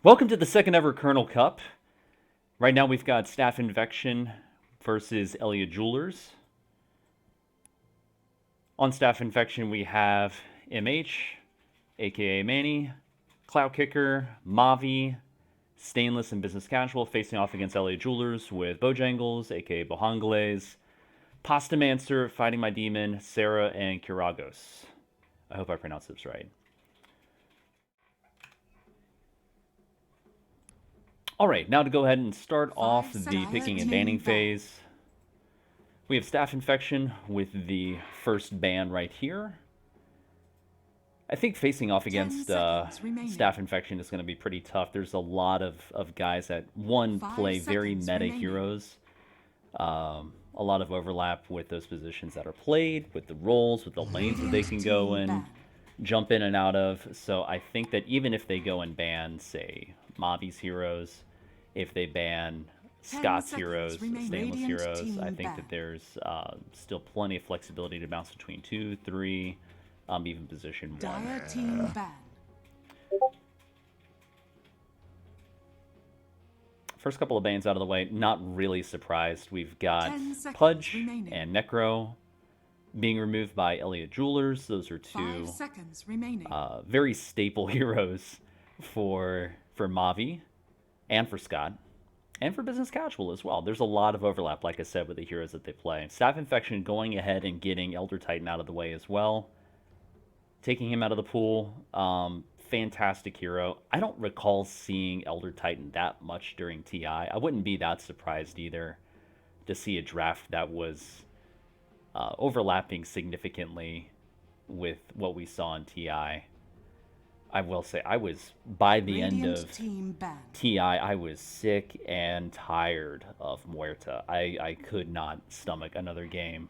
Welcome to the second ever Kernel Kup. Right now we've got Staff Infection versus Elliott Jewelers. On Staff Infection we have MH, aka Manny, Cloud Kicker, Mavi, Stainless, and Business Casual facing off against Elliott Jewelers with Bojangles, aka Bohangles, Pastamancer, Fighting My Demon, Sarah, and Kiragos. I hope I pronounced this right. All right, now to go ahead and start off the picking and banning phase. We have Staff Infection with the first ban right here. I think facing off against Staff Infection is going to be pretty tough. There's a lot of guys that, one, play very meta heroes. A lot of overlap with those positions that are played, with the roles, with the lanes that they can go and jump in and out of. So I think that even if they go and ban, say, Mavi's heroes, if they ban Scott's heroes, Stainless heroes, I think that there's still plenty of flexibility to bounce between 2, 3, even position 1. Dire team ban. First couple of bans out of the way, not really surprised. We've got Pudge and Necro being removed by Elliott Jewelers. Those are two very staple heroes for Mavi and for Scott and for Business Casual as well. There's a lot of overlap, like I said, with the heroes that they play. Staff Infection going ahead and getting Elder Titan out of the way as well. Taking him out of the pool. Fantastic hero. I don't recall seeing Elder Titan that much during TI. I wouldn't be that surprised either to see a draft that was overlapping significantly with what we saw in TI. I will say, I was, by the end of TI, I was sick and tired of Muerta. I could not stomach another game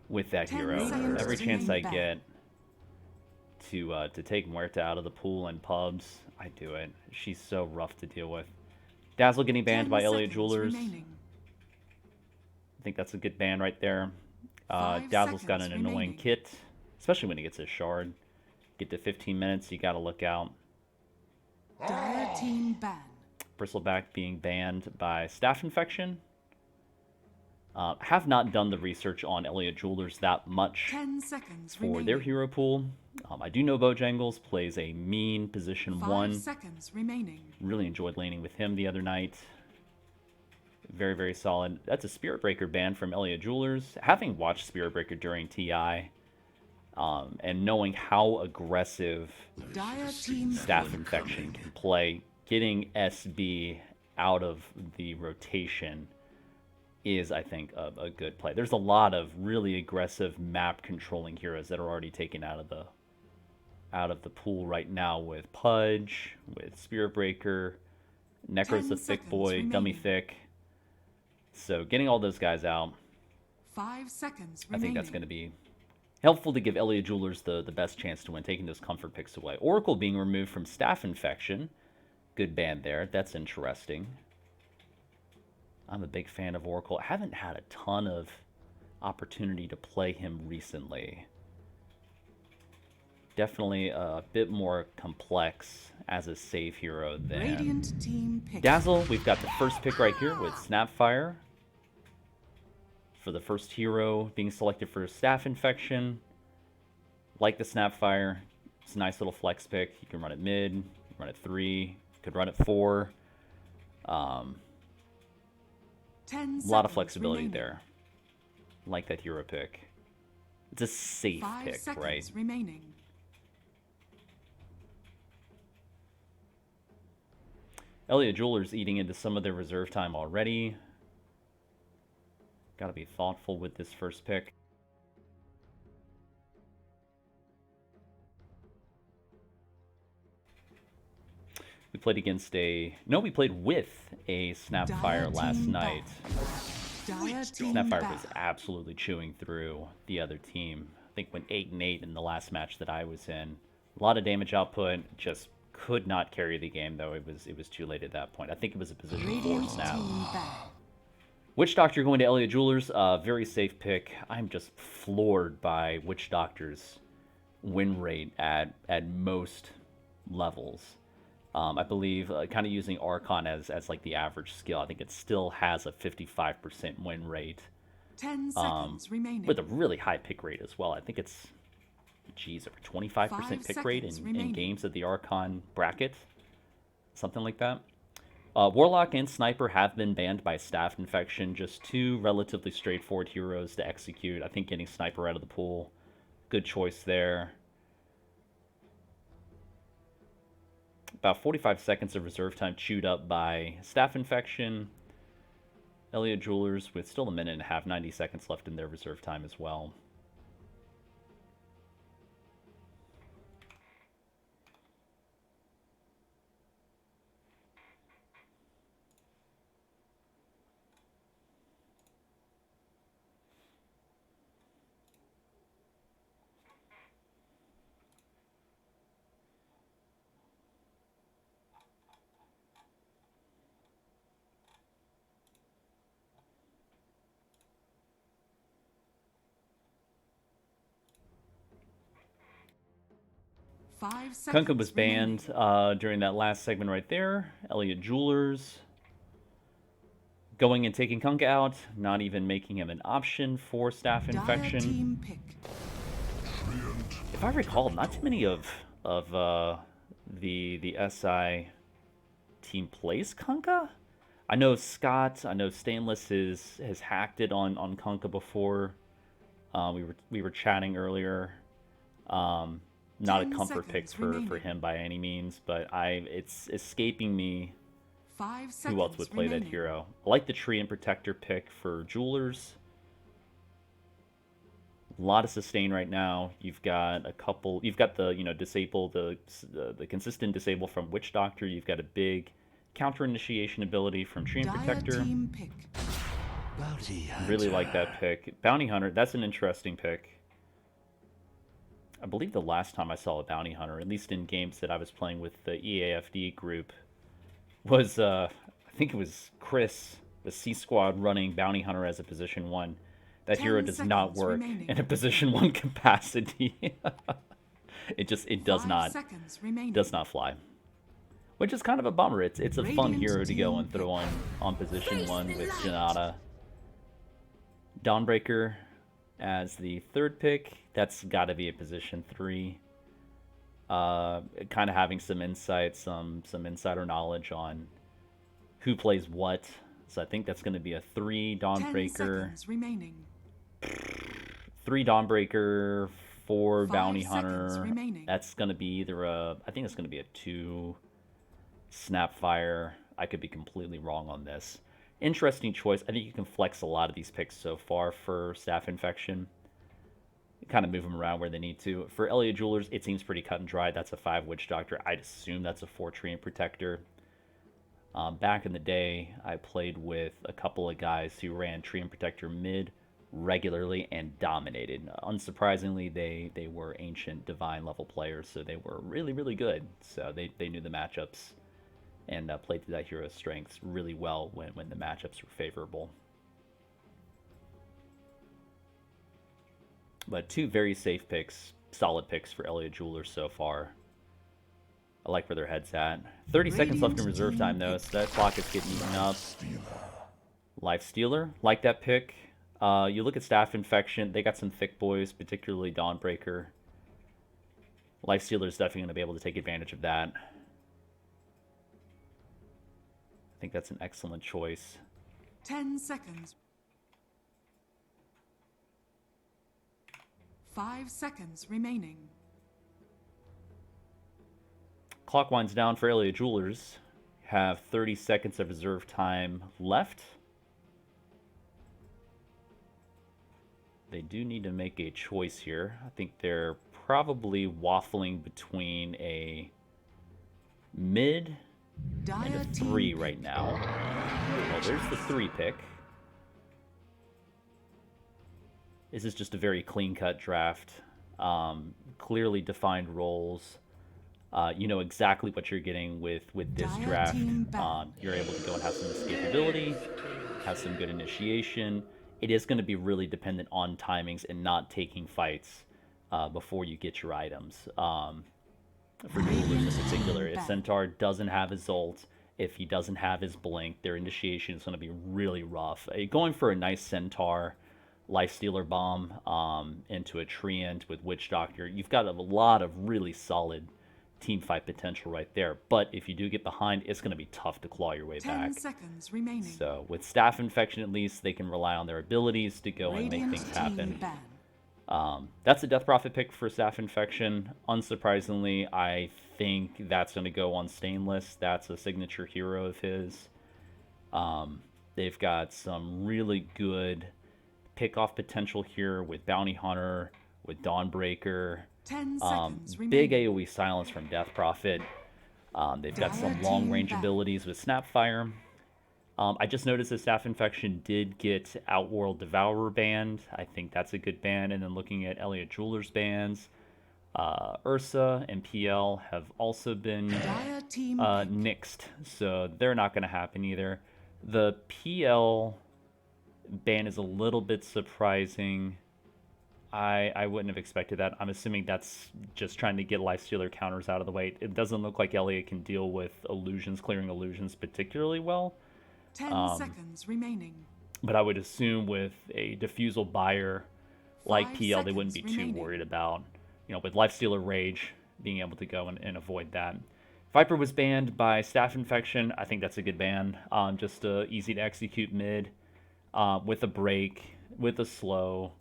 with that hero. Every chance I get to take Muerta out of the pool and pubs, I do it. She's so rough to deal with. Dazzle getting banned by Elliott Jewelers. I think that's a good ban right there. Dazzle's got an annoying kit, especially when he gets his shard. Get to 15 minutes, you gotta look out. Dire team ban. Bristleback being banned by Staff Infection. Have not done the research on Elliott Jewelers that much for their hero pool. I do know Bojangles plays a mean position 1. Really enjoyed laning with him the other night. Very, very solid. That's a Spirit Breaker ban from Elliott Jewelers. Having watched Spirit Breaker during TI, and knowing how aggressive Staff Infection can play, getting SB out of the rotation is, I think, a good play. There's a lot of really aggressive map controlling heroes that are already taken out of the pool right now with Pudge, with Spirit Breaker, Necro's the thick boy, Dummy Thick. So getting all those guys out, 5 seconds I think that's going to be helpful to give Elliott Jewelers the best chance to win, taking those comfort picks away. Oracle being removed from Staff Infection. Good ban there. That's interesting. I'm a big fan of Oracle. I haven't had a ton of opportunity to play him recently. Definitely a bit more complex as a save hero than Dazzle. We've got the first pick right here with Snapfire. For the first hero being selected for Staff Infection. Like the Snapfire. It's a nice little flex pick. You can run it mid, you can run it 3, you could run it 4. A lot of flexibility there. Like that hero pick. It's a safe pick, right? Elliott Jewelers eating into some of their reserve time already. Got to be thoughtful with this first pick. We played against we played with a Snapfire last night. Snapfire was absolutely chewing through the other team. I think went 8-8 in the last match that I was in. A lot of damage output, just could not carry the game though. It was too late at that point. I think it was a position 4 snap. Witch Doctor going to Elliott Jewelers, very safe pick. I'm just floored by Witch Doctor's win rate at most levels. I believe kind of using Archon as like the average skill. I think it still has a 55% win rate. 10 seconds remaining. With a really high pick rate as well. I think it's, geez, over 25% pick rate in games of the Archon bracket. Something like that. Warlock and Sniper have been banned by Staff Infection. Just two relatively straightforward heroes to execute. I think getting Sniper out of the pool, good choice there. About 45 seconds of reserve time chewed up by Staff Infection. Elliot Jewelers with still a minute and a half, 90 seconds left in their reserve time as well. Kernel Kup was banned during that last segment right there. Elliot Jewelers going and taking Kunk out, not even making him an option for Staff Infection. If I recall, not too many of the SI team plays Kunkka. I know Scott, I know Stainless has hacked it on Kunkka before. We were chatting earlier. Not a comfort pick for him by any means, but it's escaping me who else would play that hero. I like the Tree and Protector pick for Jewelers. A lot of sustain right now. You've got a couple. You've got the disable the consistent disable from Witch Doctor. You've got a big counter initiation ability from Tree and Protector. Really like that pick. Bounty Hunter. That's an interesting pick. I believe the last time I saw a Bounty Hunter, at least in games that I was playing with the EAFD group, was, I think it was Chris, the C Squad running Bounty Hunter as a position 1. That hero does not work in a position 1 capacity. it does not fly. Which is kind of a bummer. It's a fun hero to go and throw on position 1 with Janata. Dawnbreaker as the third pick. That's got to be a position 3. Kind of having some insight, some insider knowledge on who plays what. So I think that's going to be a 3 Dawnbreaker. 3 Dawnbreaker, 4 Bounty Hunter. That's going to be either I think it's going to be a 2 Snapfire. I could be completely wrong on this. Interesting choice. I think you can flex a lot of these picks so far for Staff Infection. Kind of move them around where they need to. For Elliot Jewelers, it seems pretty cut and dry. That's a 5 Witch Doctor. I'd assume that's a 4 Tree and Protector. Back in the day, I played with a couple of guys who ran Tree and Protector mid regularly and dominated. Unsurprisingly, they were Ancient Divine level players, so they were really, really good. So they knew the matchups and played to that hero's strengths really well when the matchups were favorable. But 2 very safe picks, solid picks for Elliot Jewelers so far. I like where their head's at. 30 seconds left in reserve time, though, so that clock is getting eaten up. Life Stealer, like that pick. You look at Staff Infection, they got some thick boys, particularly Dawnbreaker. Life Stealer is definitely going to be able to take advantage of that. I think that's an excellent choice. 10 seconds. 5 seconds remaining. Clock winds down for Elliot Jewelers. Have 30 seconds of reserve time left. They do need to make a choice here. I think they're probably waffling between a mid and a 3 right now. Well, there's the 3 pick. This is just a very clean-cut draft. Clearly defined roles. You know exactly what you're getting with this draft. You're able to go and have some escapability, have some good initiation. It is going to be really dependent on timings and not taking fights before you get your items. for Jewelers in particular. If Centaur doesn't have his ult, if he doesn't have his blink, their initiation is going to be really rough. Going for a nice Centaur Lifestealer Bomb into a Treant with Witch Doctor, you've got a lot of really solid team fight potential right there. But if you do get behind, it's going to be tough to claw your way back. 10 seconds remaining. So with Staff Infection, at least, they can rely on their abilities to go and make things happen. That's a Death Prophet pick for Staff Infection. Unsurprisingly, I think that's going to go on Stainless. That's a signature hero of his. They've got some really good pick-off potential here with Bounty Hunter, with Dawnbreaker. 10 seconds Big remaining. AoE silence from Death Prophet. They've got some long-range abilities with Snapfire. I just noticed that Staff Infection did get Outworld Devourer banned. I think that's a good ban. And then looking at Elliot Jeweler's bans, Ursa and PL have also been nixed. So they're not going to happen either. The PL ban is a little bit surprising. I wouldn't have expected that. I'm assuming that's just trying to get Lifestealer counters out of the way. It doesn't look like Elliot can deal with illusions, clearing illusions particularly well. 10 seconds remaining. But I would assume with a Diffusal buyer like 5 PL, they wouldn't be seconds too remaining. worried about, with Lifestealer Rage, being able to go and avoid that. Viper was banned by Staff Infection. I think that's a good ban. Just easy to execute mid with a break, with a slow.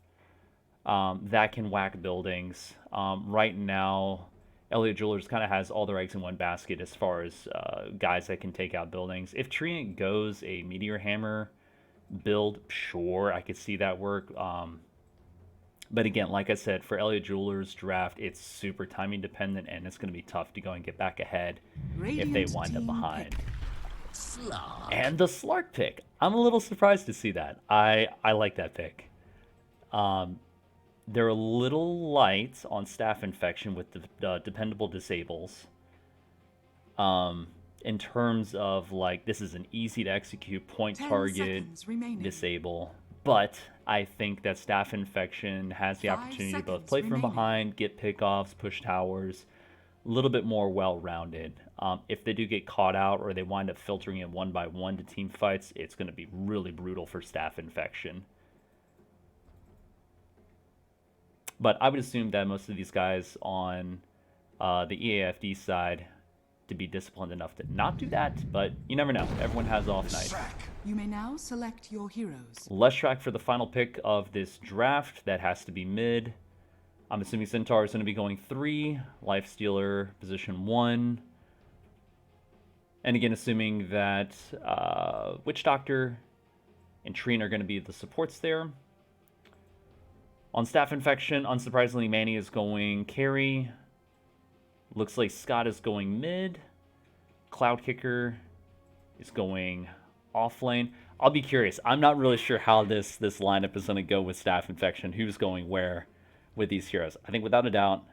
That can whack buildings. Right now, Elliot Jewelers kind of has all their eggs in one basket as far as guys that can take out buildings. If Treant goes a Meteor Hammer build, sure, I could see that work. But again, like I said, for Elliot Jewelers draft, it's super timing dependent, and it's going to be tough to go and get back ahead if they wind up behind. And the Slark pick. I'm a little surprised to see that. I like that pick. They're a little light on Staff Infection with the dependable disables. In terms of, this is an easy to execute point target disable. But I think that Staff Infection has the opportunity to both play from behind, get pickoffs, push towers, a little bit more well-rounded. If they do get caught out or they wind up filtering it one by one to team fights, it's going to be really brutal for Staff Infection. But I would assume that most of these guys on the EAFD side to be disciplined enough to not do that, but you never know. Everyone has off night. You may now select your heroes. Leshrac for the final pick of this draft. That has to be mid. I'm assuming Centaur is going to be going 3, Lifestealer position 1. And again, assuming that Witch Doctor and Treant are going to be the supports there. On Staff Infection, unsurprisingly, Manny is going carry. Looks like Scott is going mid. Cloud Kicker is going off lane. I'll be curious. I'm not really sure how this lineup is going to go with Staff Infection. Who's going where with these heroes? I think without a doubt,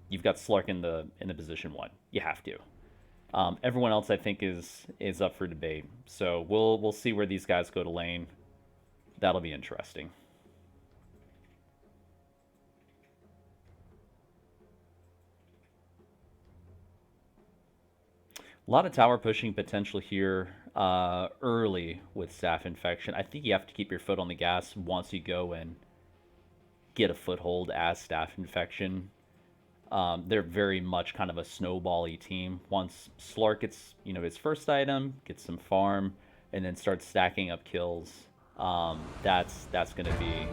you've got Slark in the position 1. You have to. Everyone else, I think, is up for debate. So we'll see where these guys go to lane. That'll be interesting. A lot of tower pushing potential here early with Staff Infection. I think you have to keep your foot on the gas once you go and get a foothold as Staff Infection. They're very much kind of a snowball-y team. Once Slark gets his first item, gets some farm, and then starts stacking up kills, that's going to be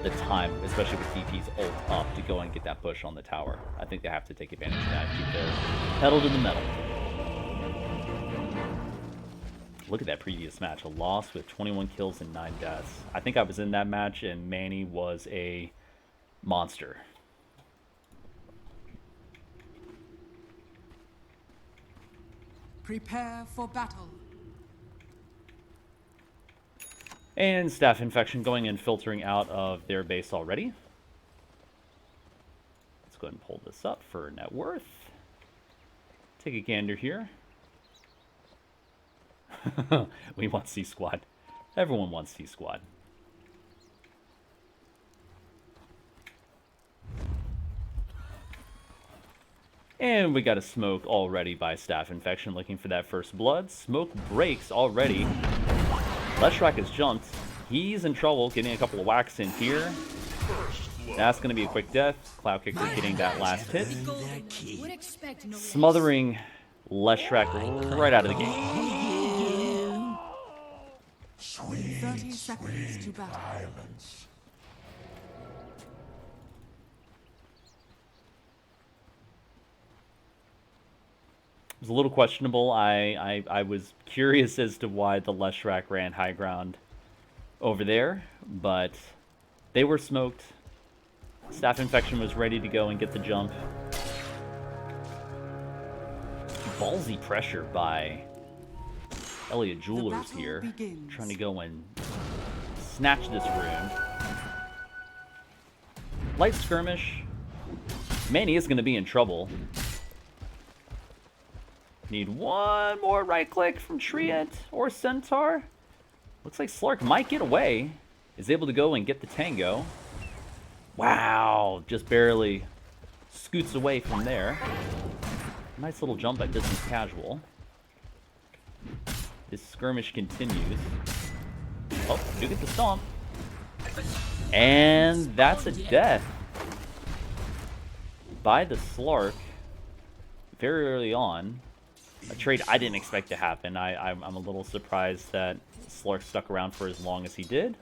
the time, especially with DP's ult up, to go and get that push on the tower. I think they have to take advantage of that, keep their pedal to the metal. Look at that previous match, a loss with 21 kills and 9 deaths. I think I was in that match, and Manny was a monster. Prepare for battle. And Staff Infection going and filtering out of their base already. Let's go ahead and pull this up for net worth. Take a gander here. We want C-Squad. Everyone wants C-Squad. And we got a smoke already by Staff Infection looking for that first blood. Smoke breaks already. Leshrac has jumped. He's in trouble, getting a couple of whacks in here. That's going to be a quick death. Cloud Kicker getting that last hit. Smothering Leshrac right out of the game. 30 seconds to battle. It was a little questionable. I was curious as to why the Leshrac ran high ground over there, but they were smoked. Staff Infection was ready to go and get the jump. Ballsy pressure by Elliot Jewelers here, trying to go and snatch this rune. Light skirmish. Man, he is going to be in trouble. Need one more right click from Treant or Centaur. Looks like Slark might get away. Is able to go and get the Tango. Wow, just barely scoots away from there. Nice little jump by Business Casual. This skirmish continues. Oh, do get the stomp. And that's a death by the Slark very early on. A trade I didn't expect to happen. I'm a little surprised that Slark stuck around for as long as he did.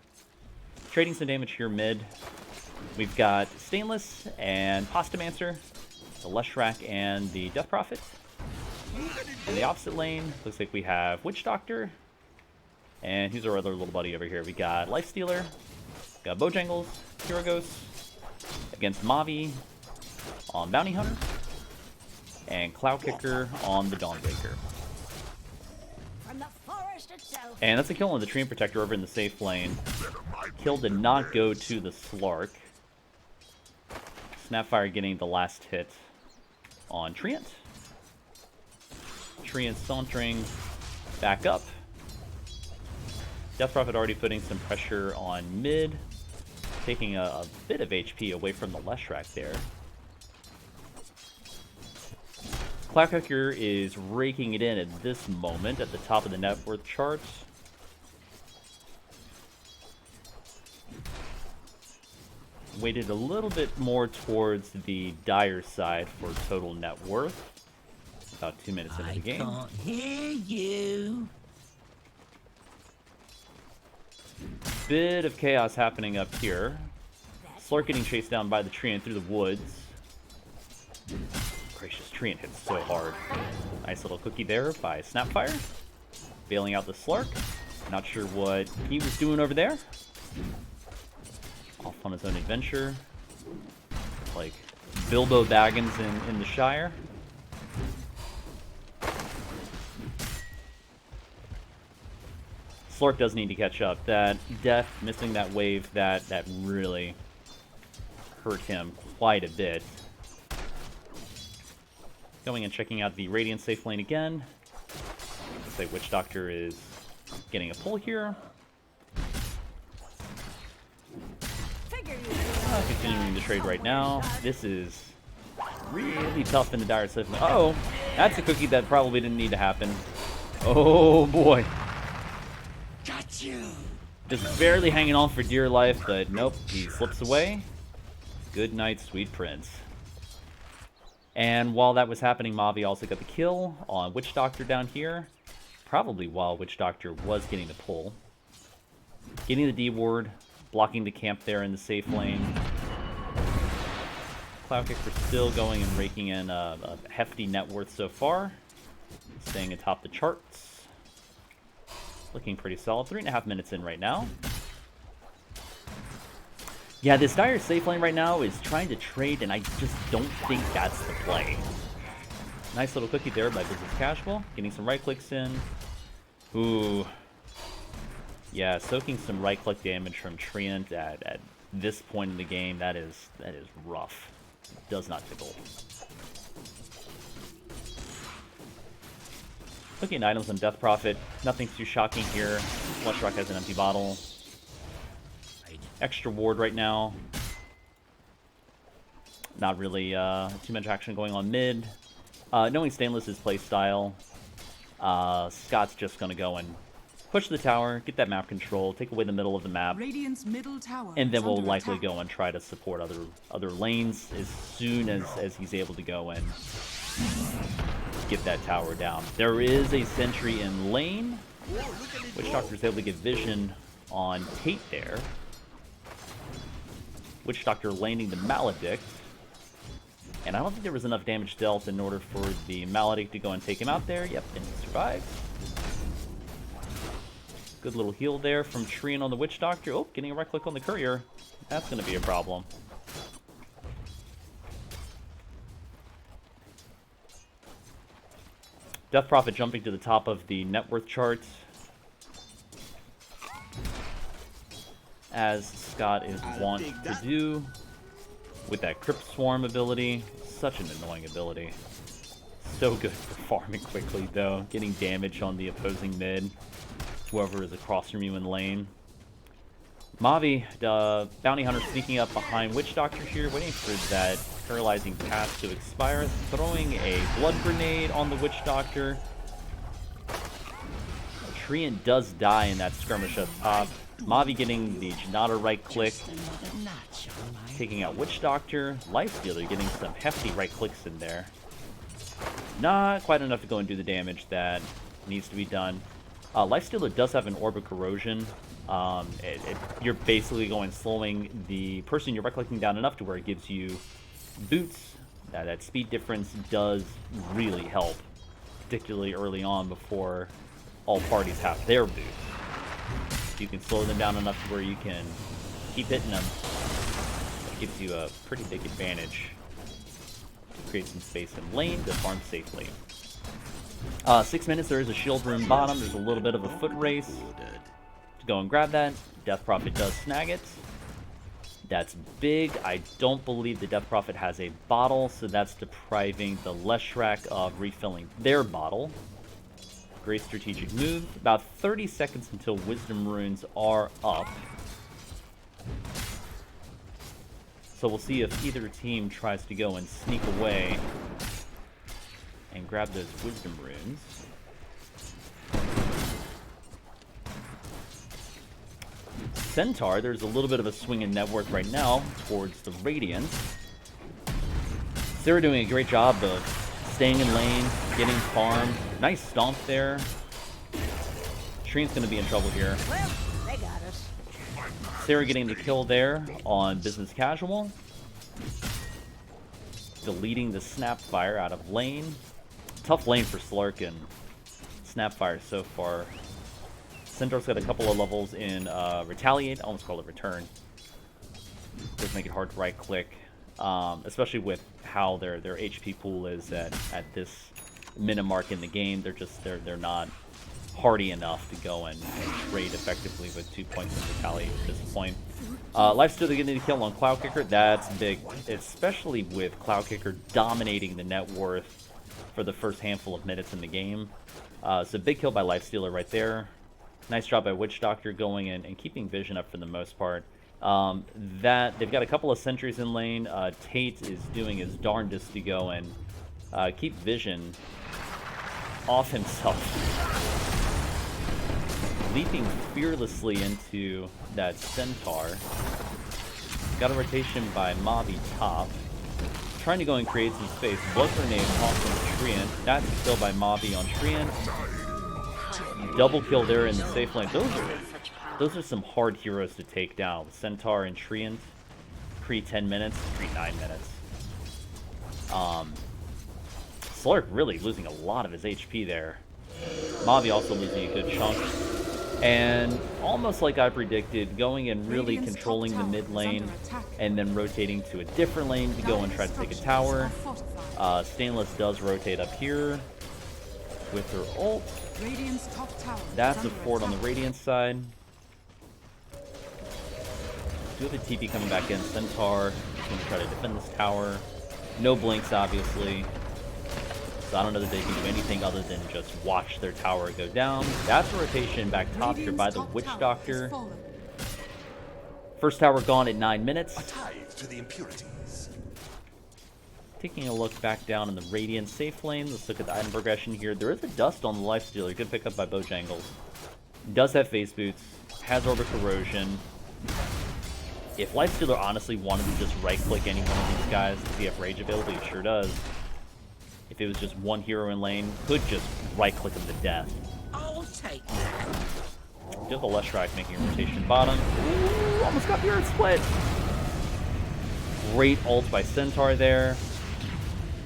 Trading some damage here mid. We've got Stainless and Postamancer, the Leshrac and the Death Prophet. In the opposite lane, looks like we have Witch Doctor. And who's our other little buddy over here? We got Lifestealer, got Bojangles, Hero Ghost, against Mavi on Bounty Hunter, and Cloud Kicker on the Dawnbreaker. And that's a kill on the Treant Protector over in the safe lane. Kill did not go to the Slark. Snapfire getting the last hit on Treant. Treant sauntering back up. Death Prophet already putting some pressure on mid, taking a bit of HP away from the Leshrac there. Cloud Kicker is raking it in at this moment at the top of the net worth chart. Weighted a little bit more towards the dire side for total net worth. About 2 minutes into the game. I can't hear you. Bit of chaos happening up here. Slark getting chased down by the Treant through the woods. Gracious, Treant hits so hard. Nice little cookie there by Snapfire. Bailing out the Slark. Not sure what he was doing over there. Off on his own adventure. Like Bilbo Baggins in the Shire. Slark does need to catch up. That death, missing that wave, that really hurt him quite a bit. Going and checking out the Radiant safe lane again. Looks like Witch Doctor is getting a pull here. Continuing the trade right now. This is really tough in the dire safe lane. Uh-oh, that's a cookie that probably didn't need to happen. Oh boy. Got you. Just barely hanging on for dear life, but nope, he slips away. Good night, sweet prince. And while that was happening, Mavi also got the kill on Witch Doctor down here. Probably while Witch Doctor was getting the pull. Getting the D ward, blocking the camp there in the safe lane. Cloud Kicker still going and raking in a hefty net worth so far. Staying atop the charts. Looking pretty solid. 3.5 minutes in right now. Yeah, this dire safe lane right now is trying to trade, and I just don't think that's the play. Nice little cookie there by Business Casual. Getting some right clicks in. Ooh. Yeah, soaking some right click damage from Treant at this point in the game, that is rough. Does not tickle. Looking at items on Death Prophet, nothing too shocking here. Leshrac has an empty bottle. Extra ward right now. Not really too much action going on mid. Knowing Stainless's playstyle, Scott's just going to go and push the tower, get that map control, take away the middle of the map, Radiant's middle tower and then is we'll under likely attack. go and try to support other lanes as soon as he's able to go and get that tower down. There is a sentry in lane. Witch Doctor's able to get vision on Tate there. Witch Doctor laning the Maledict. And I don't think there was enough damage dealt in order for the Maledict to go and take him out there. Yep, and he survived. Good little heal there from Treant on the Witch Doctor. Oh, getting a right click on the Courier. That's going to be a problem. Death Prophet jumping to the top of the net worth chart. As Scott is wont to do with that Crypt Swarm ability. Such an annoying ability. So good for farming quickly, though. Getting damage on the opposing mid. Whoever is across from you in lane. Mavi, the Bounty Hunter, sneaking up behind Witch Doctor here, waiting for that paralyzing pass to expire. Throwing a Blood Grenade on the Witch Doctor. Treant does die in that skirmish up top. Mavi getting the Janata right click. Taking out Witch Doctor. Lifestealer getting some hefty right clicks in there. Not quite enough to go and do the damage that needs to be done. Lifestealer does have an Orb of Corrosion. You're basically slowing the person you're right-clicking down enough to where it gives you boots. That speed difference does really help, particularly early on before all parties have their boots. You can slow them down enough to where you can keep hitting them. It gives you a pretty big advantage to create some space in lane to farm safely. 6 minutes, there is a shield room bottom. There's a little bit of a foot race to go and grab that. Death Prophet does snag it. That's big. I don't believe the Death Prophet has a bottle, so that's depriving the Leshrac of refilling their bottle. Great strategic move. About 30 seconds until Wisdom Runes are up. So we'll see if either team tries to go and sneak away and grab those Wisdom Runes. Centaur, there's a little bit of a swing in net worth right now towards the Radiance. They're doing a great job of staying in lane, getting farm. Nice stomp there. Treant's going to be in trouble here. Well, they got us. Sarah getting the kill there on Business Casual. Deleting the Snapfire out of lane. Tough lane for Slark and Snapfire so far. Centaur's got a couple of levels in Retaliate. I almost call it Return. Does make it hard to right click. Especially with how their HP pool is at this minute mark in the game. They're not hardy enough to go and trade effectively with 2 points in Retaliate at this point. Lifestealer getting the kill on Cloud Kicker. That's big, especially with Cloud Kicker dominating the net worth for the first handful of minutes in the game. So big kill by Lifestealer right there. Nice job by Witch Doctor going in and keeping vision up for the most part. That they've got a couple of sentries in lane. Tate is doing his darndest to go and keep vision off himself. Leaping fearlessly into that Centaur. Got a rotation by Mavi top. Trying to go and create some space. Blood Grenade off on Treant. That's a kill by Mavi on Treant. Double kill there in the safe lane. Those are some hard heroes to take down. Centaur and Treant. Pre-10 minutes, pre-9 minutes. Slark really losing a lot of his HP there. Mavi also losing a good chunk. And almost like I predicted, going and really controlling the mid lane and then rotating to a different lane to go and try to take a tower. Stainless does rotate up here with her ult. That's a fort on the Radiance side. Do have a TP coming back in. Centaur is going to try to defend this tower. No blinks, obviously. So I don't know that they can do anything other than just watch their tower go down. That's a rotation back top here by the Witch Doctor. First tower gone at 9 minutes. A tithe to the impurities. Taking a look back down in the Radiant safe lane. Let's look at the item progression here. There is a dust on the Lifestealer. Good pickup by Bojangles. Does have Face Boots. Has Orbit Corrosion. If Lifestealer honestly wanted to just right-click any one of these guys, does he have Rage available? He sure does. If it was just one hero in lane, could just right-click him to death. I'll take that. Do have a Leshrac making a rotation bottom. Ooh, almost got the Earth Split. Great ult by Centaur there.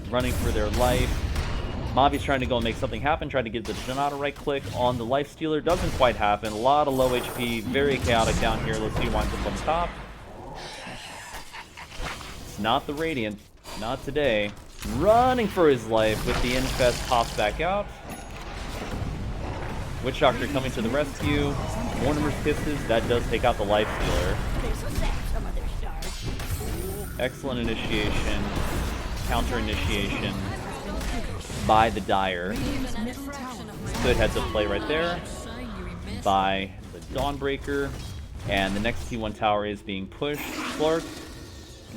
Running for their life. Mavi's trying to go and make something happen, trying to get the Janata right click on the Lifestealer. Doesn't quite happen. A lot of low HP. Very chaotic down here. Let's see who winds up on top. It's not the Radiant. Not today. Running for his life with the Infest pops back out. Witch Doctor coming to the rescue. Mortimer's Kisses. That does take out the Lifestealer. Excellent initiation. Counter initiation by the Dire. Good heads up play right there by the Dawnbreaker. And the next T1 tower is being pushed. Slark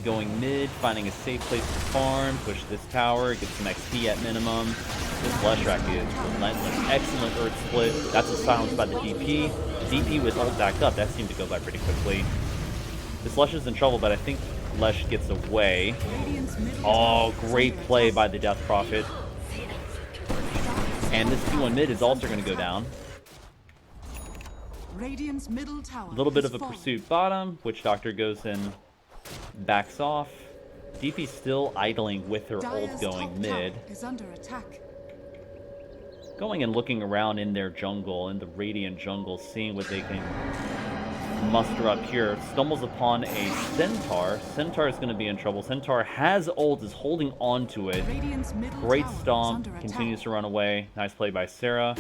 going mid, finding a safe place to farm. Push this tower, get some XP at minimum. This Leshrac is relentless. Excellent Earth Split. That's a silence by the DP. DP with ult back up. That seemed to go by pretty quickly. This Lesh is in trouble, but I think Lesh gets away. Oh, great play by the Death Prophet. And this T1 mid is also going to go down. A little bit of a pursuit bottom. Witch Doctor goes in, backs off. DP still idling with her ult going mid. Going and looking around in their jungle, in the Radiant jungle, seeing what they can muster up here. Stumbles upon a Centaur. Centaur is going to be in trouble. Centaur has ult, is holding on to it. Great stomp, continues to run away. Nice play by Sarah.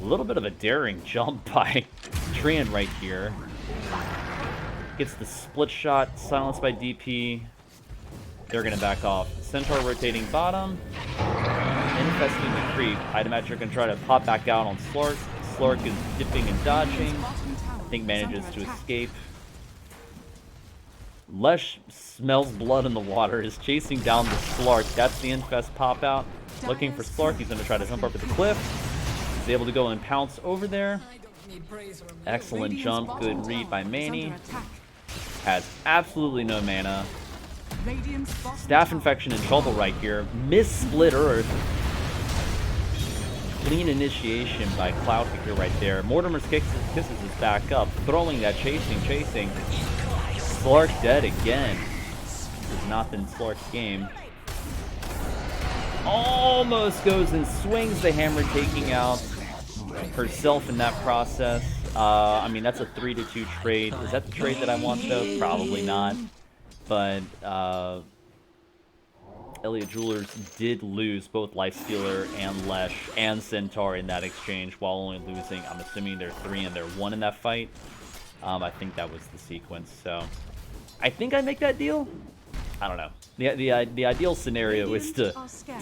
A little bit of a daring jump by Treant right here. Gets the split shot, silenced by DP. They're going to back off. Centaur rotating bottom. Infesting the creep. I'd imagine you're going to try to pop back out on Slark. Slark is dipping and dodging. I think manages to escape. Lesh smells blood in the water, is chasing down the Slark. That's the Infest pop out. Looking for Slark. He's going to try to jump up at the cliff. He's able to go and pounce over there. Excellent jump. Good read by Manny. Has absolutely no mana. Staff Infection in trouble right here. Miss-split Earth. Clean initiation by Cloudkicker right there. Mortimer's Kisses is back up. Throwing that chasing. Slark dead again. This has not been Slark's game. Almost goes and swings the hammer, taking out herself in that process. I mean, that's a 3-2 trade. Is that the trade that I want, though? Probably not. But Elliott Jewelers did lose both Lifestealer and Lesh and Centaur in that exchange, while only losing, I'm assuming they're 3 and they're 1 in that fight. I think that was the sequence, so I think I make that deal. I don't know. The ideal scenario is to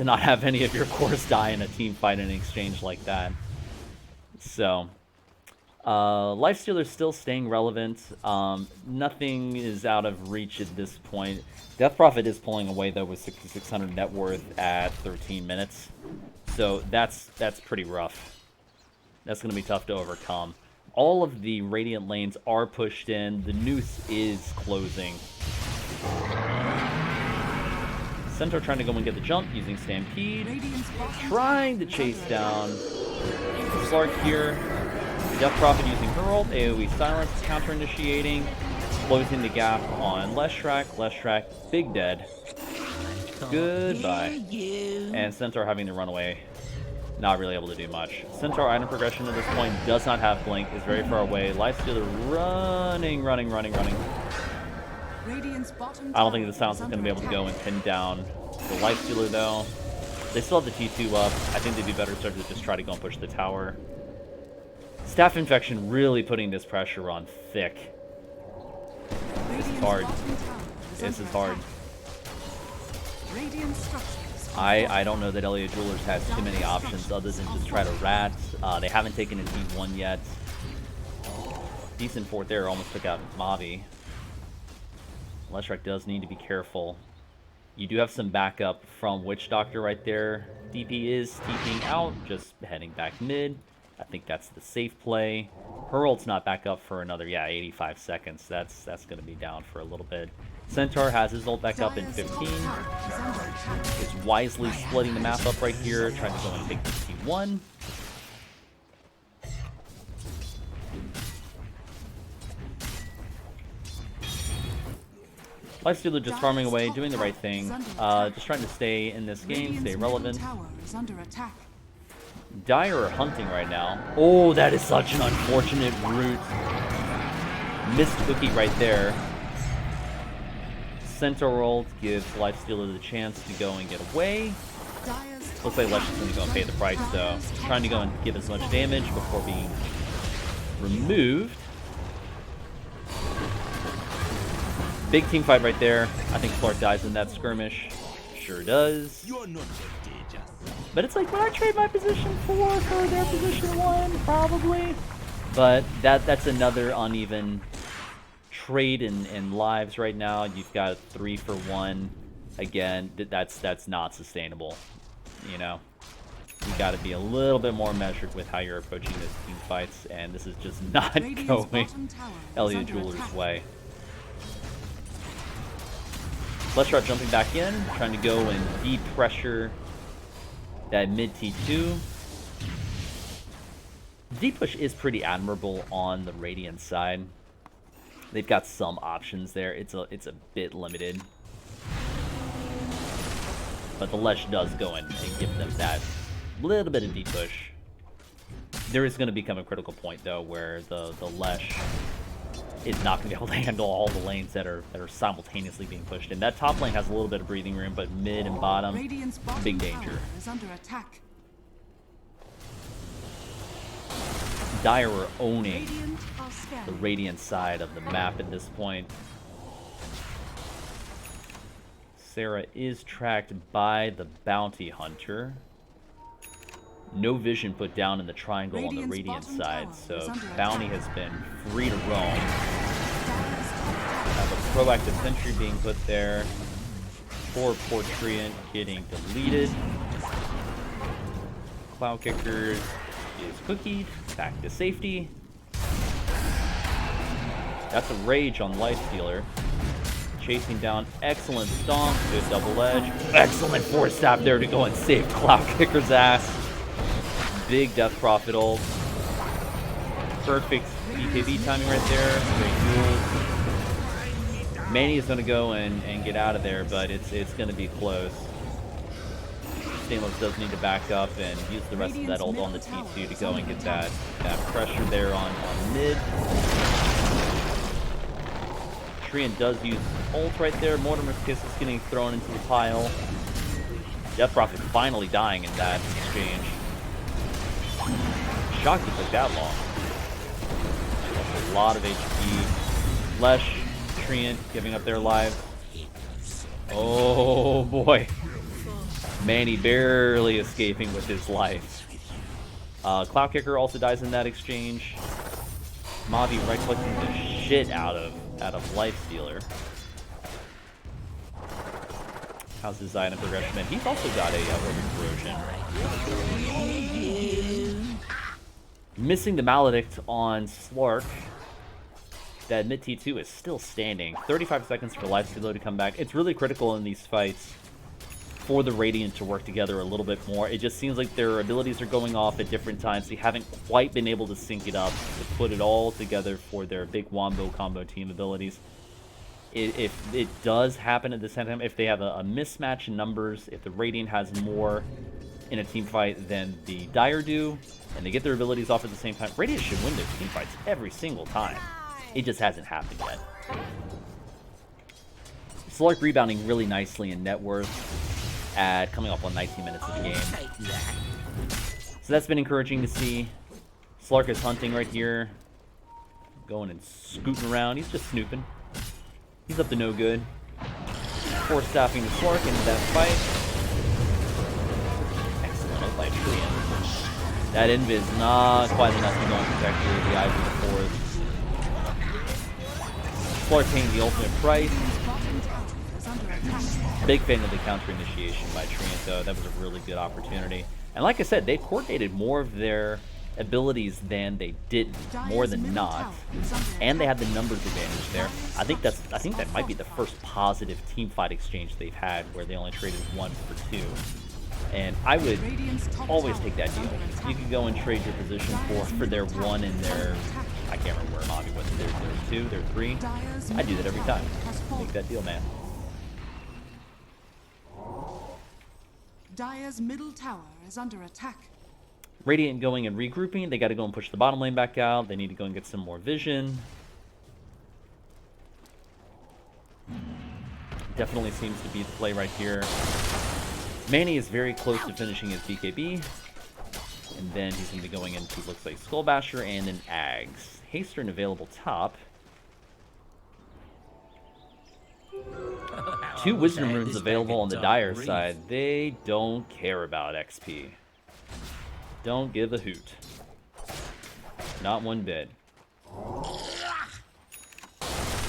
not have any of your cores die in a team fight in an exchange like that. So Lifestealer's still staying relevant. Nothing is out of reach at this point. Death Prophet is pulling away though with 6,600 net worth at 13 minutes. So that's pretty rough. That's going to be tough to overcome. All of the Radiant lanes are pushed in. The noose is closing. Centaur trying to go and get the jump using Stampede. Trying to chase down Slark here. Death Prophet using her ult. AoE silence. Counter initiating. Closing the gap on Leshrac. Leshrac, big dead. Goodbye. And Centaur having to run away. Not really able to do much. Centaur item progression at this point does not have Blink. Is very far away. Lifestealer running. I don't think the Silence is going to be able to go and pin down the Lifestealer though. They still have the T2 up. I think they'd be better served to just try to go and push the tower. Staff Infection really putting this pressure on thick. This is hard. This is hard. I don't know that Elliott Jewelers has too many options other than just try to rat. They haven't taken a T1 yet. Decent fourth there, almost took out Mavi. Leshrac does need to be careful. You do have some backup from Witch Doctor right there. DP is TPing out, just heading back mid. I think that's the safe play. Her ult's not back up for another, 85 seconds. That's going to be down for a little bit. Centaur has his ult back up in 15. Is wisely splitting the map up right here, trying to go and take the T1. Lifestealer just farming away, doing the right thing. Just trying to stay in this game, stay relevant. Dire are hunting right now. Oh, that is such an unfortunate route. Missed cookie right there. Centaur ult gives Lifestealer the chance to go and get away. Looks like Lesh is going to go and pay the price, though. Trying to go and give as much damage before being removed. Big team fight right there. I think Clark dies in that skirmish. Sure does. But it's like, would I trade my position 4 for their position 1? Probably. But that's another uneven trade in lives right now. You've got 3 for 1. Again, that's not sustainable. You know, you got to be a little bit more measured with how you're approaching this team fights, and this is just not going Elliot Jeweler's way. Let's start jumping back in, trying to go and de-pressure that mid T2. D-push is pretty admirable on the Radiant side. They've got some options there. It's a bit limited. But the Lesh does go in and give them that little bit of D-push. There is going to become a critical point, though, where the Lesh is not going to be able to handle all the lanes that are simultaneously being pushed. And that top lane has a little bit of breathing room, but mid and bottom, big danger. Dire are owning the Radiant side of the map at this point. Sarah is tracked by the Bounty Hunter. No vision put down in the triangle on the Radiant side, so Bounty has been free to roam. Have a proactive sentry being put there. Poor Treant getting deleted. Cloud Kicker is cookied. Back to safety. That's a rage on Lifestealer. Chasing down, excellent stomp, good double edge. Excellent force stab there to go and save Cloud Kicker's ass. Big Death Prophet ult. Perfect BKB timing right there. Great duels. Manny is going to go and get out of there, but it's going to be close. Stainless does need to back up and use the rest of that ult on the T2 to go and get that pressure there on mid. Treant does use ult right there. Mortimer's Kiss is getting thrown into the pile. Death Prophet finally dying in that exchange. Shocked it took that long. That's a lot of HP. Lesh, Treant giving up their lives. Oh boy. Manny barely escaping with his life. Cloud Kicker also dies in that exchange. Mavi right-clicking the shit out of Lifestealer. How's his item progression? And he's also got a Organ Corrosion. Missing the Maledict on Slark. That mid T2 is still standing. 35 seconds for Lifestealer to come back. It's really critical in these fights for the Radiant to work together a little bit more. It just seems like their abilities are going off at different times. They haven't quite been able to sync it up, to put it all together for their big Wombo combo team abilities. If it does happen at the same time, if they have a mismatch in numbers, if the Radiant has more in a team fight than the Dire do, and they get their abilities off at the same time, Radiant should win their team fights every single time. It just hasn't happened yet. Slark rebounding really nicely in net worth at coming up on 19 minutes of the game. So that's been encouraging to see. Slark is hunting right here. Going and scooting around. He's just snooping. He's up to no good. Force staffing the Slark into that fight. Excellent ult by Treant. That invis not quite enough to go and protect the eyes of the forest. Slark paying the ultimate price. Big fan of the counter initiation by Treant, though. That was a really good opportunity. And like I said, they coordinated more of their abilities than they didn't, more than not. And they had the numbers advantage there. I think that might be the first positive team fight exchange they've had where they only traded 1 for 2. And I would always take that deal. You could go and trade your position for their 1 and their, I can't remember where Mavi was, their 2, their 3. I do that every time. Make that deal, man. Dire's middle tower is under attack. Radiant going and regrouping. They got to go and push the bottom lane back out. They need to go and get some more vision. Definitely seems to be the play right here. Manny is very close to finishing his BKB. And then he's going to be going into, looks like, Skullbasher and an Ags. Haster and available top. 2 Wisdom Runes available on the Dire side. They don't care about XP. Don't give a hoot. Not one bit.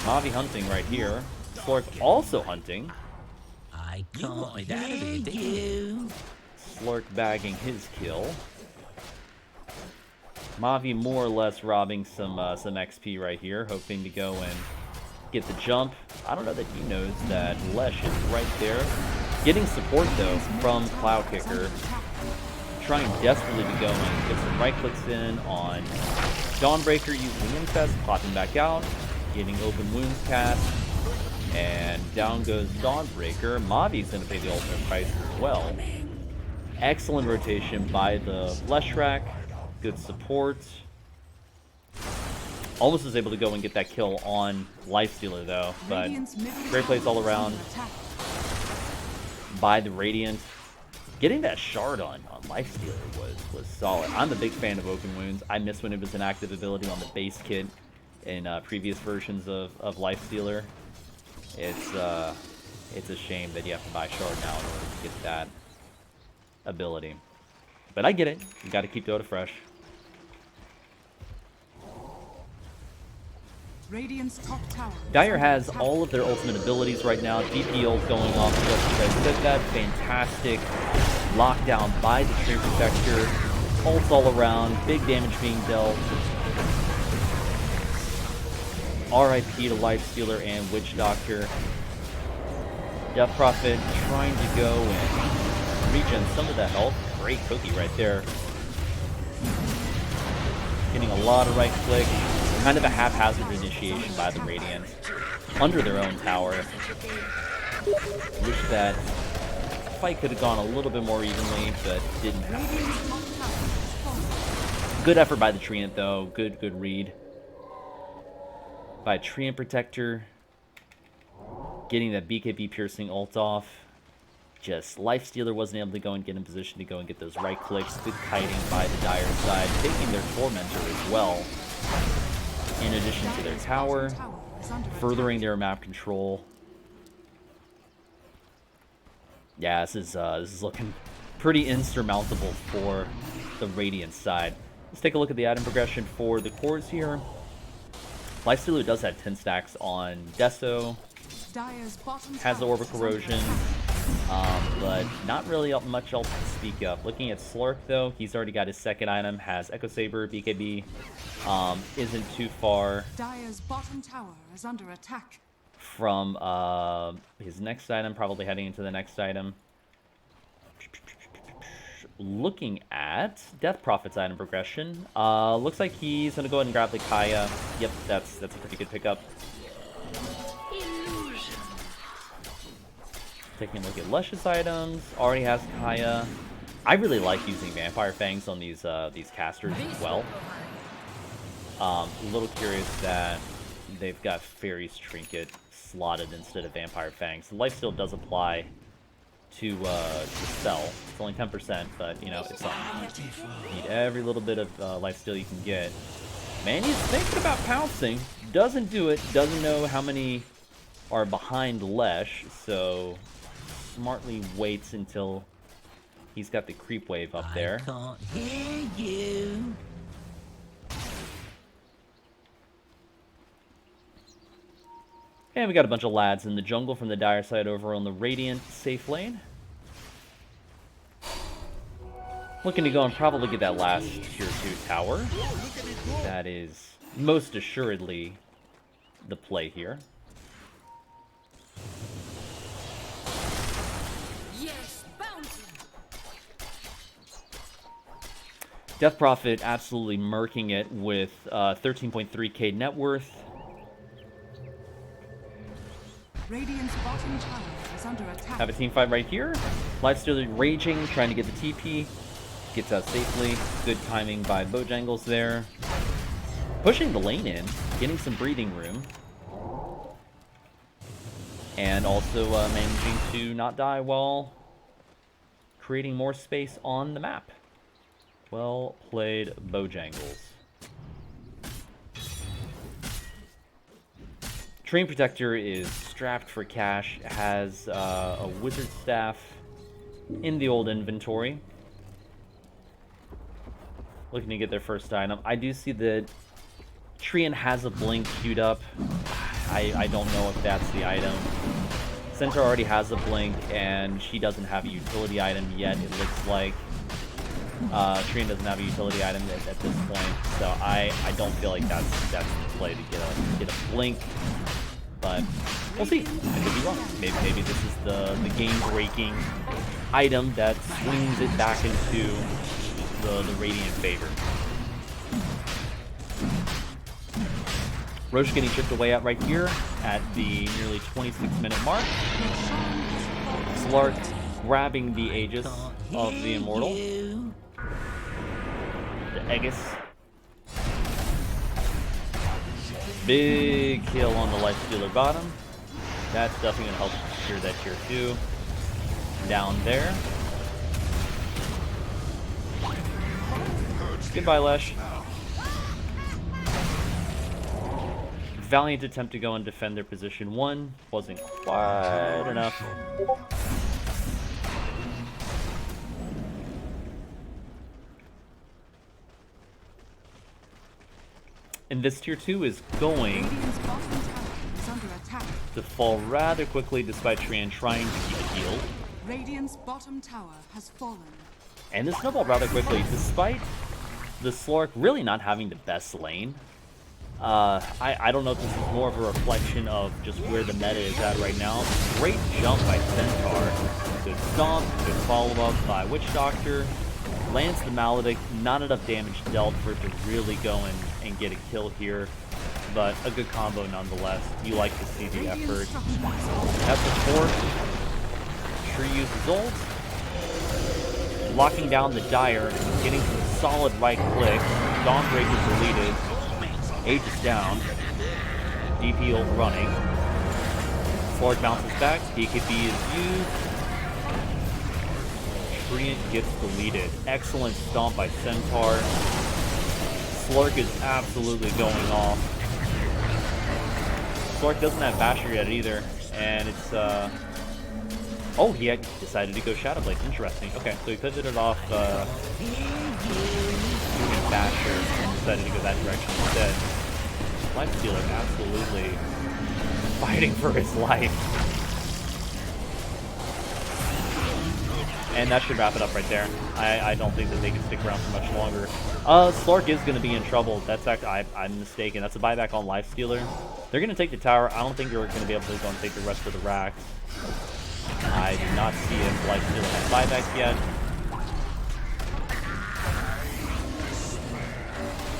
Mavi hunting right here. Slork also hunting. I can't hear you. Slork bagging his kill. Mavi more or less robbing some XP right here, hoping to go and get the jump. I don't know that he knows that Lesh is right there. Getting support though from Cloud Kicker. Trying desperately to go and get some right clicks in on Dawnbreaker using Infest, popping back out, getting open wounds cast, and down goes Dawnbreaker. Mavi's going to pay the ultimate price as well. Excellent rotation by the Leshrac. Good support. Almost was able to go and get that kill on Lifestealer though, but great plays all around by the Radiant. Getting that shard on Lifestealer was solid. I'm a big fan of Open Wounds. I miss when it was an active ability on the base kit in previous versions of Lifestealer. It's a shame that you have to buy shard now in order to get that ability. But I get it. You got to keep Dota fresh. Radiant's top tower. Dire has all of their ultimate abilities right now. DP ult going off just as I said that. Fantastic lockdown by the Tree Protector. Ults all around. Big damage being dealt. RIP to Lifestealer and Witch Doctor. Death Prophet trying to go and regen some of that health. Great cookie right there. Getting a lot of right click. Kind of a haphazard initiation by the Radiant under their own tower. Wish that fight could have gone a little bit more evenly, but didn't happen. Good effort by the Treant though. Good read by Treant Protector. Getting that BKB piercing ult off. Just Lifestealer wasn't able to go and get in position to go and get those right clicks. Good kiting by the Dire side. Taking their Tormentor as well. In addition to their tower, furthering their map control. Yeah, this is looking pretty insurmountable for the Radiant side. Let's take a look at the item progression for the cores here. Lifestealer does have 10 stacks on Deso. Has the Orbital Corrosion, but not really much else to speak of. Looking at Slurk though, he's already got his second item, has Echo Saber, BKB, isn't too far Dire's bottom tower is under attack. from his next item, probably heading into the next item. Looking at Death Prophet's item progression, looks like he's going to go ahead and grab the Kaya. Yep, that's a pretty good pickup. Taking a look at Lesh's items, already has Kaya. I really like using Vampire Fangs on these casters as well. A little curious that they've got Fairy's Trinket slotted instead of Vampire Fangs. The lifesteal does apply to spell. It's only 10%, but you know, it's something. You need every little bit of lifesteal you can get. Man, he's thinking about pouncing. Doesn't do it. Doesn't know how many are behind Lesh, so smartly waits until he's got the creep wave up there. I can't hear you. And we got a bunch of lads in the jungle from the dire side over on the Radiant safe lane. Looking to go and probably get that last tier 2 tower. That is most assuredly the play here. Yes, bounty. Death Prophet absolutely murking it with 13.3k net worth. Radiant's bottom tower is under attack. Have a team fight right here. Lifestealer raging, trying to get the TP. Gets out safely. Good timing by Bojangles there. Pushing the lane in, getting some breathing room. And also managing to not die while creating more space on the map. Well played, Bojangles. Train Protector is strapped for cash, has a Wizard Staff in the old inventory. Looking to get their first item. I do see that Treant has a Blink queued up. I don't know if that's the item. Centaur already has a Blink, and she doesn't have a utility item yet, it looks like. Treant doesn't have a utility item at this point, so I don't feel like that's the play to get a Blink. But we'll see. I could be wrong. Maybe this is the game-breaking item that swings it back into the Radiant favor. Roche getting chipped away at right here at the nearly 26-minute mark. Slark grabbing the Aegis of the Immortal. The Aegis. Big kill on the Lifestealer bottom. That's definitely going to help secure that tier 2. Down there. Goodbye, Lesh. Valiant attempt to go and defend their position 1. Wasn't quite enough. And this tier 2 is going to fall rather quickly despite Treant trying to keep it healed. Radiant's bottom tower has fallen. And this snowballed rather quickly despite the Slark really not having the best lane. I don't know if this is more of a reflection of just where the meta is at right now. Great jump by Centaur. Good stomp, good follow-up by Witch Doctor. Lands the Maledict, not enough damage dealt for it to really go and get a kill here. But a good combo nonetheless. You like to see the effort. That's the fourth. Tree uses ult. Locking down the Dire, getting some solid right click. Dawnbreaker deleted. Aegis down. DP ult running. Slark bounces back. DKB is used. Treant gets deleted. Excellent stomp by Centaur. Slark is absolutely going off. Slark doesn't have Basher yet either. And it's, oh, he had decided to go Shadow Blade. Interesting. Okay, so he pivoted off, Basher and decided to go that direction instead. Lifestealer absolutely fighting for his life. And that should wrap it up right there. I don't think that they can stick around for much longer. Slark is going to be in trouble. That's actually, I'm mistaken. That's a buyback on Lifestealer. They're going to take the tower. I don't think they're going to be able to go and take the rest of the racks. I do not see if Lifestealer has buyback yet.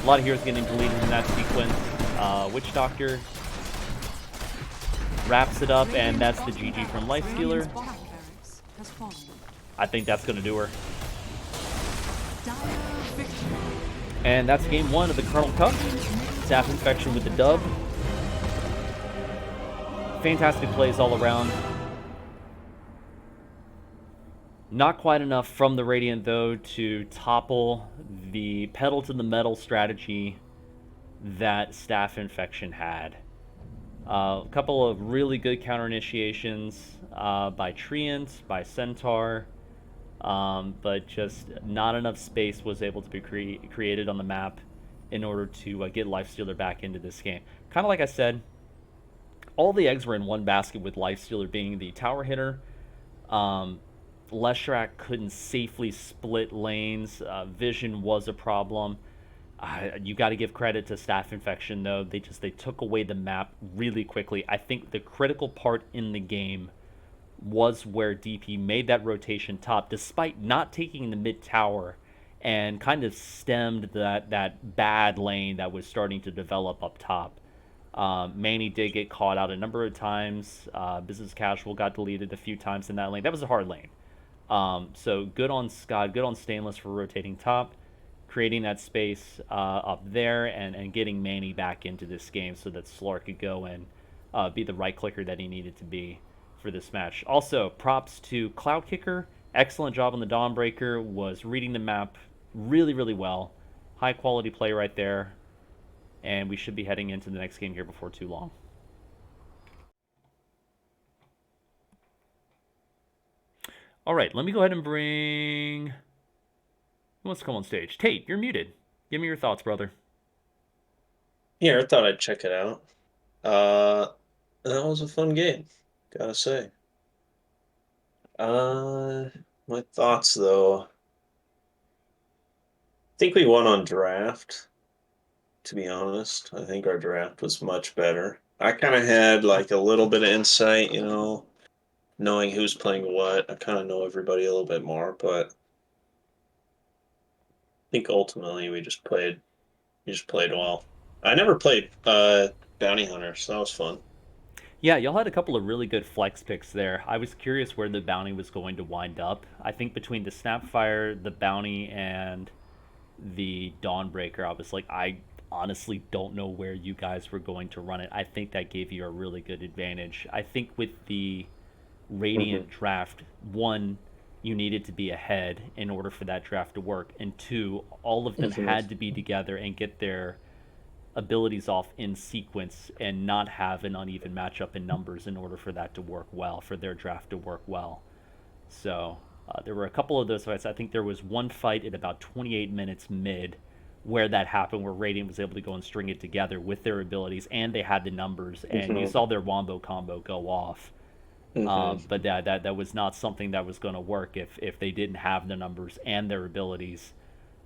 A lot of heroes getting deleted in that sequence. Witch Doctor wraps it up, and that's the GG from Lifestealer. I think that's going to do her. And that's game 1 of the Kernel Kup. Staff Infection with the dub. Fantastic plays all around. Not quite enough from the Radiant, though, to topple the pedal to the metal strategy that Staff Infection had. A couple of really good counter initiations by Treant, by Centaur, but just not enough space was able to be created on the map in order to get Lifestealer back into this game. Kind of like I said, all the eggs were in one basket with Lifestealer being the tower hitter. Leshrac couldn't safely split lanes. Vision was a problem. You got to give credit to Staff Infection though. They took away the map really quickly. I think the critical part in the game was where DP made that rotation top, despite not taking the mid tower, and kind of stemmed that bad lane that was starting to develop up top. Manny did get caught out a number of times. Business Casual got deleted a few times in that lane. That was a hard lane. So good on Scott, good on Stainless for rotating top, creating that space up there, and getting Manny back into this game so that Slark could go and be the right clicker that he needed to be for this match. Also, props to Cloud Kicker. Excellent job on the Dawnbreaker. Was reading the map really, really well. High quality play right there. And we should be heading into the next game here before too long. All right, let me go ahead and bring... Who wants to come on stage? Tate, you're muted. Give me your thoughts, brother. Yeah, I thought I'd check it out. That was a fun game, gotta say. My thoughts though. I think we won on draft, to be honest. I think our draft was much better. I kind of had like a little bit of insight, knowing who's playing what. I kind of know everybody a little bit more, but I think ultimately we just played well. I never played Bounty Hunter, so that was fun. Yeah, y'all had a couple of really good flex picks there. I was curious where the bounty was going to wind up. I think between the Snapfire, the bounty, and the Dawnbreaker, I was like, I honestly don't know where you guys were going to run it. I think that gave you a really good advantage. I think with the Radiant draft, one, you needed to be ahead in order for that draft to work, and two, all of them had to be together and get their abilities off in sequence and not have an uneven matchup in numbers in order for that to work well, for their draft to work well. So there were a couple of those fights. I think there was one fight at about 28 minutes mid where that happened, where Radiant was able to go and string it together with their abilities, and they had the numbers, and you saw their wombo combo go off. But that was not something that was going to work if they didn't have the numbers and their abilities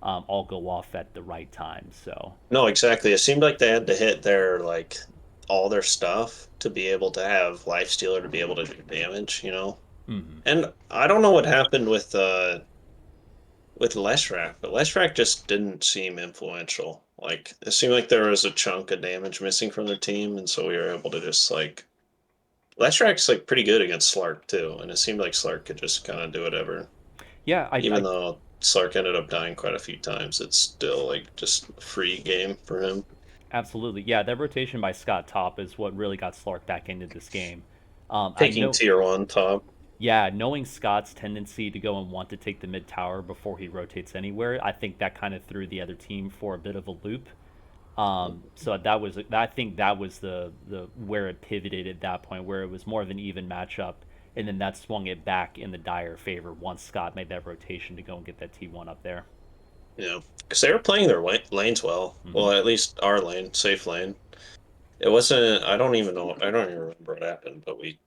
all go off at the right time. So No, exactly. It seemed like they had to hit their all their stuff to be able to have Lifestealer to be able to do damage, And I don't know what happened with Leshrac, but Leshrac just didn't seem influential. Like it seemed like there was a chunk of damage missing from their team, and so we were able to just Leshrac's pretty good against Slark too, and it seemed like Slark could just kind of do whatever. Yeah, even though Slark ended up dying quite a few times, it's still just a free game for him. Absolutely. Yeah, that rotation by Scott top is what really got Slark back into this game. Taking tier 1 top. Yeah, knowing Scott's tendency to go and want to take the mid tower before he rotates anywhere, I think that kind of threw the other team for a bit of a loop. So I think that was the where it pivoted at that point, where it was more of an even matchup, and then that swung it back in the dire favor once Scott made that rotation to go and get that T1 up there. Yeah, because they were playing their lanes well. Well, at least our lane, safe lane. It wasn't. I don't even remember what happened, but we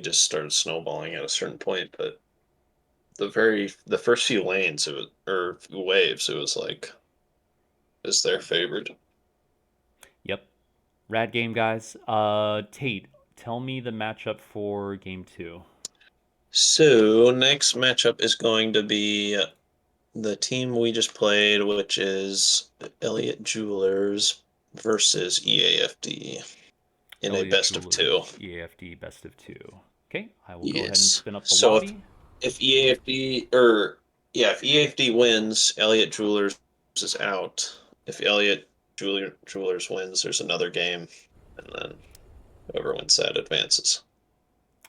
just started snowballing at a certain point. But the first few lanes, or waves, it was is their favorite. Yep. Rad game, guys. Tate, tell me the matchup for game 2. So next matchup is going to be the team we just played, which is Elliott Jewelers versus EAFD in a best of 2. EAFD best of 2. Okay, I will go ahead and spin up the so lobby. If EAFD wins, Elliott Jewelers is out. If Elliott Jewelers wins, there's another game, and then whoever wins that advances.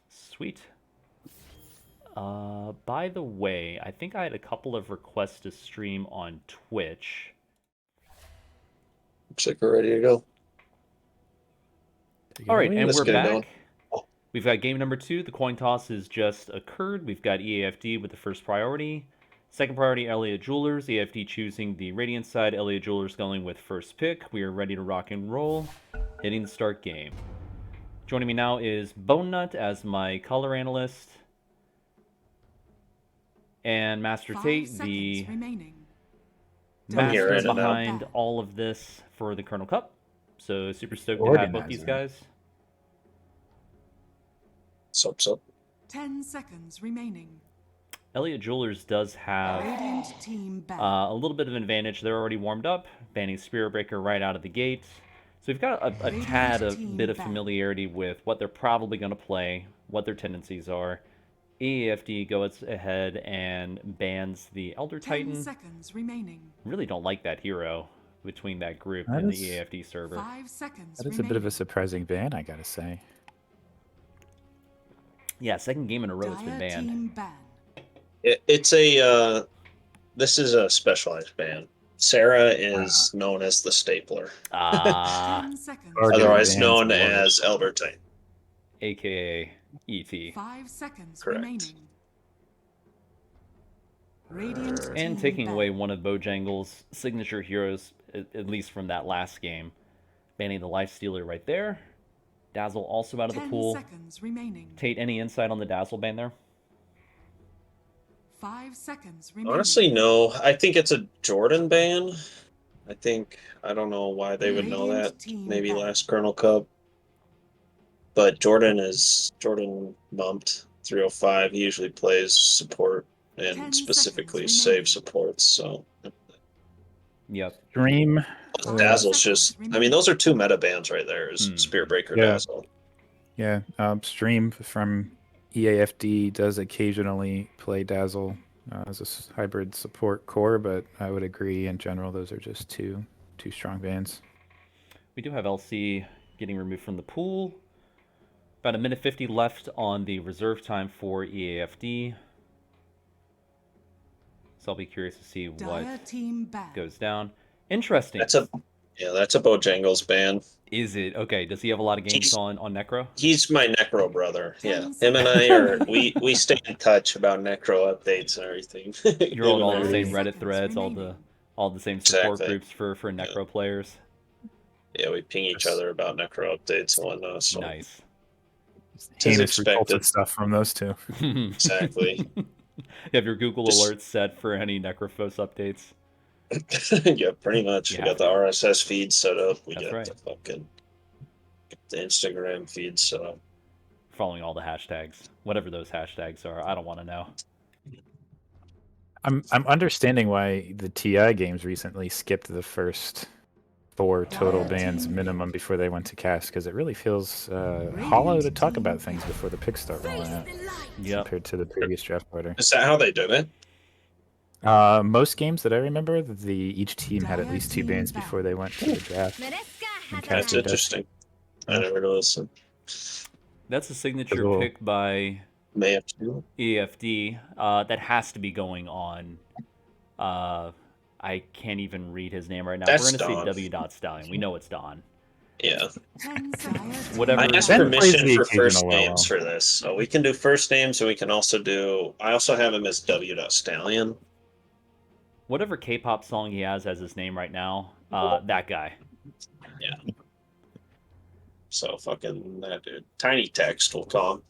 Sweet. By the way, I think I had a couple of requests to stream on Twitch. Looks like we're ready to go. All right, and we're back. We've got game number 2. The coin toss has just occurred. We've got EAFD with the first priority. Second priority, Elliott Jewelers. EAFD choosing the Radiant side. Elliott Jewelers going with first pick. We are ready to rock and roll. Hitting the start game. Joining me now is Bone Nut as my color analyst. And Master 5 Tate, seconds the remaining. I'm here master right now. behind all of this for the Kernel Kup. So super stoked to have both these guys. Sup. 10 seconds remaining. Elliot Jewelers does have Radiant team ban. a little bit of an advantage. They're already warmed up, banning Spirit Breaker right out of the gate. So we've got a bit of familiarity with what they're probably going to play, what their tendencies are. EAFD goes ahead and bans the Elder 10 Titan. seconds remaining. Really don't like that hero between that group That and is- the EAFD server. 5 seconds That is a remaining. bit of a surprising ban, I gotta say. Yeah, second game in a row it's been Dire banned. team ban. It's a this is a specialized ban. Sarah is known as the stapler, Ah, 10 seconds. Targeted otherwise bans, known I love it. as Elder Titan. aka ET. 5 seconds Correct. remaining. Radiant And team taking ban. away one of Bojangles' signature heroes, at least from that last game. Banning the Lifestealer right there. Dazzle also out of the 10 pool. seconds remaining. Tate, any insight on the Dazzle ban there? 5 seconds remaining. Honestly, no. I think it's a Jordan ban. I don't know why they would know Radiant that. team Maybe ban. last Kernel Cup. But Jordan bumped 305. He usually plays support 10 and specifically seconds save remaining. supports. So Yep. Dream. Dazzle's just. I mean, those are two meta bans right there. Is Hmm. Spirit Breaker, Yeah. Dazzle. Yeah, Stream from EAFD does occasionally play Dazzle as a hybrid support core, but I would agree in general those are just two strong bans. We do have LC getting removed from the pool. About a minute 50 left on the reserve time for EAFD. So I'll be curious to see Dire what team ban. goes down. Interesting. That's a Bojangles ban. Is it? Okay, does he have a lot of games on Necro? He's my Necro brother. 10 Yeah, him and I are we stay in touch about Necro updates and everything. You're on Him all and the I- same Seconds Reddit threads, remaining. all the same support Exactly. groups for Necro players. Yeah, we ping each other about Necro updates and whatnot. So Nice. Heinous expected. repulsive stuff from those two. exactly. You have your Google Just- alerts set for any Necrophos updates. Yeah, pretty much. You We got have the RSS feed set up. We That's got right. the Instagram feed set up. Following all the hashtags, whatever those hashtags are. I don't want to know. I'm understanding why the TI games recently skipped the first 4 total bans minimum before they went to cast, because it really feels hollow to talk about things before the picks start rolling out Yep. compared to the previous draft order. Is that how they did it? Most games that I remember, each team had at least 2 bans before they went to the draft. And That's casting does. interesting. I never noticed. That's a signature Cool. pick by May have to. EFD. That has to be going on. I can't even read his name right now. That's We're gonna Don. say W. Stallion. We know it's Don. Yeah. 10 seconds. Whatever. I Ben asked plays permission the for first occasional names LL. for this, so we can do first names, and we can also do. I also have him as W. Stallion. Whatever K-pop song he has as his name right now. That guy. So fucking that dude. Tiny Text, we'll call him.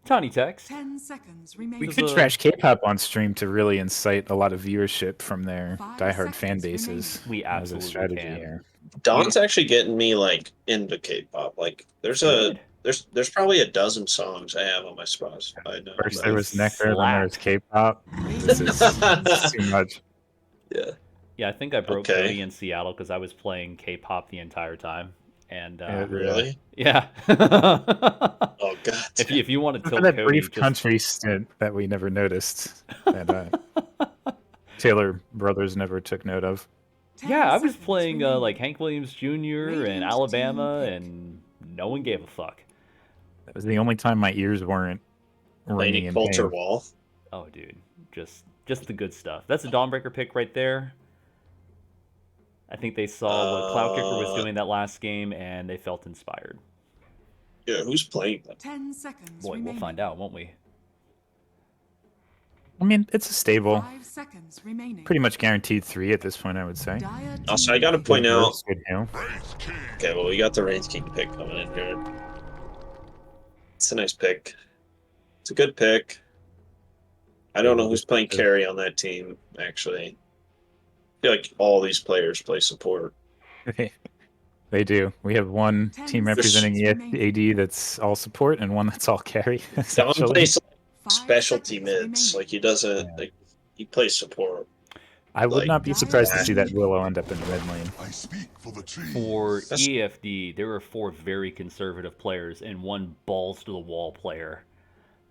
Tiny Text. 10 seconds We remaining. could trash K-pop on stream to really incite a lot of viewership from their 5 diehard fan seconds bases. We as a absolutely strategy can. here. Don's actually getting me like into K-pop. Like there's Good. there's probably a dozen songs I have on my Spotify now. First but- there was Necro, then there was Slap. K-pop. This is too much. Yeah. Yeah, I think I broke Okay. Cody in Seattle because I was playing K-pop the entire time. And Yeah, Really? yeah. Oh god. if you want to For tilt that Cody, brief just country stint that we never noticed, that Taylor Brothers never took note of. 10 yeah, I was seconds playing remaining. like Hank Williams Jr. and Radiant Alabama, team pick. and no one gave a fuck. That was the only time my ears weren't ringing Lady in Coulter pain. Wall. Oh, dude, just the good stuff. That's a Dawnbreaker pick right there. I think they saw what Cloud Kicker was doing that last game, and they felt inspired. Yeah, who's playing that? 10 seconds Boy, remaining. we'll find out, won't we? I mean, it's a stable, 5 seconds remaining. pretty much guaranteed 3 at this point, I would say. Dire Also, I team gotta pick. point out. Good, you know. Okay, well, we got the Wraith King pick coming in here. It's a nice pick. It's a good pick. I don't know who's playing carry on that team, actually. I feel like all these players play support. They do. We have one team representing AD that's all support and one that's all carry. Don Essentially. plays specialty mids. Like he doesn't. Like he plays support. I would not be surprised to see that Willow end up in the mid lane. For EFD, there are 4 very conservative players and 1 balls to the wall player.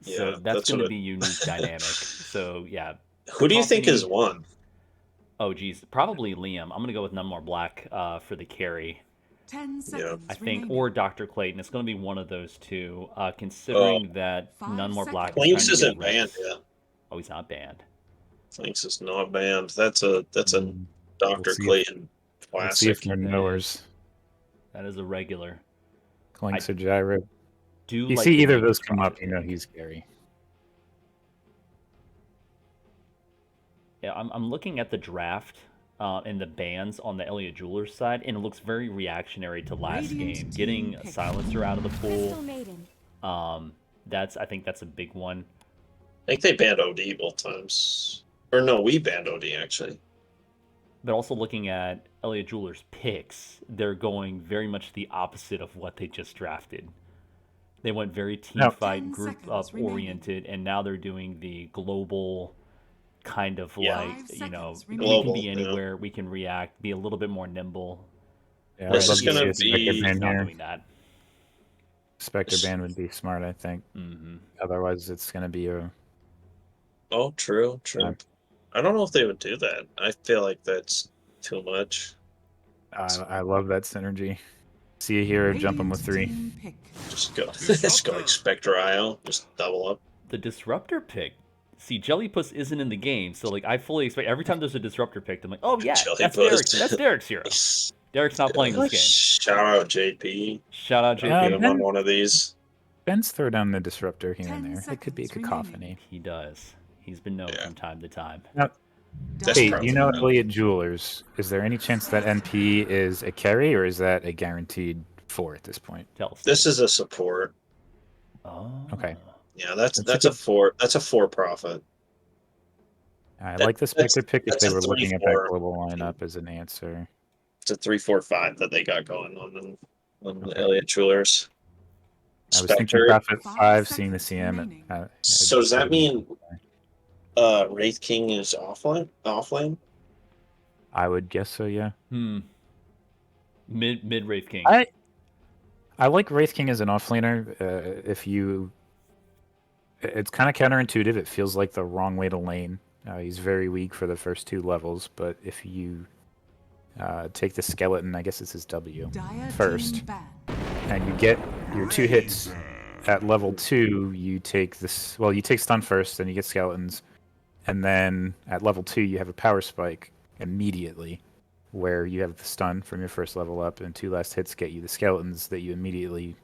So that's going to be a unique dynamic. So yeah. Who do you think is one? Oh geez, probably Liam. I'm going to go with None More Black for the carry. 10 seconds I think, or Dr. Clayton. It's going to be one of those two. Considering that None More Black. Flanks isn't banned yet. Oh, he's not banned. Flanks is not banned. That's a Dr. Clayton classic. Let's see if they're knowers. That is a regular. Clanks or Gyro. Do you like see either of those come up, you know he's scary. Yeah, I'm looking at the draft and the bans on the Elliott Jewelers side, and it looks very reactionary to last game. Getting a Silencer out of the pool. I think that's a big one. I think they banned OD both times. Or no, we banned OD actually. But also looking at Elliott Jewelers picks, they're going very much the opposite of what they just drafted. They went very team fight, group up oriented, and now they're doing the global kind of like, you know, we can be anywhere, we can react, be a little bit more nimble. Yeah, this is going to be not doing that. Spectre ban would be smart, I think. Otherwise, it's going to be a. Oh, true. I don't know if they would do that. I feel like that's too much. I love that synergy. See a hero, jump him with 3. Just go. Let's go like Spectre IO. Just double up. The Disruptor pick. See, Jellypuss isn't in the game, so like I fully expect every time there's a Disruptor pick, I'm like, oh yeah, that's Derek's hero. Derek's not playing this game. Shout out JP. Shout out JP. I'm on one of these. Ben's throw down the Disruptor here and there. It could be a cacophony. He does. He's been known from time to time. Now, hey, you know Elliott Jewelers. Is there any chance that NP is a carry, or is that a guaranteed 4 at this point? Tell us. This is a support. Oh. Okay. Yeah, that's a 4. That's a 4 profit. I like the Spectre pick if they were looking at that global lineup as an answer. It's a 3-4-5 that they got going on the Elliott Jewelers. I was thinking profit 5, seeing the CM. So does that mean Wraith King is offlane? I would guess so, yeah. Mid Wraith King. I like Wraith King as an offlaner. It's kind of counterintuitive. It feels like the wrong way to lane. He's very weak for the first 2 levels, but if you take the skeleton, I guess it's his W, first, and you get your 2 hits at level 2, you take this. Well, you take stun first, then you get skeletons, and then at level 2 you have a power spike immediately, where you have the stun from your first level up, and 2 last hits get you the skeletons that you immediately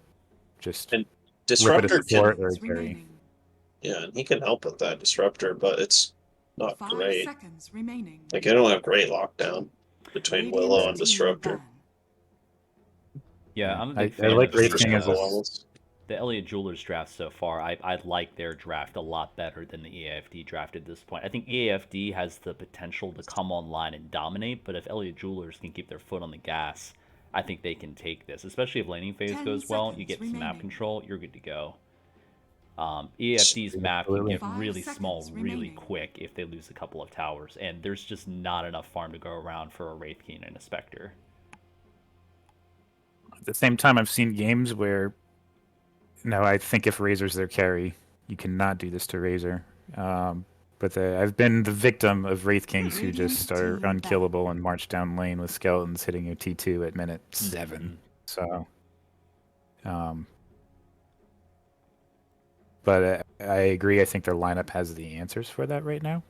just and Disruptor or carry. Yeah, and he can help with that Disruptor, but it's not 5 great. seconds remaining. Like, I don't have great lockdown between Willow and Disruptor. Yeah, I'm a big fan. I like Wraith King as the Elliott Jewelers draft so far. I like their draft a lot better than the EAFD draft at this point. I think EAFD has the potential to come online and dominate, but if Elliott Jewelers can keep their foot on the gas, I think they can take this. Especially if laning phase goes well, you get some map control, you're good to go. EAFD's map can get really small really quick if they lose a couple of towers, and there's just not enough farm to go around for a Wraith King and a Spectre. At the same time, I've seen games where, I think if Razor's their carry, you cannot do this to Razor. But I've been the victim of Wraith Kings who just are unkillable and march down lane with skeletons hitting your T2 at minute 7. So, but I agree. I think their lineup has the answers for that right now.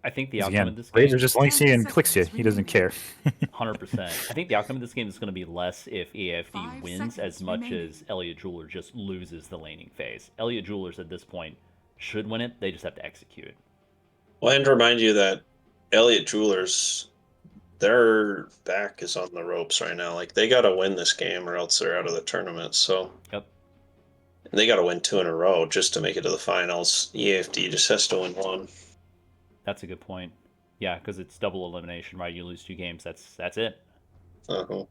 I think the outcome of this game... Razor just links you and clicks you. He doesn't care. 100%. I think the outcome of this game is going to be less if EAFD wins as much as Elliott Jeweler just loses the laning phase. Elliott Jewelers at this point should win it. They just have to execute it. Well, and to remind you that Elliott Jewelers their back is on the ropes right now. Like they got to win this game, or else they're out of the tournament. So Yep. they got to win 2 in a row just to make it to the finals. EAFD just has to win 1. That's a good point. Yeah, because it's double elimination, right? You lose 2 games. That's it. Uh-huh.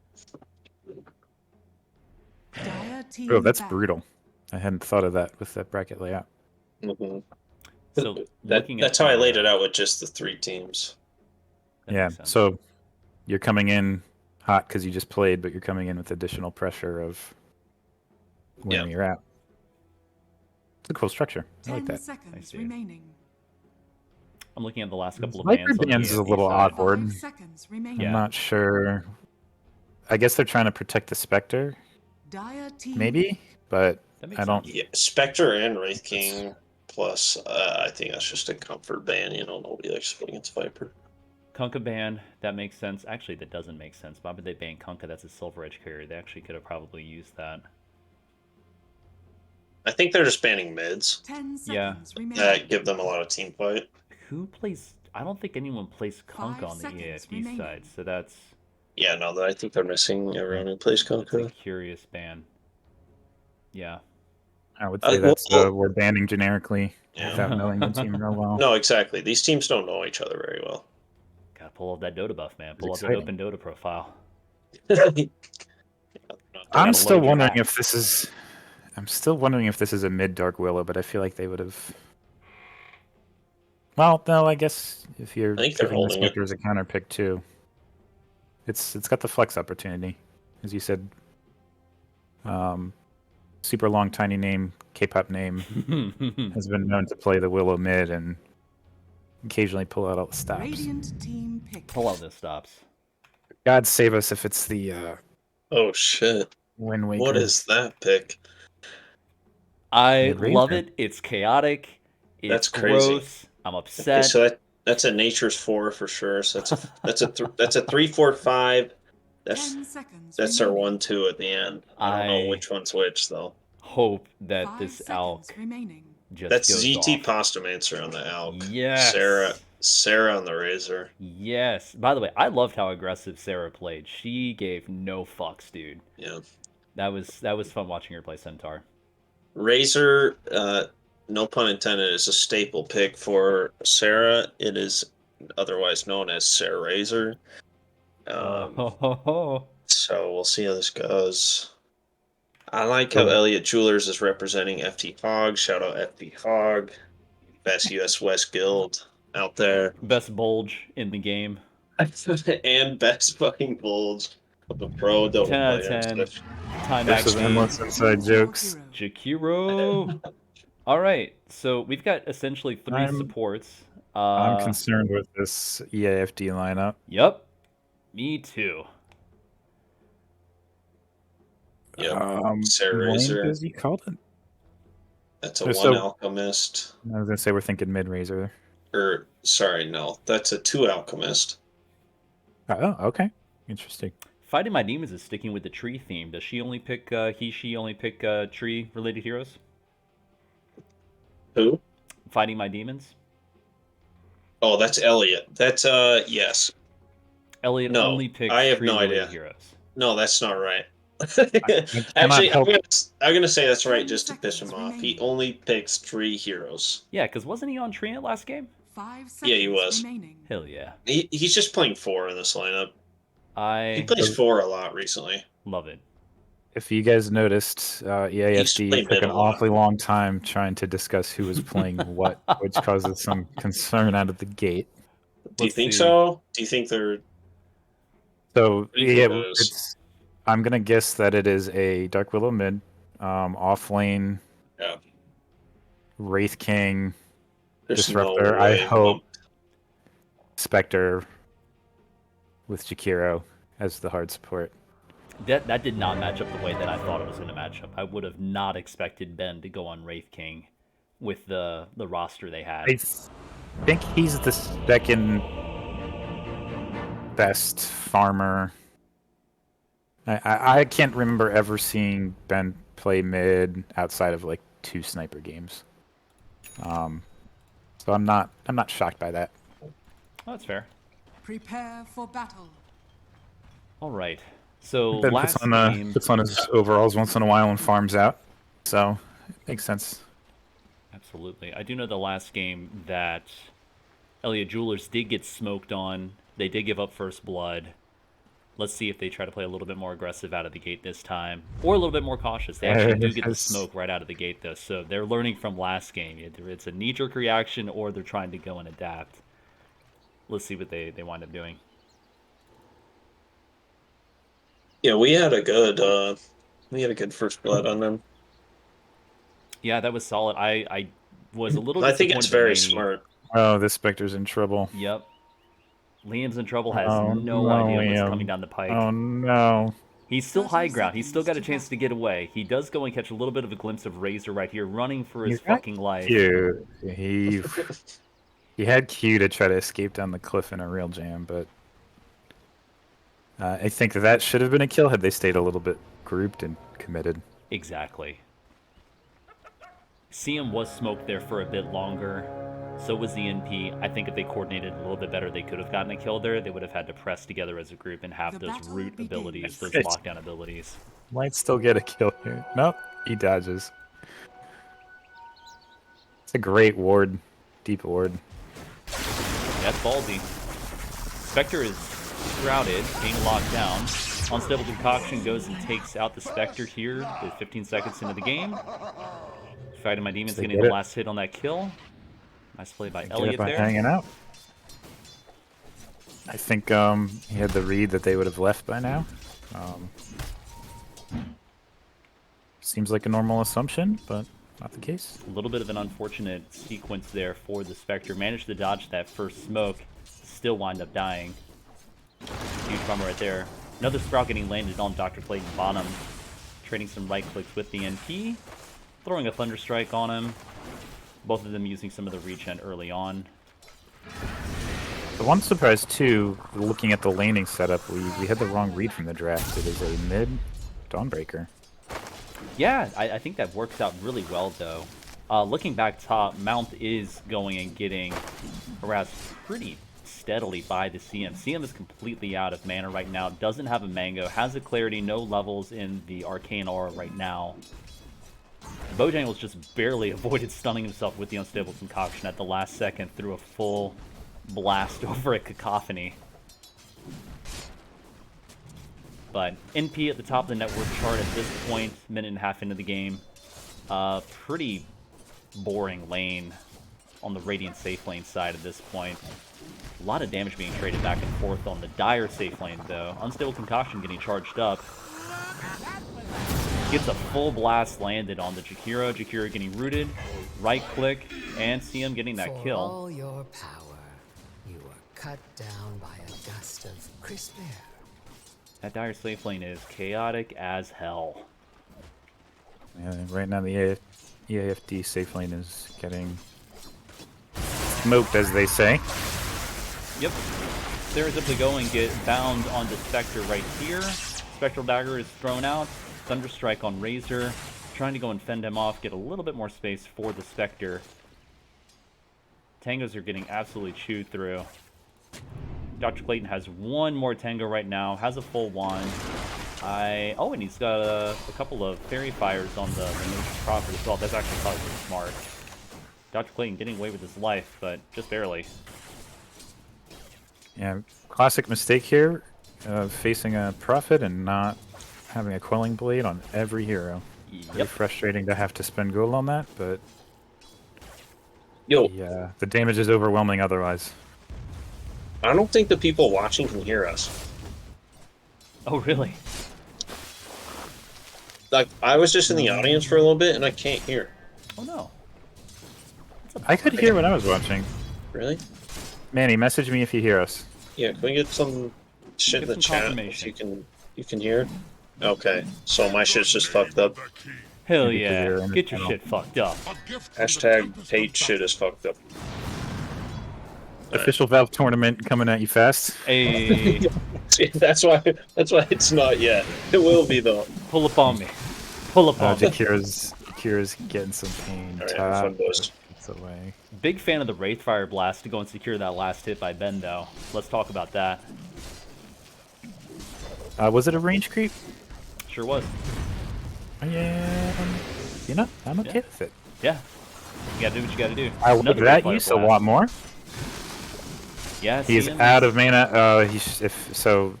Dire team Oh, that's back. brutal. I hadn't thought of that with that bracket layout. Mm-hmm. So looking That's at how I the, laid it out with just the 3 teams. that Yeah, makes sense. so you're coming in hot because you just played, but you're coming in with additional pressure of where Yeah. you're at. It's a cool structure. I 10 like that. I seconds see. remaining. I'm looking at the last couple of Sniper bans on the bans is a EFD little side. awkward. 5 seconds remaining. Yeah. I'm not sure. I guess they're trying to protect the Spectre, Dire team maybe, but That makes I don't. sense. Yeah, Spectre and Wraith King plus. I think that's just a comfort ban. You know, nobody likes to play against Viper. Kunkka ban, that makes sense. Actually, that doesn't make sense. Why would they ban Kunkka? That's a Silver Edge carrier. They actually could have probably used that. I think they're just banning mids 10 Yeah. seconds remaining. that give them a lot of team fight. Who plays... I don't think anyone plays Kunkka 5 on the seconds EAFD remaining. side, so that's Yeah, no, I think they're missing everyone who plays a Kunkka. curious ban. Yeah. I would say that's we're banning generically Yeah. without knowing the team real well. No, exactly. These teams don't know each other very well. Gotta pull up that Dota buff, man. Pull up that exciting. open Dota profile. I'm gotta still load your wondering app. if this is. I'm still wondering if this is a mid Dark Willow, but I feel like they would have. Well, no, I guess if you're I think they're giving the holding it. Spectre as a counter pick too, it's got the flex opportunity, as you said. Super long, tiny name, K-pop name has been known to play the Willow mid and occasionally pull out all the stops. Radiant team pick. Pull out the stops. God save us if it's the Oh shit! Wind Waker. What is that pick? I Mid-range, love or- it. It's chaotic. It's That's crazy. gross. I'm Okay, upset. so that's a nature's 4 for sure. So that's a 3-4-5. 10 That's seconds our remaining. 1-2 at the end. I don't know I- which one's which though. Hope that 5 this seconds Alk remaining. just That's goes ZT off. Postomancer on the Alk. Yes. Sarah on the Razor. Yes. By the way, I loved how aggressive Sarah played. She gave no fucks, dude. Yeah. That was fun watching her play Centaur. Razor, no pun intended, is a staple pick for Sarah. It is otherwise known as Sarah Razor. So we'll see how this goes. I like how Elliot Jewelers is representing FT Hog. Shout out FT Hog. Best US West guild out there. Best bulge in the game. And best fucking bulge of the pro double 10 out of player. 10. Time This is XP. endless inside jokes. Jakiro. All right, so we've got essentially 3 I'm- supports. I'm concerned with this EAFD lineup. Yep. Me too. Yep. Sarah Razor. As you called it. That's a So- 1 Alchemist. I was gonna say we're thinking mid Razor. Or sorry, no, that's a 2 Alchemist. Oh, okay, interesting. Fighting My Demons is sticking with the tree theme. Does she only pick she only pick tree related heroes? Who? Fighting My Demons. Oh, that's Elliot. That's yes. Elliot No, only picks I have tree no related idea. heroes. No, that's not right. cannot Actually, help- I'm gonna say that's right 10 just to piss him seconds off. He remaining. only picks 3 heroes. Yeah, because wasn't he on Trina last game? 5 seconds Yeah, he was. remaining. Hell yeah. He's just playing 4 in this lineup. He I plays 4 a lot recently. love it. If you guys noticed, EAFD played took mid an a lot. awfully long time trying to discuss who was playing what, which causes some concern out of the gate. Do you Let's think see. so? Do you think they're So do you think yeah, it is? I'm gonna guess that it is a Dark Willow mid, off lane, Yeah. Wraith King, There's Disruptor. no I way. hope Spectre with Jakiro as the hard support. That did not match up the way that I thought it was going to match up. I would have not expected Ben to go on Wraith King with the roster they had. I think he's the second best farmer. I can't remember ever seeing Ben play mid outside of like 2 sniper games. So I'm not shocked by that. Oh, that's fair. Prepare for battle. All right. So Ben last game, puts on his overalls once in a while and farms out. So it makes sense. absolutely. I do know the last game that Elliott Jewelers did get smoked on. They did give up first blood. Let's see if they try to play a little bit more aggressive out of the gate this time, or a little bit more cautious. They actually do get the smoke right out of the gate, though, so they're learning from last game. Either it's a knee-jerk reaction, or they're trying to go and adapt. Let's see what they wind up doing. Yeah, we had a good first blood on them. Yeah, that was solid. I was a little I disappointed. think it's very that Laney- smart. Oh, this Spectre's in trouble. Yep. Liam's in trouble, has Oh, no idea what's coming down the pike. Oh no. He's still high ground. He's still got a chance to get away. He does go and catch a little bit of a glimpse of Razor right here, running for his fucking life. Q. He had Q to try to escape down the cliff in a real jam, but I think that should have been a kill had they stayed a little bit grouped and committed. Exactly. CM was smoked there for a bit longer. So was the NP. I think if they coordinated a little bit better, they could have gotten a kill there. They would have had to press together as a group and have those root abilities, those lockdown abilities. Might still get a kill here. Nope, he dodges. It's a great ward. Deep ward. That's ballsy. Spectre is shrouded, being locked down. Unstable Concoction goes and takes out the Spectre here with 15 seconds into the game. Fighting My Demons getting the last hit on that kill. Nice play by Elliott there. Hanging out. I think he had the read that they would have left by now. Seems like a normal assumption, but not the case. A little bit of an unfortunate sequence there for the Spectre. Managed to dodge that first smoke. Still wind up dying. Huge bummer right there. Another Sprout getting landed on Dr. Clayton bottom. Trading some right clicks with the NP. Throwing a Thunder Strike on him. Both of them using some of the regen early on. The one surprise too, looking at the laning setup, we had the wrong read from the draft. It is a mid Dawnbreaker. Yeah, I think that works out really well though. Looking back top, Mount is going and getting harassed pretty steadily by the CM. CM is completely out of mana right now, doesn't have a Mango, has a Clarity, no levels in the Arcane Aura right now. Bojangles just barely avoided stunning himself with the Unstable Concoction at the last second through a full blast over a Cacophony. But NP at the top of the network chart at this point, minute and a half into the game. Pretty boring lane on the Radiant safe lane side at this point. A lot of damage being traded back and forth on the Dire safe lane though. Unstable Concoction getting charged up. Gets a full blast landed on the Jakiro. Jakiro getting rooted. Right click, and CM getting that kill. For all your power, you were cut down by a gust of crisp air. That Dire safe lane is chaotic as hell. Yeah, right now the EAFD safe lane is getting smoked, as they say. Yep. They're simply go and get bound on the Spectre right here. Spectral Dagger is thrown out. Thunder Strike on Razor. Trying to go and fend him off, get a little bit more space for the Spectre. Tangos are getting absolutely chewed through. Dr. Clayton has one more Tango right now, has a full wand. Oh, and he's got a couple of Fairy Fires on the Notion Prophet as well. That's actually probably pretty smart. Dr. Clayton getting away with his life, but just barely. Yeah, classic mistake here, facing a Prophet and not having a Quelling Blade on every hero. Very frustrating to have to spend gold on that, but yeah, the damage is overwhelming otherwise. I don't think the people watching can hear us. Oh, really? Like, I was just in the audience for a little bit, and I can't hear. Oh, no. I could hear when I was watching. Really? Manny, message me if you hear us. Yeah, can we get some shit in the chat if you can hear it? Okay, so my shit's just fucked up. Hell yeah, get your shit fucked up. Hashtag hate shit is fucked up. Official Valve tournament coming at you fast. Hey. that's why it's not yet. It will be though. Pull up on me. Pull up on me. Kira's getting some pain. Alright, fun boys. Wraith away. Big fan of the Wraithfire Blast to go and secure that last hit by Ben, though. Let's talk about that. Was it a range creep? Sure was. I'm okay with it. Yeah. You gotta do what you gotta do. I love that use a lot more. Yeah, he's out of mana. So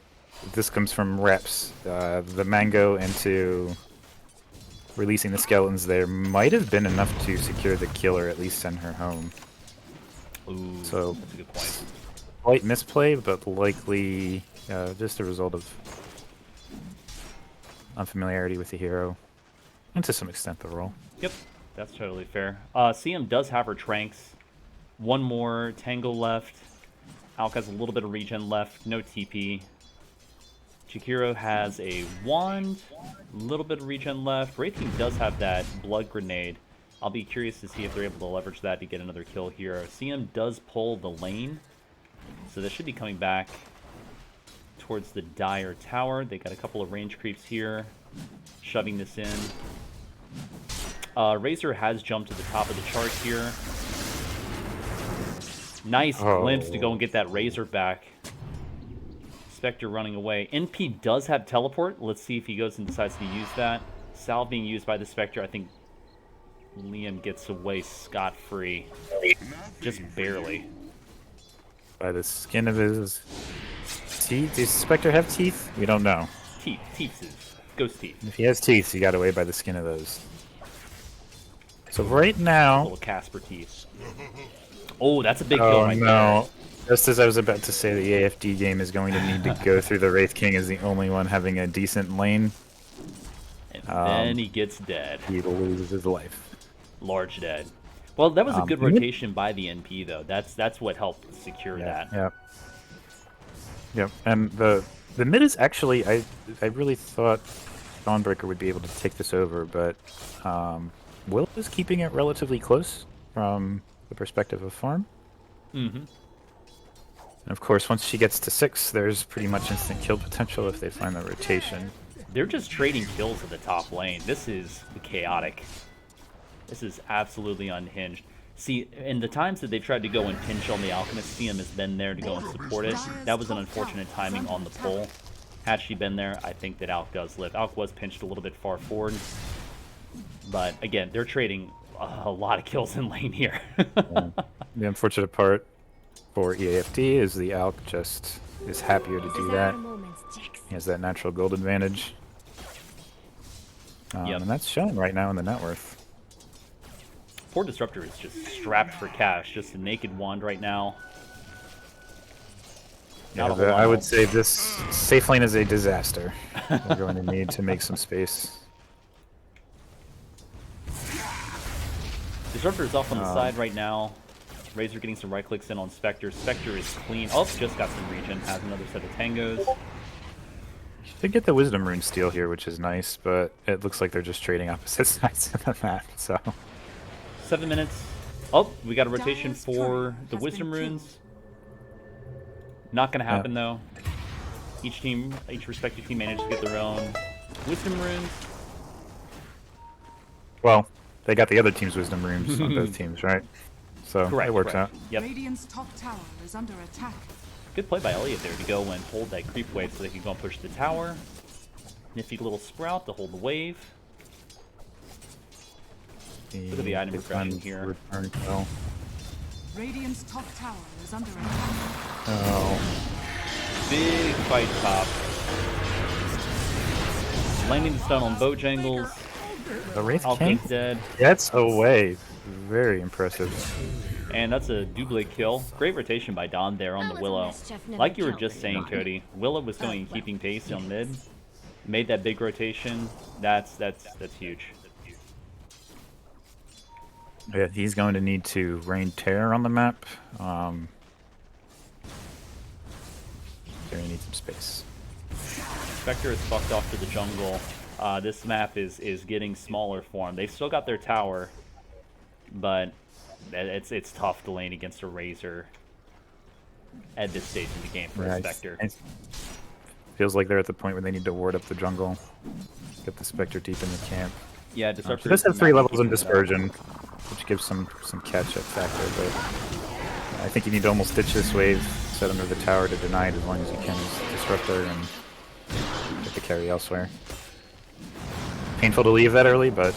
this comes from reps. The mango into releasing the skeletons there might have been enough to secure the kill or at least send her home. Ooh, so that's a good point. Slight misplay, but likely just a result of unfamiliarity with the hero, and to some extent the role. Yep, that's totally fair. CM does have her Tranks. One more Tangle left. Alk has a little bit of regen left, no TP. Chikiro has a wand, a little bit of regen left. Wraith King does have that blood grenade. I'll be curious to see if they're able to leverage that to get another kill here. CM does pull the lane, so they should be coming back towards the Dire Tower. They got a couple of range creeps here, shoving this in. Razor has jumped to the top of the chart here. Nice glimpse to go and get that Razor back. Spectre running away. NP does have teleport. Let's see if he goes and decides to use that. Salve being used by the Spectre. I think Liam gets away scot-free. Just barely. By the skin of his teeth? Does Spectre have teeth? We don't know. Teeth. Teeth. Ghost teeth. If he has teeth, he got away by the skin of those. So right now... Little Casper teeth. Oh, that's a big kill right there. Just as I was about to say, the AFD game is going to need to go through the Wraith King as the only one having a decent lane. And then he gets dead. He loses his life. Large dead. Well, that was a good rotation by the NP, though. That's what helped secure that. Yeah. Yep. And the mid is actually, I really thought Dawnbreaker would be able to take this over, but Will is keeping it relatively close from the perspective of farm. Mm-hmm. And of course, once she gets to 6, there's pretty much instant kill potential if they find the rotation. They're just trading kills at the top lane. This is chaotic. This is absolutely unhinged. See, in the times that they've tried to go and pinch on the Alchemist, CM has been there to go and support it. That was an unfortunate timing on the pull. Had she been there, I think that Alk does live. Alk was pinched a little bit far forward. But again, they're trading a lot of kills in lane here. Yeah. The unfortunate part for EAFD is the Alk just is happier to do that. He has that natural gold advantage. And that's shown right now in the net worth. Poor Disruptor is just strapped for cash. Just a naked wand right now. I would say this safe lane is a disaster. We're going to need to make some space. Disruptor is off on the side right now. Razor getting some right clicks in on Spectre. Spectre is clean. Oh, just got some regen. Has another set of tangos. They get the Wisdom Rune steal here, which is nice, but it looks like they're just trading opposite sides of the map, so... 7 minutes. Oh, we got a rotation for the Wisdom Runes. Not going to happen, though. Each respective team managed to get their own Wisdom Runes. Well, they got the other team's Wisdom Runes on both teams, right? So it works out. Yep. Radiant's top tower is under attack. Good play by Elliot there to go and hold that creep wave so they can go and push the tower. Nifty little sprout to hold the wave. Look at the item progression here. Radiant's top tower is under attack. Oh. Big fight top. Landing the stun on Bojangles. The Wraith King dead. Gets away. Very impressive. And that's a double kill. Great rotation by Don there on the Willow. Like you were just saying, Cody, Willow was going and keeping pace on mid. Made that big rotation. That's huge. Yeah, he's going to need to rain terror on the map. Gonna need some space. Spectre is fucked off to the jungle. This map is getting smaller for him. They've still got their tower, but it's tough to lane against a Razor at this stage in the game for a Spectre. It feels like they're at the point where they need to ward up the jungle, get the Spectre deep in the camp. Yeah, Disruptor does have 3 levels in Dispersion, which gives some catch-up factor, but I think you need to almost ditch this wave, set under the tower to deny it as long as you can as Disruptor, and get the carry elsewhere. Painful to leave that early, but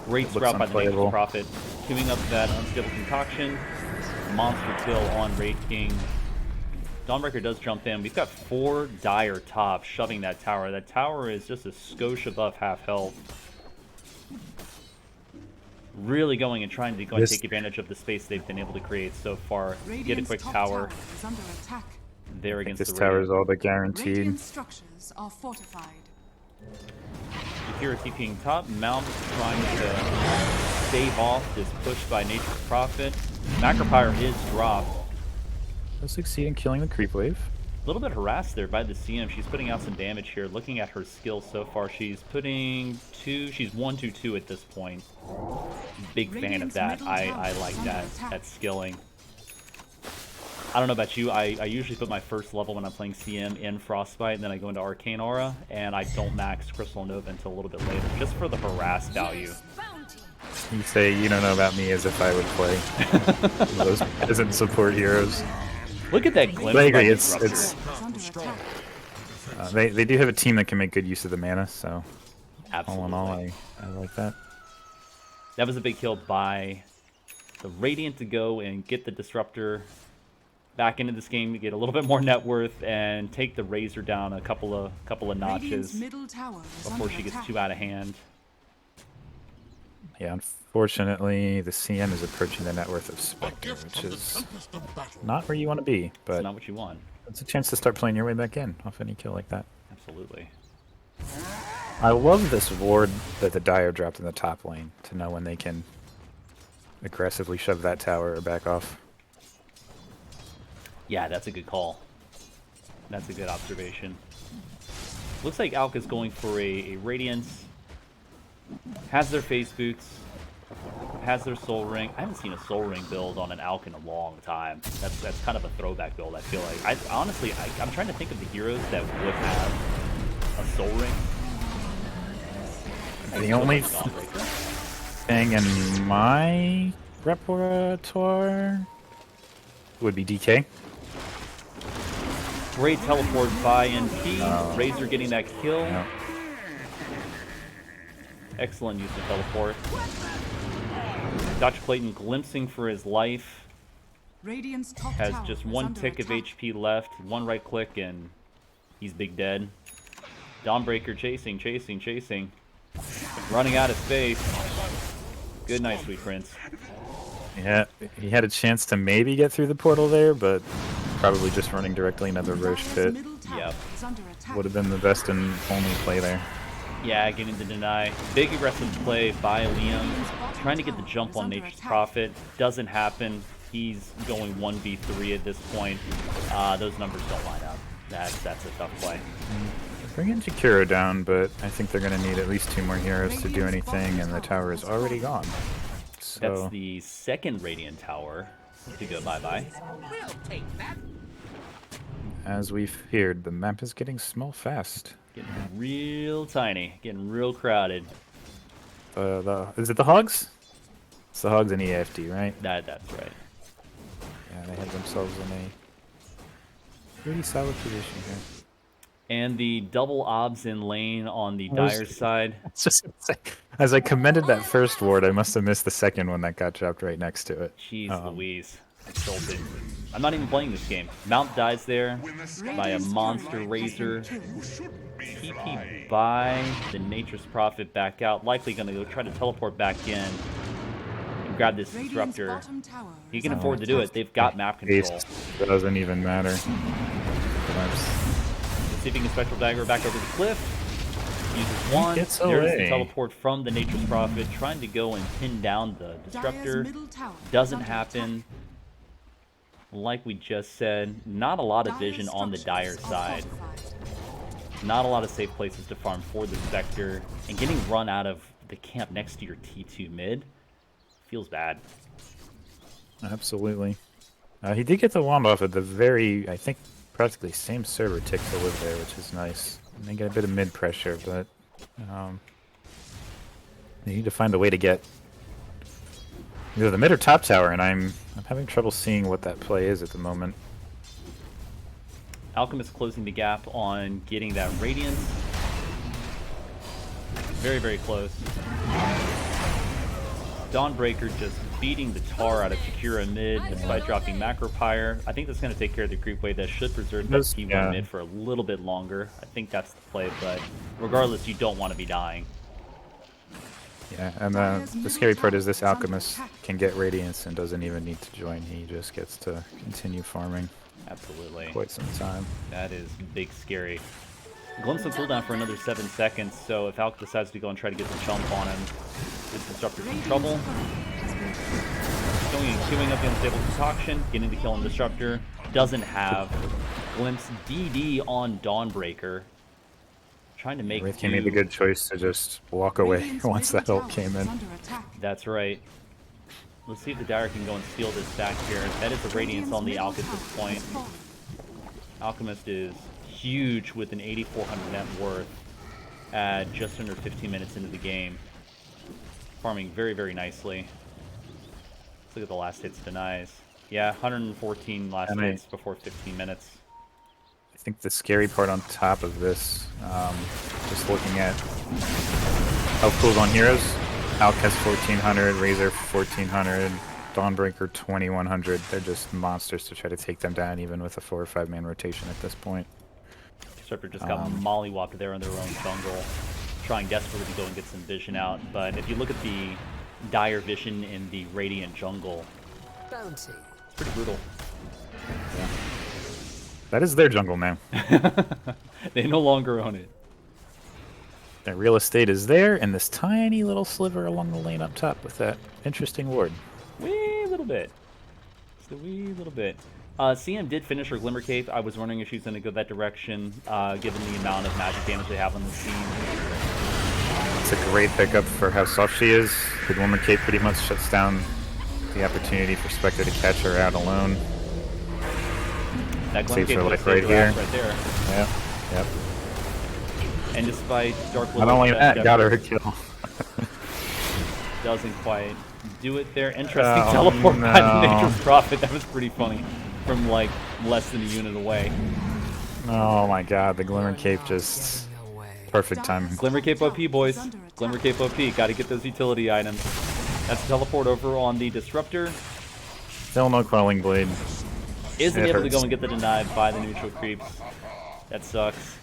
Great sprout by the Nature's Prophet. Queuing up that unstable concoction. Monster kill on Raid King. Dawnbreaker does jump in. We've got 4 Dire top shoving that tower. That tower is just a skosh above half health. Really going and trying to take advantage of the space they've been able to create so far. Get a quick tower. There against this the tower is all but guaranteed. Radiant structures are fortified. Akira TPing top. Mount trying to stave off this push by Nature's Prophet. Macropyre is dropped. He'll succeed in killing the creep wave. A little bit harassed there by the CM. She's putting out some damage here. Looking at her skills so far, she's putting 2. She's 1-2-2 at this point. Big fan of that. I like that skilling. I don't know about you. I usually put my first level when I'm playing CM in Frostbite, and then I go into Arcane Aura, and I don't max Crystal Nova until a little bit later, just for the harass value. You say you don't know about me as if I would play those peasant support heroes. Look at that glimpse. But I agree. It's they do have a team that can make good use of the mana, so Absolutely. all in all, I like that. That was a big kill by the Radiant to go and get the Disruptor back into this game to get a little bit more net worth and take the Razor down a couple of notches before she gets too out of hand. Yeah, unfortunately, the CM is approaching the net worth of Spectre, which is not where you want to be, but it's not what you want. It's a chance to start playing your way back in off any kill like that. Absolutely. I love this ward that the Dire dropped in the top lane to know when they can aggressively shove that tower or back off. Yeah, that's a good call. That's a good observation. Looks like Alk is going for a Radiance. Has their face boots. Has their soul ring. I haven't seen a soul ring build on an Alk in a long time. That's kind of a throwback build, I feel like. Honestly, I'm trying to think of the heroes that would have a soul ring. The only thing in my repertoire would be DK. Great teleport by NP. Razor getting that kill. Yeah. Excellent use of teleport. Dr. Clayton glimpsing for his life. Has just 1 tick of HP left. 1 right click and he's big dead. Dawnbreaker chasing. Running out of space. Good night, sweet prince. Yeah, he had a chance to maybe get through the portal there, but probably just running directly into the Roche pit. Yep. Would have been the best and only play there. Yeah, getting the deny. Big aggressive play by Liam. Trying to get the jump on Nature's Prophet. Doesn't happen. He's going 1v3 at this point. Those numbers don't line up. That's a tough play. Bringing Jakiro down, but I think they're going to need at least 2 more heroes to do anything, and the tower is already gone. So, that's the second Radiant tower to go bye-bye. as we feared, the map is getting small fast. Getting real tiny, getting real crowded. Is it the Hogs? It's the Hogs and EFD, right? That's right. Yeah, they have themselves in a pretty solid position here. And the double obs in lane on the Dire side. It's just, as I commended that first ward, I must have missed the second one that got dropped right next to it. Jeez Louise. Insulted. I'm not even playing this game. Mount dies there by a monster Razor. TP by the Nature's Prophet back out. Likely going to go try to teleport back in and grab this Disruptor. He can afford to do it. They've got map control. It doesn't even matter. See if he can Spectral Dagger back over the cliff. Uses one. There's the teleport from the Nature's Prophet, trying to go and pin down the Disruptor. Doesn't happen. Like we just said, not a lot of vision on the Dire side. Not a lot of safe places to farm for the Spectre. And getting run out of the camp next to your T2 mid feels bad. Absolutely. He did get the wand off at the very, I think, practically same server tick to live there, which is nice. And they get a bit of mid pressure, but they need to find a way to get Either the mid or top tower, and I'm having trouble seeing what that play is at the moment. Alchemist closing the gap on getting that Radiance. Very, very close. Dawnbreaker just beating the tar out of Shakira mid despite dropping Macro Pyre. I think that's going to take care of the creep wave. That should preserve that T1 mid for a little bit longer. I think that's the play, but regardless, you don't want to be dying. Yeah, and the scary part is this Alchemist can get Radiance and doesn't even need to join. He just gets to continue farming. Absolutely. Quite some time. That is big scary. Glimpse on cooldown for another 7 seconds, so if Alk decides to go and try to get the jump on him, this Disruptor's in trouble. Going and queuing up the Unstable Concoction, getting the kill on Disruptor. Doesn't have. Glimpse DD on Dawnbreaker. Trying to make Wraith made a good choice to just walk away once that ult came in. That's right. Let's see if the Dire can go and steal this back here. That is a Radiance on the Alk at this point. Alchemist is huge with an 8,400 net worth at just under 15 minutes into the game. Farming very, very nicely. Let's look at the last hits denies. Yeah, 114 last hits before 15 minutes. I think the scary part on top of this, just looking at health pools on heroes, Alk has 1400, Razor 1400, Dawnbreaker 2100. They're just monsters to try to take them down, even with a 4 or 5 man rotation at this point. Disruptor just got mollywopped there in their own jungle, trying desperately to go and get some vision out. But if you look at the Dire vision in the Radiant jungle, it's pretty brutal. Yeah. That is their jungle now. They no longer own it. Their real estate is there, and this tiny little sliver along the lane up top with that interesting ward. Wee little bit. Just a wee little bit. CM did finish her Glimmer Cape. I was wondering if she's going to go that direction, given the amount of magic damage they have on the scene. It's a great pickup for how soft she is. The Glimmer Cape pretty much shuts down the opportunity for Spectre to catch her out alone. That Glimmer Saves her Cape life right here. right there. Yep, yep. And despite Dark Not only that, got her a kill. Doesn't quite do it there. Interesting teleport by the Nature's Prophet. That was pretty funny. From like less than a unit away. Oh my god, the Glimmer Cape just perfect timing. Glimmer Cape OP, boys. Glimmer Cape OP. Gotta get those utility items. That's a teleport over on the Disruptor. Still no Quelling Blade. Isn't able to go and get the denied by the neutral creeps. That sucks.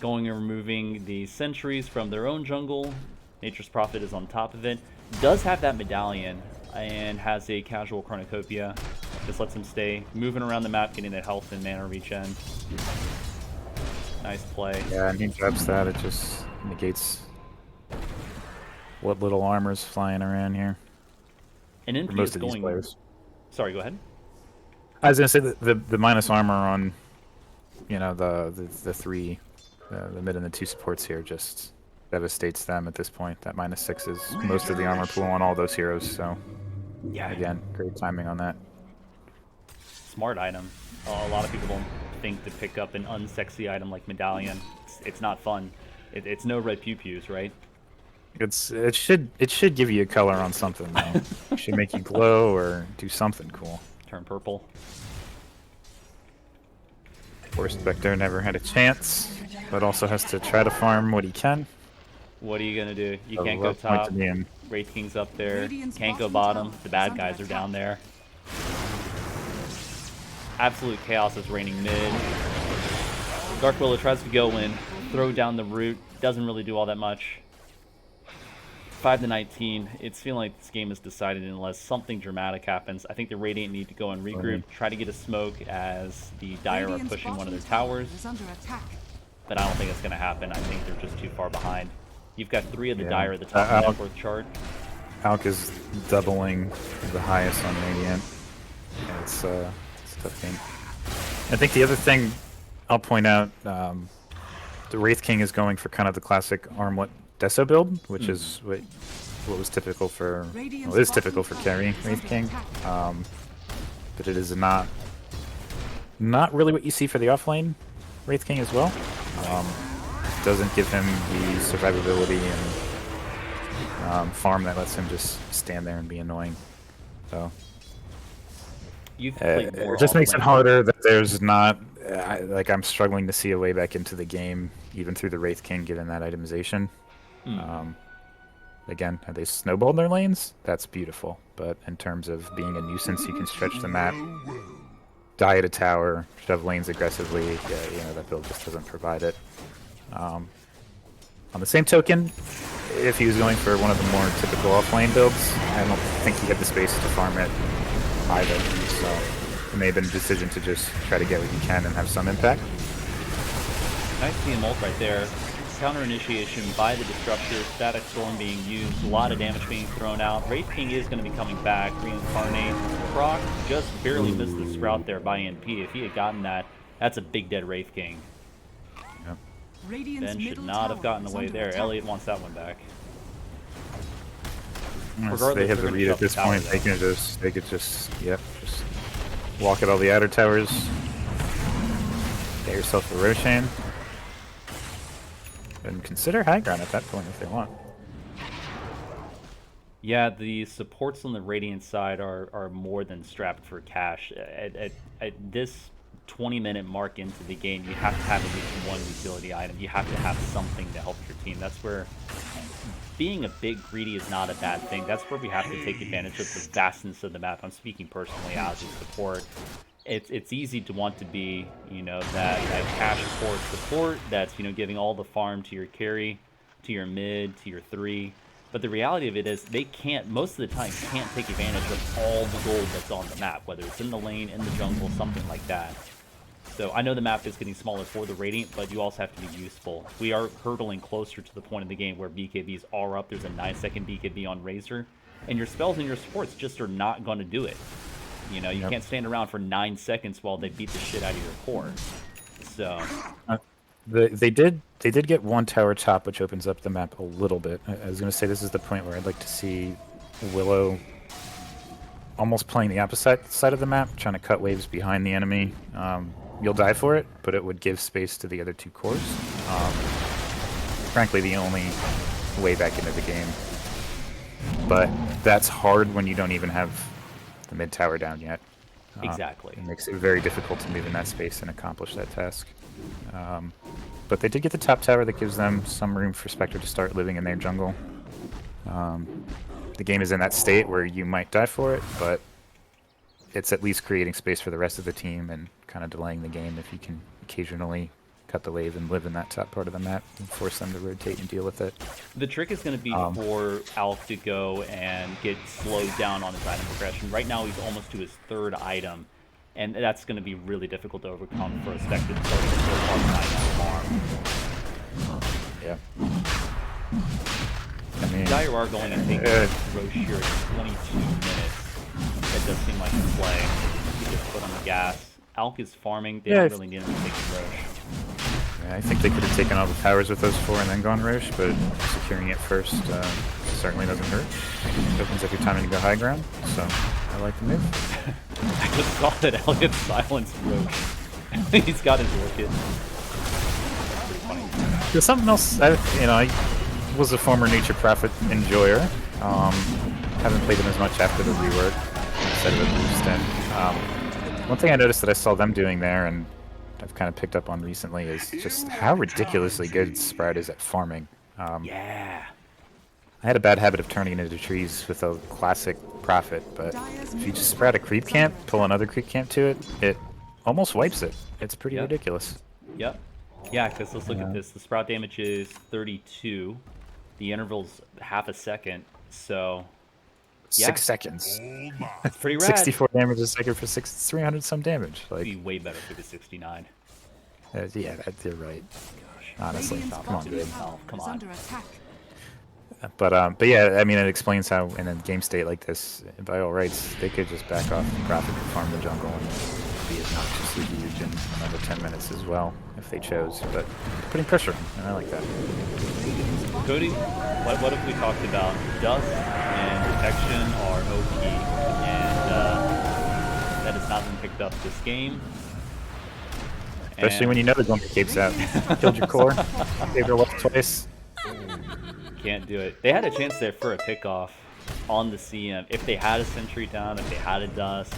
Going and removing the sentries from their own jungle. Nature's Prophet is on top of it. Does have that medallion and has a casual cornucopia. Just lets him stay moving around the map, getting that health and mana regen. Nice play. Yeah, and he drops that. It just negates what little armor's flying around here. And NP most is of going. these players. Sorry, go ahead. I was gonna say that the minus armor on, you know, the three, the mid and the 2 supports here just devastates them at this point. That -6 is most of the armor pool on all those heroes. So yeah, again, great timing on that. Smart item. A lot of people don't think to pick up an unsexy item like medallion. It's not fun. It's no red pew pews, right? It should give you a color on something though. It should make you glow or do something cool. Turn purple. Poor Spectre never had a chance, but also has to try to farm what he can. What are you gonna do? You can't go top. Wraith King's up there. Can't go bottom. The bad guys are down there. Absolute chaos is reigning mid. Dark Willow tries to go in, throw down the root. Doesn't really do all that much. 5-19. It's feeling like this game is decided unless something dramatic happens. I think the Radiant need to go and regroup, try to get a smoke as the Dire are pushing one of their towers. But I don't think it's going to happen. I think they're just too far behind. You've got 3 of the Dire at the top of the net worth chart. Alk is doubling the highest on Radiant. It's a tough game. I think the other thing I'll point out, the Wraith King is going for kind of the classic Armlet Deso build, which is what was typical for, well, it is typical for carry Wraith King, but it is not really what you see for the offlane Wraith King as well. Doesn't give him the survivability and farm that lets him just stand there and be annoying. So You've played more it just makes it offlane. harder that there's not like I'm struggling to see a way back into the game, even through the Wraith King, given that itemization. Again, have they snowballed their lanes? That's beautiful. But in terms of being a nuisance, you can stretch the map, die at a tower, shove lanes aggressively. Yeah, you know, that build just doesn't provide it. On the same token, if he was going for one of the more typical off-lane builds, I don't think he had the space to farm it either. So it may have been a decision to just try to get what you can and have some impact. Nice CM ult right there. Counter initiation by the Disruptor, Static Storm being used, a lot of damage being thrown out. Wraith King is going to be coming back. Reincarnate. Proc just barely missed the sprout there by NP. If he had gotten that, that's a big dead Wraith King. Radiant's Ben should middle not have tower gotten is away under there. attack. Elliot wants that one back. Unless they have the lead at this point, they could just just walk at all the outer towers. Get yourself a Roshan. And consider high ground at that point if they want. Yeah, the supports on the Radiant side are more than strapped for cash. At this 20-minute mark into the game, you have to have at least one utility item. You have to have something to help your team. That's where being a bit greedy is not a bad thing. That's where we have to take advantage of the vastness of the map. I'm speaking personally as a support. It's easy to want to be, you know, that cash support that's, you know, giving all the farm to your carry, to your mid, to your 3. But the reality of it is they can't, most of the time, can't take advantage of all the gold that's on the map, whether it's in the lane, in the jungle, something like that. So I know the map is getting smaller for the Radiant, but you also have to be useful. We are hurtling closer to the point of the game where BKBs are up. There's a 9-second BKB on Razor, and your spells and your supports just are not going to do it. You know, you can't stand around for 9 seconds while they beat the shit out of your core. So they did get one tower chop, which opens up the map a little bit. I was going to say this is the point where I'd like to see Willow almost playing the opposite side of the map, trying to cut waves behind the enemy. You'll die for it, but it would give space to the other two cores. Frankly, the only way back into the game. But that's hard when you don't even have the mid tower down yet. exactly. It makes it very difficult to move in that space and accomplish that task. But they did get the top tower that gives them some room for Spectre to start living in their jungle. The game is in that state where you might die for it, but it's at least creating space for the rest of the team and kind of delaying the game if you can occasionally cut the wave and live in that top part of the map and force them to rotate and deal with it. The trick is going to be for Alf to go and get slowed down on his item progression. Right now he's almost to his 3rd item, and that's going to be really difficult to overcome for a Spectre to start so far behind that farm. Yeah. I mean, Dire are going and taking Roche here at 22 minutes. It does seem like a play. He just put on the gas. Alk is farming. They don't really need him to take the Roche. Yeah, I think they could have taken all the towers with those 4 and then gone Roche, but securing it first certainly doesn't hurt. It opens up your timing to go high ground, so I like the move. I just saw that Elliot silenced Roche. He's got his orchid. That's pretty funny. There's something else, I was a former Nature Prophet enjoyer. Haven't played them as much after the rework instead of a boost in. One thing I noticed that I saw them doing there, and I've kind of picked up on recently, is just how ridiculously good Sprout is at farming. Yeah. I had a bad habit of turning into trees with a classic Prophet, but if you just sprout a creep camp, pull another creep camp to it, it almost wipes it. It's pretty ridiculous. Yep. Yeah, because let's look at this. The Sprout damage is 32. The interval's half a second, so... 6 seconds. That's pretty rad. 64 damage a second for 300 some damage. Like, It'd be way better for the 69. yeah, you're right. Honestly, come on, dude. Oh, come on. But yeah, I mean, it explains how in a game state like this, by all rights, they could just back off the Prophet and farm the jungle and be obnoxiously huge in another 10 minutes as well, if they chose. But putting pressure on, and I like that. Cody, what if we talked about dust and detection are OP, and that has not been picked up this game? Especially when you know the Glimmer Cape's out. Killed your core, saved her life twice. Can't do it. They had a chance there for a pickoff on the CM. If they had a sentry down, if they had a dust,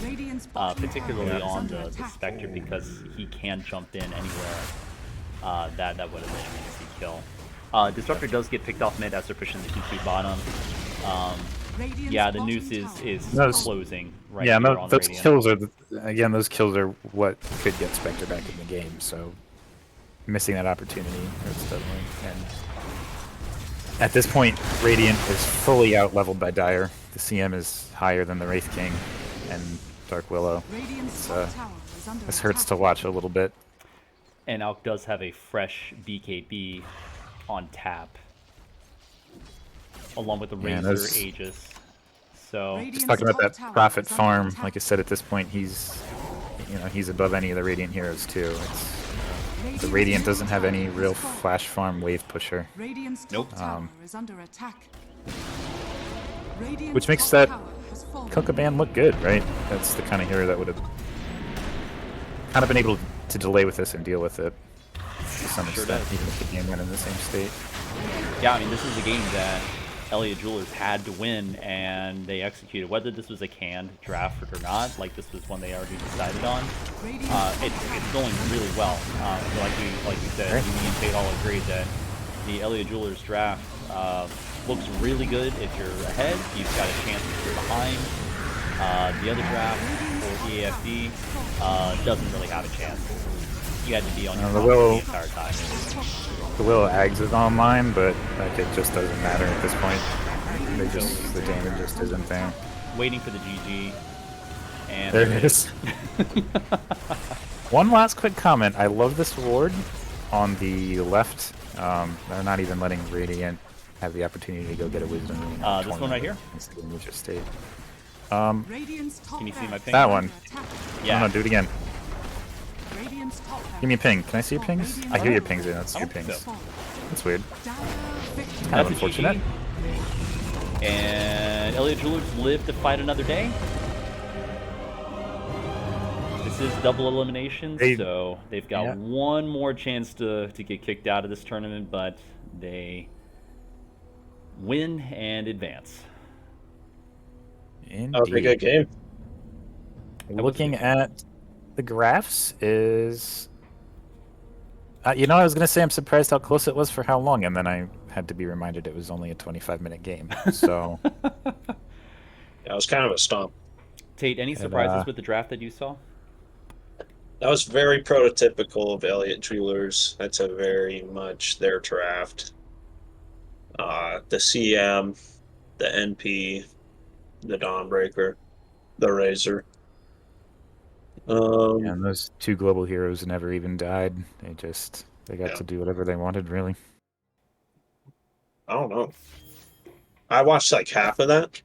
particularly on the Spectre, because he can jump in anywhere, that would have been an easy kill. Disruptor does get picked off mid as they're pushing the Q2 bottom. Yeah, the noose is closing right here on those Radiant. kills are, again, those kills are what could get Spectre back in the game, so missing that opportunity hurts definitely. And at this point, Radiant is fully out-leveled by Dire. The CM is higher than the Wraith King and Dark Willow. This hurts to watch a little bit. And Alk does have a fresh BKB on tap, along with the Razor Aegis. So just talking about that profit farm, like I said, at this point, he's above any of the Radiant heroes too. The Radiant doesn't have any real flash farm wave pusher. Nope. Which makes that Kuka ban look good, right? That's the kind of hero that would have kind of been able to delay with this and deal with it to some extent, even if the game went in the same state. Yeah, I mean, this is a game that Elliott Jewelers had to win, and they executed. Whether this was a canned draft or not, like this was one they already decided on, it's going really well. So like we said, me and Tate all agreed that the Elliott Jewelers draft looks really good. If you're ahead, you've got a chance if you're behind. The other draft, or EAFD, doesn't really have a chance. You had to be on your phone the entire time. The Willow Ags is online, but like it just doesn't matter at this point. The damage just isn't there. Waiting for the GG. And there it is. One last quick comment. I love this ward on the left. They're not even letting Radiant have the opportunity to go get a Wisdom Rune. This one right here? State. Can you see my ping? That one. Yeah. No, do it again. Give me a ping. Can I see your pings? I hear your pings in. That's your pings. So. That's weird. Kind of unfortunate. And Elliott Jewelers live to fight another day. This is double elimination, so they've got one more chance to get kicked out of this tournament, but they win and advance. That was a good game. Looking at the graphs is... I was going to say I'm surprised how close it was for how long, and then I had to be reminded it was only a 25-minute game. So, yeah, it was kind of a stomp. Tate, any surprises with the draft that you saw? That was very prototypical of Elliott Jewelers. That's a very much their draft. The CM, the NP, the Dawnbreaker, the Razor. And those two global heroes never even died. They got to do whatever they wanted, really. I don't know. I watched like half of that.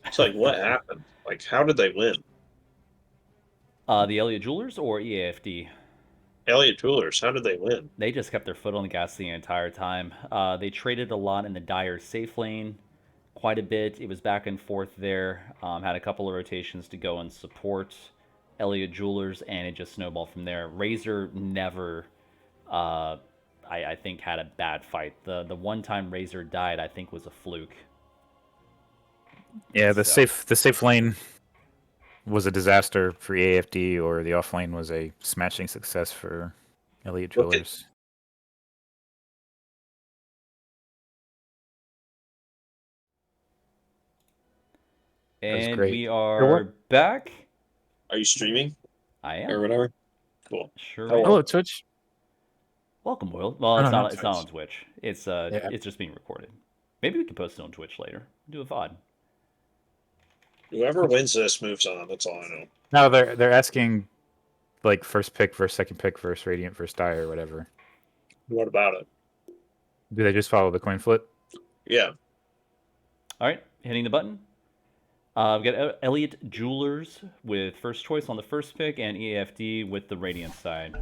It's like, what happened? Like, how did they win? The Elliott Jewelers or EAFD? Elliott Jewelers, how did they win? They just kept their foot on the gas the entire time. They traded a lot in the Dire safe lane, quite a bit. It was back and forth there. Had a couple of rotations to go and support Elliott Jewelers, and it just snowballed from there. Razor never, I think, had a bad fight. The one time Razor died, I think, was a fluke. Yeah, the safe lane was a disaster for AFD, or the off lane was a smashing success for Elliott Jewelers. And we are back. Are you streaming? I am. Or whatever? Cool. Sure. Hello, Twitch. Welcome, Will. Well, it's not on Twitch. It's just being recorded. Maybe we can post it on Twitch later. Do a VOD. Whoever wins this moves on. That's all I know. No, they're asking like first pick versus second pick versus Radiant versus Dire or whatever. What about it? Do they just follow the coin flip? Yeah. All right, hitting the button. We've got Elliott Jewelers with first choice on the first pick, and EAFD with the Radiant side.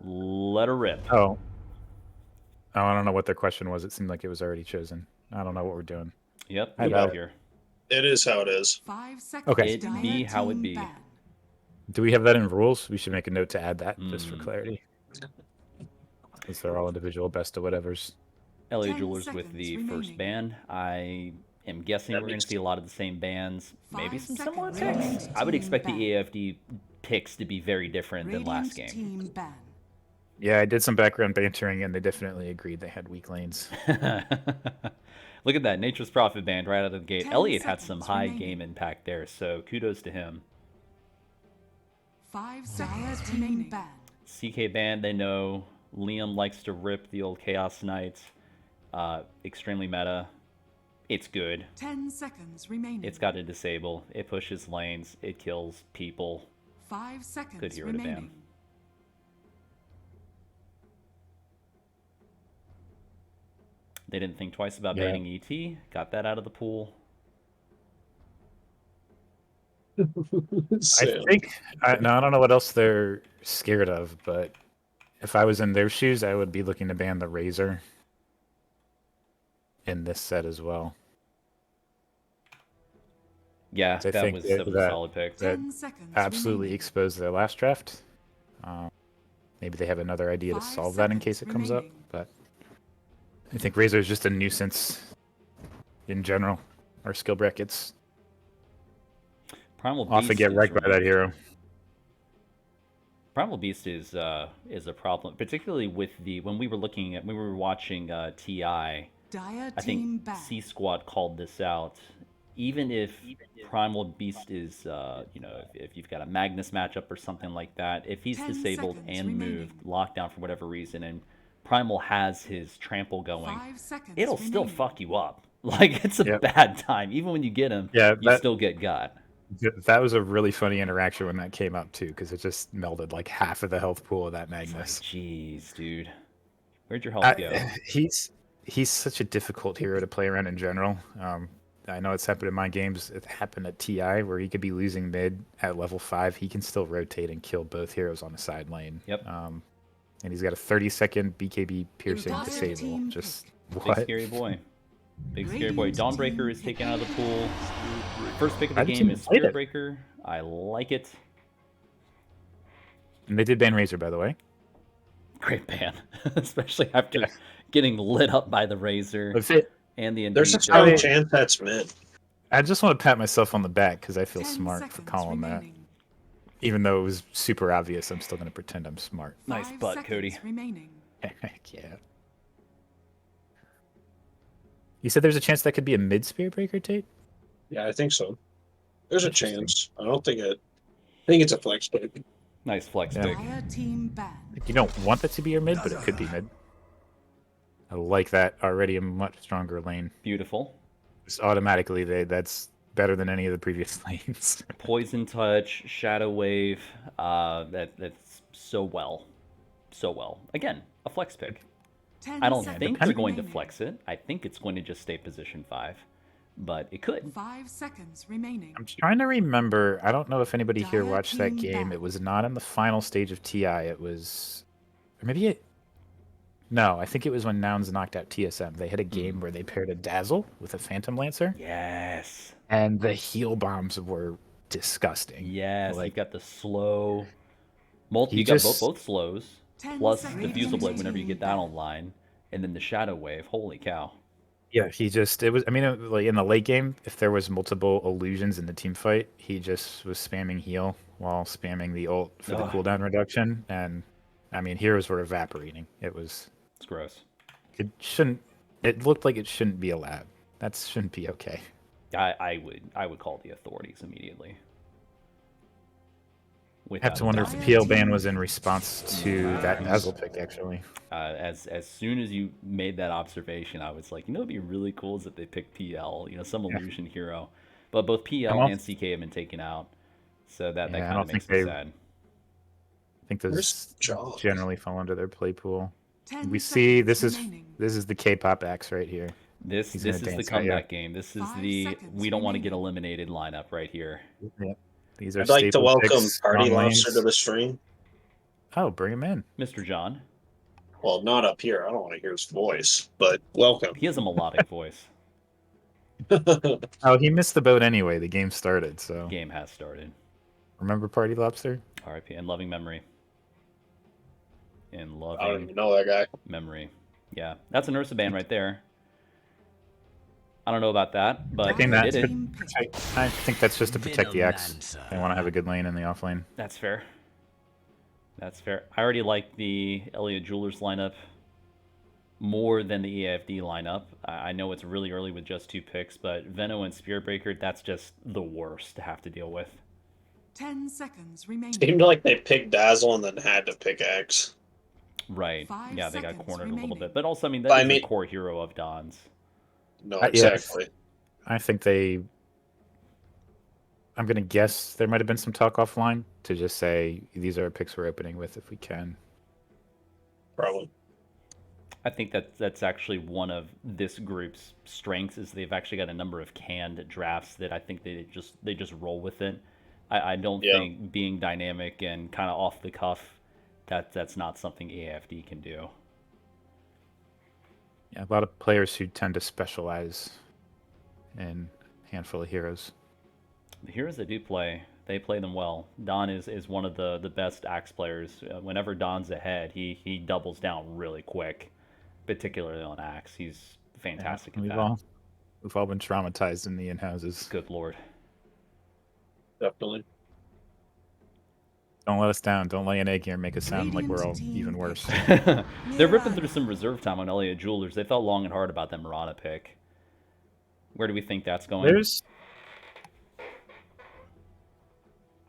Let her rip. Oh, I don't know what their question was. It seemed like it was already chosen. I don't know what we're doing. Yep, I got here. It is how it is. 5 seconds. Okay. It be how it be. Do we have that in rules? We should make a note to add that just for clarity. Because they're all individual best of whatevers. Elliot 10 Jewelers with seconds the first remaining. ban. I am guessing That we're going makes to see a lot of the same bans, maybe 5 some similar seconds picks. remaining. I would expect Team the AFD picks to be very different than last Radiant game. team ban. Yeah, I did some background bantering, and they definitely agreed they had weak lanes. Look at that, Nature's Prophet banned right out of the gate. 10 Elliot had some seconds high remaining. game impact there, so kudos to him. 5 seconds remaining. Ban. CK banned, they know. Liam likes to rip the old Chaos Knight. Extremely meta. It's good. 10 seconds remaining. It's got to disable. It pushes lanes. It kills people. 5 seconds Good hero to ban. remaining. They didn't think twice about Yeah. banning ET. Got that out of the pool. I think now I don't know what else they're scared of, but if I was in their shoes, I would be looking to ban the Razor in this set as well. Yeah, I that think was that- a solid pick. that 10 seconds absolutely remaining. exposed their last draft. Maybe they have another idea to 5 solve that in case it seconds comes up, remaining. but I think Razor is just a nuisance in general. Our skill brackets Primal often Beast get is wrecked by that removed. hero. Primal Beast is a problem, particularly with when we were watching TI. Dire I team think ban. C Squad called this out. Even if Primal Beast is, if you've got a Magnus matchup or something like that, if he's 10 disabled seconds and remaining. moved, locked down for whatever reason, and Primal has his trample going, 5 seconds it'll still remaining. fuck you up. Like, it's a Yep. bad time. Even when you get him, Yeah, you that- still get got. That was a really funny interaction when that came up too, because it just melded like half of the health pool of that It's like, Magnus. jeez, dude. Where'd your health go? He's such a difficult hero to play around in general. I know it's happened in my games. It happened at TI where he could be losing mid at level 5. He can still rotate and kill both heroes on the side lane. Yep. And he's got a 30-second BKB piercing Dire disable. team Just Big what? scary boy. Big scary boy. Radiant Dawnbreaker team is taken out of the pool. First pick of the I haven't game even is played it. Spiritbreaker. I like it. And they did ban Razor, by the way. Great ban, especially after getting lit up by the Razor If it, and the There's a Indeed. strong I- chance that's mid. I just want to pat myself on the back because I feel 10 smart for seconds calling that. remaining. Even though it was super obvious, I'm still going to pretend I'm smart. Nice 5 butt, seconds Cody. remaining. Heck yeah. You said there's a chance that could be a mid Spirit Breaker, Tate? Yeah, I think so. There's a Interesting. chance. I don't think it. I think it's a flex pick. Nice flex Yeah. pick. Dire team ban. You don't want that to be your mid, but it could be mid. I like that. Already a much stronger lane. Beautiful. Just automatically, that's better than any of the previous lanes. Poison Touch, Shadow Wave. That's so well. So well. Again, a flex pick. 10 I don't seconds think they're going to remaining. flex it. I think it's going to just stay position 5. But it could. 5 seconds remaining. I'm trying to remember. I don't know if anybody here Dire watched that team game. back. It was not in the final stage of TI. It was. Or maybe it. No, I think it was when Nouns knocked out TSM. They had a game where they paired a Dazzle with a Phantom Lancer, Yes. and the heal bombs were disgusting. Yes. Like- You've got the slow. He You got just- both slows. 10 Plus seconds Diffusal Blade whenever you remaining. get that online. And then the Shadow Wave. Holy cow. Yeah, it was. I mean, like in the late game, if there was multiple illusions in the team fight, he just was spamming heal while spamming the ult for the Ugh. cooldown reduction, and I mean, heroes were evaporating. It's gross. It shouldn't. It looked like it shouldn't be allowed. That shouldn't be okay. I would call the authorities immediately. I have Without to a wonder doubt. if the PL ban was in response to that Dazzle pick, actually. As soon as you made that observation, I was like, it'd be really cool is if they picked PL, some illusion hero. But both PL don't- and CK have been taken out, so that Yeah, I kind don't of makes think me they- sad. I think Where's those Jaws? generally fall under their play pool. 10 We see seconds this remaining. is the K-pop axe right here. This He's this gonna is the dance right here. comeback game. This is 5 the seconds we don't want to get remaining. eliminated lineup right here. Yeah. These are I'd like to staple welcome picks, Party strong Lobster lanes. to the stream. Oh, bring him in. Mr. John, Well, not up here. I don't want to hear his voice, but welcome. he has a melodic voice. Oh, he missed the boat anyway. The game started, so Game has started. remember Party Lobster? RIP and loving memory. In I don't loving even know that guy. memory. Yeah, that's an Ursa ban right there. I don't know about that, but think they that's did it. I think that's just to protect the X. Venomancer. They want to have a good lane in the off lane. That's fair. That's fair. I already like the Elliott Jewelers lineup more than the EAFD lineup. I know it's really early with just 2 picks, but Veno and Spearbreaker, that's just the worst to have to deal with. 10 seconds remaining. Seemed like they picked Dazzle and then had to pick X. Right. 5 Yeah, they got seconds cornered a little remaining. bit. But also, I mean, that I is mean- a core hero of Don's. No, Yes. exactly. I think they. I'm gonna guess there might have been some talk offline to just say these are picks we're opening with if we can. Probably. I think that's actually one of this group's strengths is they've actually got a number of canned drafts that I think they just roll with it. I don't Yeah. think being dynamic and kind of off the cuff that's not something AFD can do. Yeah, a lot of players who tend to specialize in a handful of heroes. The heroes that do play, they play them well. Don is one of the best axe players. Whenever Don's ahead, he doubles down really quick, particularly on axe. He's fantastic at We've that. we've all been traumatized in the in-houses. Good lord. Definitely. Don't let us down. Don't lay an egg here and make us sound like we're all Radiant team even worse. They're ripping through some reserve time on Elliott Jewelers. They thought long and hard about that Murata pick. Where do we think that's going? There's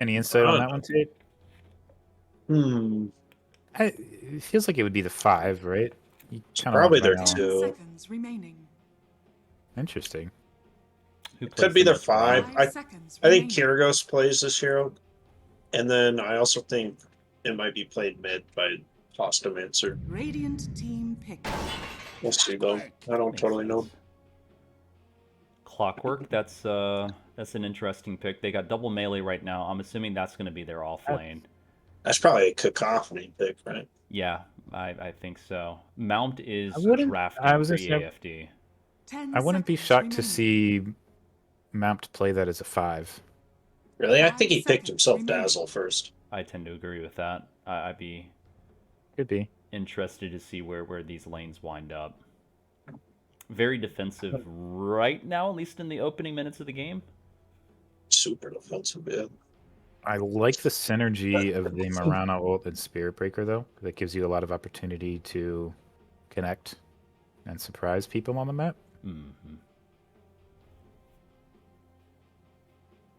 any insight on that one, Tate? It feels like it would be the 5, right? You kinda Probably want their Veno. 2. Seconds remaining. Interesting. Who Could plays be the their most 5. Murata? 5 seconds I think remaining. Kyrgos plays this hero. And then I also think it might be played mid by Tostomancer. Radiant team pick. We'll see though. I don't Makes totally know. sense. Clockwork, that's an interesting pick. They got double melee right now. I'm assuming that's going to be their off lane. That's probably a cacophony pick, right? Yeah, I think so. Mount is I wouldn't- drafting I was for gonna say- EAFD. 10 I wouldn't be seconds shocked to remaining. see Mount play that as a 5. Really? I 5 think he picked seconds himself remaining. Dazzle first. I tend to agree with that. I'd be Could be. interested to see where these lanes wind up. Very defensive right now, at least in the opening minutes of the game. Super defensive, yeah. I like the synergy of the Marana ult and Spirit Breaker, though. That gives you a lot of opportunity to connect and surprise people on the map. Mm-hmm.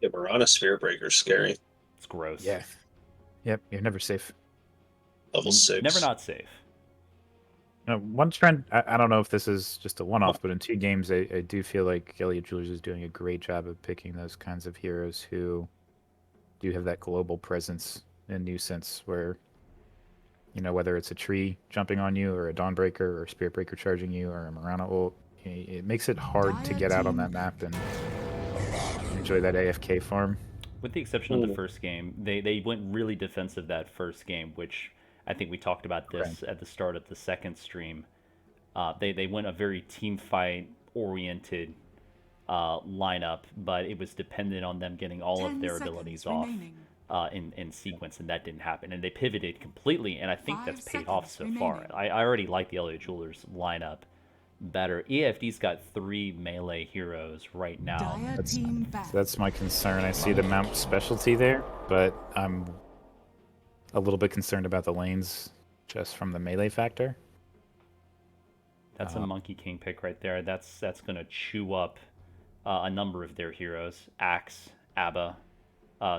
Yeah, Marana Sphere Breaker's scary. It's gross. Yep, you're never safe. Level 6. Never not safe. One trend, I don't know if this is just a one-off, but in 2 games, I do feel like Elliott Jewelers is doing a great job of picking those kinds of heroes who do have that global presence and nuisance where, whether it's a tree jumping on you or a Dawnbreaker or a Spirit Breaker charging you or a Marana ult, it makes it hard to get out on that map and enjoy that AFK farm. With the exception of the first game, they went really defensive that first game, which I think we talked about this at the start of the second stream. They went a very team fight oriented lineup, but it was dependent on them getting all of 10 their seconds abilities off remaining. in sequence, and that didn't happen. And they pivoted completely, and I think 5 that's paid off so seconds far. remaining. I already like the Elliott Jewelers lineup better. EFD's got 3 melee heroes right now. Dire team back. That's my concern. I see the Mount specialty there, but I'm a little bit concerned about the lanes just from the melee factor. That's a Monkey King pick right there. That's going to chew up a number of their heroes. Axe, Abba,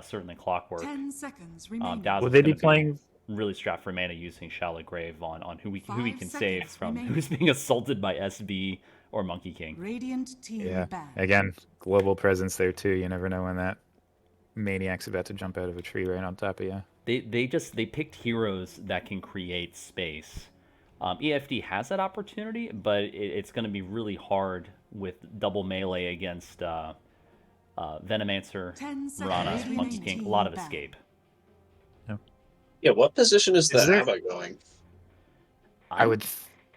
certainly Clockwork. 10 seconds remaining. Dazzle's Will they be gonna playing? really strapped for mana using Shallow Grave on who he 5 can save seconds from remaining. who's being assaulted by SB or Monkey King. Radiant team Yeah. back. Again, global presence there too. You never know when that maniac's about to jump out of a tree right on top of you. They picked heroes that can create space. EFD has that opportunity, but it's going to be really hard with double melee against Venomancer, 10 Mirana, seconds Monkey remaining. King. A lot of Back. escape. Yeah, what position is the there- Ava going? I would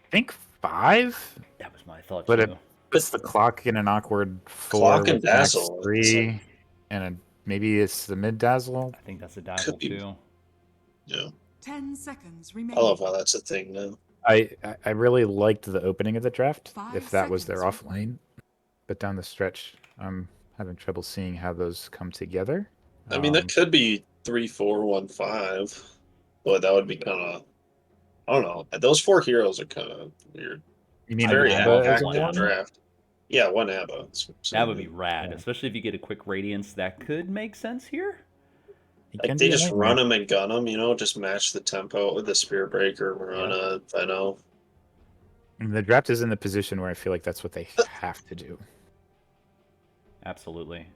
think 5, That was my thought but too. it puts the clock in an awkward 4 Clock and with max Dazzle. 3, and maybe it's the mid Dazzle. I think that's a dazzle Could be. too. Yeah. 10 seconds I remaining. love how that's a thing now. I really liked the opening of the draft, 5 if that was their seconds. off lane. But down the stretch, I'm having trouble seeing how those come together. I mean, that could be 3-4-1-5, but that would be kind of. I don't know. Those 4 heroes are kind of weird. You mean I an would ABBA love as a one Active one? draft. Yeah, one ABBA. That would be rad, Yeah. especially if you get a quick radiance. That could make sense here. He Like can they be a just nightmare. run them and gun them, just match the tempo with the Spear Breaker, Marana, Veno. And the draft is in the position where I feel like that's what they have to do. Absolutely.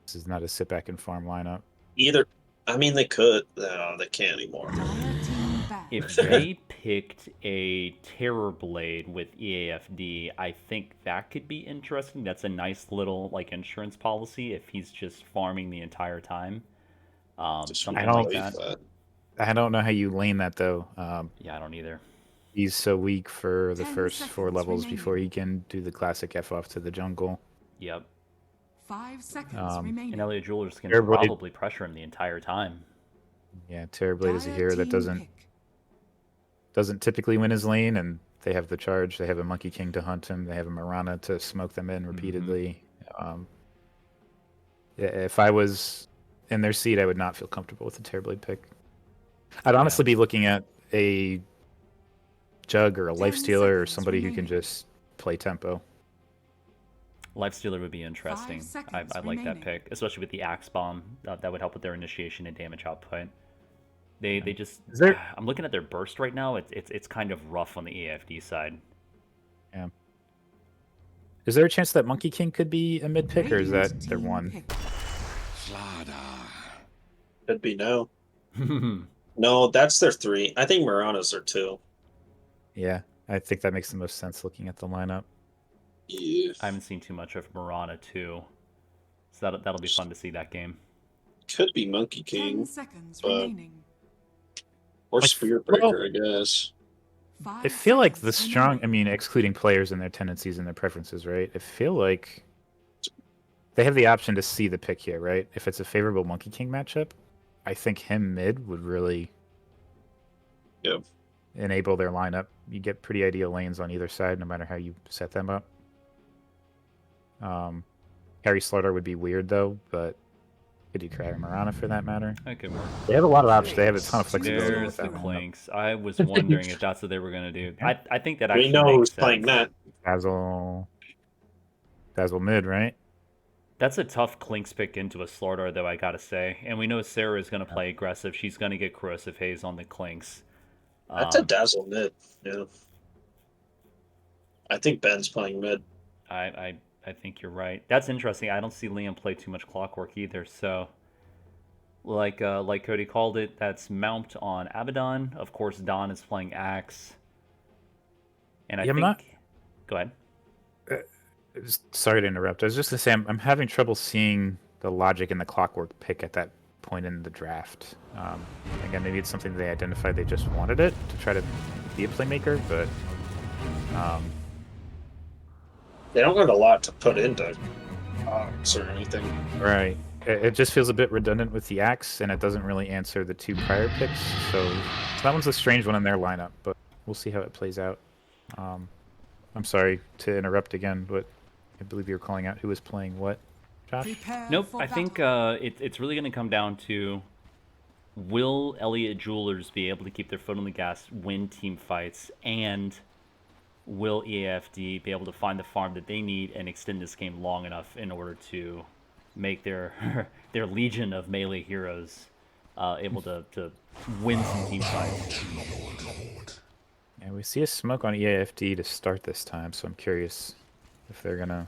This is not a sit back and farm lineup. Either, I mean, they could. No, they can't anymore. Dire team ban. If they picked a Terror Blade with EAFD, I think that could be interesting. That's a nice little like insurance policy if he's just farming the entire time. Just Something don't like believe that. I don't know how you lane that though. Yeah, I don't either. He's so weak for the 10 first 4 seconds levels remaining. before he can do the classic F off to the jungle. Yep. 5 seconds remaining. And Elliot Jewelers can Terror Blade- probably pressure him the entire time. Yeah, Terrorblade is a Dire hero that team doesn't typically win his lane, and they have the charge. They have a Monkey King to hunt him. They have a Marana to smoke them in repeatedly. Yeah, if I was in their seat, I would not feel comfortable with the Terrorblade pick. I'd honestly be looking at a Jug or a 10 Lifestealer or seconds somebody who can remaining. just play tempo. Lifestealer would be interesting. 5 seconds I like that remaining. pick, especially with the Axe Bomb. That would help with their initiation and damage output. They just. Is there- I'm looking at their burst right now. It's kind of rough on the AFD side. Yeah. Is there a chance that Monkey King could be a mid pick, or is Radiant that their team one? pick. Could be no. No, that's their 3. I think Marana's their 2. Yeah, I think that makes the most sense looking at the lineup. Yeah. I haven't seen too much of Marana too, so that'll be fun to see that game. Could be Monkey 10 King seconds but- remaining. or I- Spear Breaker, well- I guess. 5 I feel like the seconds strong, remaining. I mean, excluding players and their tendencies and their preferences, right? I feel like they have the option to see the pick here, right? If it's a favorable Monkey King matchup, I think him mid would really Yep. enable their lineup. You get pretty ideal lanes on either side, no matter how you set them up. Harry Slaughter would be weird though, but could you Cryer Marana for that matter? That could work. They have a lot of options. They have a ton of flexibility There's with the that lineup. Clinks. I was wondering if that's what they were gonna do. I think that We actually know makes who's sense. playing that. Dazzle mid, right? That's a tough Clinks pick into a Slaughter, though, I gotta say. And we know Sarah is gonna play aggressive. She's gonna get Corrosive Haze on the Clinks. That's a Dazzle mid. Yeah. I think Ben's playing mid. I think you're right. That's interesting. I don't see Liam play too much Clockwork either. So, like Cody called it, that's Mount on Abaddon. Of course, Don is playing Axe. And I Yeah, I'm think. not- Go ahead. Sorry to interrupt. I was just gonna say I'm having trouble seeing the logic in the Clockwork pick at that point in the draft. Again, maybe it's something they identified they just wanted it to try to be a playmaker, but They don't got a lot to put into Ox or anything. right. It just feels a bit redundant with the Axe, and it doesn't really answer the 2 prior picks. So that one's a strange one in their lineup, but we'll see how it plays out. I'm sorry to interrupt again, but I believe you were calling out who was playing what, Josh? Prepare Nope. for I think battle. it's really going to come down to will Elliott Jewelers be able to keep their foot on the gas, win team fights, and will EAFD be able to find the farm that they need and extend this game long enough in order to make their their legion of melee heroes able to win some team fights. Yeah, we see a smoke on EAFD to start this time, so I'm curious if they're gonna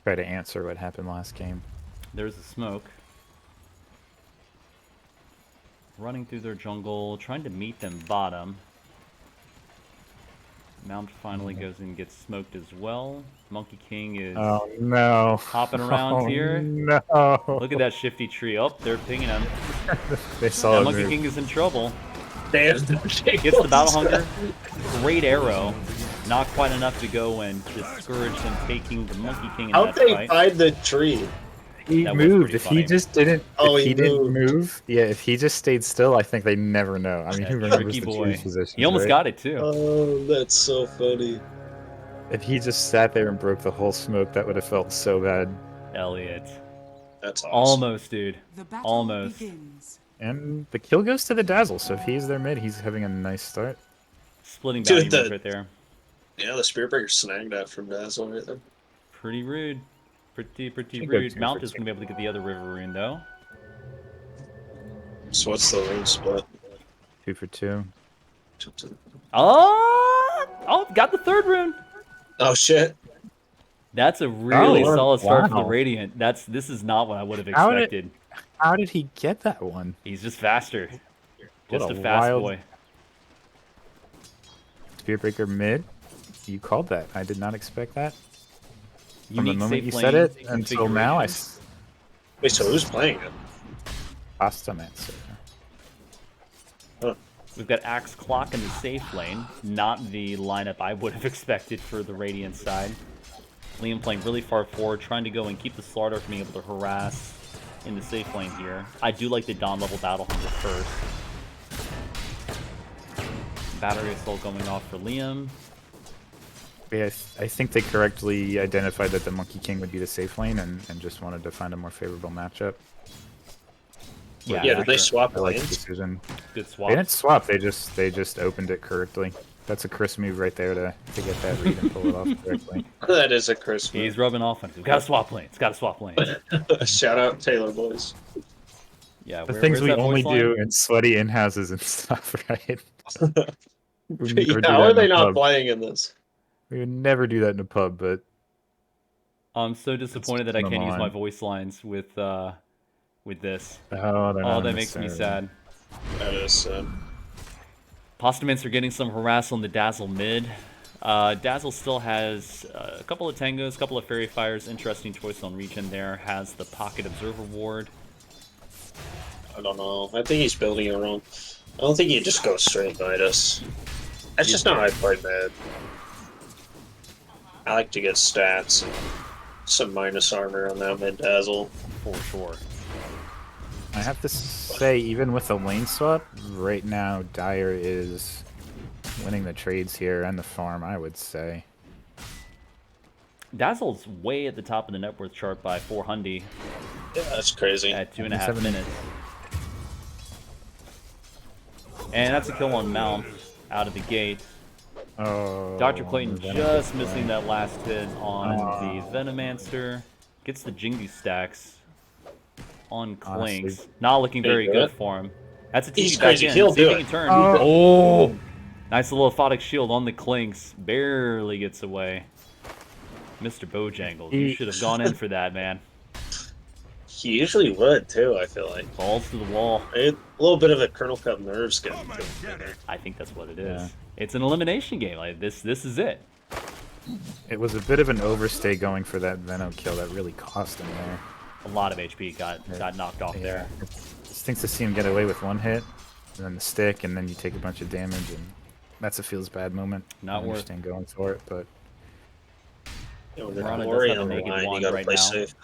try to answer what happened last game. There's the smoke. Running through their jungle, trying to meet them bottom. Mount finally goes and gets smoked as well. Monkey King is Oh no! hopping around Oh, here. No! Look at that shifty tree. Oh, they're pinging him. They saw That it Monkey move. King is in trouble. Gets Gets the Battle Hunger. Great arrow. Not quite enough to go and discourage them taking the Monkey King in How'd that they fight. find the tree? He That was moved. pretty If funny. he just didn't, Oh, if he he didn't moved. move, yeah, if he just stayed still, I think they never know. I mean, who That remembers tricky the boy. choose positions? He almost right? got it too. Oh, that's so funny. If he just sat there and broke the whole smoke, that would have felt so bad. Elliot. That's awesome. Almost, dude. The battle Almost. begins. And the kill goes to the Dazzle, so if he's their mid, he's having a nice start. Splitting Dude, bounty the- runes right there. Yeah, the Spirit Breaker snagged that from Dazzle right there. Pretty rude. Pretty Should go rude. 2 Mount for is 2. going to be able to get the other river rune, though. So what's the rune split? 2 for 2. Oh, got the third rune. Oh shit! That's a really Oh, solid start for the wow. Radiant. This is not what I would have How did- expected. How did he get that one? He's just faster. What Just a a fast wild- boy. Spirit Breaker mid? You called that. I did not expect that. From the Unique moment safe you said lane it until now, I configuration. Wait, so who's playing it? Pasta Mancer. We've got Axe Clock in the safe lane. Not the lineup I would have expected for the Radiant side. Liam playing really far forward, trying to go and keep the Slardar from being able to harass in the safe lane here. I do like the Dawn level Battle Hunter first. Battery Assault going off for Liam. Yeah, I think they correctly identified that the Monkey King would be the safe lane and just wanted to find a more favorable matchup. Yeah, Yeah, did they sure. swap I like the lanes? decision. Good They swap. didn't swap. They just opened it correctly. That's a Chris move right there to get that read and pull it off correctly. That is a Chris move. He's rubbing off on it. We've got to swap lanes. Got to swap lanes. Shout out Taylor boys. Yeah, The where- things where's we that only voice line? do in sweaty in houses and stuff, right? We would never do How that are in a they not pub. playing in this? We would never do that in a pub, but I'm so disappointed that I come can't use my on. voice lines with this. oh, they're Oh, not in that the makes me server. sad. That is Postaments are getting some harass on the Dazzle mid. Dazzle still has a couple of Tangos, a couple of Fairy Fires. Interesting choice on regen there. Has the Pocket Observer Ward. I don't know. I think he's building it wrong. I don't think he just goes straight by us. That's just not how I play mid. I like to get stats and some minus armor on that mid Dazzle. For sure. I have to say, even with the lane swap, right now Dyer is winning the trades here and the farm, I would say. Dazzle's way at the top of the net worth chart by 400 Yeah, that's crazy. at 2.5 7. minutes. And that's a kill on Mount out of the gate. Oh, Dr. Clayton Venom just gets missing away. that last hit on the Venomancer. Gets the Jingu stacks on Clinks. Honestly. Not looking very Hey, good good. for him. That's a He's TP back crazy. in. He'll See if do he it. can turn. Oh. Oh! Nice little aphotic shield on the Clinks. Barely gets away. Mr. Bojangles, you He- should have gone in for that, man. He usually would too, I feel like. Balls to the wall. A little bit of a Kernel Kup nerves getting to him. I think that's what it is. Yeah. It's an elimination game. Like this is it. It was a bit of an overstay going for that Venom kill that really cost him there. A lot of HP got knocked off there. It stinks to see him get away with one hit, and then the stick, and then you take a bunch of damage, and that's a feels bad moment. Not I worth- understand going for it, but You know, with Rana does Glory have a on the naked line, wand you gotta right play now. safe.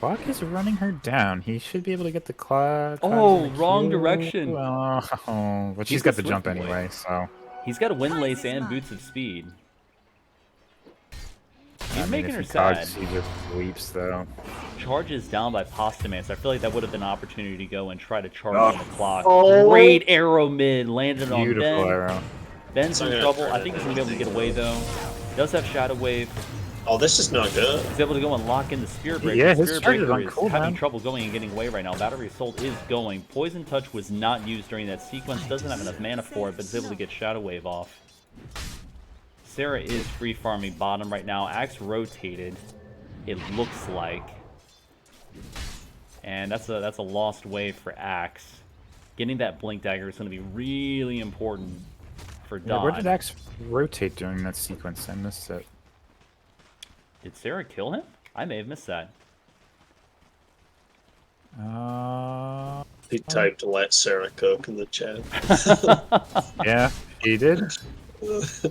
Bach is running her down. He should be able to get the clock. Oh, wrong direction. Oh, but she's He's got a the jump swift boy. anyway, so. He's got a windlace and boots of speed. He's I mean, making if her he cogs, sad. He just weeps, though. Charges down by Postamance. I feel like that would have been an opportunity to go and try to charge on the clock. Oh. Great arrow mid. Landed on Beautiful Ben. arrow. Ben's It's not in gonna trouble. turn I it think he's in. going to be able to get away, though. Does have Shadow Wave. Oh, this is not good. He's able to go and lock in the Spirit Breaker. Yeah, his Spirit charge is Breaker on is cooldown. having trouble going and getting away right now. Battery Assault is going. Poison Touch was not used during that sequence. Doesn't have enough mana for it, but is able to get Shadow Wave off. Sarah is free farming bottom right now. Axe rotated, it looks like. And that's a lost wave for Axe. Getting that Blink Dagger is going to be really important for Yeah, Dawn. where did Axe rotate during that sequence? I missed it. Did Sarah kill him? I may have missed that. He typed "Let Sarah cook" in the chat. Yeah, he did.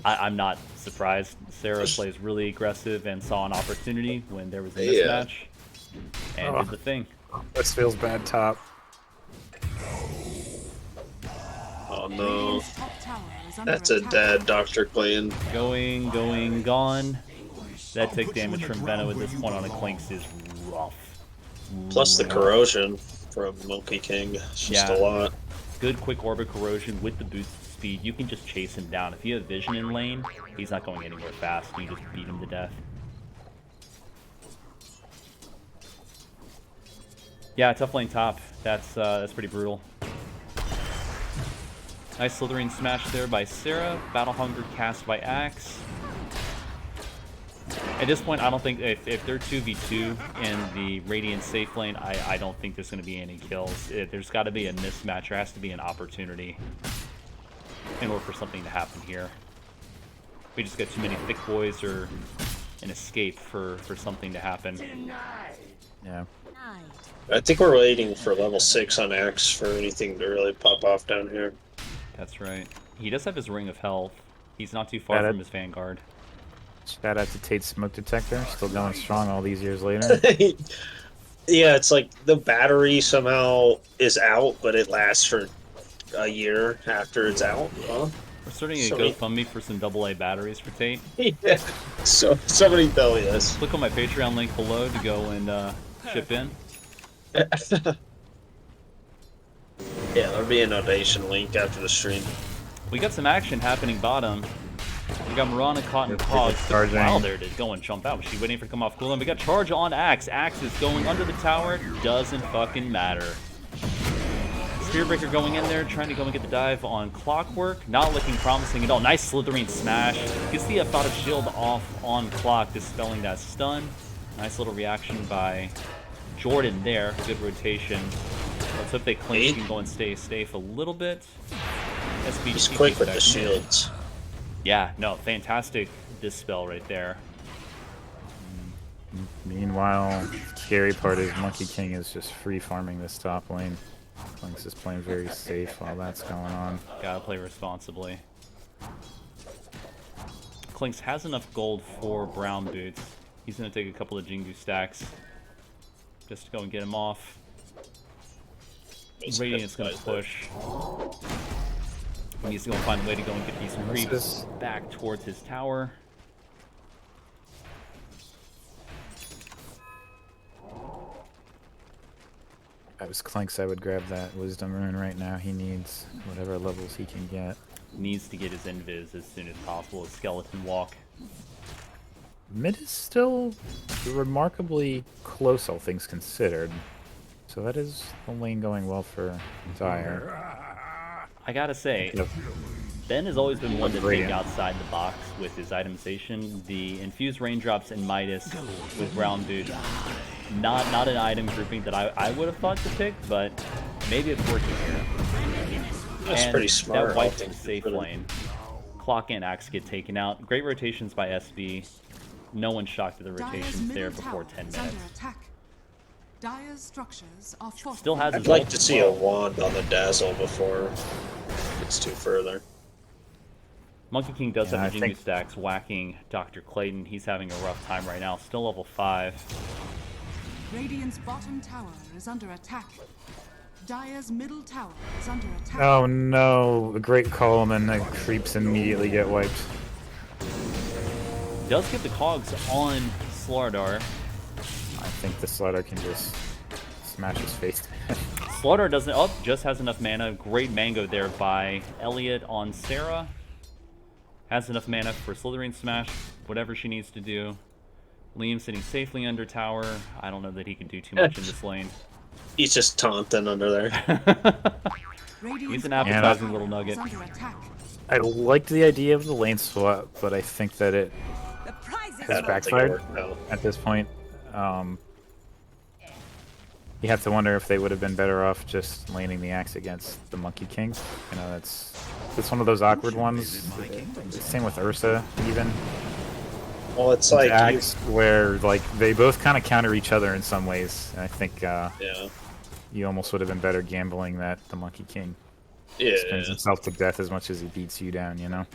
I'm not surprised. Sarah plays really aggressive and saw an opportunity when there was a Yeah. mismatch. and did the thing. This feels bad top. Oh no. Radiant's top tower is under That's a attack. dead Dr. Clayton. Going, gone. That tick damage from Venom at this point on a Clinks is rough. Plus the corrosion from Monkey King. It's just Yeah. a lot. Good quick orbit corrosion with the boost speed. You can just chase him down. If you have vision in lane, he's not going anywhere fast. You just beat him to death. Yeah, tough lane top. That's pretty brutal. Nice slithering smash there by Sarah. Battle Hunger cast by Axe. At this point, I don't think if they're 2v2 in the Radiant safe lane, I don't think there's going to be any kills. There's got to be a mismatch. There has to be an opportunity in order for something to happen here. We just got too many thick boys or an escape for something to happen. Yeah. I think we're waiting for level 6 on Axe for anything to really pop off down here. That's right. He does have his Ring of Health. He's not too far Got it. from his Vanguard. Shout out to Tate's smoke detector, still going strong all these years later. Yeah, it's like the battery somehow is out, but it lasts for a year after it's out. Huh? We're starting a Sorry. GoFundMe for some AA batteries for Tate. Yeah. So somebody tell me this. Click on my Patreon link below to go and ship in. Yeah, there'll be a donation link after the stream. We got some action happening bottom. We got Mirana caught in Cogs. Charging. Wow, there it is. Go and jump out. Was she waiting for it to come off cooldown? We got charge on Axe. Axe is going under the tower. Doesn't fucking matter. Spearbreaker going in there, trying to go and get the dive on Clockwork. Not looking promising at all. Nice slithering smash. Gets the F out of shield off on Clock, dispelling that stun. Nice little reaction by Jordan there. Good rotation. Let's hope they clinch and go and stay safe a little bit. SB He's quick with the shields. Yeah, no, fantastic dispel right there. Meanwhile, the scary part is Monkey King is just free farming this top lane. Link's is playing very safe while that's going on. Gotta play responsibly. Clinks has enough gold for brown boots. He's gonna take a couple of Jingu stacks just to go and get him off. Radiant's gonna push. He needs to go and find a way to go and get these creeps back towards his tower. If I was Clinks, I would grab that Wisdom Rune right now. He needs whatever levels he can get. Needs to get his invis as soon as possible. His skeleton walk. Mid is still remarkably close, all things considered. So that is the lane going well for Dire. I gotta say, Yep. Ben has always been one to think Brilliant. outside the box with his itemization. The infused raindrops and Midas with brown boot. Not an item grouping that I would have thought to pick, but maybe it's working here. That's And pretty smart. that wipes I the think. safe lane. Clock and Axe get taken out. Great rotations by SB. No one's shocked at the Dire's rotations there middle before tower 10 is under minutes. attack. Dire's structures are Still has his I'd like ult to as see a well. wand on the Dazzle before it's too further. Monkey King does Yeah, have I the Jingu think- stacks whacking Dr. Clayton. He's having a rough time right now. Still level 5. Radiant's bottom tower is under attack. Dire's middle tower is under attack. Oh no, a great call and then the creeps immediately get wiped. Does get the cogs on Slardar. I think the Slaughter can just smash his face. Slardar doesn't. Oh, just has enough mana. Great mango there by Elliot on Sarah. Has enough mana for Slithering Smash, whatever she needs to do. Liam sitting safely under tower. I don't know that he can do too much in this lane. He's just taunting under there. Radiant's He's an bottom appetizing tower little nugget. is under attack. I liked the idea of the lane swap, but I think that it The prize is has I don't think it backfired worked out. at this point. You have to wonder if they would have been better off just laning the axe against the Monkey King. You know, that's one of those awkward ones. Same with Ursa, even. Well, it's like you, Axe, where like they both kind of counter each other in some ways. And I think yeah, you almost would have been better gambling that the Monkey King yeah. spins himself to death as much as he beats you down. You know.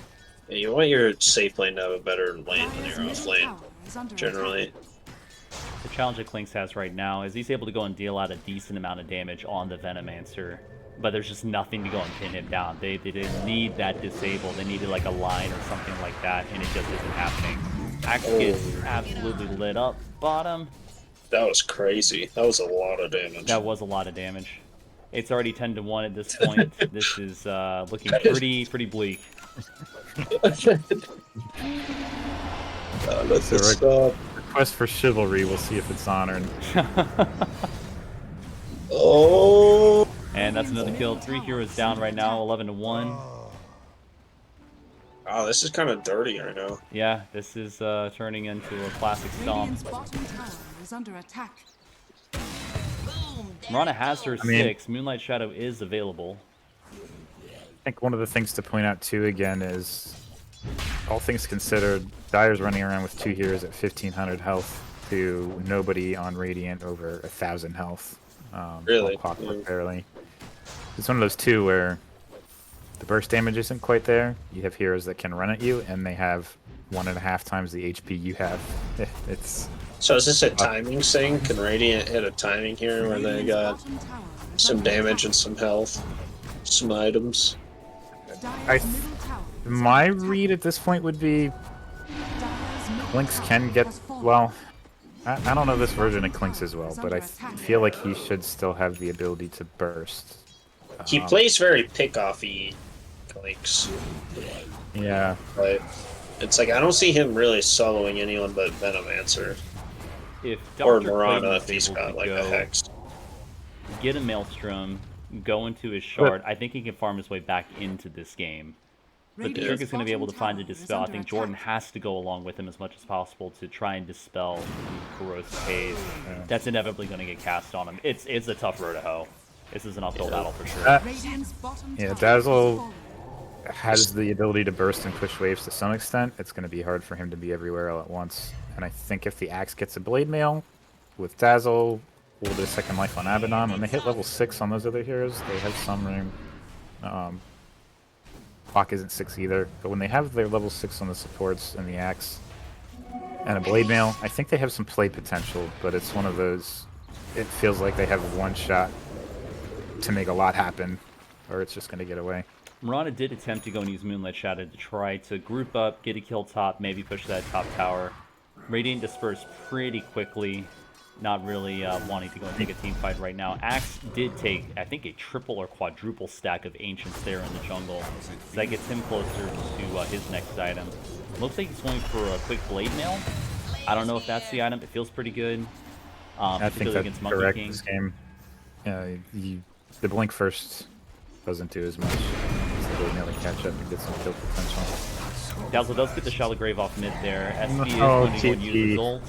Yeah, you want your safe lane to have a better lane than Dire's your middle off lane, tower is under generally. attack. The challenge that Clinks has right now is he's able to go and deal out a decent amount of damage on the Venomancer, but there's just nothing to go and pin him down. They didn't need that disable. They needed like a line or something like that, and it just isn't happening. Axe gets absolutely lit up bottom. That was crazy. That was a lot of damage. That was a lot of damage. It's already 10-1 at this point. This is looking pretty bleak. That's a request for chivalry. We'll see if it's honored. Oh. And that's another kill. 3 heroes down right now, 11-1. Oh, this is kind of dirty right now. Yeah, this is turning into a classic stomp. Radiant's bottom tower is under attack. Mirana has her 6. Moonlight Shadow is available. I think one of the things to point out too again is, all things considered, Dire's running around with 2 heroes at 1500 health to nobody on Radiant over 1000 health. Really? Barely. It's one of those two where the burst damage isn't quite there. You have heroes that can run at you, and they have 1.5 times the HP you have. It's So is this a timing thing? Can Radiant hit a timing here where they got some damage and some health, some items? My read at this point would be Clinks can get, well, I don't know this version of Clinks as well, but I feel like he should still have the ability to burst. He plays very pick-offy Clinks. Yeah. But it's like I don't see him really soloing anyone but Venomancer. If Or Dr. Mirana Clayton if he's is able got to like go a Hex. get a Maelstrom, go into his shard, I think he can farm his way back into this game. But the trick is going to be able to find a Dispel. I think Jordan has to go along with him as much as possible to try and dispel the corrosive haze. That's inevitably going to get cast on him. It's a tough road to hoe. This is an uphill battle for sure. Yeah, Dazzle has the ability to burst and push waves to some extent. It's going to be hard for him to be everywhere all at once. And I think if the Axe gets a Blade Mail with Dazzle, a little bit of second life on Abaddon, when they hit level 6 on those other heroes, they have some room. Clock isn't 6 either, but when they have their level 6 on the supports and the Axe and a Blade Mail, I think they have some play potential, but it's one of those, it feels like they have one shot to make a lot happen, or it's just going to get away. Mirana did attempt to go and use Moonlight Shadow to try to group up, get a kill top, maybe push that top tower. Radiant dispersed pretty quickly, not really wanting to go and take a team fight right now. Axe did take, I think, a triple or quadruple stack of Ancients there in the jungle. So that gets him closer to his next item. Looks like he's going for a quick Blade Mail. I don't know if that's the item. It feels pretty good. I think that's against Monkey correct King. this game. The Blink first doesn't do as much. It's the Blade Mail to catch up and get some kill potential. Dazzle does get the Shallow Grave off mid there. SP is Oh, going to go and use his TP. ult.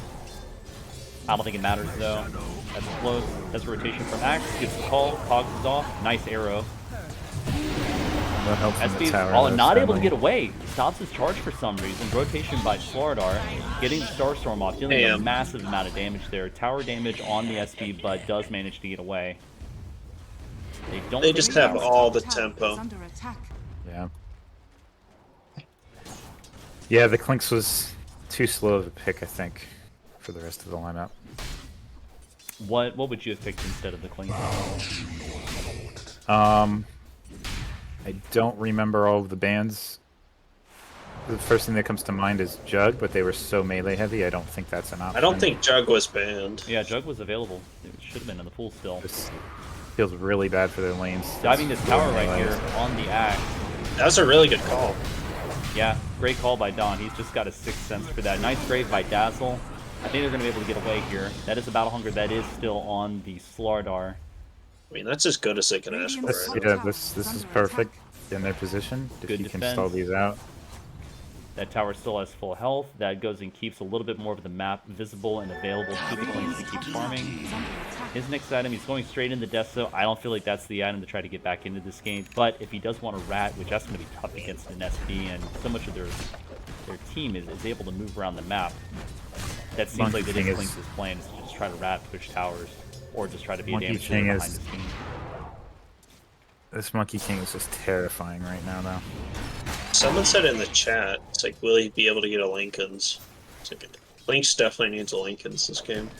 I don't think it matters though. That's close. That's a rotation from Axe. Gives the call. Cogs is off. Nice arrow. That helps in SP the is tower, though, not able to sadly. get away. Stops his charge for some reason. Rotation by Slardar. Getting the Starstorm off. Dealing a massive amount of damage there. Tower damage on the SP, but does manage to get away. They just have all the tempo. Yeah. Yeah, the Clinks was too slow of a pick, I think, for the rest of the lineup. What would you have picked instead of the Clink? I don't remember all of the bands. The first thing that comes to mind is Jug, but they were so melee heavy, I don't think that's an option. I don't think Jug was banned. Yeah, Jug was available. It should have been in the pool still. This feels really bad for their lanes. Diving this tower right here on the Axe. That was a really good call. Yeah, great call by Don. He's just got a 6th sense for that. Nice grave by Dazzle. I think they're going to be able to get away here. That is a Battle Hunger that is still on the Slardar. I mean, that's as good as they can ask for. This, Right? yeah, this is perfect in their position. If Good you can defense. stall these out. That tower still has full health. That goes and keeps a little bit more of the map visible and available to the Clinks to keep farming. His next item, he's going straight into Deso. I don't feel like that's the item to try to get back into this game. But if he does want a rat, which that's going to be tough against an SP, and so much of their team is able to move around the map, that seems Monkey like that King is is- Clinks' plan, is to just try to rat push towers, or just try to be a Monkey damage King dealer is- behind the scene. This Monkey King is just terrifying right now, though. Someone said in the chat, it's like, will he be able to get a Lincoln's? It's like, Lynx definitely needs a Lincoln's this game.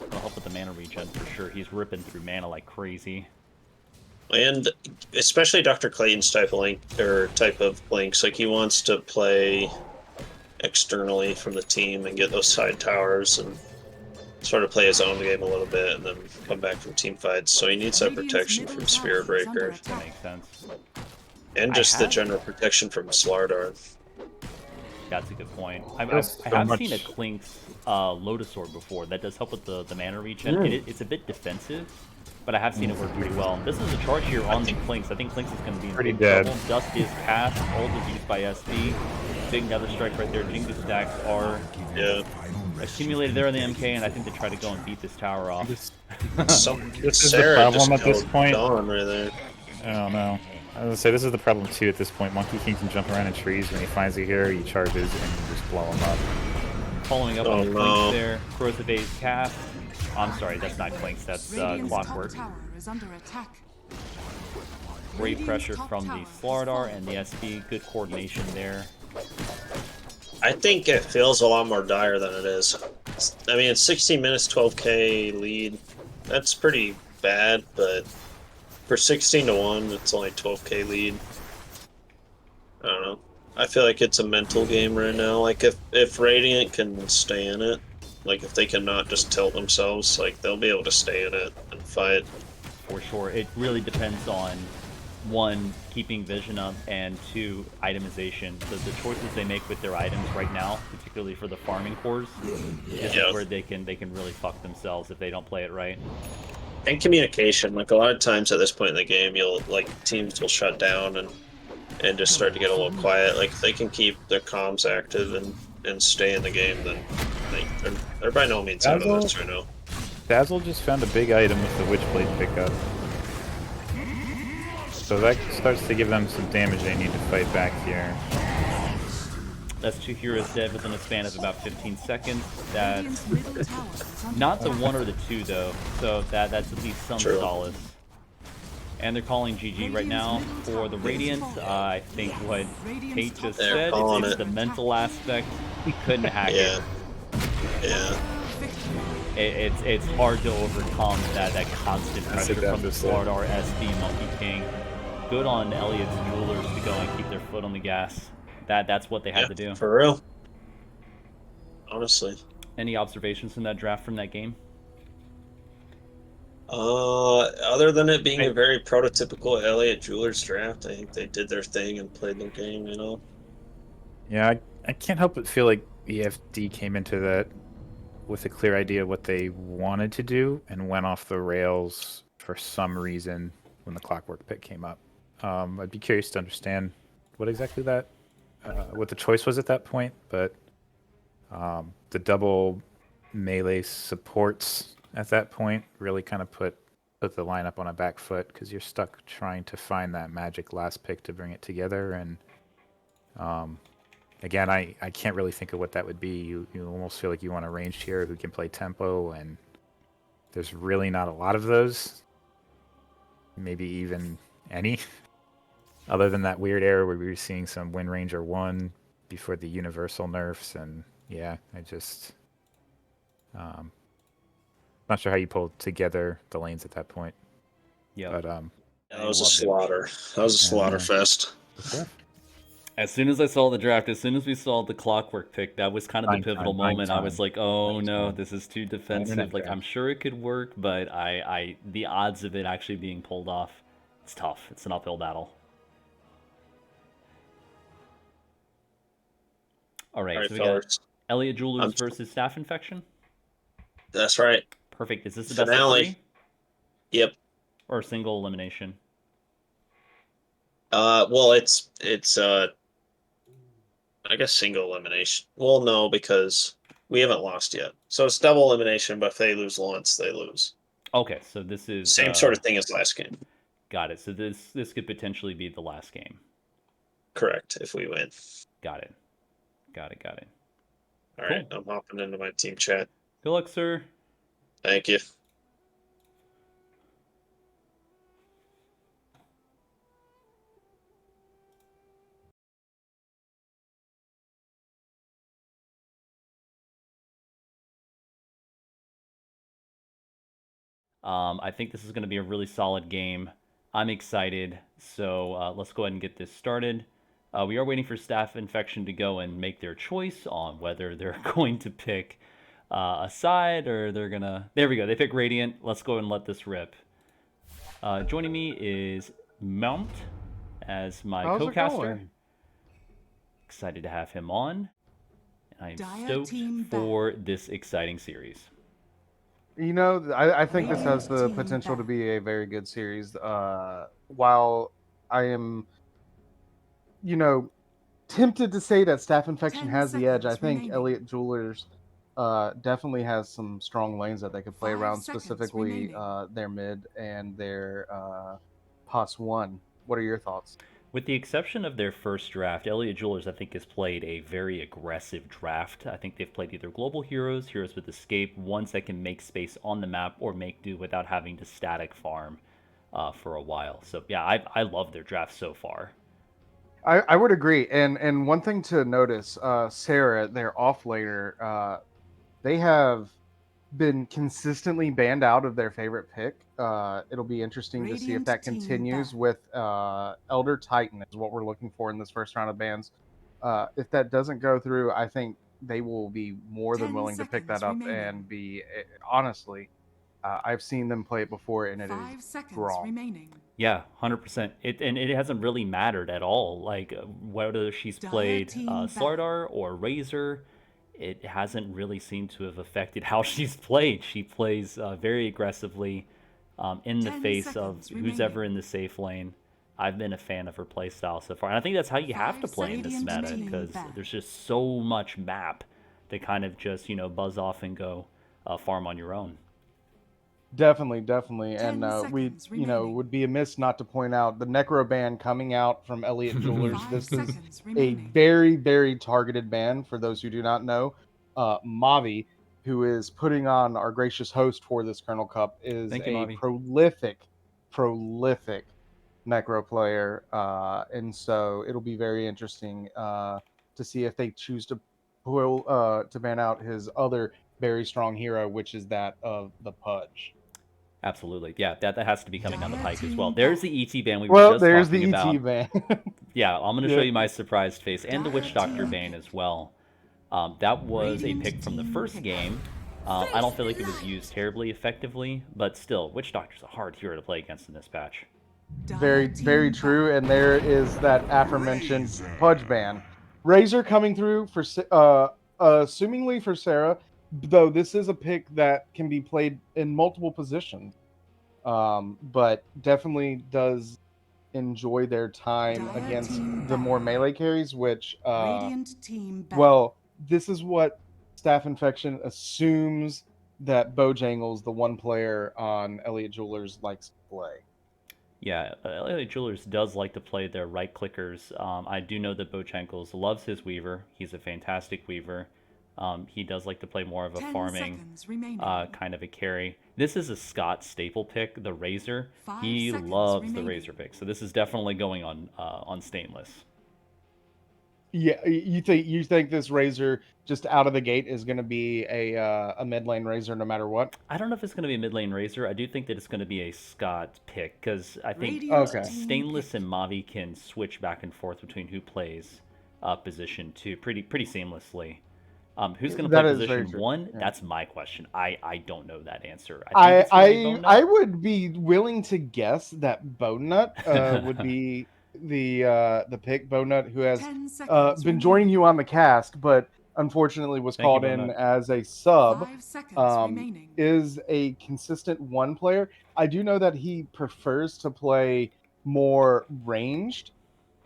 It'll help with the mana regen for sure. He's ripping through mana like crazy. And especially Dr. Clayton's type of links, like he wants to play externally from the team and get those side towers and sort of play his own game a little bit and then come back from team fights. So he needs that protection from Spirit Breaker. That makes sense. And just the general protection from Slardar. That's a good point. I There's have so seen a much- Klink's Lotus Sword before. That does help with the mana regen. It's a bit defensive, but I have seen it work pretty well. This is a charge here on the Klinks. I think Klinks is going to be in Pretty big dead. trouble. Dust is cast. Ult is used by SD. Big Nether Strike right there. Jingu stacks are accumulated there in the MK, and I think they try to go and beat this tower off. This This is the problem at this point. Right there. I don't know. I was gonna say this is the problem too at this point. Monkey King can jump around in trees. When he finds a hero, he charges and you just blow him up. Following up Oh, on the no. Klinks there. Growth of A's cast. I'm sorry, that's not Klinks. That's Radiant's top Clockwork. tower is under attack. Great Radiant's pressure top from the tower has Slardar fallen. and the SD. Good coordination there. I think it feels a lot more dire than it is. I mean, it's 16 minutes, 12k lead. That's pretty bad, but for 16 to 1, it's only 12k lead. I don't know. I feel like it's a mental game right now. Like, if Radiant can stay in it, like, if they cannot just tilt themselves, like, they'll be able to stay in it and fight. For sure. It really depends on, one, keeping vision up, and two, itemization. So the choices they make with their items right now, particularly for the farming cores, is Yeah. where they can really fuck themselves if they don't play it right. And communication. Like, a lot of times at this point in the game, teams will shut down and just start to get a little quiet. Like, if they can keep their comms active and stay in the game, then they're by no means out of this right now. Dazzle just found a big item with the Witchblade pickup. So that starts to give them some damage they need to fight back here. That's 2 heroes dead within a span of about 15 seconds. That's Radiant's middle tower is under not the attack. 1 or the 2 though, so that's at least some True. solace. And they're calling GG right now for the Radiant. I think what Kate just They're said, calling it's it. the mental aspect. We couldn't hack Yeah. it. Yeah. It's hard to overcome that constant That's pressure a from the deficit. Slardar, SD, Monkey King. Good on Elliot's Jewelers to go and keep their foot on the gas. That's what they had to do. For real. Honestly. Any observations from that draft from that game? Other than it being a very prototypical Elliott Jewelers draft, I think they did their thing and played their game, you know? Yeah, I can't help but feel like EFD came into that with a clear idea of what they wanted to do and went off the rails for some reason when the Clockwork pick came up. I'd be curious to understand what exactly what the choice was at that point, but the double melee supports at that point really kind of put the lineup on a back foot because you're stuck trying to find that magic last pick to bring it together. And again, I can't really think of what that would be. You almost feel like you want a ranged hero who can play tempo, and there's really not a lot of those. Maybe even any. Other than that weird era where we were seeing some Wind Ranger 1 before the universal nerfs, and yeah, I just not sure how you pulled together the lanes at that point. Yeah. But That was a slaughter. That was a slaughter fest. As soon as I saw the draft, as soon as we saw the Clockwork pick, that was kind of the Prime pivotal time, prime moment. I was time. like, oh Prime no, time. this is too defensive. Internet Like, draft. I'm sure it could work, but the odds of it actually being pulled off, it's tough. It's an uphill battle. All right, All right, so we got fellas. Elliot Jewelers I'm- versus Staph Infection. That's right. Perfect. Is this the best of Finale. 3? Yep. Or a single elimination? Well, it's I guess single elimination. Well, no, because we haven't lost yet. So it's double elimination, but if they lose once, they lose. Okay, so this is Same sort of thing as last game. Got it. So this could potentially be the last game. Correct, if we win. Got it. Got it. All right, I'm hopping into my team chat. Good luck, sir. Thank you. I think this is going to be a really solid game. I'm excited, so let's go ahead and get this started. We are waiting for Staff Infection to go and make their choice on whether they're going to pick a side or they're going to... There we go. They pick Radiant. Let's go and let this rip. Joining me is Mount as my co-caster. Excited to have him on. And I am stoked for this exciting series. You know, I think this has the potential to be a very good series. While I am, you know, tempted to say that Staff Infection has the edge, I think Elliot Jewelers definitely has some strong lanes that they could play around, specifically their mid and their POS 1. What are your thoughts? With the exception of their first draft, Elliot Jewelers, I think, has played a very aggressive draft. I think they've played either Global Heroes, Heroes with Escape, ones that can make space on the map or make do without having to static farm for a while. So, yeah, I love their draft so far. I would agree. And one thing to notice, Sarah, their offlaner, they have been consistently banned out of their favorite pick. It'll be interesting to see if that continues with Elder Titan is what we're looking for in this first round of bans. If that doesn't go through, I think they will be more than willing to pick that up and be honestly. I've seen them play it before, and it is wrong. Yeah, 100%. It hasn't really mattered at all. Like whether she's played Slardar or Razor, it hasn't really seemed to have affected how she's played. She plays very aggressively in the face of who's ever in the safe lane. I've been a fan of her play style so far. And I think that's how you have to play in this meta, because there's just so much map to kind of just, buzz off and go farm on your own. Definitely. And we, would be amiss not to point out the Necro ban coming out from Elliot Jewelers. This is a very, very targeted ban for those who do not know. Mavi, who is putting on our gracious host for this Kernel Cup, is prolific Necro player. And so it'll be very interesting to see if they choose to ban out his other very strong hero, which is that of the Pudge. Absolutely. Yeah, that has to be coming down the pike as well. There's the ET ban we were just talking about. ET ban. Yeah, I'm going to show you my surprised face, and the Witch Doctor ban as well. That was a pick from the first game. I don't feel like it was used terribly effectively, but still, Witch Doctor's a hard hero to play against in this patch. Very, very true, and there is that aforementioned Pudge ban. Razor coming through for assumingly for Sarah, though this is a pick that can be played in multiple positions, but definitely does enjoy their time against the more melee carries, which, this is what Staff Infection assumes that Bojangles, the one player on Elliot Jewelers, likes to play. Yeah, Elliot Jewelers does like to play their right clickers. I do know that Bojangles loves his Weaver. He's a fantastic Weaver. He does like to play more of a farming kind of a carry. This is a Scott staple pick, the Razor. He loves the Razor pick, so this is definitely going on Stainless. Yeah, you think this Razor just out of the gate is going to be a mid lane Razor no matter what? I don't know if it's going to be a mid lane Razor. I do think that it's going to be a Scott pick, because I think Stainless and Mavi can switch back and forth between who plays position 2 pretty seamlessly. Who's going to play position 1? Yeah. That's my question. I don't know that answer. I would be willing to guess that Bonut would be the pick. Bonut, who has been joining you on the cast, but unfortunately was called in as a sub, is a consistent one player. I do know that he prefers to play more ranged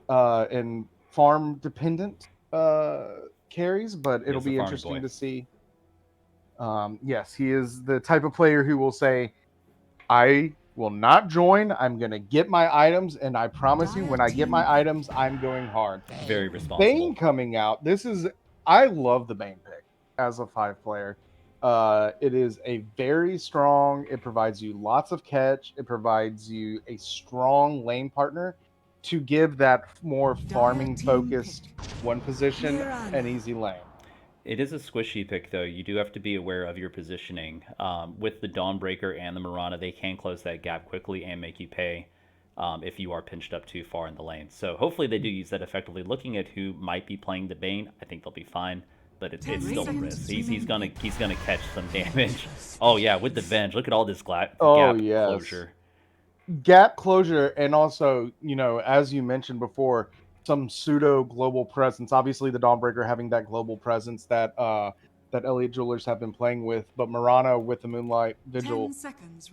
and farm dependent carries, but it'll be interesting to see. Yes, he is the type of player who will say, I will not join. I'm going to get my items, and I promise you, when I get my items, I'm going hard. Very responsible. Bane coming out. I love the Bane pick as a 5 player. It is a very strong, it provides you lots of catch. It provides you a strong lane partner to give that more farming focused one position an easy lane. It is a squishy pick, though. You do have to be aware of your positioning. With the Dawnbreaker and the Mirana, they can close that gap quickly and make you pay if you are pinched up too far in the lane. So hopefully they do use that effectively. Looking at who might be playing the Bane, I think they'll be fine, but it's still a risk. He's gonna catch some damage. Oh yeah, with the Venge, look at all this gap yes. closure. Gap closure, and also, as you mentioned before, some pseudo global presence. Obviously, the Dawnbreaker having that global presence that Elliott Jewelers have been playing with, but Mirana with the Moonlight Vigil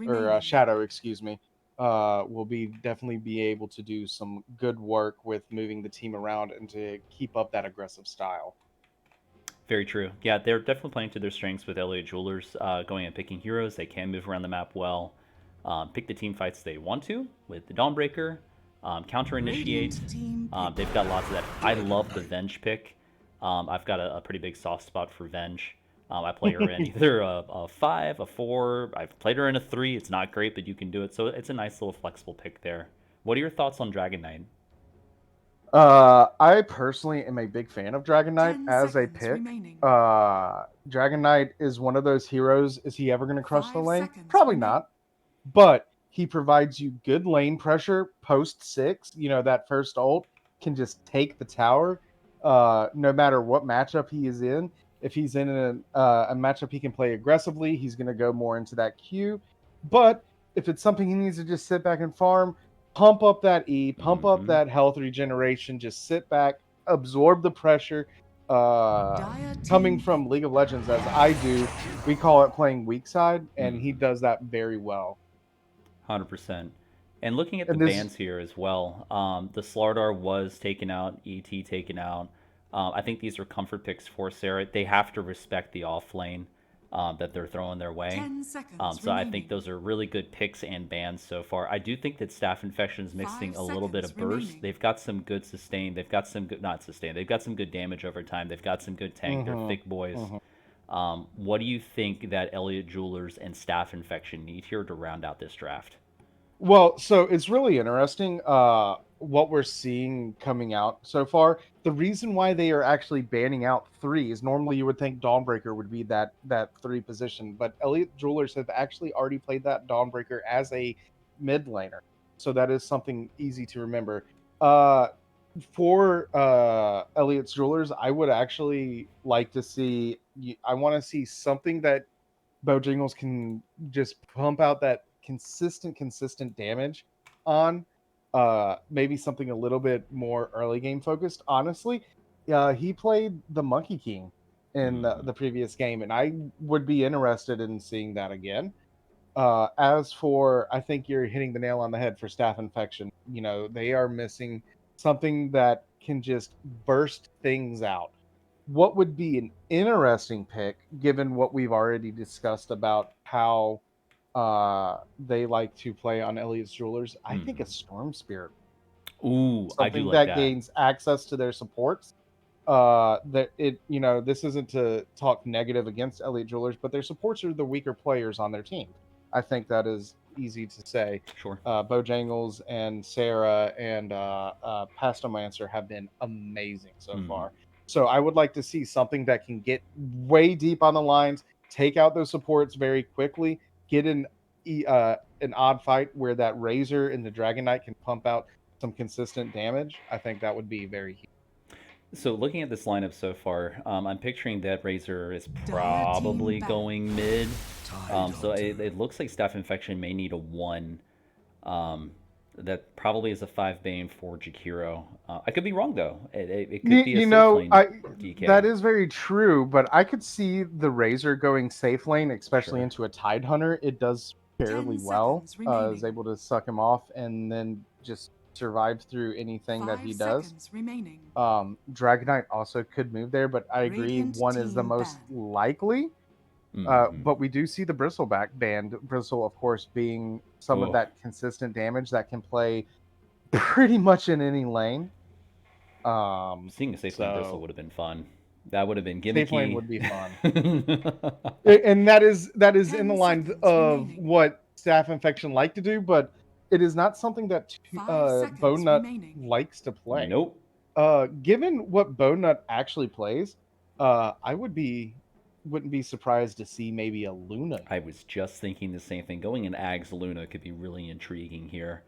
or Shadow, excuse me, will definitely be able to do some good work with moving the team around and to keep up that aggressive style. Very true. Yeah, they're definitely playing to their strengths with Elliott Jewelers, going and picking heroes. They can move around the map well. Pick the team fights they want to with the Dawnbreaker, counter initiate. They've got lots of that. I love the Venge pick. I've got a pretty big soft spot for Venge. I play her in either a 5, a 4. I've played her in a 3. It's not great, but you can do it. So it's a nice little flexible pick there. What are your thoughts on Dragon Knight? I personally am a big fan of Dragon Knight as a pick. Dragon Knight is one of those heroes. Is he ever going to crush the lane? Probably not. But he provides you good lane pressure post 6. That first ult can just take the tower no matter what matchup he is in. If he's in a matchup he can play aggressively, he's going to go more into that queue. But if it's something he needs to just sit back and farm, pump up that E, pump up that health regeneration, just sit back, absorb the pressure. Coming from League of Legends as I do, we call it playing weak side, and he does that very well. 100%. And looking at the bans here as well, the Slardar was taken out, ET taken out. I think these are comfort picks for Sarah. They have to respect the off lane that they're throwing their way. So I think those are really good picks and bans so far. I do think that Staff Infection is missing a little bit of burst. They've got some good sustain. They've got some good, not sustain. They've got some good damage over time. They've got some good tank. They're thick boys. What do you think that Elliott Jewelers and Staff Infection need here to round out this draft? Well, so it's really interesting what we're seeing coming out so far. The reason why they are actually banning out 3s, normally you would think Dawnbreaker would be that 3 position, but Elliott Jewelers have actually already played that Dawnbreaker as a mid laner. So that is something easy to remember. For Elliott's Jewelers, I would actually like to see, I want to see something that Bojangles can just pump out that consistent damage on. Maybe something a little bit more early game focused. Honestly, he played the Monkey King in the previous game, and I would be interested in seeing that again. As for, I think you're hitting the nail on the head for Staff Infection. They are missing something that can just burst things out. What would be an interesting pick, given what we've already discussed about how they like to play on Elliott's Jewelers? I think a Storm Spirit. Ooh, I do like that gains access to their supports. This isn't to talk negative against Elliott Jewelers, but their supports are the weaker players on their team. I think that is easy to say. Sure. Bojangles and Sarah and Pastomancer have been amazing so far. So I would like to see something that can get way deep on the lines, take out those supports very quickly, get an odd fight where that Razor and the Dragon Knight can pump out some consistent damage. I think that would be very huge. So looking at this lineup so far, I'm picturing that Razor is probably going mid. So it looks like Staff Infection may need a 1. That probably is a 5 Bane for Jakiro. I could be wrong though. It could be a safe lane DK. That is very true, but I could see the Razor going safe lane, especially into a Tide Hunter. It does fairly well. Is able to suck him off and then just survive through anything that he does. Dragon Knight also could move there, but I agree 1 is the most likely. But we do see the Bristleback band. Bristle, of course, being some of that consistent damage that can play pretty much in any lane. Seeing a safe lane Bristle would have been fun. That would have been gimmicky. Safe lane would be fun. And that is in the line of what Staff Infection like to do, but it is not something that Bonut likes to play. Nope. Given what Bonut actually plays, I wouldn't be surprised to see maybe a Luna. I was just thinking the same thing. Going in Ags Luna could be really intriguing here.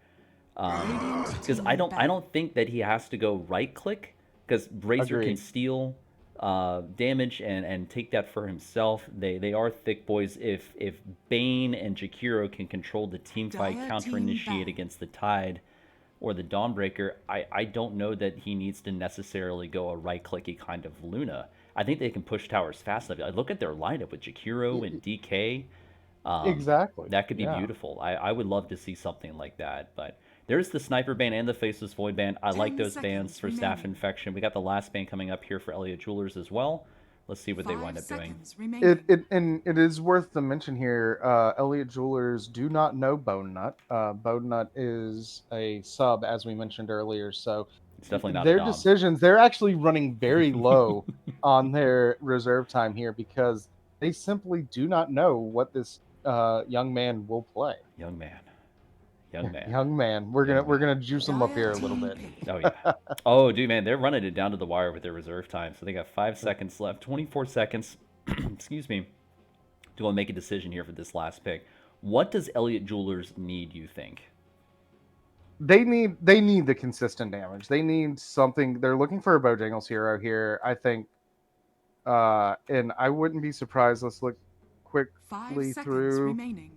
Because I don't think that he has to go right click, because Razor can Agreed. steal damage and take that for himself. They are thick boys. If Bane and Jakiro can control the team fight, counter initiate against the Tide or the Dawnbreaker, I don't know that he needs to necessarily go a right clicky kind of Luna. I think they can push towers fast enough. I look at their lineup with Jakiro and DK. Exactly. That could be Yeah. beautiful. I would love to see something like that. But there's the Sniper Band and the Faceless Void Band. I like 10 those bands seconds for Staff remaining. Infection. We got the last band coming up here for Elliott Jewelers as well. Let's see what they 5 wind up doing. seconds remaining. And it is worth to mention here, Elliott Jewelers do not know Bone Nut. Bone Nut is a sub, as we mentioned earlier, so It's definitely not a their Dom. decisions, they're actually running very low on their reserve time here because they simply do not know what this young man will play. Young man. Young man. Young man. We're gonna juice him up here a little bit. Oh, yeah. Oh, dude, man, they're running it down to the wire with their reserve time. So they got 5 seconds left, 24 seconds, excuse me, to go and make a decision here for this last pick. What does Elliott Jewelers need, you think? They need the consistent damage. They need something. They're looking for a Bojangles hero here, I think. And I wouldn't be surprised. Let's look 5 quickly seconds through. remaining.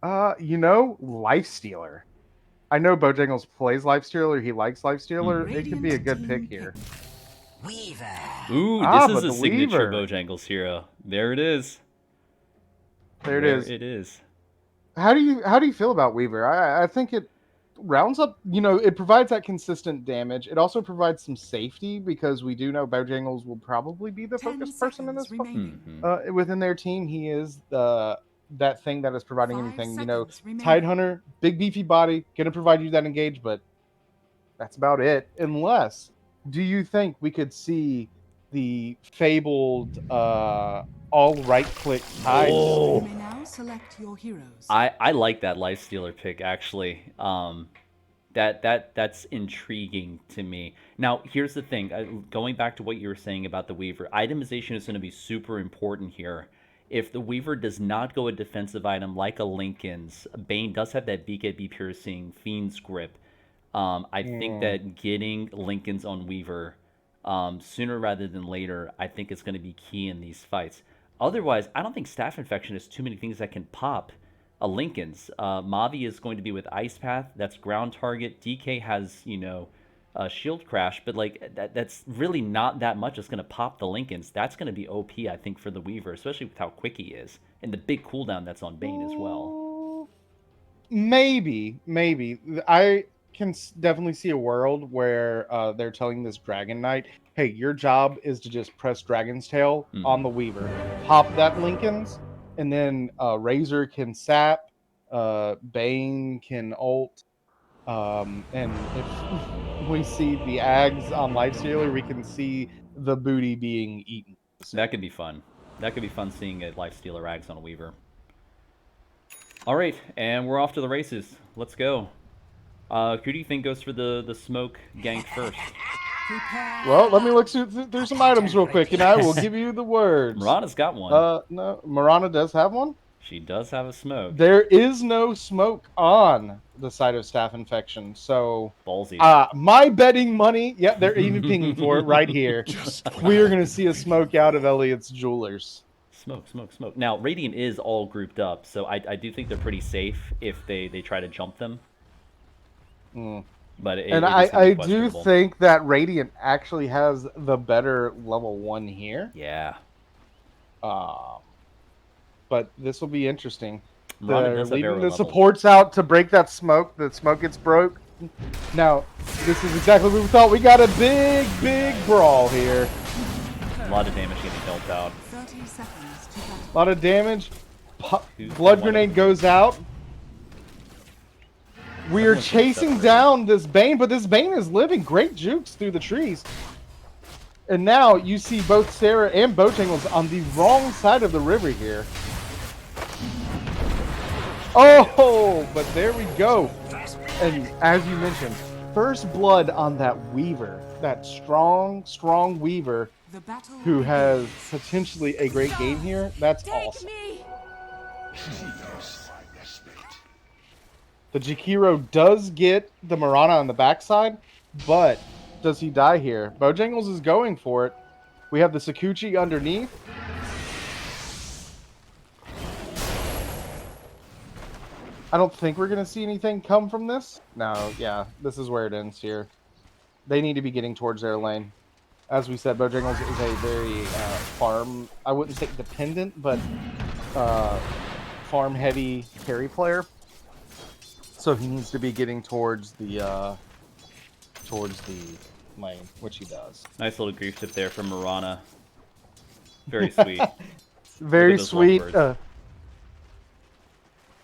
Lifestealer. I know Bojangles plays Lifestealer. He likes Lifestealer. It could be a Radiant good team pick here. Weaver. Ooh, Ah, this but is a the signature Weaver. Bojangles hero. There it is. There it is. It is. How do you feel about Weaver? I think it rounds up. It provides that consistent damage. It also provides some safety because we do know Bojangles will probably be the 10 focused person in seconds this remaining. within their team. He is that thing that is providing 5 anything. seconds remaining. Tidehunter, big beefy body, gonna provide you that engage, but that's about it. Unless, do you think we could see the fabled all right click Tide? You may now select your heroes. I like that Lifestealer pick, actually. That's intriguing to me. Now, here's the thing. Going back to what you were saying about the Weaver, itemization is going to be super important here. If the Weaver does not go a defensive item like a Lincoln's, Bane does have that BKB piercing Fiend's Grip. I think that getting Lincoln's on Weaver sooner rather than later, I think is going to be key in these fights. Otherwise, I don't think Staff Infection has too many things that can pop a Lincoln's. Mavi is going to be with Ice Path. That's ground target. DK has, Shield Crash, but that's really not that much that's going to pop the Lincolns. That's going to be OP, I think, for the Weaver, especially with how quick he is and the big cooldown that's on Bane as well. Maybe. I can definitely see a world where they're telling this Dragon Knight, hey, your job is to just press Dragon's Tail on the Weaver, pop that Lincoln's, and then Razor can sap, Bane can ult, and if we see the Ags on Lifestealer, we can see the booty being eaten. That could be fun. That could be fun seeing a Lifestealer Ags on a Weaver. All right, and we're off to the races. Let's go. Who do you think goes for the smoke gank first? Well, let me look through some items real quick, and I will give you the words. Marana's got one. No, Marana does have one. She does have a smoke. There is no smoke on the side of Staff Infection, so Ballsy. my betting money. Yeah, they're even pinging for it right here. We are going to see a smoke out of Elliott's Jewelers. Smoke. Now, Radiant is all grouped up, so I do think they're pretty safe if they try to jump them. But I do think that Radiant actually has the better level 1 here. Yeah. But this will be interesting. They're leaving the supports out to break that smoke. The smoke gets broke. Now, this is exactly what we thought. We got a big brawl here. A lot of damage getting dealt out. 30 seconds to battle. A lot of damage. Blood grenade goes out. We are chasing down this Bane, but this Bane is living. Great jukes through the trees. And now you see both Sarah and Bojangles on the wrong side of the river here. Oh, but there we go. And as you mentioned, first blood on that Weaver. That strong Weaver The battle who has begins. potentially a great game here. That's Take awesome. me. The Jakiro does get the Mirana on the backside, but does he die here? Bojangles is going for it. We have the Sakuchi underneath. I don't think we're going to see anything come from this. No, yeah, this is where it ends here. They need to be getting towards their lane. As we said, Bojangles is a very farm, I wouldn't say dependent, but farm-heavy carry player. So he needs to be getting towards the lane, which he does. Nice little grief tip there from Mirana. Very sweet. Very those sweet.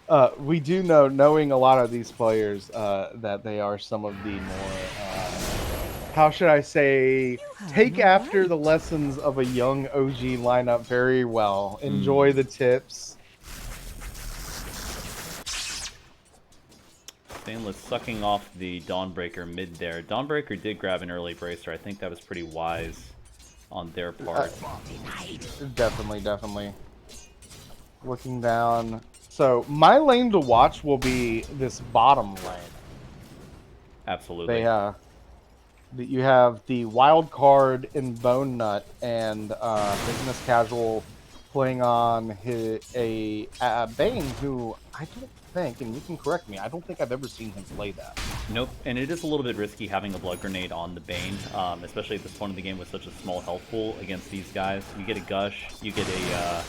love We do know, knowing a lot of these players, that they are some of the more, how should I say, take after the lessons of a young OG lineup very well. Enjoy the tips. Stainless sucking off the Dawnbreaker mid there. Dawnbreaker did grab an early bracer. I think that was pretty wise on their part. Definitely. Looking down. So my lane to watch will be this bottom lane. Absolutely. You have the wild card in Bone Nut and Business Casual playing on a Bane who I don't think, and you can correct me, I don't think I've ever seen him play that. Nope, and it is a little bit risky having a blood grenade on the Bane, especially at this point in the game with such a small health pool against these guys. You get a gush, you get a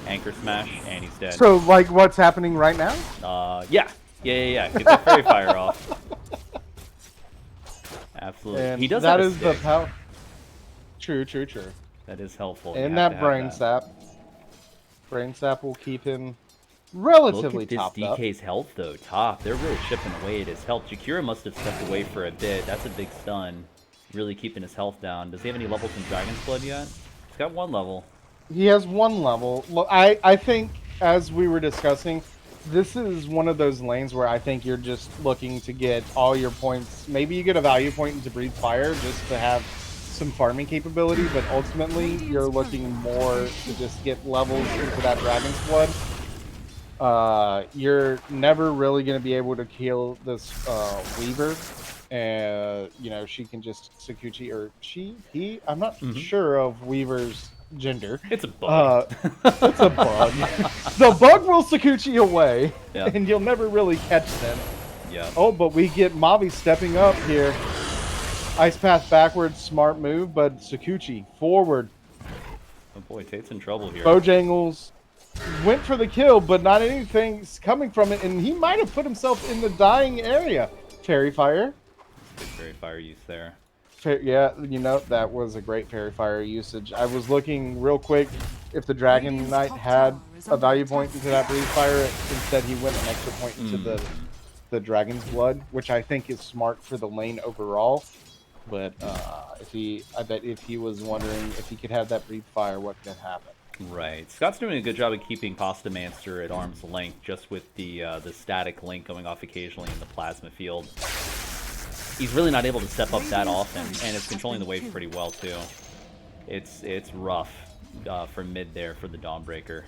anchor smash, and he's dead. So, like, what's happening right now? Yeah. Get that fairy fire off. Absolutely. And he does that have a is the stick. power. True. That is helpful. And You have that to have brain that. sap. Brain sap will keep him Look relatively at this topped up. DK's health, though. Top. They're really chipping away at his health. Jakira must have stepped away for a bit. That's a big stun. Really keeping his health down. Does he have any levels in Dragon's Blood yet? He's got 1 level. He has 1 level. Look, I think, as we were discussing, this is one of those lanes where I think you're just looking to get all your points. Maybe you get a value point into Breathe Fire just to have some farming capability, but ultimately you're looking more to just get levels into that Dragon's Blood. You're never really going to be able to kill this Weaver. You know, she can just Sakuchi, or he, I'm not sure of Weaver's gender. It's a bug. It's a bug. The bug will Sakuchi away, Yep. and you'll never really catch them. Yeah. Oh, but we get Mavi stepping up here. Ice Path backwards, smart move, but Sakuchi forward. Oh boy, Tate's in trouble here. Bojangles went for the kill, but not anything's coming from it, and he might have put himself in the dying area. Fairy Fire. Good fairy fire use there. Yeah, you know, that was a great Fairy Fire usage. I was looking real quick if the Dragon Knight had a value point into that Breathe Fire. Instead, he went an extra point into the Dragon's Blood, which I think is smart for the lane overall. But I bet if he was wondering if he could have that Breathe Fire, what could happen? Right. Scott's doing a good job of keeping Pasta Mancer at arm's length, just with the static link going off occasionally in the plasma field. He's really not able to step up that often, and it's controlling the wave pretty well too. It's rough for mid there for the Dawnbreaker.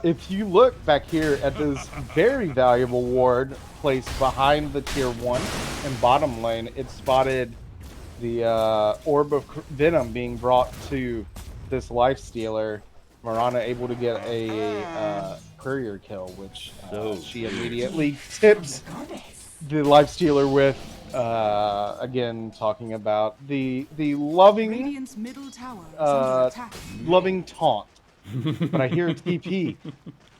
If you look back here at this very valuable ward placed behind the tier 1 and bottom lane, it spotted the Orb of Venom being brought to this Lifestealer. Mirana able to get a courier kill, which she immediately tips the Lifestealer with, again, talking about the loving Radiant's middle tower is under attack. loving taunt. But I hear a TP.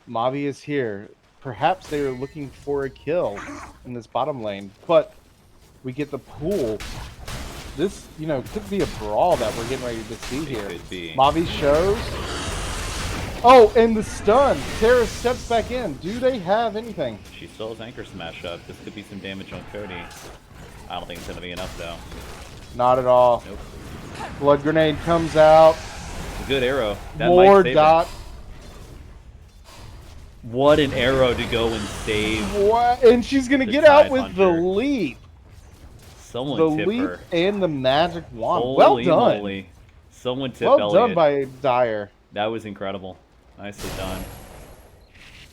Mavi is here. Perhaps they are looking for a kill in this bottom lane, but we get the pool. This, you know, could be a brawl that we're getting ready to see here. Could be. Mavi shows. Oh, and the stun. Terra steps back in. Do they have anything? She still has Anchor Smash up. This could be some damage on Cody. I don't think it's going to be enough, though. Not at all. Nope. Blood Grenade comes out. It's a good arrow. That More might save her. dot. What an arrow to go and save. What? And she's going to The get out Tide with the Hunter. leap. Someone The tip leap her. and the magic wand. Holy Well done. moly. Someone tip Well Elliot. done by Dyer. That was incredible. Nicely done.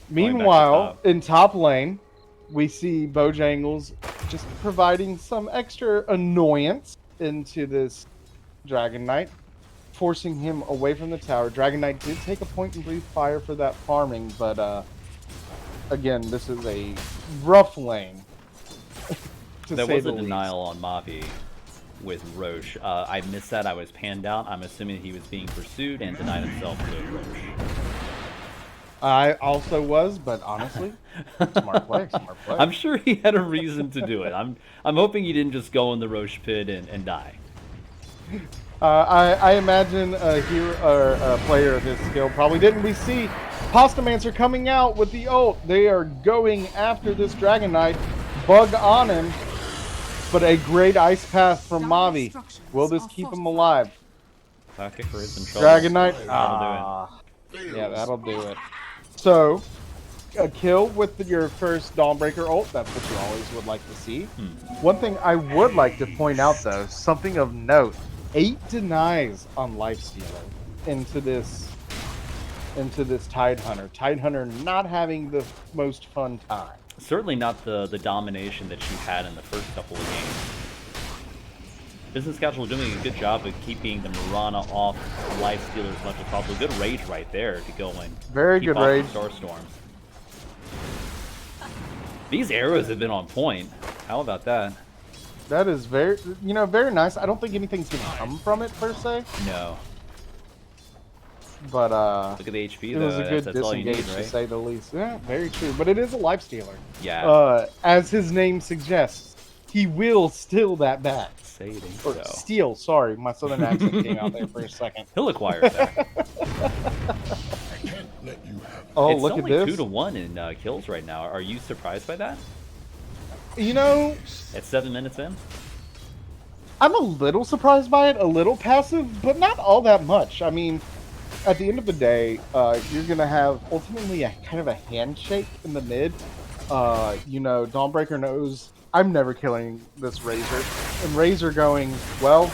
Meanwhile, in top lane, we see Bojangles just providing some extra annoyance into this Dragon Knight, forcing him away from the tower. Dragon Knight did take a point and breathe fire for that farming, but again, this is a rough lane. There was a denial on Mavi with Roche. I missed that. I was panned out. I'm assuming he was being pursued and denied himself to Roche. I also was, but honestly, smart play. I'm sure he had a reason to do it. I'm hoping he didn't just go in the Roche pit and die. I imagine a hero or a player of his skill probably didn't. We see Pastamancer coming out with the ult. They are going after this Dragon Knight. Bug on him, but a great ice path from Mavi. Will this keep him alive? Kicker is in trouble. Dragon Knight. Yeah, that'll do it. So, a kill with your first Dawnbreaker ult, that's what you always would like to see. One thing I would like to point out, though, something of note, 8 denies on Lifestealer into this Tidehunter. Tidehunter not having the most fun time. Certainly not the domination that she had in the first couple of games. Business Casual doing a good job of keeping the Mirana off Lifestealer as much as possible. Good rage right there to go and very keep good off rage. The Starstorms. These arrows have been on point. How about that? That is very nice. I don't think anything's gonna come from it per se. No. But look at the HP it though. was a good that's all you disengage need, right? to say the least. Yeah, very true. But it is a Lifestealer. Yeah. As his name suggests, he will steal that back. Or so. steal, sorry, my southern accent came out there for a second. He'll acquire that. Oh, it's look at only this. 2-1 in kills right now. Are you surprised by that? You know, at 7 minutes in, I'm a little surprised by it, a little passive, but not all that much. I mean, at the end of the day, you're gonna have ultimately a kind of a handshake in the mid. Dawnbreaker knows I'm never killing this Razor, and Razor going, well,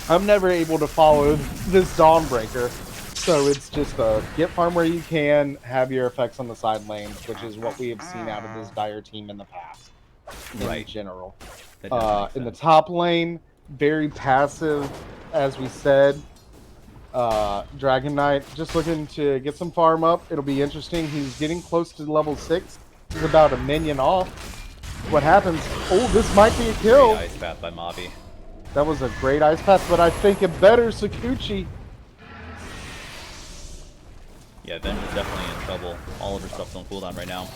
I'm never able to follow this Dawnbreaker, so it's just get farm where you can, have your effects on the side lanes, which is what we have seen out of this Dire team in the past, in general. In the top lane, very passive, as we said. Dragon Knight just looking to get some farm up. It'll be interesting. He's getting close to level 6. He's about a minion off. What happens? Oh, this might be a kill. Great ice path by Mavi. That was a great ice path, but I think a better Sakuchi. Yeah, Ven is definitely in trouble. All of her stuff's on cooldown right now.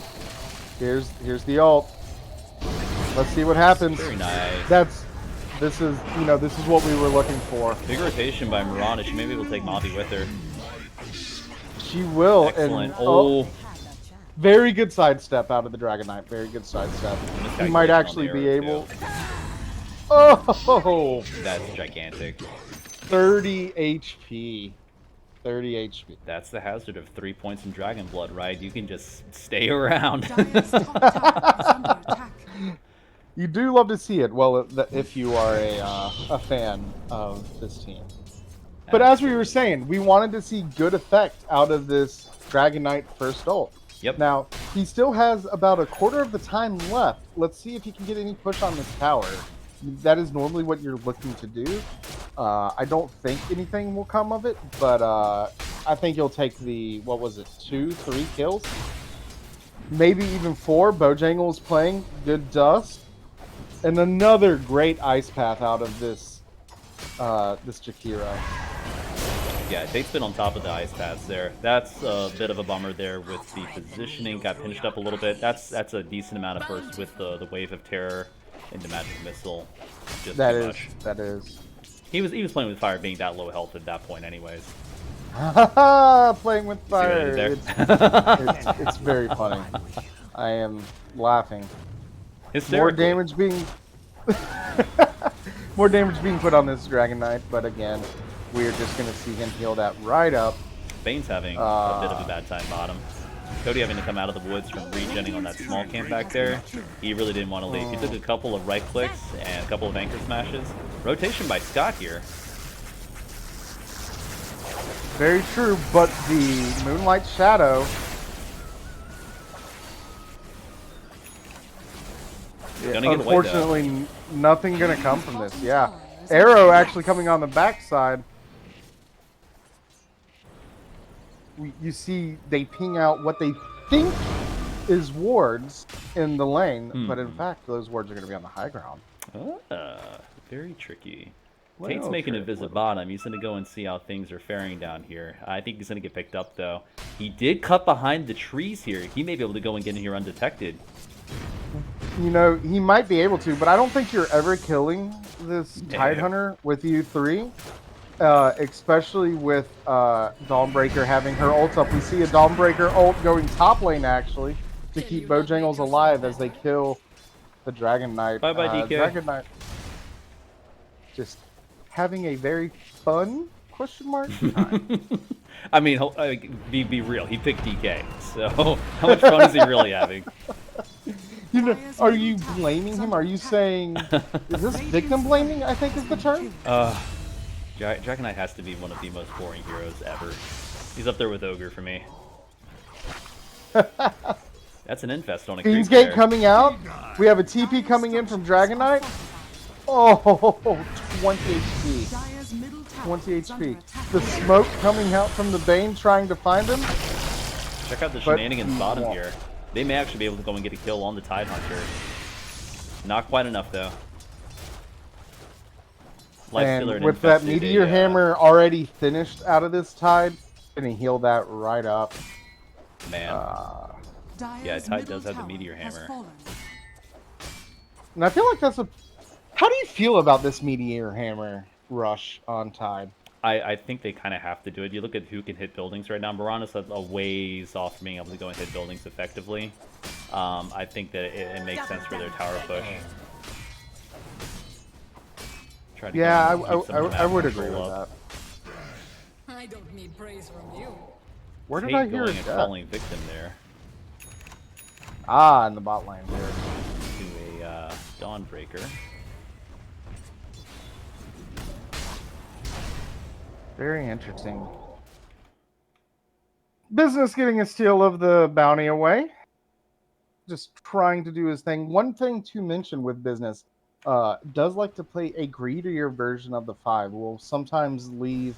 Here's the ult. Let's see what happens. Very nice. This is what we were looking for. Big rotation by Mirana. She may be able to take Mavi with her. She will. Excellent. And, very good sidestep out of the Dragon Knight. Very good sidestep. He might actually be able. Oh! That's gigantic. 30 HP. 30 HP. That's the hazard of 3 points in Dragon Blood, right? You can just stay around. You do love to see it. Well, if you are a fan of this team. But as we were saying, we wanted to see good effect out of this Dragon Knight first ult. Yep. Now, he still has about a quarter of the time left. Let's see if he can get any push on this tower. That is normally what you're looking to do. I don't think anything will come of it, but I think he'll take the, 2, 3 kills? Maybe even 4. Bojangles playing good dust. And another great ice path out of this Jakiro. Yeah, Tate's been on top of the ice paths there. That's a bit of a bummer there with the positioning. Got pinched up a little bit. That's a decent amount of burst with the Wave of Terror and the Magic Missile. Just that too is. much. He was playing with fire being that low health at that point anyways. Playing with fire. It's very funny. I am laughing. More damage being put on this Dragon Knight, but again, we're just going to see him heal that right up. Bane's having a bit of a bad time bottom. Cody having to come out of the woods from regenning on that small camp back there. He really didn't want to leave. He took a couple of right clicks and a couple of anchor smashes. Rotation by Scott here. Very true, but the Moonlight Shadow. Gonna get away, unfortunately, nothing gonna come from this. Yeah, Arrow actually coming on the backside. You see, they ping out what they think is wards in the lane, but in fact, those wards are gonna be on the high ground. Very tricky. Well, Tate's making a visit bottom. He's going to go and see how things are faring down here. I think he's going to get picked up, though. He did cut behind the trees here. He may be able to go and get in here undetected. You know, he might be able to, but I don't think you're ever killing this Tidehunter with U3. Especially with Dawnbreaker having her ult up. We see a Dawnbreaker ult going top lane, actually, to keep Bojangles alive as they kill the Dragon Knight. Bye-bye, DK. Dragon Knight just having a very fun question mark time. I mean, be real. He picked DK, so how much fun is he really having? You know, are you blaming him? Are you saying, is this victim blaming, I think is the term? Dragon Knight has to be one of the most boring heroes ever. He's up there with Ogre for me. That's an infest on a Fiend's creep Gate coming out. We have a TP coming in from Dragon Knight. Oh, 20 HP. 20 HP. The smoke coming out from the Bane trying to find him. Check out the shenanigans bottom here. They may actually be able to go and get a kill on the Tidehunter. Not quite enough, though. And with that Meteor Hammer already finished out of this Tide, gonna heal that right up. Man. Yeah, Tide does have the Meteor Hammer. And I feel like that's a... How do you feel about this Meteor Hammer rush on Tide? I think they kind of have to do it. You look at who can hit buildings right now. Morana's a ways off from being able to go and hit buildings effectively. I think that it makes sense for their tower push. Yeah, I would agree with that. I don't need praise from you. Where did I hear going it? Falling victim there. Ah, in the bot lane there. To a Dawnbreaker. Very interesting. Business getting a steal of the bounty away. Just trying to do his thing. One thing to mention with Business, does like to play a greedier version of the 5. Will sometimes leave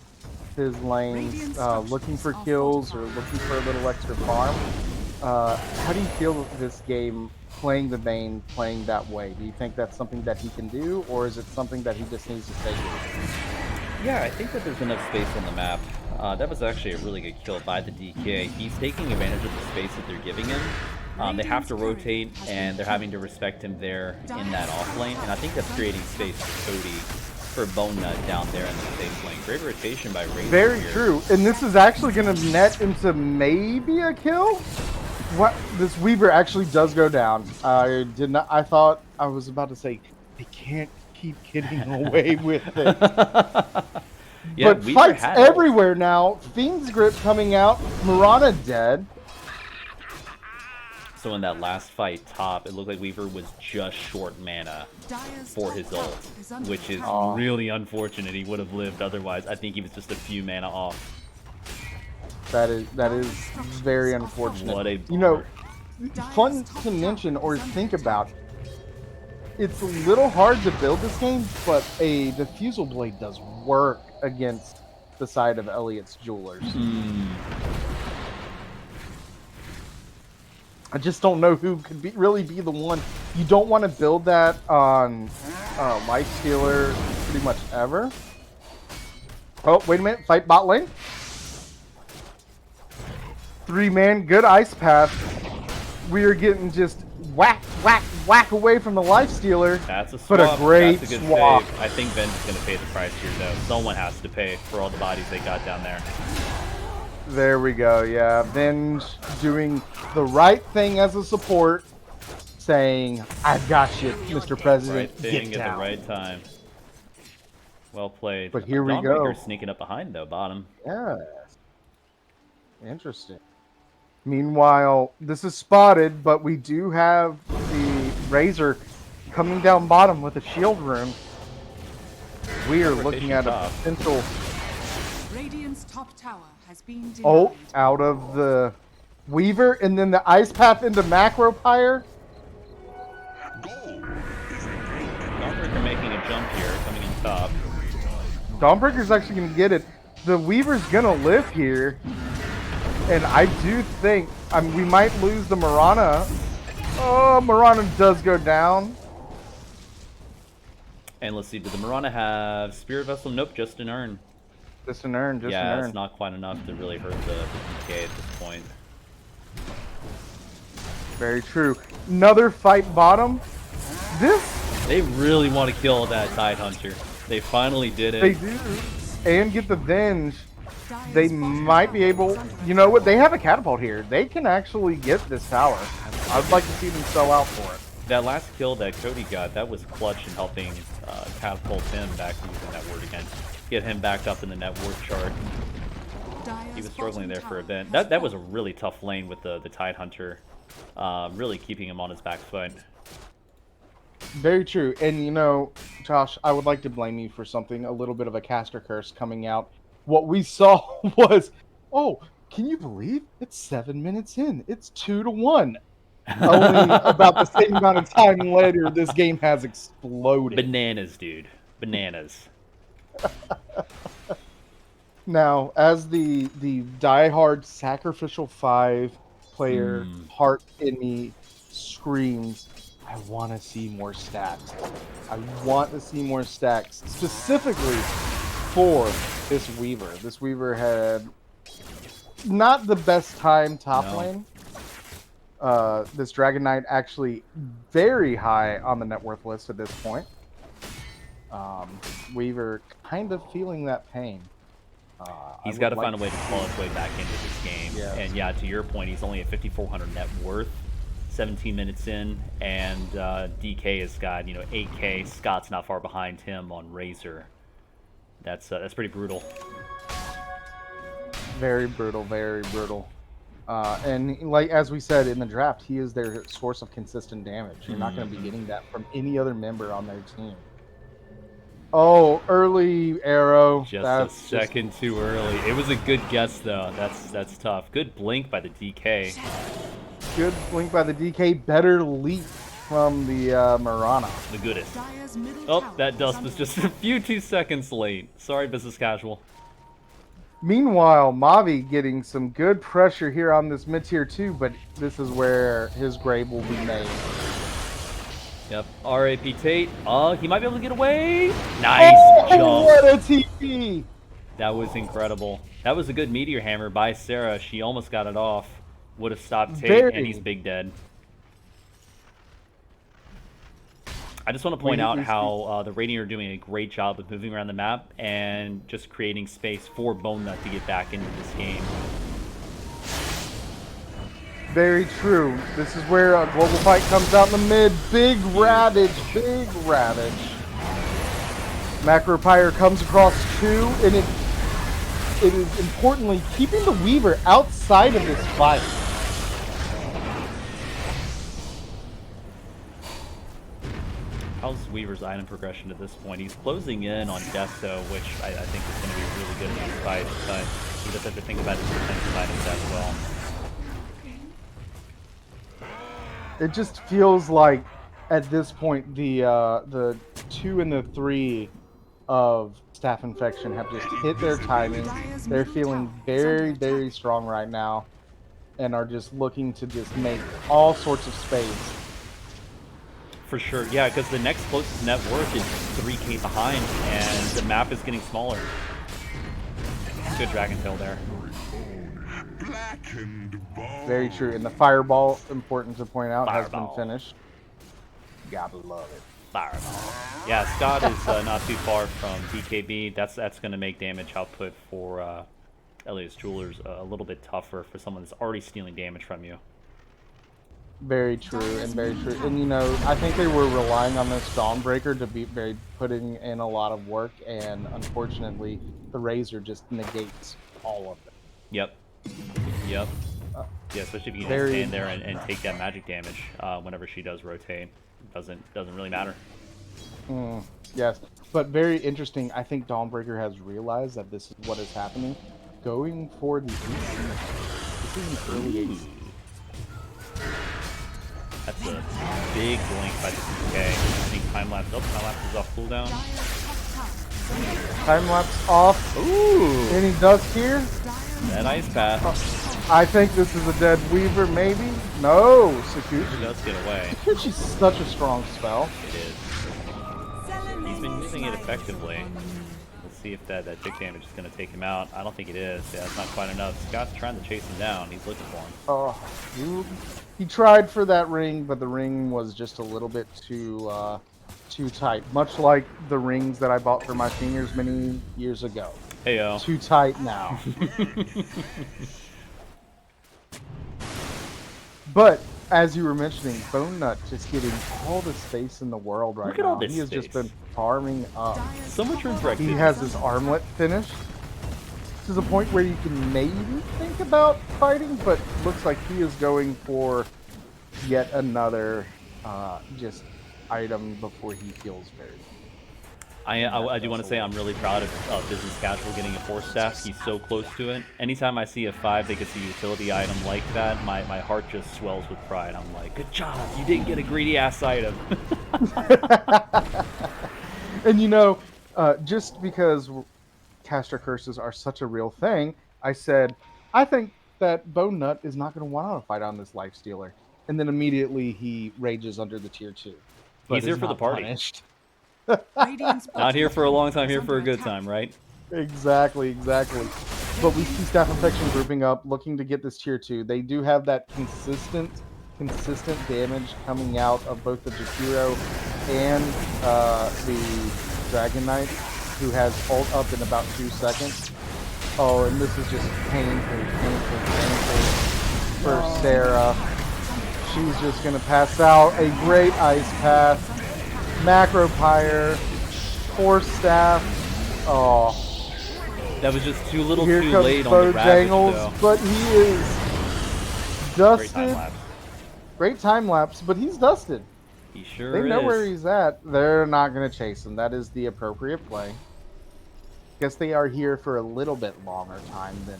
his lanes looking for kills or looking for a little extra farm. How do you feel this game playing the Bane, playing that way? Do you think that's something that he can do, or is it something that he just needs to stay with? Yeah, I think that there's enough space on the map. That was actually a really good kill by the DK. He's taking advantage of the space that they're giving him. They have to rotate, and they're having to respect him there in that off lane. And I think that's creating space for Cody, for Bone Nut down there in the safe lane. Great rotation by Razor. Very here. true. And this is actually going to net into maybe a kill. What? This Weaver actually does go down. I did not. I thought I was about to say they can't keep getting away with it. Yeah, but fights everywhere now. Fiend's Grip coming out. Morana dead. So in that last fight top, it looked like Weaver was just short mana for his ult, which is really unfortunate. He would have lived otherwise. I think he was just a few mana off. That is very unfortunate. What a you know, fun to mention or think about. It's a little hard to build this game, but a Diffusal Blade does work against the side of Elliot's Jewelers. I just don't know who could really be the one. You don't want to build that on Lifestealer pretty much ever. Oh, wait a minute. Fight bot lane. 3-man, good ice path. We are getting just whack, whack, whack away from the Lifestealer. That's a swap. But a great That's a good swap. save. I think Ben's going to pay the price here, though. Someone has to pay for all the bodies they got down there. There we go, yeah. Venge doing the right thing as a support, saying, I've got you, Mr. President, Right thing get down. at the right time. Well played. But here we go. Dawnbreaker sneaking up behind, though, bottom. Yeah. Interesting. Meanwhile, this is spotted, but we do have the Razor coming down bottom with a shield room. We are looking at a potential Radiant's top tower has been denied. Oh, out of the Weaver, and then the Ice Path into Macro Pyre. Dawnbreaker making a jump here, coming in top. Dawnbreaker's actually going to get it. The Weaver's going to live here. And I do think we might lose the Mirana. Oh, Mirana does go down. And let's see, did the Mirana have Spirit Vessel? Nope, just an urn. Just an urn, just an Yeah, urn. it's not quite enough to really hurt the DK at this point. Very true. Another fight bottom. They really want to kill that Tidehunter. They finally did it. They do. And get the Venge. They might be able... You know what? They have a catapult here. They can actually get this tower. I'd like to see them sell out for it. That last kill that Cody got, that was clutch in helping catapult him back using that word again. Get him back up in the net worth chart. He was struggling there for a bit. That was a really tough lane with the Tidehunter. Really keeping him on his back foot. Very true. And you know, Josh, I would like to blame you for something, a little bit of a caster curse coming out. What we saw was, oh, can you believe it's 7 minutes in? It's 2-1. Only about the same amount of time later, this game has exploded. Bananas, dude. Bananas. Now, as the diehard sacrificial 5 player, heart in me screams, I want to see more stacks. I want to see more stacks, specifically for this Weaver. This Weaver had not the best time top lane. This Dragon Knight actually very high on the net worth list at this point. Weaver kind of feeling that pain. He's got to find a way to claw his way back into this game. Yes. And yeah, to your point, he's only at 5,400 net worth, 17 minutes in, and DK has got 8K. Scott's not far behind him on Razor. That's pretty brutal. Very brutal, very brutal. And like as we said in the draft, he is their source of consistent damage. You're not going to be getting that from any other member on their team. Oh, early arrow. Just a second too early. It was a good guess though. That's tough. Good blink by the DK. Good blink by the DK. Better leap from the Mirana. The goodest. Oh, that dust was just a few 2 seconds late. Sorry, business casual. Meanwhile, Mavi getting some good pressure here on this mid-tier 2, but this is where his grave will be made. Yep, RAP Tate. He might be able to get away. Nice jump. What a TP! That was incredible. That was a good meteor hammer by Sarah. She almost got it off. Would have stopped Tate, and he's big dead. I just want to point out how the Radiant are doing a great job of moving around the map and just creating space for Bone Nut to get back into this game. Very true. This is where a global fight comes out in the mid. Big Ravage, big Ravage. Macro Pyre comes across 2, and it is importantly keeping the Weaver outside of this fight. How's Weaver's item progression at this point? He's closing in on Desto, which I think is going to be really good in this fight, but he does have to think about his defensive items as well. It just feels like at this point the 2 and the 3 of Staff Infection have just hit their timing. They're feeling very, very strong right now and are just looking to just make all sorts of space. For sure, yeah, because the next closest net worth is 3K behind, and the map is getting smaller. Good Dragon Tail there. Very true, and the Fireball, important to point out, has been finished. Gotta love it. Fireball. Yeah, Scott is not too far from DKB. That's going to make damage output for Elias Jewelers a little bit tougher for someone that's already stealing damage from you. Very true, and very true. And you know, I think they were relying on this Dawnbreaker to be putting in a lot of work, and unfortunately, the Razor just negates all of it. Yep. Yep. Yeah, especially if you can just stand there and take that magic damage whenever she does rotate. Doesn't really matter. Yes. But very interesting. I think Dawnbreaker has realized that this is what is happening. Going for the AC. This is an early AC. That's a big blink by the PK. I think time lapse. Oh, time lapse is off cooldown. Time lapse off. Ooh! Any dust here? That ice path. I think this is a dead Weaver, maybe? No, Sakuchi. He does get away. Sakuchi's such a strong spell. It is. He's been using it effectively. Let's see if that tick damage is going to take him out. I don't think it is. Yeah, it's not quite enough. Scott's trying to chase him down. He's looking for him. Oh, he tried for that ring, but the ring was just a little bit too tight. Much like the rings that I bought for my fingers many years ago. Heyo. Too tight now. But as you were mentioning, Bone Nut just getting all the space in the world right now. Look at all this He has space. just been farming up. So much resurrected. He has his armlet finished. To the point where you can maybe think about fighting, but looks like he is going for yet another just item before he feels very. I do want to say I'm really proud of Business Casual getting a 4-staff. He's so close to it. Anytime I see a 5 that gets a utility item like that, my heart just swells with pride. I'm like, good job, you didn't get a greedy ass item. And you know, just because caster curses are such a real thing, I said, I think that Bone Nut is not going to want to fight on this Life Stealer. And then immediately he rages under the tier 2. But He's here is for the not party. punished. Not here for a long time, here for a good time, right? Exactly. But we see Staff Infection grouping up, looking to get this tier 2. They do have that consistent damage coming out of both the Jakiro and the Dragon Knight, who has ult up in about 2 seconds. Oh, and this is just painful for Sarah. She's just going to pass out. A great ice path. Macro Pyre. 4-staff. Oh. That was just too little Here too comes late on the Ravage, Bojangles, though. but he is dusted. Great time lapse, but he's dusted. He sure They know is. where he's at. They're not going to chase him. That is the appropriate play. Guess they are here for a little bit longer time than.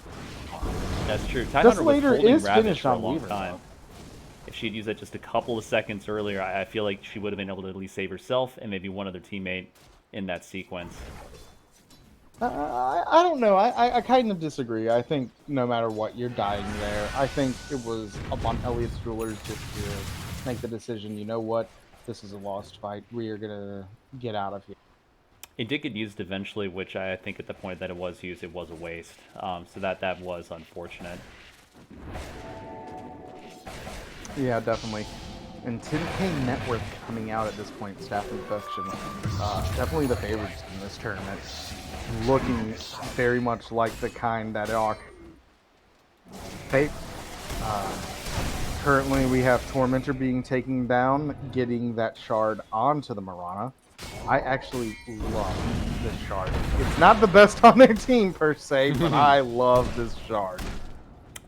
That's true. Tidehunter was Desolator holding is Ravage finished for a on long Weaver, time. though. If she'd used that just a couple of seconds earlier, I feel like she would have been able to at least save herself and maybe one other teammate in that sequence. I don't know. I kind of disagree. I think no matter what, you're dying there. I think it was upon Elliot's Jewelers just to make the decision, you know what? This is a lost fight. We are going to get out of here. It did get used eventually, which I think at the point that it was used, it was a waste. So that was unfortunate. Yeah, definitely. And 10K net worth coming out at this point, Staff Infection. Definitely the favorites in this tournament. Looking very much like the kind that are. Currently we have Tormentor being taken down, getting that shard onto the Mirana. I actually love this shard. It's not the best on their team per se, but I love this shard.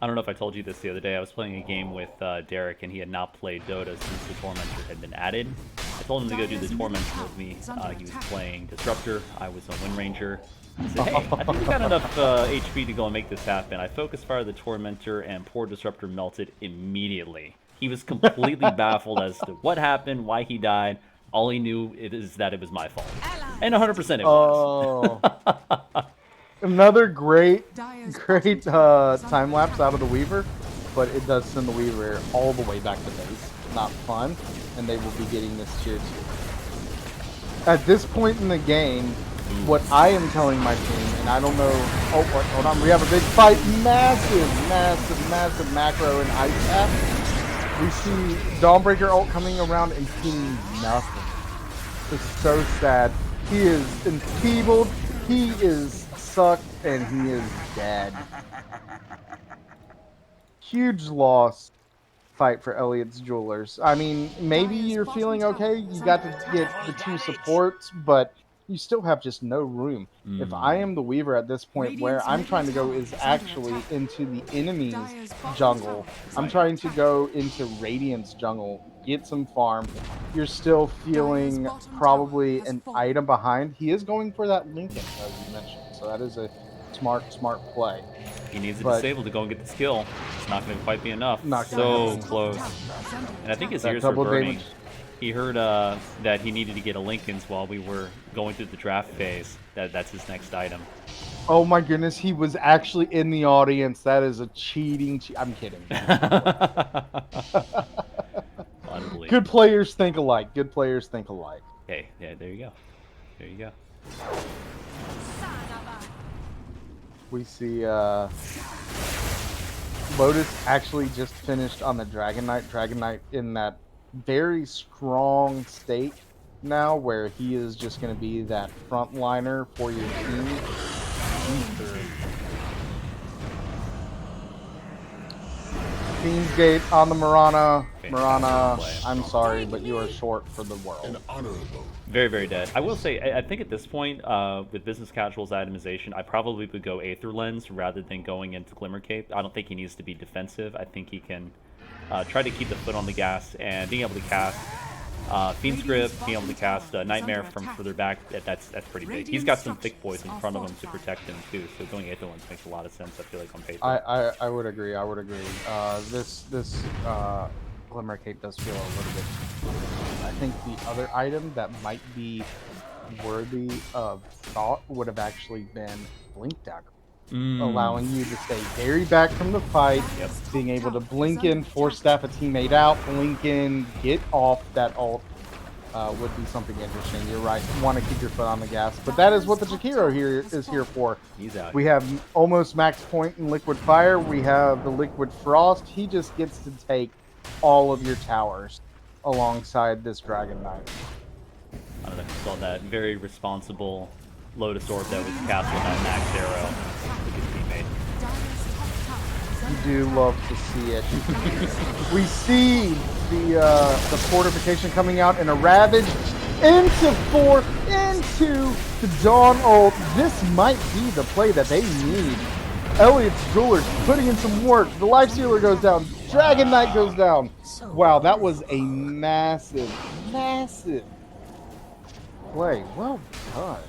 I don't know if I told you this the other day. I was playing a game with Derek, and he had not played Dota since the Tormentor had been added. I told him to go do the Tormentor with me. He was playing Disruptor. I was on Wind Ranger. I said, hey, I think we've got enough HP to go and make this happen. I focus fire the Tormentor, and poor Disruptor melted immediately. He was completely baffled as to what happened, why he died. All he knew is that it was my fault. And 100% it was. Oh. Another great time lapse out of the Weaver, but it does send the Weaver all the way back to base. Not fun, and they will be getting this tier 2. At this point in the game, what I am telling my team, and I don't know. Oh, hold on, we have a big fight. Massive macro and ice path. We see Dawnbreaker ult coming around and seeing nothing. It's so sad. He is enfeebled. He is sucked, and he is dead. Huge loss fight for Elliot's Jewelers. I mean, maybe you're feeling okay. You got to get the 2 supports, but you still have just no room. If I am the Weaver at this point, where I'm trying to go is actually into the enemy's jungle. I'm trying to go into Radiant's jungle get some farm. You're still feeling probably an item behind. He is going for that Lincoln, as you mentioned. So that is a smart play. He needs a disable to go and get the skill. It's not going to quite be enough. So close. And I think his ears were burning. He heard that he needed to get a Lincoln's while we were going through the draft phase. That's his next item. Oh my goodness, he was actually in the audience. That is a cheating. I'm kidding. Good players think alike. Good players think alike. Hey, yeah, there you go. There you go. We see Lotus actually just finished on the Dragon Knight. Dragon Knight in that very strong state now where he is just going to be that frontliner for your team. Fiend's Gate on the Mirana. Mirana, I'm sorry, but you are short for the world. Very, very dead. I will say, I think at this point, with Business Casual's itemization, I probably would go Aether Lens rather than going into Glimmer Cape. I don't think he needs to be defensive. I think he can try to keep the foot on the gas and being able to cast Fiend's Grip, being able to cast Nightmare from further back. That's pretty big. He's got some thick boys in front of him to protect him too. So going Aether Lens makes a lot of sense. I feel like on paper. I would agree. I would agree. This Glimmer Cape does feel a little bit. I think the other item that might be worthy of thought would have actually been Blink Dagger. Allowing you to stay very back from the fight, being able to blink in, force staff a teammate out, blink in, get off that ult would be something interesting. You're right, you want to keep your foot on the gas, but that is what the Jakiro here is here for. He's out. We have almost max point in Liquid Fire, we have the Liquid Frost, he just gets to take all of your towers alongside this Dragon Knight. I don't know if you saw that very responsible Lotus Orb that was cast with that max arrow. You do love to see it. We see the fortification coming out in a Ravage into 4 into the Dawn ult. This might be the play that they need. Elliot's Jewelers putting in some work. The Lifestealer goes down. Dragon Knight goes down. Wow, that was a massive play. Well done.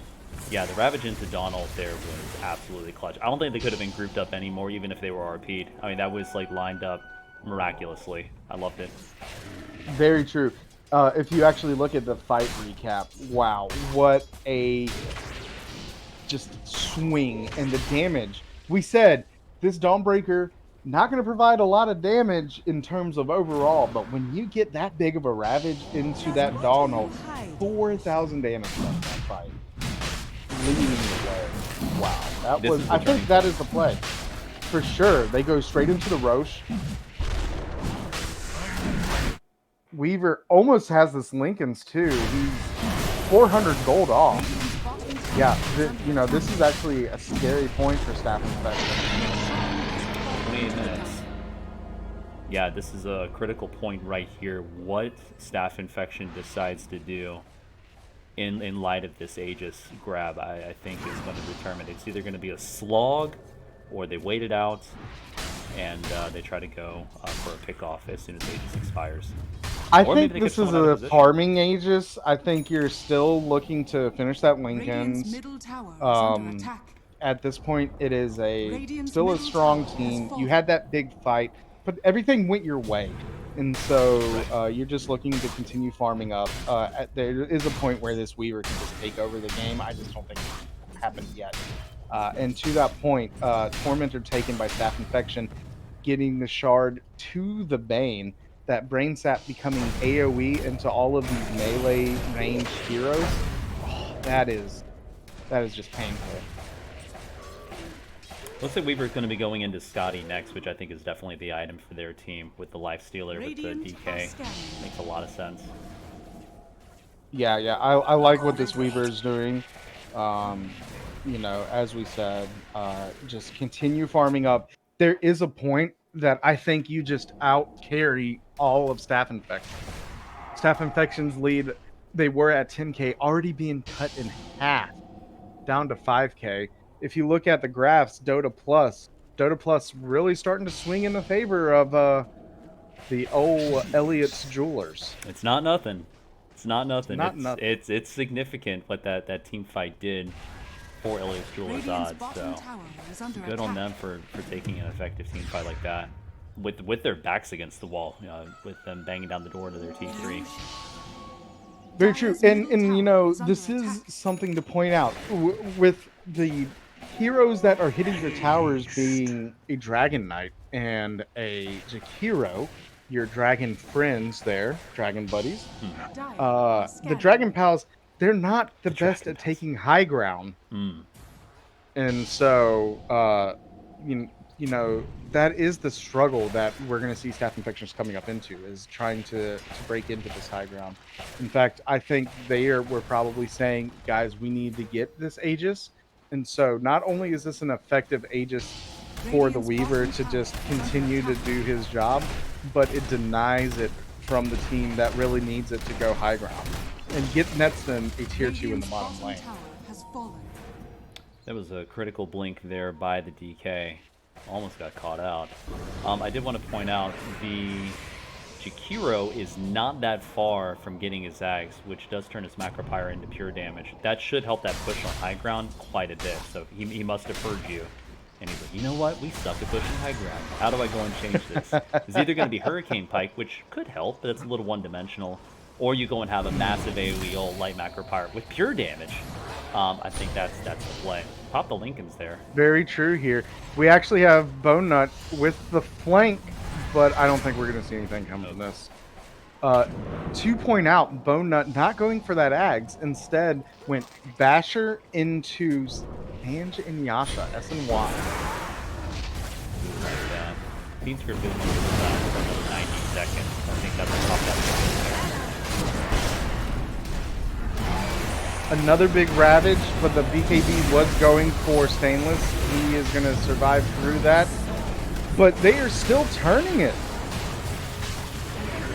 Yeah, the Ravage into Dawn ult there was absolutely clutch. I don't think they could have been grouped up anymore, even if they were RP'd. I mean, that was like lined up miraculously. I loved it. Very true. If you actually look at the fight recap, wow, what a just swing and the damage. We said this Dawnbreaker not going to provide a lot of damage in terms of overall, but when you get that big of a Ravage into that Dawn ult, 4,000 damage from that fight. Leading the way. Wow, that was. I think that is the play for sure. They go straight into the Roche. Weaver almost has this Lincoln's too. He's 400 gold off. Yeah, this is actually a scary point for Staff Infection. 28 minutes. Yeah, this is a critical point right here. What Staff Infection decides to do in light of this Aegis grab, I think is going to determine. It's either going to be a slog, or they wait it out, and they try to go for a pickoff as soon as Aegis expires. I think this is a farming Aegis. I think you're still looking to finish that Lincoln's. At this point, it is still a strong team. You had that big fight, but everything went your way. And so you're just looking to continue farming up. There is a point where this Weaver can just take over the game. I just don't think it's happened yet. And to that point, Tormentor taken by Staff Infection, getting the shard to the Bane, that Brain Sap becoming AoE into all of these melee ranged heroes. Oh, that is just painful. Looks like Weaver's going to be going into Scotty next, which I think is definitely the item for their team with the Lifestealer with the DK. Makes a lot of sense. Yeah, I like what this Weaver is doing. As we said, just continue farming up. There is a point that I think you just out carry all of Staff Infection. Staff Infection's lead, they were at 10k, already being cut in half, down to 5k. If you look at the graphs, Dota Plus really starting to swing in the favor of The old Elliot's Jewelers. It's not nothing. It's not nothing. Not nothing. It's significant what that team fight did for Elliot's Jewelers odds. So good on them for taking an effective team fight like that with their backs against the wall, with them banging down the door to their T3. Very true, and you know, this is something to point out with the heroes that are hitting your towers being a Dragon Knight and a Jakiro, your dragon friends there, dragon buddies. The Dragon Pals, they're not the best at taking high ground. And so, you know, that is the struggle that we're going to see Staff Infections coming up into, is trying to break into this high ground. In fact, I think we're probably saying, guys, we need to get this Aegis. And so not only is this an effective Aegis for the Weaver to just continue to do his job, but it denies it from the team that really needs it to go high ground and nets them a tier 2 in the bottom lane. That was a critical blink there by the DK. Almost got caught out. I did want to point out the Jakiro is not that far from getting his Zags, which does turn his Macropyre into pure damage. That should help that push on high ground quite a bit. So he must have heard you. And he's like, you know what? We suck at pushing high ground. How do I go and change this? It's either going to be Hurricane Pike, which could help, but it's a little one-dimensional. Or you go and have a massive AoE ult light Macropyre with pure damage. I think that's the play. Pop the Lincolns there. Very true here. We actually have Bone Nut with the flank, but I don't think we're going to see anything come from this. To point out, Bone Nut not going for that Ags, instead went Basher into Sange and Yasha, SNY. Bean Script is for another 90 seconds. I think that's a pop that. Another big Ravage, but the BKB was going for Stainless. He is going to survive through that. But they are still turning it.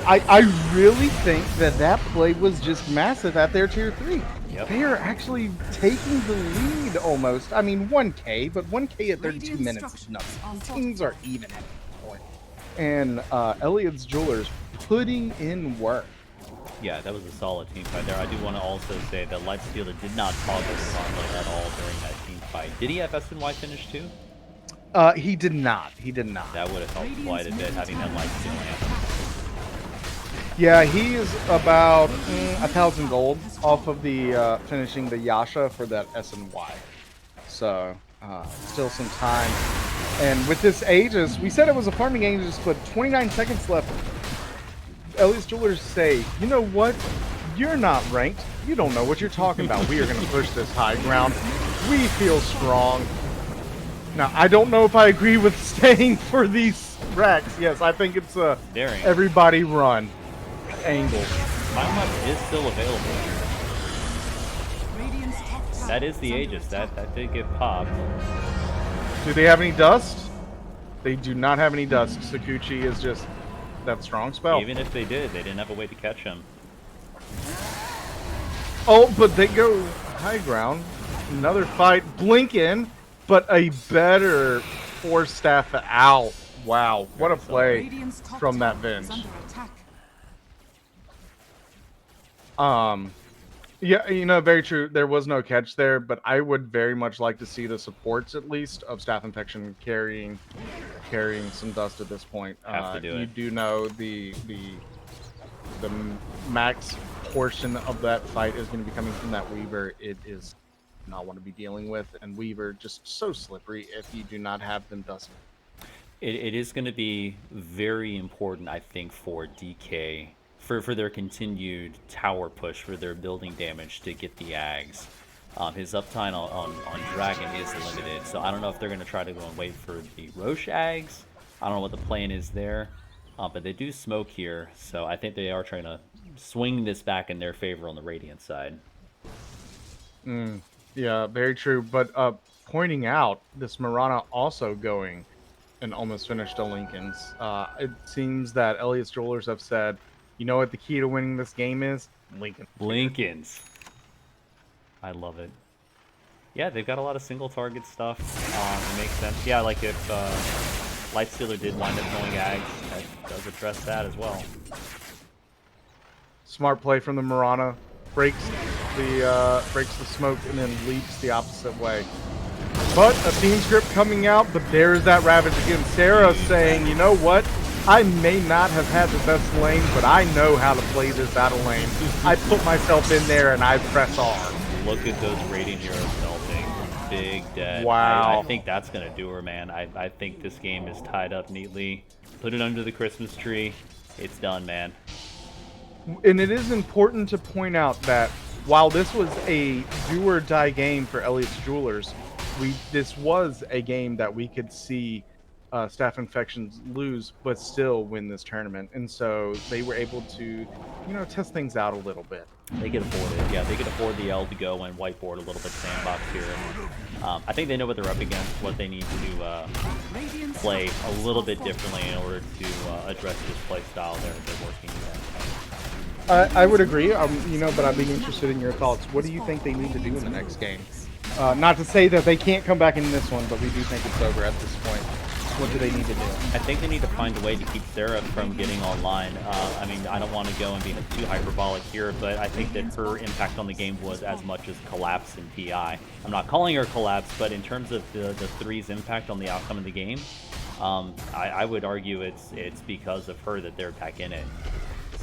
I really think that play was just massive at their tier 3. Yep. They are actually taking the lead almost. I mean, 1K, but 1K at 32 minutes is nothing. Teams are even at this point. And Elliot's Jewelers putting in work. Yeah, that was a solid team fight there. I do want to also say that Lightstealer did not toggle his armlet at all during that team fight. Did he have SNY finish too? He did not. He did not. That would have helped quite a bit, having that Lightsteal anthem. Yeah, he is about 1,000 gold off of the finishing the Yasha for that SNY. So, still some time. And with this Aegis, we said it was a farming Aegis, but 29 seconds left. Elliot's Jewelers say, you know what? You're not ranked. You don't know what you're talking about. We are going to push this high ground. We feel strong. Now, I don't know if I agree with staying for these racks. Yes, I think it's a daring. Everybody run angle. Mount is still available. That is the Aegis. That did get popped. Do they have any dust? They do not have any dust. Sakuchi is just that strong spell. Even if they did, they didn't have a way to catch him. Oh, but they go high ground. Another fight. Blink in, but a better Force Staff out. Wow, what a play from that bench. Yeah, you know, very true. There was no catch there, but I would very much like to see the supports, at least, of Staff Infection carrying some dust at this point. Have to do it. You do know the max portion of that fight is going to be coming from that Weaver. It is not want to be dealing with, and Weaver just so slippery if you do not have them dusted. It is going to be very important, I think, for DK for their continued tower push, for their building damage to get the Ags. His uptime on Dragon is limited, so I don't know if they're going to try to go and wait for the Roche Ags. I don't know what the plan is there, but they do smoke here, so I think they are trying to swing this back in their favor on the Radiant side. Yeah, very true. But pointing out, this Mirana also going and almost finished the Lincolns. It seems that Elliot's Jewelers have said, you know what the key to winning this game is? Lincolns. I love it. Yeah, they've got a lot of single target stuff. It makes sense. Yeah, like if Lightstealer did wind up going Ags. That does address that as well. Smart play from the Mirana. Breaks the smoke and then leaps the opposite way. But a team script coming out, but there's that Ravage again. Sarah saying, you know what? I may not have had the best lane, but I know how to play this out of lane. I put myself in there and I press R. Look at those Radiant Heroes melting. Big dead. Wow. I think that's going to do her, man. I think this game is tied up neatly. Put it under the Christmas tree. It's done, man. And it is important to point out that while this was a do-or-die game for Elliot's Jewelers, this was a game that we could see Staff Infections lose, but still win this tournament. And so they were able to, test things out a little bit. They could afford it. Yeah, they could afford the L to go and whiteboard a little bit sandbox here. And, I think they know what they're up against, what they need to play a little bit differently in order to address this play style they're working with. I would agree, but I'd be interested in your thoughts. What do you think they need to do in the next game? Not to say that they can't come back in this one, but we do think it's over at this point. What do they need to do? I think they need to find a way to keep Sarah from getting online. I mean, I don't want to go and be too hyperbolic here, but I think that her impact on the game was as much as Collapse and PI. I'm not calling her Collapse, but in terms of the three's impact on the outcome of the game, I would argue it's because of her that they're back in it.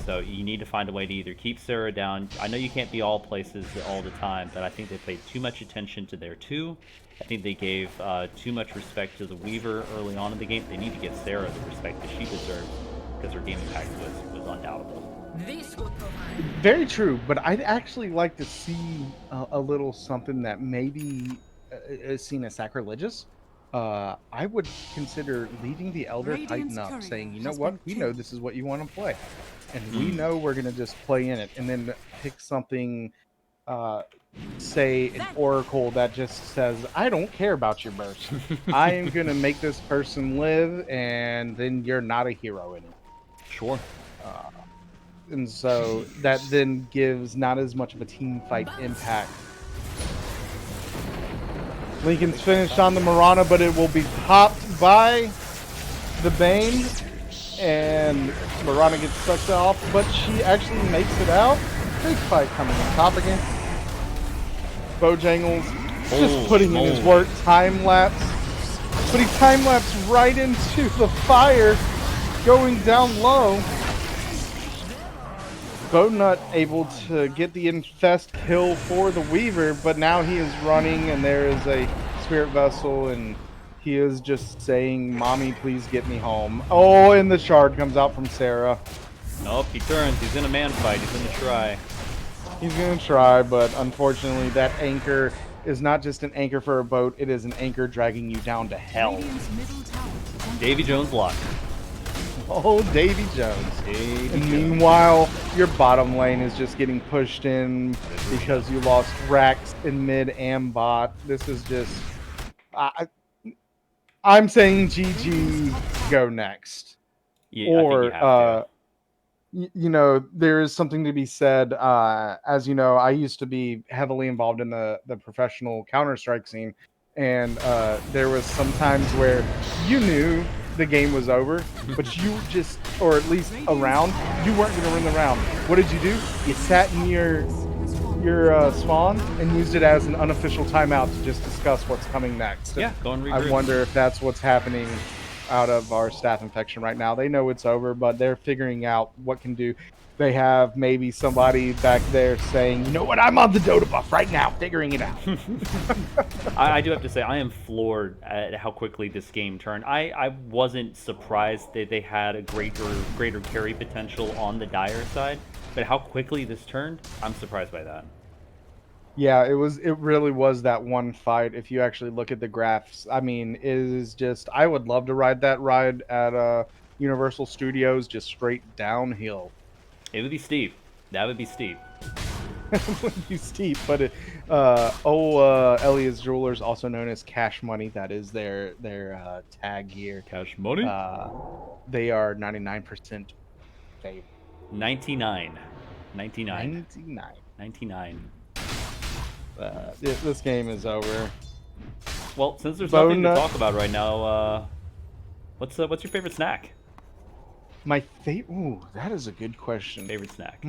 So you need to find a way to either keep Sarah down. I know you can't be all places all the time, but I think they paid too much attention to their two. I think they gave too much respect to the Weaver early on in the game. They need to give Sarah the respect that she deserves because her game impact was undoubtable. Very true, but I'd actually like to see a little something that maybe is seen as sacrilegious. I would consider leaving the Elder Titan up, saying, you know what, we know this is what you want to play. And we know we're going to just play in it. And then pick something, say an Oracle that just says, I don't care about your burst. I am going to make this person live, and then you're not a hero anymore. Sure. And so that then gives not as much of a team fight impact. Lincoln's finished on the Mirana, but it will be popped by the Bane. And Mirana gets sucked off, but she actually makes it out. Big fight coming on top again. Bojangles just putting in his work. Time lapse. But he time lapsed right into the fire, going down low. Bonut able to get the infest kill for the Weaver, but now he is running and there is a Spirit Vessel and he is just saying, Mommy, please get me home. Oh, and the shard comes out from Sarah. Nope, he turns. He's in a man fight. He's going to try. He's going to try, but unfortunately that anchor is not just an anchor for a boat. It is an anchor dragging you down to hell. Davy Jones luck. Oh, Davy Jones. And meanwhile, your bottom lane is just getting pushed in because you lost Rax in mid and bot. This is just... I'm saying GG, go next. Yeah, or, there is something to be said. As you know, I used to be heavily involved in the professional Counter-Strike scene. And there was some times where you knew the game was over, but you just, or at least a round, you weren't going to win the round. What did you do? You sat in your spawn and used it as an unofficial timeout to just discuss what's coming next. Yeah, go and regroup. I wonder if that's what's happening out of our Staff Infection right now. They know it's over, but they're figuring out what can do. They have maybe somebody back there saying, you know what, I'm on the Dota buff right now, figuring it out. I do have to say, I am floored at how quickly this game turned. I wasn't surprised that they had a greater carry potential on the Dire side, but how quickly this turned, I'm surprised by that. Yeah, it really was that one fight. If you actually look at the graphs, I mean, it is just, I would love to ride that ride at Universal Studios, just straight downhill. It would be steep. That would be steep. It would be steep, but Elliot's Jewelers, also known as Cash Money, that is their tag here. Cash Money? They are 99% favored. 99. This game is over. Well, since there's nothing to talk about right now, What's your favorite snack? My favorite. Ooh, that is a good question. Favorite snack?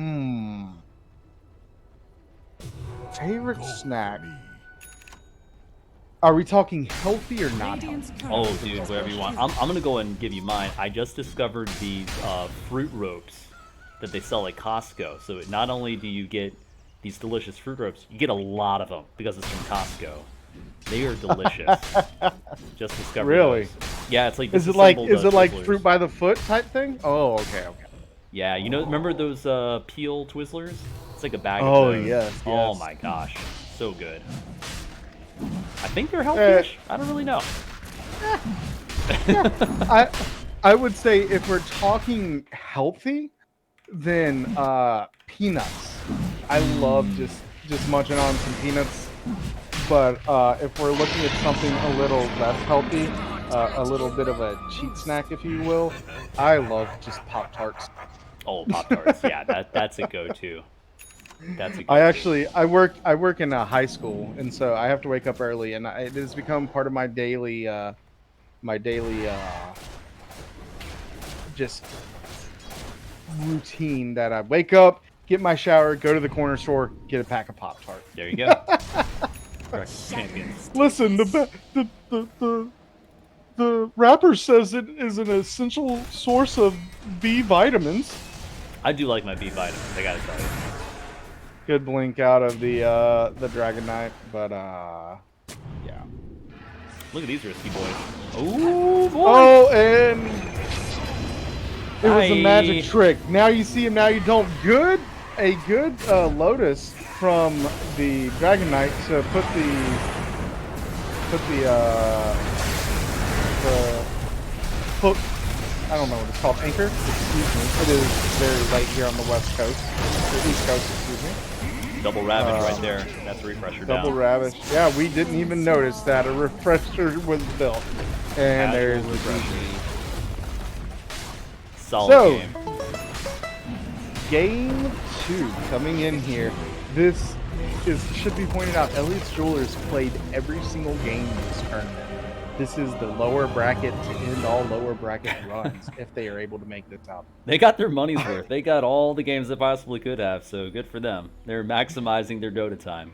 Favorite snack. Are we talking healthy or not healthy? Oh, dude, whatever you want. I'm gonna go and give you mine. I just discovered these fruit ropes that they sell at Costco. So not only do you get these delicious fruit ropes, you get a lot of them because it's from Costco. They are delicious. Just discovered. Really? Those. Yeah, it's like Is it like Twizzlers. fruit by the foot type thing? Oh, okay. Yeah, you know, remember those peel Twizzlers? It's like a bag of Oh those. yes. Oh my gosh, so good. I think they're healthy-ish. I don't really know. I would say if we're talking healthy, then peanuts. I love just munching on some peanuts. But if we're looking at something a little less healthy, a little bit of a cheat snack, if you will, I love just Pop-Tarts. Oh, Pop-Tarts. Yeah, that's a go-to. That's a go-to. I work in a high school, and so I have to wake up early, and it has become part of my daily just routine that I wake up, get my shower, go to the corner store, get a pack of Pop-Tart. There you go. Champions. Listen, the wrapper says it is an essential source of B vitamins. I do like my B vitamins, I gotta tell you. Good blink out of the Dragon Knight, but yeah. Look at these risky boys. Oh boy! Oh, and it was a magic trick. Now you see him, now you don't. A good Lotus from the Dragon Knight to put the hook. I don't know what it's called. Anchor. Excuse me. It is very late here on the West Coast, the East Coast. Excuse me. Double Ravage right there. That's a refresher. Double down. Ravage. Yeah, we didn't even notice that a refresher was built. And there's the refresher. Solid game. Game 2 coming in here. This should be pointed out. Elliot's Jewelers played every single game in this tournament. This is the lower bracket to end all lower bracket runs if they are able to make this out. They got their money's worth. They got all the games they possibly could have, so good for them. They're maximizing their Dota time.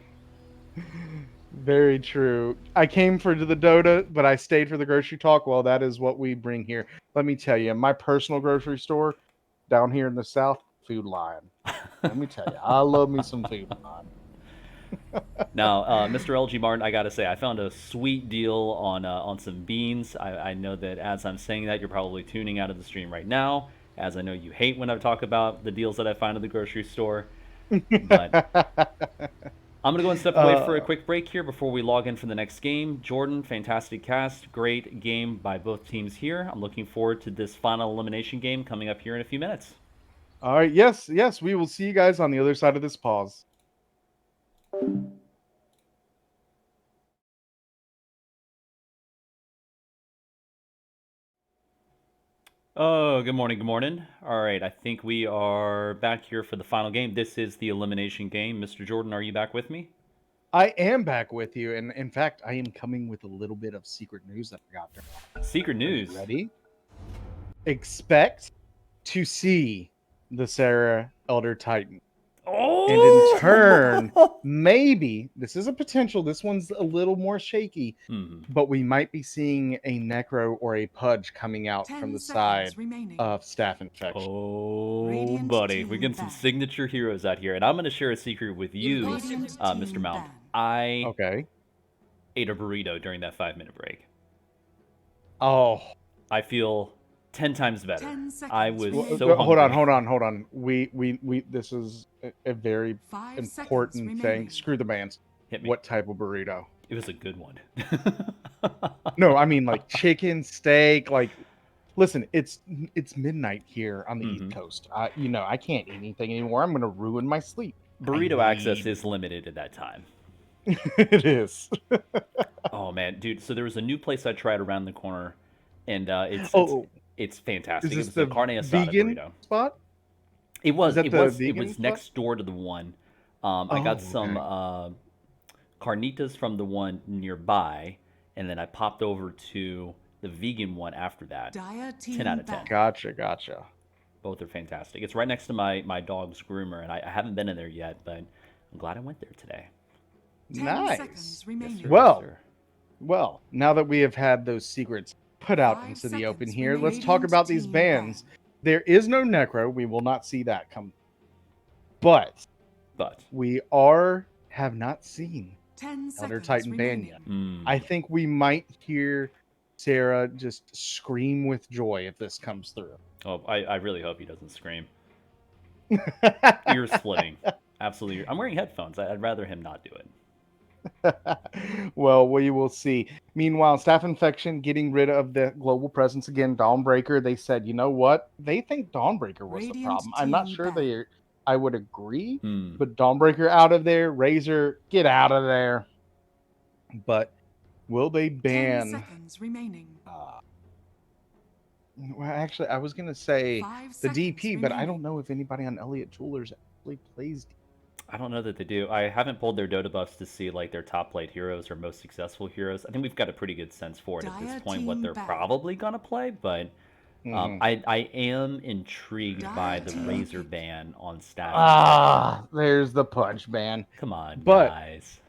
Very true. I came for the Dota, but I stayed for the grocery talk. Well, that is what we bring here. Let me tell you, my personal grocery store down here in the South, Food Lion. Let me tell you, I love me some Food Lion. Now, Mr. LG Martin, I gotta say, I found a sweet deal on some beans. I know that as I'm saying that, you're probably tuning out of the stream right now, as I know you hate when I talk about the deals that I find at the grocery store. But I'm gonna go and step away for a quick break here before we log in for the next game. Jordan, fantastic cast, great game by both teams here. I'm looking forward to this final elimination game coming up here in a few minutes. All right, yes, we will see you guys on the other side of this pause. Oh, good morning, good morning. All right, I think we are back here for the final game. This is the elimination game. Mr. Jordan, are you back with me? I am back with you, and in fact, I am coming with a little bit of secret news that I got there. Secret news? Ready? Expect to see the Sarah Elder Titan. Oh! And in turn, maybe, this is a potential, this one's a little more shaky, but we might be seeing a Necro or a Pudge coming out from the side of Staff Infection. Oh, buddy. We're getting some signature heroes out here. And I'm going to share a secret with you, Mr. Mount. I ate a burrito during that 5-minute break. Oh. I feel 10 times better. I was so hold hungry. on. We this is a very important thing. Screw the bands. Hit me. What type of burrito? It was a good one. No, I mean like chicken, steak, like listen, it's midnight here on the East Coast. I can't eat anything anymore. I'm gonna ruin my sleep. Burrito access is limited at that time. It is. Oh man, dude, so there was a new place I tried around the corner, and it's fantastic. Is this it was the carne asada vegan burrito spot? It was vegan spot? next door to the one. I got some carnitas from the one nearby, and then I popped over to the vegan one after that. Dire team 10 out of 10. Gotcha. Both are fantastic. It's right next to my dog's groomer, and I haven't been in there yet, but I'm glad I went there today. 10 Nice. seconds remaining. sir. Well, Yes, sir. Well, now that we have had those secrets put out 5 into the open seconds here, let's remaining. talk about these Team bans. ban. There is no Necro. We will not see that come. But But we have not seen 10 Elder seconds Titan ban remaining. yet. I think we might hear Sarah just scream with joy if this comes through. oh, I really hope he doesn't scream. Ear splitting. Absolutely. I'm wearing headphones. I'd rather him not do it. Well, we will see. Meanwhile, Staff Infection getting rid of the global presence again. Dawnbreaker, they said, you know what? They think Dawnbreaker was the Radiant problem. I'm not team sure ban. I would agree, Hmm. but Dawnbreaker out of there. Razor, get out of there. But will they 10 ban? seconds remaining. Well, actually, I was going to say 5 the seconds DP, but I remaining. don't know if anybody on Elliott Jewelers actually plays. I don't know that they do. I haven't pulled their Dota buffs to see like their top played heroes or most successful heroes. I think we've got a pretty good sense for it at this Dire point what team they're ban. probably gonna play, but I am intrigued by the Dire Razor team. ban on staff. There's the punch ban. Come on, But- guys.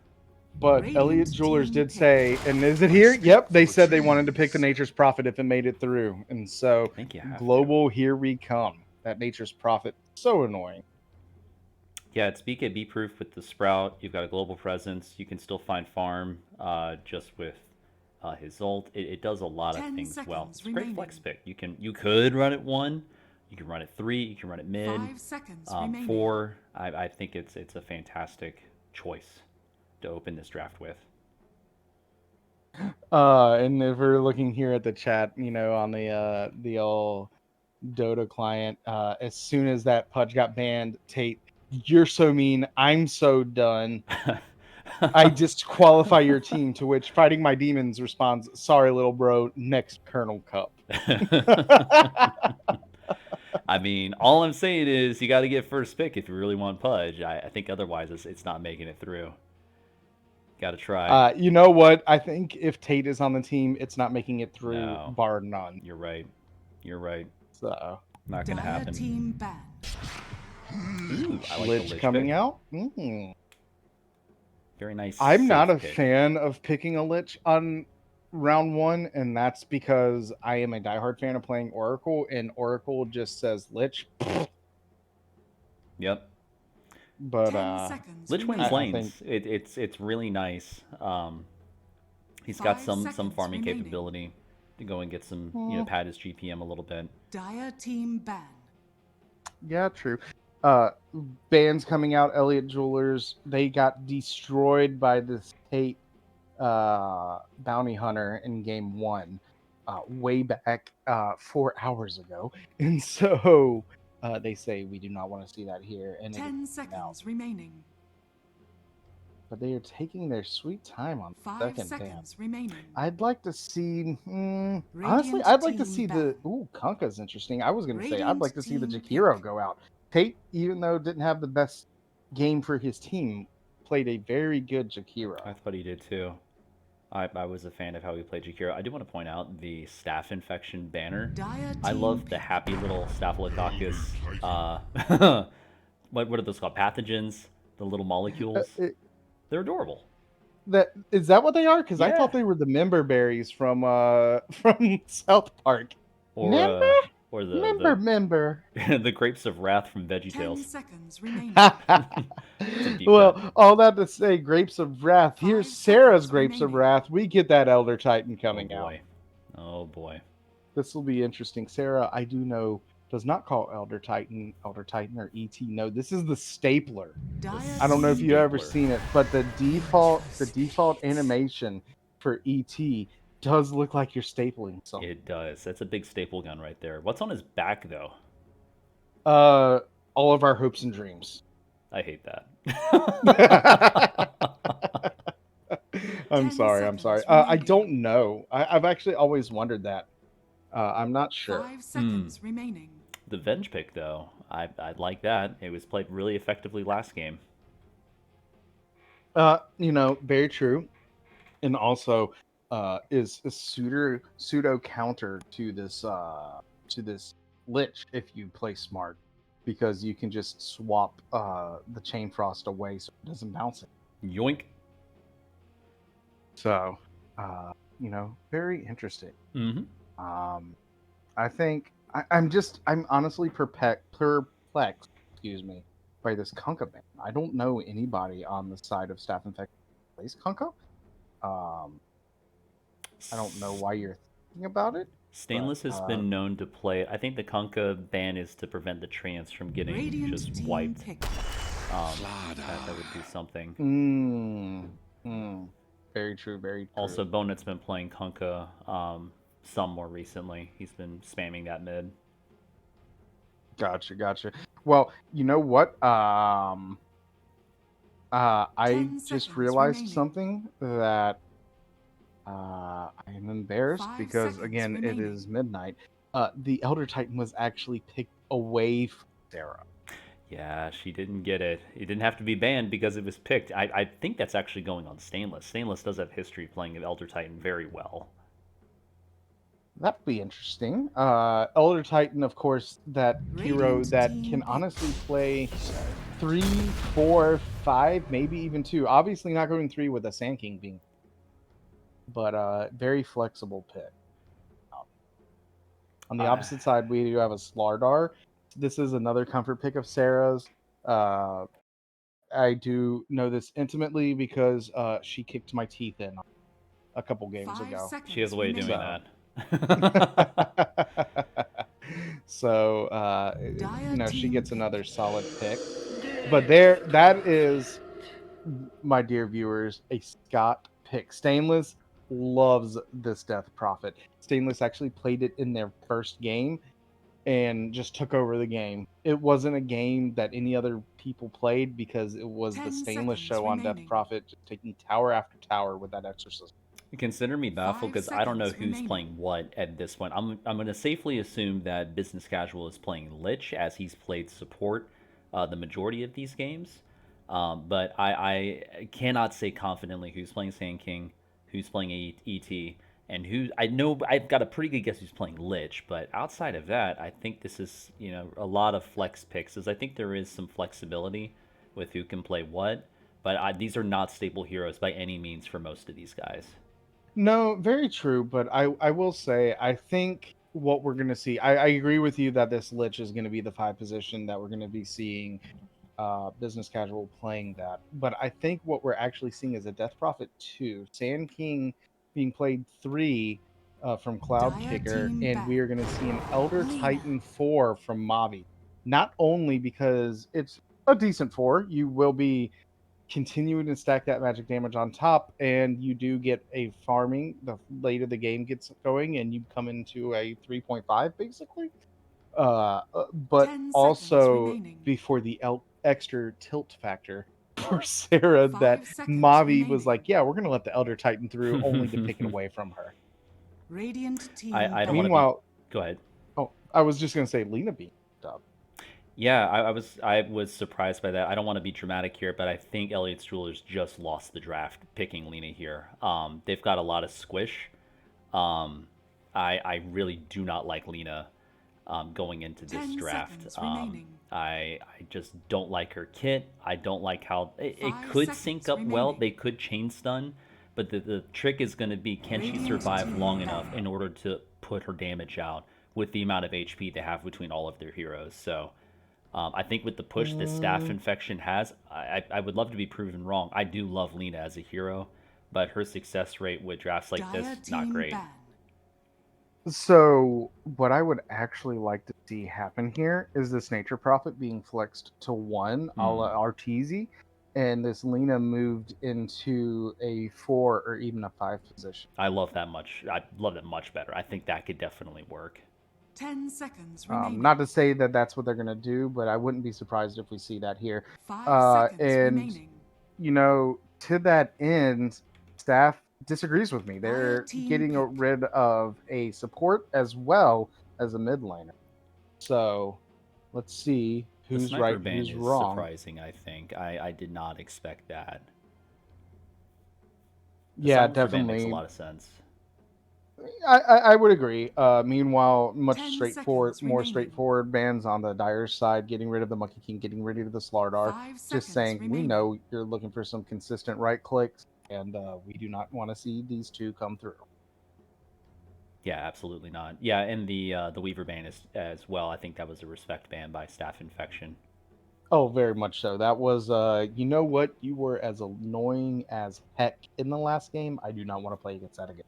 But Radiant Elliott Jewelers team did pick. say, and is it here? Yep, they said they wanted to pick the Nature's Prophet if it made it through. And so, I think you have to. global, here we come. That Nature's Prophet, so annoying. Yeah, it's BKB proof with the Sprout. You've got a global presence. You can still find farm just with his ult. It does a lot of 10 things well. seconds It's a great remaining. flex pick. You could run it 1, you can run it 3, you can run it mid. 5 seconds remaining. 4. I think it's a fantastic choice to open this draft with. And if we're looking here at the chat, on the old Dota client, as soon as that Pudge got banned, Tate, you're so mean. I'm so done. I disqualify your team. To which Fighting My Demons responds, "Sorry, little bro. Next Kernel Kup." I mean, all I'm saying is you got to get first pick if you really want Pudge. I think otherwise it's not making it through. Got to try. You know what? I think if Tate is on the team, it's not making it through, No. bar none. You're right. You're right. So, Not going to Dire happen. team ban. Ooh, I like Lich the Lich coming pick. out. Very nice. I'm not a safe pick. fan of picking a Lich on round 1, and that's because I am a diehard fan of playing Oracle, and Oracle just says Lich. Yep. But 10 seconds Lich wins remaining. lanes. It's really nice. He's got 5 some seconds farming remaining. capability to go and get some, pad his GPM a little bit. Dire team ban. yeah, true. Bands coming out, Elliott Jewelers, they got destroyed by this Tate bounty hunter in game 1 way back 4 hours ago. And so they say we do not want to see that here. And 10 seconds remaining. But they are taking their sweet time on 5 second ban. seconds remaining. I'd like to see. Honestly, Radiant I'd like to team see ban. the. Ooh, Kunkka's interesting. I was going to say I'd Radiant like to see the team Jakiro pick. go out. Tate, even though didn't have the best game for his team, played a very good Jakiro. I thought he did too. I was a fan of how he played Jakiro. I do want to point out the staph infection banner. Dire I team love the pick. happy little Staphylococcus. What are those called? Pathogens. The little molecules. They're adorable. Is that what they are? Because I Yeah. thought they were the member berries from from South Park. Or Member? or Member. the grapes of wrath from 10 VeggieTales. seconds remaining. It's a deep cut. Well, all that to say, Grapes of Wrath. Here's 5 Sarah's seconds Grapes of remaining. Wrath. We get that Elder Titan coming oh out. boy. Oh boy. This will be interesting. Sarah, I do know, does not call Elder Titan or ET. No, this is the Stapler. Dire I don't know if team you've ever Stapler. seen it, but the default animation for ET does look like you're stapling something. It does. That's a big staple gun right there. What's on his back though? All of our hopes and dreams. I hate that. I'm 10 sorry. seconds I remaining. don't know. I've actually always wondered that. I'm not sure. 5 seconds remaining. The Venge pick though, I like that. It was played really effectively last game. Very true. And also, is a pseudo counter to this lich if you play smart, because you can just swap the chain frost away so it doesn't bounce it. Yoink. So, very interesting. I think I'm honestly perplexed, excuse me, by this Kunkka ban. I don't know anybody on the side of staff infection who plays Kunkka. I don't know why you're thinking about it. Stainless has been known to play. I think the Kunkka ban is to prevent the trance from getting Radiant just team wiped. pick. That would do something. Very true. Very true. Also, Bonet's been playing Kunkka some more recently. He's been spamming that mid. Gotcha. Well, you know what? I just realized remaining. something that I am embarrassed 5 because seconds again, it remaining. is midnight. The Elder Titan was actually picked away from Sarah. Yeah, she didn't get it. It didn't have to be banned because it was picked. I think that's actually going on Stainless. Stainless does have history playing Elder Titan very well. That'd be interesting. Elder Titan, of course, that hero Radiant that team can pick. honestly play 3, 4, 5, maybe even 2. Obviously, not going 3 with a Sand King being, but very flexible pick. On the opposite side, we do have a Slardar. This is another comfort pick of Sarah's. I do know this intimately because she kicked my teeth in a couple games 5 ago. seconds She has a way of doing remaining. that. So Dire she team gets pick. another solid pick. But that is, my dear viewers, a Scott pick. Stainless loves this Death Prophet. Stainless actually played it in their first game and just took over the game. It wasn't a game that any other people played because it was the 10 Stainless seconds show on Death remaining. Prophet, just taking tower after tower with that exorcism. Consider me baffled 5 because I don't know seconds who's remaining. playing what at this point. I'm going to safely assume that Business Casual is playing Lich as he's played support the majority of these games. But I cannot say confidently who's playing Sand King, who's playing ET, and who I know I've got a pretty good guess who's playing Lich. But outside of that, I think this is a lot of flex picks. As I think there is some flexibility with who can play what. But these are not staple heroes by any means for most of these guys. No, very true. But I will say, I think what we're going to see, I agree with you that this Lich is going to be the 5 position that we're going to be seeing Business Casual playing that. But I think what we're actually seeing is a Death Prophet 2, Sand King being played 3 from Cloud Dire Kicker, team and back. we are going to see an Elder Lina. Titan 4 from Mavi. Not only because it's a decent 4, you will be continuing to stack that magic damage on top, and you do get a farming the later the game gets going, and you come into a 3.5 basically. But 10 seconds also remaining. before the extra tilt factor for Sarah, 5 that seconds Mavi was remaining. like, yeah, we're going to let the Elder Titan through only to pick it away from her. Radiant team I don't back. want to be. Meanwhile, Go ahead. oh, I was just going to say Lena being up. Yeah, I was surprised by that. I don't want to be dramatic here, but I think Elliot's Jewelers just lost the draft picking Lena here. They've got a lot of squish. I really do not like Lena going into this 10 draft. seconds remaining. I just don't like her kit. I don't like how it 5 could seconds sync up well. remaining. They could chain stun, but the trick is going to be can she Radiant survive team long back. enough in order to put her damage out with the amount of HP they have between all of their heroes. So I think with the push that Staff Infection has, I would love to be proven wrong. I do love Lena as a hero, but her success rate with drafts like Dire this, not team great. ban. So, what I would actually like to see happen here is this Nature Prophet being flexed to 1 a la Arteezy, and this Lena moved into a 4 or even a 5 position. I love that much. I love that much better. I think that could definitely work. 10 seconds remaining. Not to say that that's what they're going to do, but I wouldn't be surprised if we see that here. 5 seconds And, remaining. to that end, Staff disagrees with me. They're team getting pick. rid of a support as well as a mid laner. So let's see The who's sniper right, ban who's is wrong. surprising, I think. I did not expect that. The Yeah, sniper ban makes a definitely. lot of sense. I would agree. Meanwhile, much 10 straightforward, seconds more remaining. straightforward bans on the Dire side, getting rid of the Monkey King, getting rid of the Slardar. 5 Just seconds saying, we remaining. know you're looking for some consistent right clicks, and we do not want to see these two come through. Yeah, absolutely not. Yeah, and the Weaver ban is as well. I think that was a respect ban by Staff Infection. Oh, very much so. That was, you know what? You were as annoying as heck in the last game. I do not want to play against that again.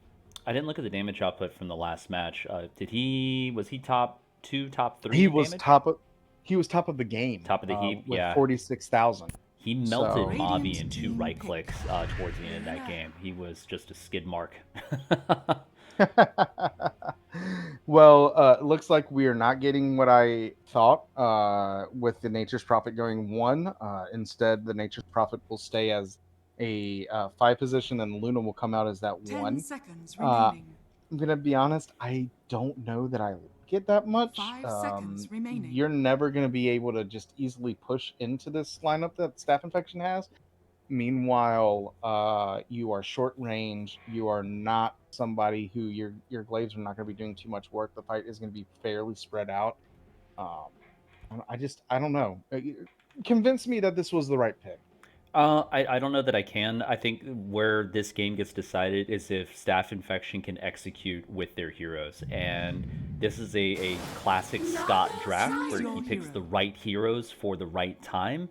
I didn't look at the damage output from the last match. Was he top 2, top 3 He in was damage? he was top of the game, Top of the heap, with yeah. 46,000. He melted So Mavi Radiant in 2 team right pick. clicks towards the end of that game. He was just a skid mark. well, looks like we are not getting what I thought with the Nature's Prophet going 1. Instead, the Nature's Prophet will stay as a 5 position, and Luna will come out as that 10 1. seconds Uh, remaining. I'm gonna be honest. I don't know that I like it that much. 5 seconds remaining. You're never gonna be able to just easily push into this lineup that Staff Infection has. Meanwhile, you are short range. You are not somebody who your glaives are not going to be doing too much work. The fight is going to be fairly spread out. Um, I don't know. Convince me that this was the right pick. I don't know that I can. I think where this game gets decided is if Staff Infection can execute with their heroes. And this is a classic Scott draft where he picks the right heroes for the right time.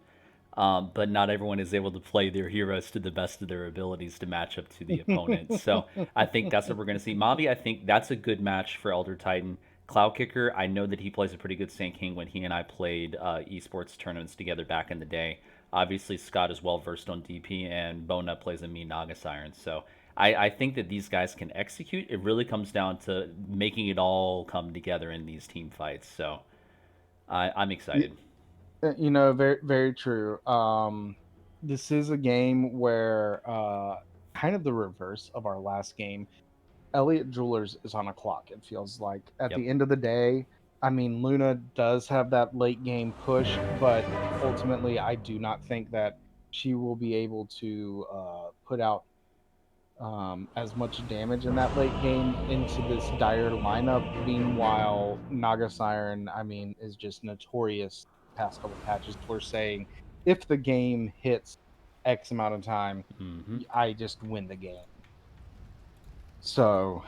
But not everyone is able to play their heroes to the best of their abilities to match up to the opponent. So I think that's what we're going to see. Mavi, I think that's a good match for Elder Titan. Cloud Kicker, I know that he plays a pretty good Sand King when he and I played esports tournaments together back in the day. Obviously, Scott is well versed on DP, and Bona plays a mean Naga Siren. So I think that these guys can execute. It really comes down to making it all come together in these team fights. So I'm excited. Very very true. This is a game where kind of the reverse of our last game. Elliot Jewelers is on a clock. It feels like at Yep. the end of the day. I mean, Luna does have that late game push, but ultimately, I do not think that she will be able to put out as much damage in that late game into this dire lineup. Meanwhile, Naga Siren, I mean, is just notorious past couple patches for saying if the game hits X amount of time, I just win the game. So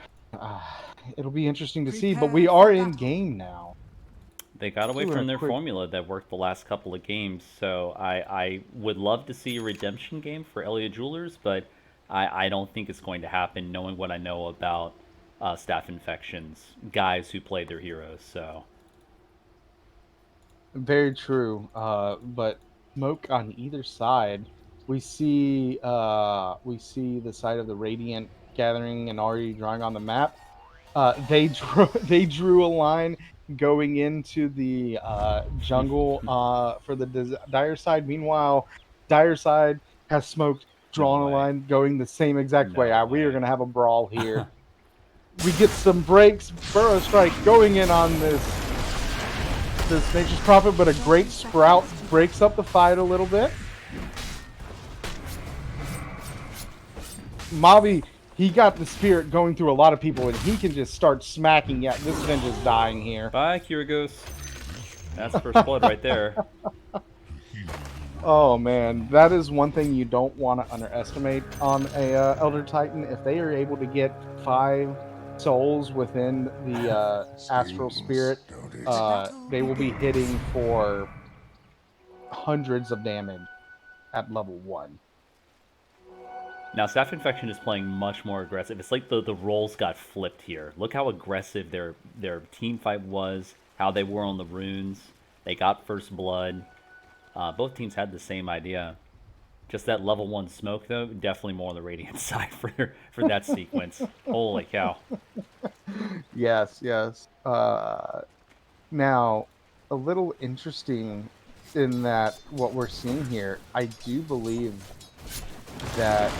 it'll be interesting to see, but we are in game now. They got away from their formula that worked the last couple of games, so I would love to see a redemption game for Elliot Jewelers, but I don't think it's going to happen knowing what I know about Staff Infections, guys who play their heroes, so... Very true, but smoke on either side. We see the side of the Radiant gathering and already drawing on the map. They drew a line going into the jungle for the Dire side. Meanwhile, Dire side has smoked, drawn a line going the same exact way. We are going to have a brawl here. We get some breaks. Burrow Strike going in on this Nature's Prophet, but a great Sprout breaks up the fight a little bit. Mavi, he got the spirit going through a lot of people, and he can just start smacking. Yeah, this ninja's dying here. Bye, Kirigos. That's first blood right there. Oh man, that is one thing you don't want to underestimate on a Elder Titan. If they are able to get 5 souls within the Astral Spirit, they will be hitting for hundreds of damage at level 1. Now, Staff Infection is playing much more aggressive. It's like the roles got flipped here. Look how aggressive their team fight was, how they were on the runes. They got first blood. Both teams had the same idea. Just that level 1 smoke, though, definitely more on the Radiant side for that sequence. Holy cow. Yes. Now, a little interesting in that what we're seeing here, I do believe that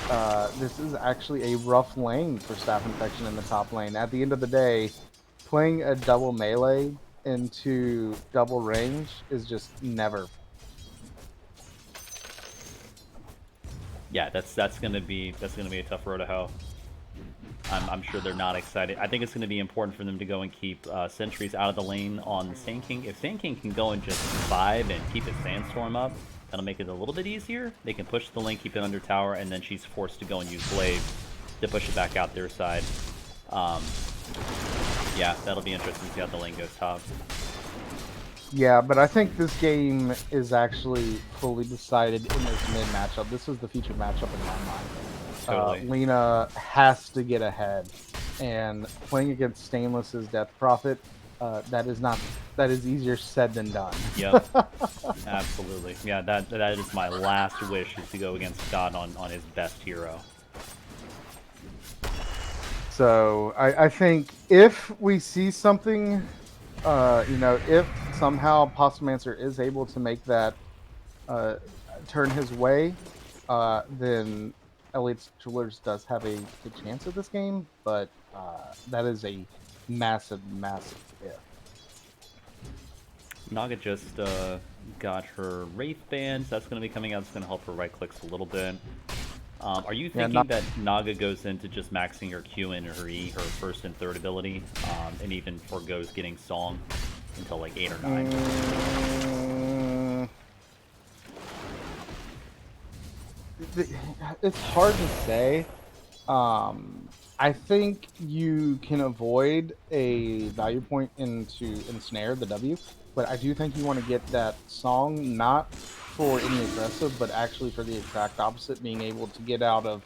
this is actually a rough lane for Staff Infection in the top lane. At the end of the day, playing a double melee into double range is just never. Yeah, that's gonna be a tough road to hoe. I'm sure they're not excited. I think it's going to be important for them to go and keep sentries out of the lane on the Sand King. If Sand King can go and just vibe and keep his Sandstorm up, that'll make it a little bit easier. They can push the lane, keep it under tower, and then she's forced to go and use Blade to push it back out their side. Yeah, that'll be interesting to see how the lane goes top. Yeah, but I think this game is actually fully decided in this mid matchup. This is the featured matchup in my mind. Totally. Lena has to get ahead, and playing against Stainless's Death Prophet, that is easier said than done. Yep, absolutely. Yeah, that is my last wish, is to go against God on his best hero. So I think if we see something, if somehow Postmancer is able to make that turn his way, then Elliot's Jewelers does have a good chance of this game, but that is a massive, massive if. Naga just got her Wraith band, so that's going to be coming out. It's going to help her right clicks a little bit. Are you thinking that Naga goes into just maxing her Q and her E, her first and third ability, and even forgoes getting Song until like 8 or 9? It's hard to say. I think you can avoid a value point into ensnare the W, but I do think you want to get that Song not for any aggressive, but actually for the exact opposite, being able to get out of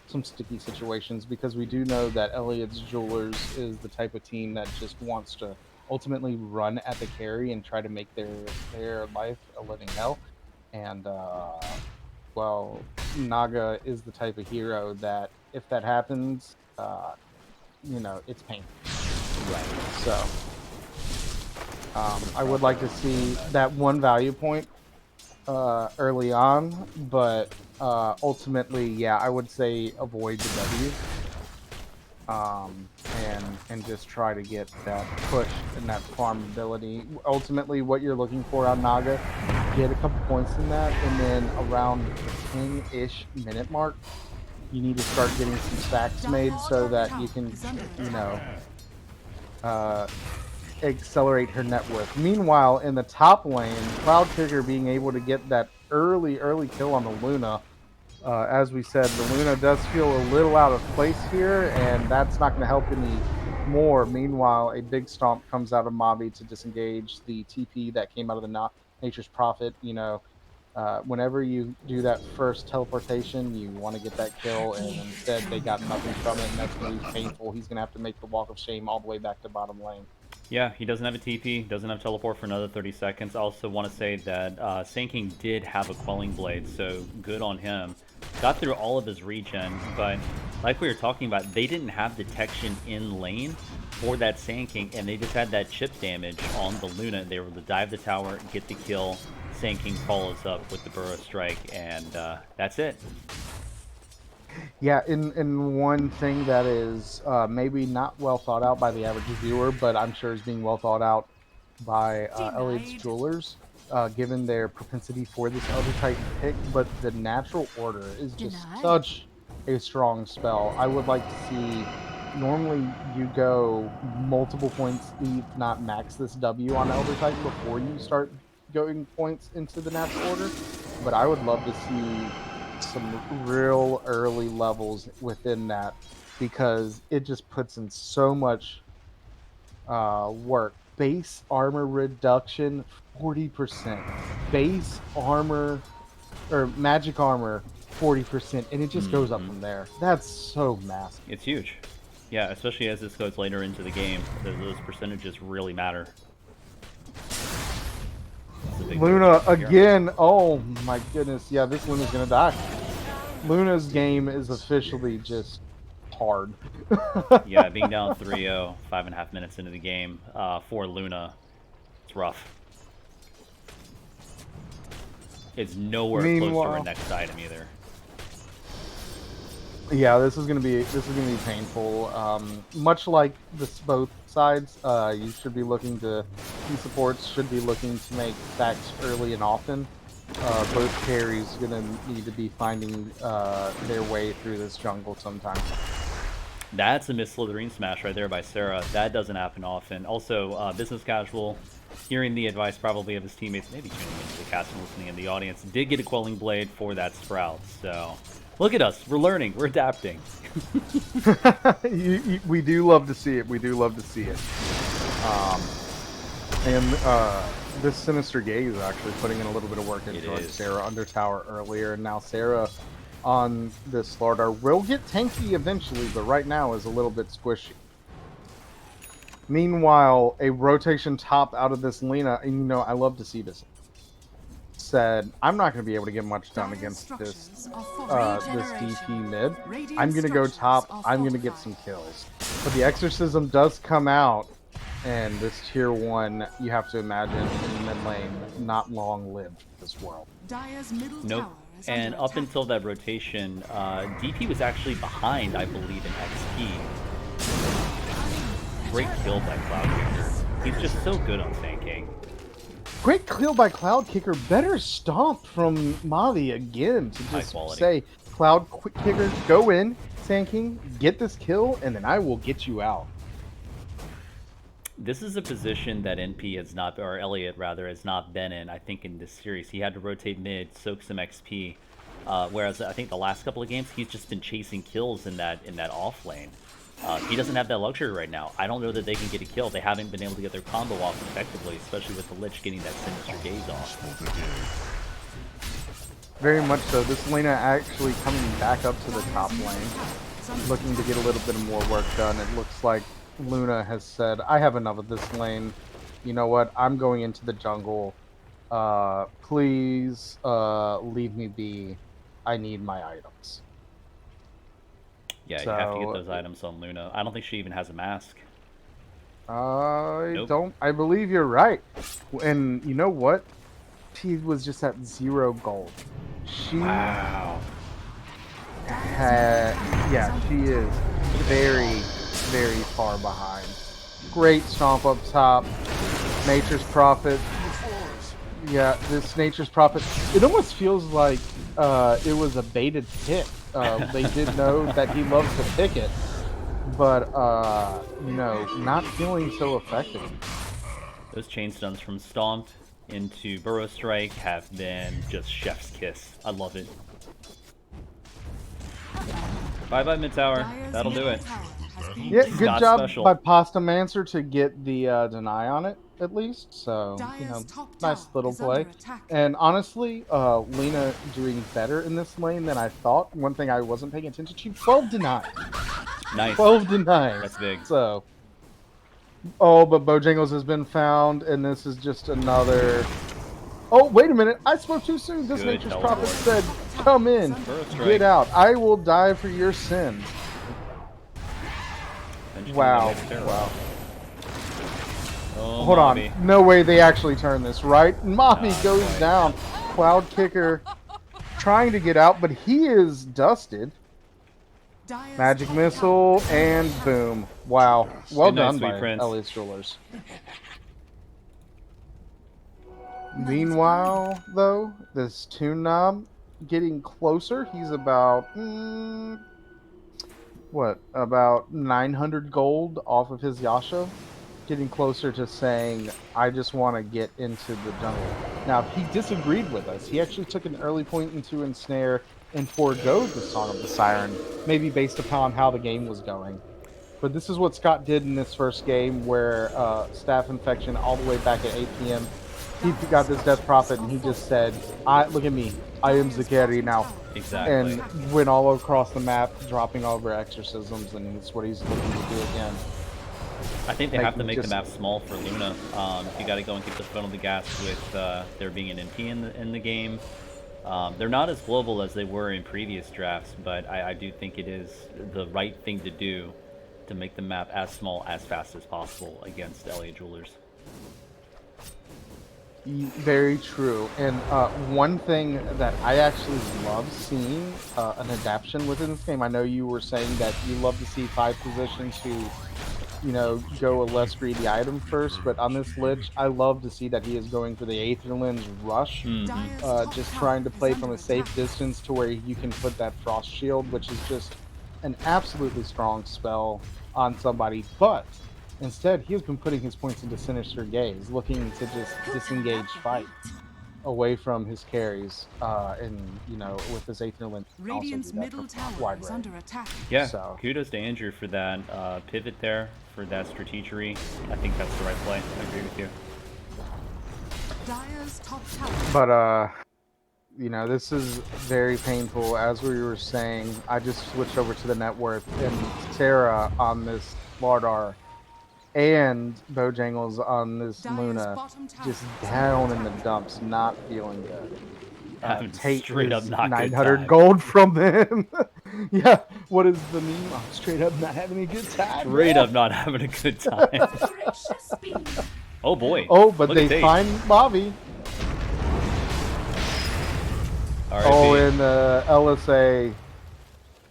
some sticky situations, because we do know that Elliot's Jewelers is the type of team that just wants to ultimately run at the carry and try to make their life a living hell. And well, Naga is the type of hero that if that happens, it's painful. Right. So I would like to see that one value point early on, but ultimately, yeah, I would say avoid the W, and just try to get that push and that farm ability. Ultimately, what you're looking for on Naga, get a couple points in that, and then around the 10-ish minute mark, you need to start getting some stacks made so that you can, accelerate her net worth. Meanwhile, in the top lane, Cloud Trigger being able to get that early kill on the Luna. As we said, the Luna does feel a little out of place here, and that's not going to help any more. Meanwhile, a big stomp comes out of Mavi to disengage the TP that came out of the Nature's Prophet. Whenever you do that first teleportation, you want to get that kill, and instead they got nothing from it, and that's going to be painful. He's going to have to make the walk of shame all the way back to bottom lane. Yeah, he doesn't have a TP, doesn't have teleport for another 30 seconds. I also want to say that Sand King did have a Quelling Blade, so good on him. Got through all of his regen, but like we were talking about, they didn't have detection in lane for that Sand King, and they just had that chip damage on the Luna. They were able to dive the tower, get the kill. Sand King follows up with the Burrow Strike, and that's it. Yeah, in one thing that is maybe not well thought out by the average viewer, but I'm sure is being well thought out by Elliot's Jewelers, given their propensity for this Elder Titan pick, but the natural order is just such a strong spell. I would like to see, normally you go multiple points, if not max this W on Elder Titan before you start going points into the natural order, but I would love to see some real early levels within that, because it just puts in so much work. Base armor reduction 40%, base armor or magic armor 40%, and it just goes up from there. That's so massive. It's huge. Yeah, especially as this goes later into the game, those percentages really matter. Luna again. Oh my goodness. Yeah, this Luna's gonna die. Luna's game is officially just hard. Yeah, being down 3-0, 5.5 minutes into the game for Luna, it's rough. It's nowhere close to our next item either. Yeah, this is gonna be painful. Much like both sides, you should be looking to, key supports should be looking to make stacks early and often. Both carries gonna need to be finding their way through this jungle sometimes. That's a missed Slytherin smash right there by Sarah. That doesn't happen often. Also, Business Casual, hearing the advice probably of his teammates, maybe tuning into the cast and listening in the audience, did get a Quelling Blade for that Sprout. So, look at us. We're learning. We're adapting. We do love to see it. We do love to see it. This Sinister Gaze is actually putting in a little bit of work into Sarah under tower earlier, and now Sarah on this Slardar will get tanky eventually, but right now is a little bit squishy. Meanwhile, a rotation top out of this Lena, and you know, I love to see this, said, I'm not going to be able to get much done against this DP mid. I'm going to go top, I'm going to get some kills. But the Exorcism does come out, and this tier 1, you have to imagine, in mid lane, not long lived this world. Nope. And up until that rotation, DP was actually behind, I believe, in XP. Great kill by Cloudkicker. He's just so good on tanking. Great kill by Cloudkicker. Better stomp from Mavi again to just say, Cloudkicker, go in, tanking, get this kill, and then I will get you out. This is a position that NP has not, or Elliot rather, has not been in, I think, in this series. He had to rotate mid, soak some XP, whereas I think the last couple of games, he's just been chasing kills in that off lane. He doesn't have that luxury right now. I don't know that they can get a kill. They haven't been able to get their combo off effectively, especially with the Lich getting that Sinister Gaze off. Very much so. This Lena actually coming back up to the top lane, looking to get a little bit more work done. It looks like Luna has said, I have enough of this lane. You know what? I'm going into the jungle. Please leave me be. I need my items. Yeah, you have to get those items on Luna. I don't think she even has a mask. I don't. I believe you're right. And you know what? She was just at 0 gold. She wow. Yeah, she is very, very far behind. Great stomp up top. Nature's Prophet. Yeah, this Nature's Prophet. It almost feels like it was a baited pick. They did know that he loves to pick it, but you know, not feeling so effective. Those chain stuns from Stomped into Burrow Strike have been just chef's kiss. I love it. Bye mid tower. That'll do it. Yeah, good Not job special. by Pasta Mancer to get the deny on it at least. So you know, nice little play. And honestly, Lena doing better in this lane than I thought. One thing I wasn't paying attention to: 12 denies. Nice. 12 denies. That's big. So, oh, but Bojangles has been found, and this is just another. Oh, wait a minute! I spoke too soon. This Good Nature's teleport. Prophet said, "Come in, get out. I will die for your sins." Wow! Wow! Oh, Hold Mobby. on. No way they actually turn this, right? Mobby goes down. Cloudkicker trying to get out, but he is dusted. Magic Missile, and boom. Wow. Well Good night, done sweet by prince. Elliot Jewelers. Meanwhile, though, this Toon Knob getting closer. He's about, what, about 900 gold off of his Yasha. Getting closer to saying, I just want to get into the jungle. Now, he disagreed with us. He actually took an early point into Ensnare and forgoed the Song of the Siren, maybe based upon how the game was going. But this is what Scott did in this first game, where Staff Infection all the way back at 8 p.m. He got this Death Prophet, and he just said, look at me, I am Zakeri now. Exactly. And went all across the map, dropping all of our exorcisms, and it's what he's looking to do again. I think they have to make the map small for Luna. You got to go and keep the foot on the gas with there being an NP in the game. They're not as global as they were in previous drafts, but I do think it is the right thing to do to make the map as small as fast as possible against LA Jewelers. Very true. And one thing that I actually love seeing an adaptation within this game. I know you were saying that you love to see 5 positions who, you know, go a less greedy item first, but on this Lich, I love to see that he is going for the Aether Lens Rush, just trying to play from a safe distance to where you can put that Frost Shield, which is just an absolutely strong spell on somebody, but instead he has been putting his points into Sinister Gaze, looking to just disengage fight away from his carries, and with his Aether Link, also do Radiant's that middle for tower wide is range. under attack. Yeah, So kudos to Andrew for that pivot there, for that strategery. I think that's the right play. I agree with you. Dire's top tower. But this is very painful. As we were saying, I just switched over to the net worth, and Sarah on this Lardar and Bojangles on this Dire's Luna bottom tower just is down under in the attack. dumps, not feeling good. Having Tate straight up is not good 900 time. gold from them. Yeah, what is the meme? I'm straight up not having a good time. Straight yeah. up not having a good time. Oh boy. Oh, but Look they at Tate. find Bobby. R.I.P. Oh, and the LSA,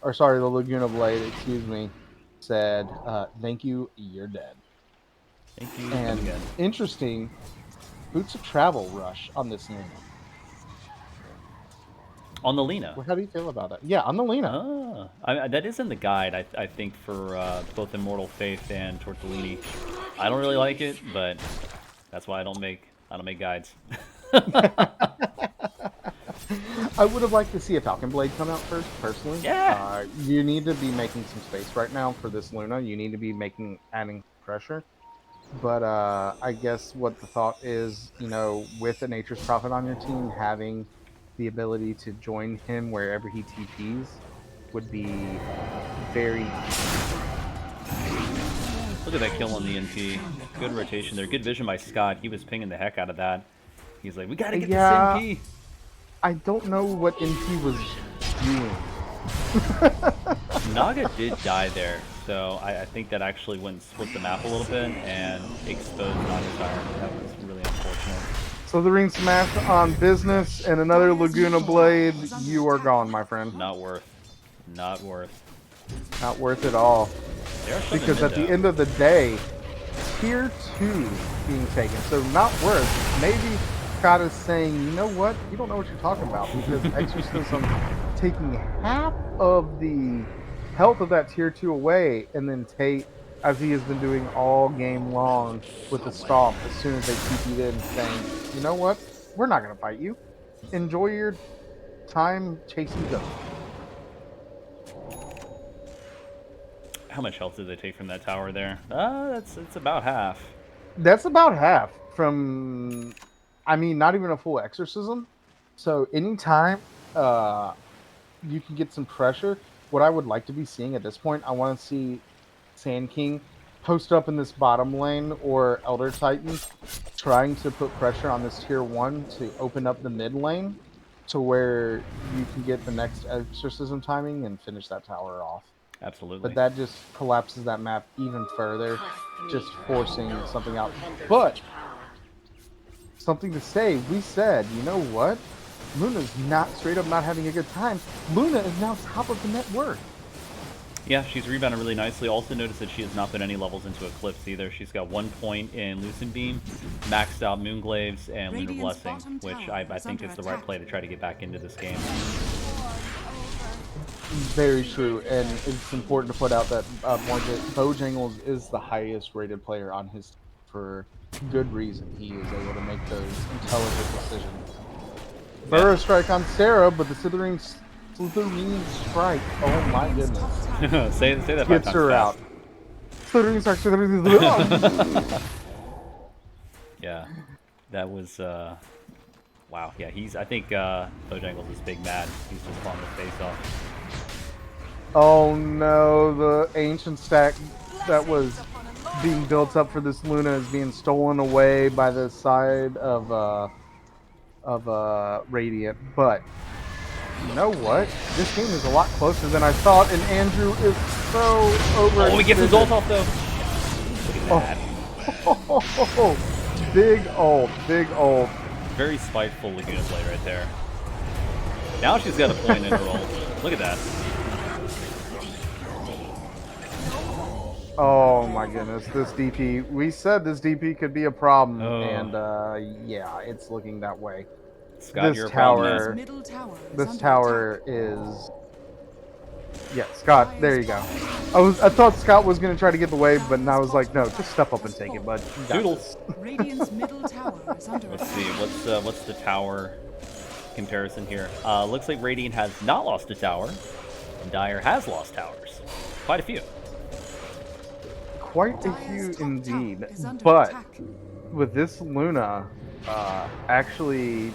or sorry, the Laguna Blade, excuse me, said, "Thank you, you're dead." Thank you. And Again. interesting, Boots of Travel rush on this Luna. On the Lena. Well, how do you feel about that? Yeah, on the Lena. That is in the guide, I think, for both Immortal Faith and Tortellini. I don't really like it, but that's why I don't make guides. I would have liked to see a Falcon Blade come out first, personally. Yeah. You need to be making some space right now for this Luna. You need to be adding pressure. But I guess what the thought is, with a Nature's Prophet on your team, having the ability to join him wherever he TPs would be very nice. Look at that kill on the NP. Good rotation there. Good vision by Scott. He was pinging the heck out of that. He's like, we gotta get this NP. I don't know what NP was doing. Naga did die there, so I think that actually went and split the map a little bit and exposed Naga's iron. That was really unfortunate. So the ring smash on business and another Laguna Blade. You are gone, my friend. Not worth. Not worth. Not worth it all. Because at the end of the day, tier 2 being taken. So not worth. Maybe Scott is saying, you know what? You don't know what you're talking about, because Exorcism taking half of the health of that tier 2 away, and then Tate, as he has been doing all game long with the stomp, as soon as they TP'd in, saying, you know what? We're not going to fight you. Enjoy your time chasing ghosts. How much health did they take from that tower there? It's about half. That's about half from, not even a full exorcism. So anytime you can get some pressure, what I would like to be seeing at this point, I want to see Sand King post up in this bottom lane, or Elder Titan trying to put pressure on this tier 1 to open up the mid lane to where you can get the next exorcism timing and finish that tower off. Absolutely. But that just collapses that map even further, just forcing something out. But something to say, we said, you know what? Luna's not straight up not having a good time. Luna is now top of the net worth. Yeah, she's rebounded really nicely. Also notice that she has not put any levels into Eclipse either. She's got 1 point in Lucent Beam, maxed out Moonglaves, and Lunar Blessing, which I think is the right play to try to get back into this game. Very true, and it's important to put out that Bojangles is the highest rated player on his team for good reason. He is able to make those intelligent decisions. Burrow strike on Sarah, but the Slithering strike. Oh my goodness! say that 5 gets times her fast. out. Slithering strike. Slithering. Yeah, that was wow. Yeah, I think Bojangles is big mad. He's just falling the face off. Oh no, the ancient stack that was being built up for this Luna is being stolen away by the side of Radiant. But you know what? This game is a lot closer than I thought, and Andrew is so over. Oh, he gets his ult off though. Look at that. Oh, big ult, big ult. Very spiteful Laguna Blade right there. Now she's got a point in her ult. Look at that. Oh my goodness, this DP. We said this DP could be a problem, and yeah, it's looking that way. Scott, you're a problem, this tower is Yeah, Scott. There you go. I thought Scott was gonna try to get the wave, but now I was like, no, just step up and take it, bud. You got Doodles. this. Radiant's middle tower is under Let's attack. see, what's the tower comparison here? Looks like Radiant has not lost a tower, and Dire has lost towers. Quite a few. Quite a few indeed. But with this Luna, actually,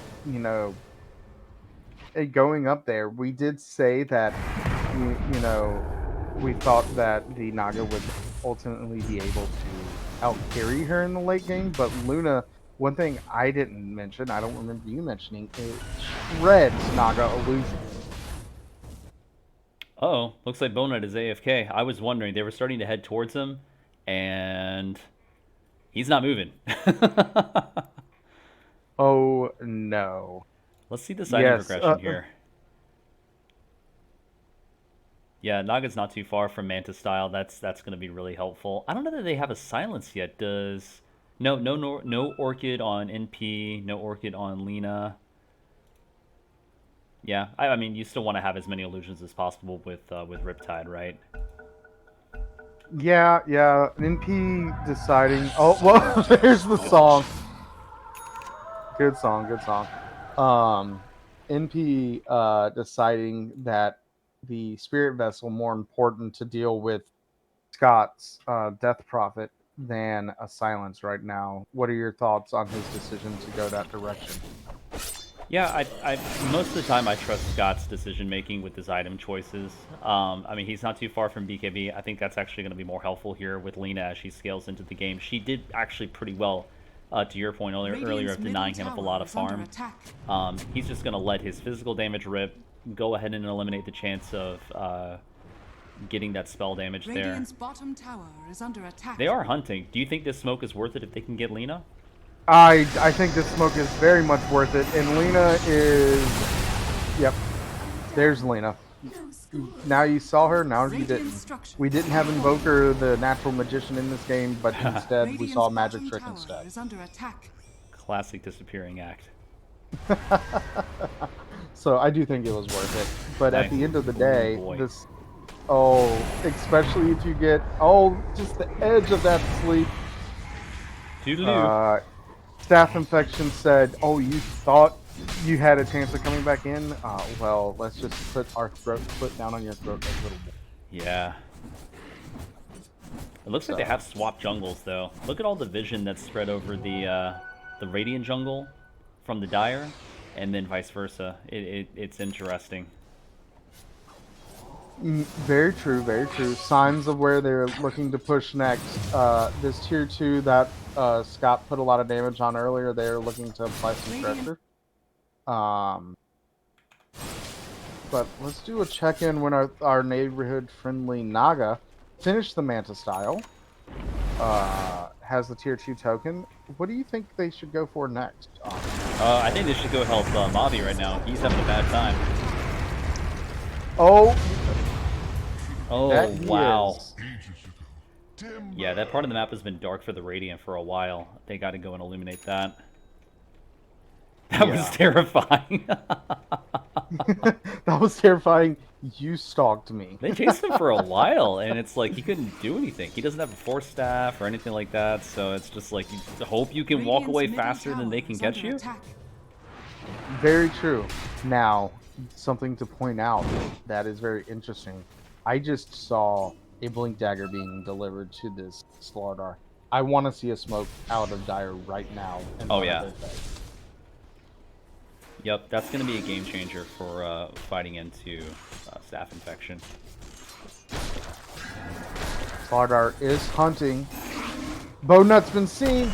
going up there, we did say that, we thought that the Naga would ultimately be able to out carry her in the late game. But Luna, one thing I didn't mention, I don't remember you mentioning, is shreds Naga illusion. Oh, looks like Bonut is AFK. I was wondering, they were starting to head towards him, and he's not moving. Oh no. Let's see this item progression here. Yeah, Naga's not too far from Manta style. That's going to be really helpful. I don't know that they have a silence yet. Does no Orchid on NP, no Orchid on Lena. Yeah, I mean, you still want to have as many illusions as possible with Riptide, right? Yeah. NP deciding. Oh well, there's the song. Good song. NP deciding that the Spirit Vessel more important to deal with Scott's Death Prophet than a silence right now. What are your thoughts on his decision to go that direction? Yeah, I most of the time I trust Scott's decision making with his item choices. I mean, he's not too far from BKB. I think that's actually going to be more helpful here with Lena as she scales into the game. She did actually pretty well, to your point earlier of denying him of a lot of farm. He's just going to let his physical damage rip, go ahead and eliminate the chance of getting that spell damage there. Bottom tower is under attack. They are hunting. Do you think this smoke is worth it if they can get Lena? I think this smoke is very much worth it, and Lena is. Yep, there's Lena. Now you saw her. Now you didn't. We didn't have Invoker, the natural magician, in this game, but instead we saw Magic Trick instead. Classic disappearing act. So I do think it was worth it, but Nice. at the end of the day, boy. especially if you get just the edge of that sleep. Toodaloo. Staph Infection said, "Oh, you thought you had a chance of coming back in? Well, let's just put our foot down on your throat a little bit." Yeah. It looks like they have swapped jungles, though. Look at all the vision that's spread over the Radiant jungle from the Dire, and then vice versa. It's interesting. Very true, very true. Signs of where they're looking to push next. This tier 2 that Scott put a lot of damage on earlier, they're looking to apply some pressure. But let's do a check-in when our neighborhood-friendly Naga finished the Manta style. Has the tier 2 token. What do you think they should go for next? I think they should go help Mavi right now. He's having a bad time. Oh, wow. Yeah, that part of the map has been dark for the Radiant for a while. They got to go and illuminate that. That was terrifying. That was terrifying. You stalked me. They chased him for a while, and it's like he couldn't do anything. He doesn't have a force staff or anything like that, so it's just like you hope you can walk away faster than they can catch you. Very true. Now, something to point out that is very interesting. I just saw a Blink Dagger being delivered to this Slardar. I want to see a smoke out of Dire right now. Oh, yeah. Yep, that's going to be a game changer for fighting into Staph Infection. Slardar is hunting. Bownuts been seen.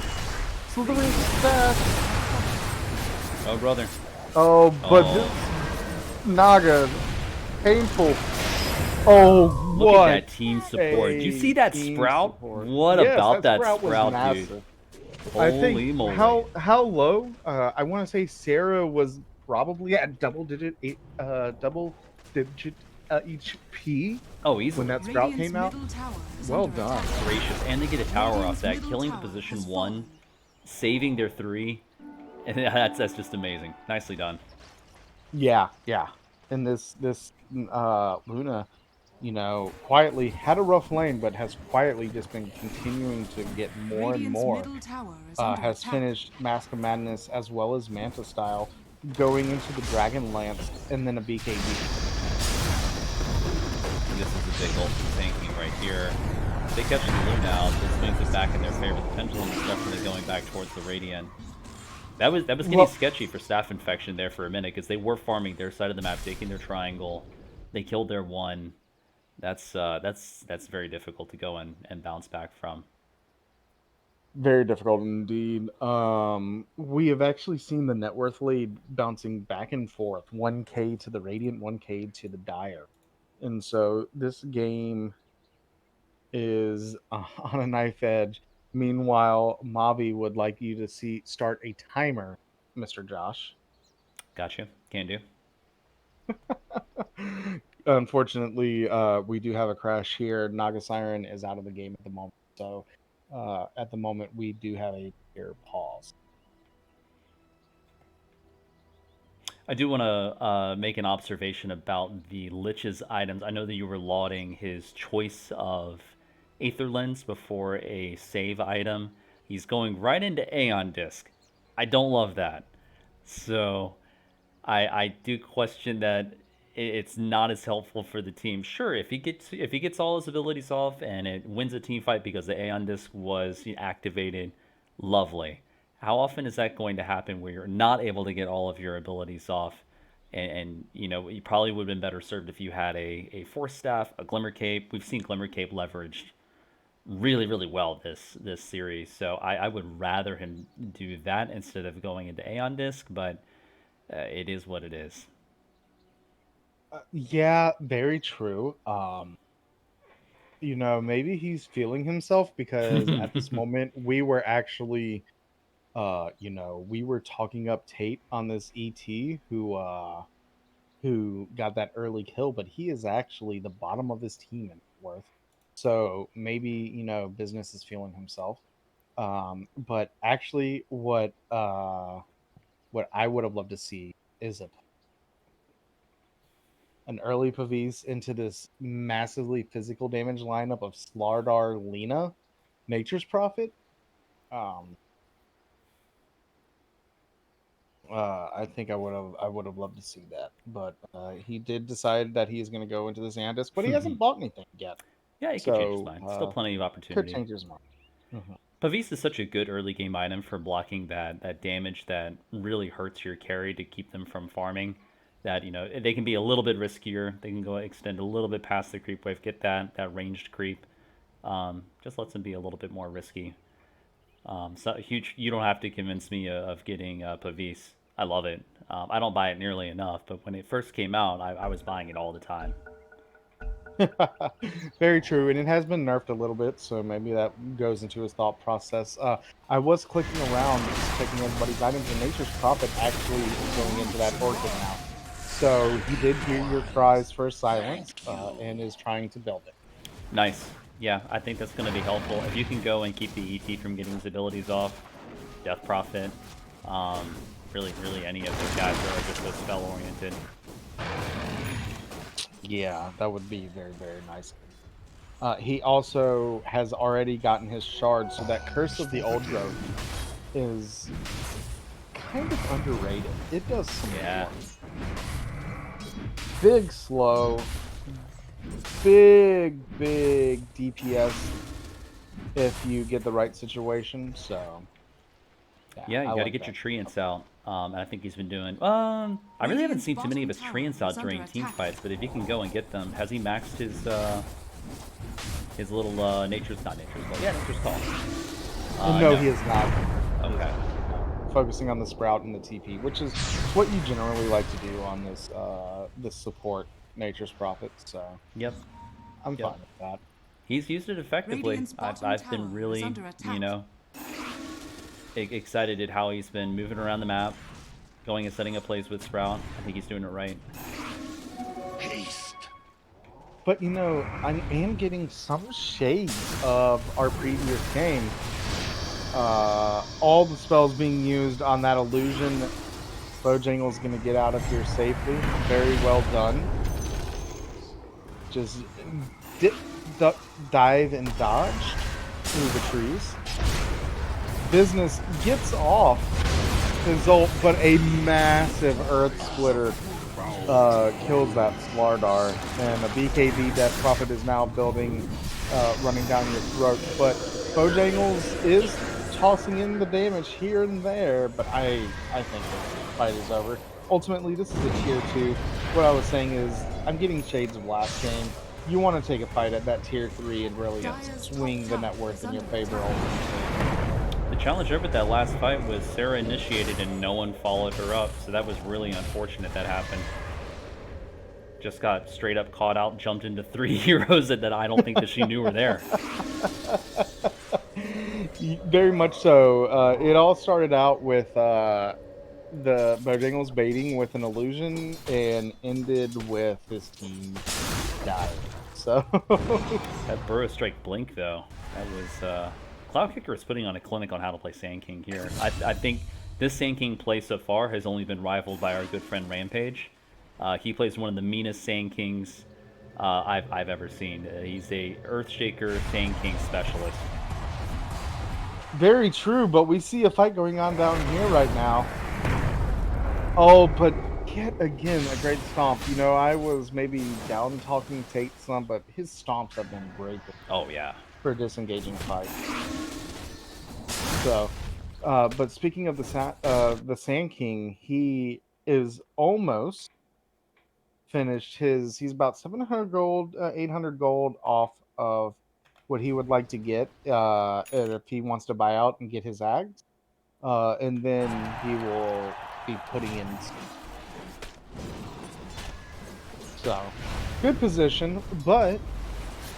Slithering staff. Oh, brother. Oh, but this Naga, painful. Oh, Look what? at that team support. Did you see that Sprout? Support. What Yes, about that was Sprout, massive. dude? I Holy think moly. how low? I want to say Sarah was probably at double digit HP. Oh, easily. When that Sprout came out. Well done. Gracious. And they get a tower off that, killing the position 1, saving their 3. And that's just amazing. Nicely done. Yeah. And this Luna quietly had a rough lane, but has quietly just been continuing to get more and Radiant's more. middle tower is under Has attack. finished Mask of Madness as well as Manta Style, going into the Dragon Lance and then a BKB. This is a big ult for tanking right here. If they catch the blue now, this swings it back in their favor. The pendulum is definitely going back towards the Radiant. That was getting sketchy for Staff Infection there for a minute, because they were farming their side of the map, taking their triangle. They killed their one. That's very difficult to go and bounce back from. Very difficult indeed. We have actually seen the net worth lead bouncing back and forth, 1k to the Radiant, 1k to the Dire. And so this game is on a knife edge. Meanwhile, Mavi would like you to start a timer, Mr. Josh. Gotcha. Can do. Unfortunately, we do have a crash here. Naga Siren is out of the game at the moment. So at the moment, we do have a clear pause. I do want to make an observation about the Lich's items. I know that you were lauding his choice of Aether Lens before a save item. He's going right into Aeon Disc. I don't love that. So I do question that it's not as helpful for the team. Sure, if he gets all his abilities off and it wins a team fight because the Aeon Disc was activated, lovely. How often is that going to happen where you're not able to get all of your abilities off? And you probably would have been better served if you had a Force Staff, a Glimmer Cape. We've seen Glimmer Cape leveraged really, really well this series. So I would rather him do that instead of going into Aeon Disc, but it is what it is. Yeah, very true. Maybe he's feeling himself because at this moment we were actually we were talking up Tate on this ET who got that early kill, but he is actually the bottom of his team in worth. So maybe, business is feeling himself. But actually what I would have loved to see is an early Pavis into this massively physical damage lineup of Slardar, Lena, Nature's Prophet. I think I would have loved to see that, but he did decide that he is going to go into this Andis, but he hasn't bought anything yet. Yeah, he could change his mind. Still plenty of opportunity. Could change his mind. Pavis is such a good early game item for blocking that damage that really hurts your carry to keep them from farming. That they can be a little bit riskier. They can go extend a little bit past the creep wave, get that ranged creep. Just lets them be a little bit more risky. So huge. You don't have to convince me of getting Pavis. I love it. I don't buy it nearly enough, but when it first came out, I was buying it all the time. Very true, and it has been nerfed a little bit, so maybe that goes into his thought process. I was clicking around, just checking everybody's items, and Nature's Prophet actually is going into that orchid now. So he did hear your cries for silence, and is trying to build it. Nice. Yeah, I think that's going to be helpful. If you can go and keep the ET from getting his abilities off, Death Prophet, really any of those guys that are just so spell-oriented. Yeah, that would be very, very nice. He also has already gotten his shard, so that Curse of the Old Growth is kind of underrated. It does some work. Big slow, big DPS if you get the right situation. So yeah, you got to get your treants out. And I think he's been doing. I really haven't seen too many of his treants out during team fights, but if he can go and get them, has he maxed his little nature's call? Yeah, nature's call. No, he is not. Okay. Focusing on the sprout and the TP, which is what you generally like to do on this this support Nature's Prophet. So yep, I'm fine with that. He's used it effectively. I've been really, excited at how he's been moving around the map, going and setting up plays with Sprout. I think he's doing it right. But I am getting some shades of our previous game. All the spells being used on that illusion. Bojangle's going to get out of here safely. Very well done. Just duck, dive, and dodge through the trees. Business gets off his ult, but a massive Earth Splitter kills that Slardar, and a BKB Death Prophet is now building, running down your throat. But Bojangles is tossing in the damage here and there, but I think this fight is over. Ultimately, this is a tier 2. What I was saying is, I'm getting shades of last game. You want to take a fight at that tier 3 and really swing the net worth in your favor ultimately. The challenge over that last fight was Sarah initiated and no one followed her up, so that was really unfortunate that happened. Just got straight up caught out, jumped into 3 heroes that I don't think that she knew were there. Very much so. It all started out with the Bojangles baiting with an illusion and ended with his team dying. So that Burrow Strike blink though, that was Cloud Kicker is putting on a clinic on how to play Sand King here. I think this Sand King play so far has only been rivaled by our good friend Rampage. He plays one of the meanest Sand Kings I've ever seen. He's a Earthshaker Sand King specialist. Very true, but we see a fight going on down here right now. Oh, but yet again, a great stomp. You know, I was maybe down talking Tate some, but his stomps have been great. Oh, yeah. For a disengaging fight. So, but speaking of the Sand King, he is almost finished his. He's about 700 gold, 800 gold off of what he would like to get if he wants to buy out and get his Ags. And then he will be putting in. So, good position, but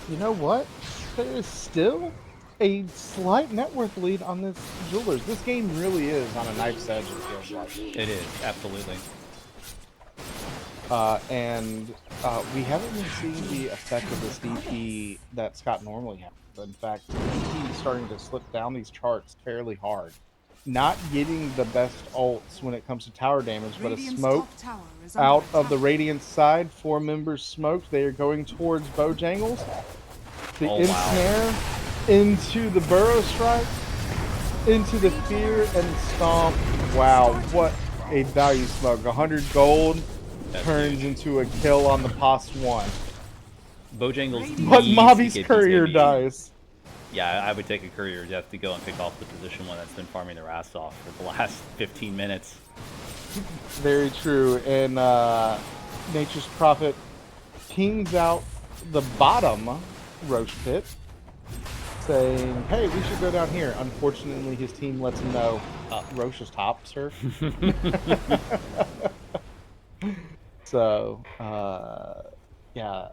you know what? There is still a slight net worth lead on this Jewelers. This game really is on a knife's edge, it feels like. It is, absolutely. And we haven't been seeing the effect of this DP that Scott normally has. In fact, DP is starting to slip down these charts fairly hard. Not getting the best ults when it comes to tower damage, but a smoke out of the Radiant side. 4 members smoked. They are going towards Bojangles. The ensnare into the Burrow Strike, into the Fear and Stomp. Wow, what a value smoke. 100 gold turns into a kill on the past 1. Bojangles. But Mavi's courier dies. Yeah, I would take a courier death to go and pick off the position one that's been farming their ass off for the last 15 minutes. Very true. And Nature's Prophet pings out the bottom Roche pit, saying, hey, we should go down here. Unfortunately, his team lets him know, Roche is top, sir. So, yeah.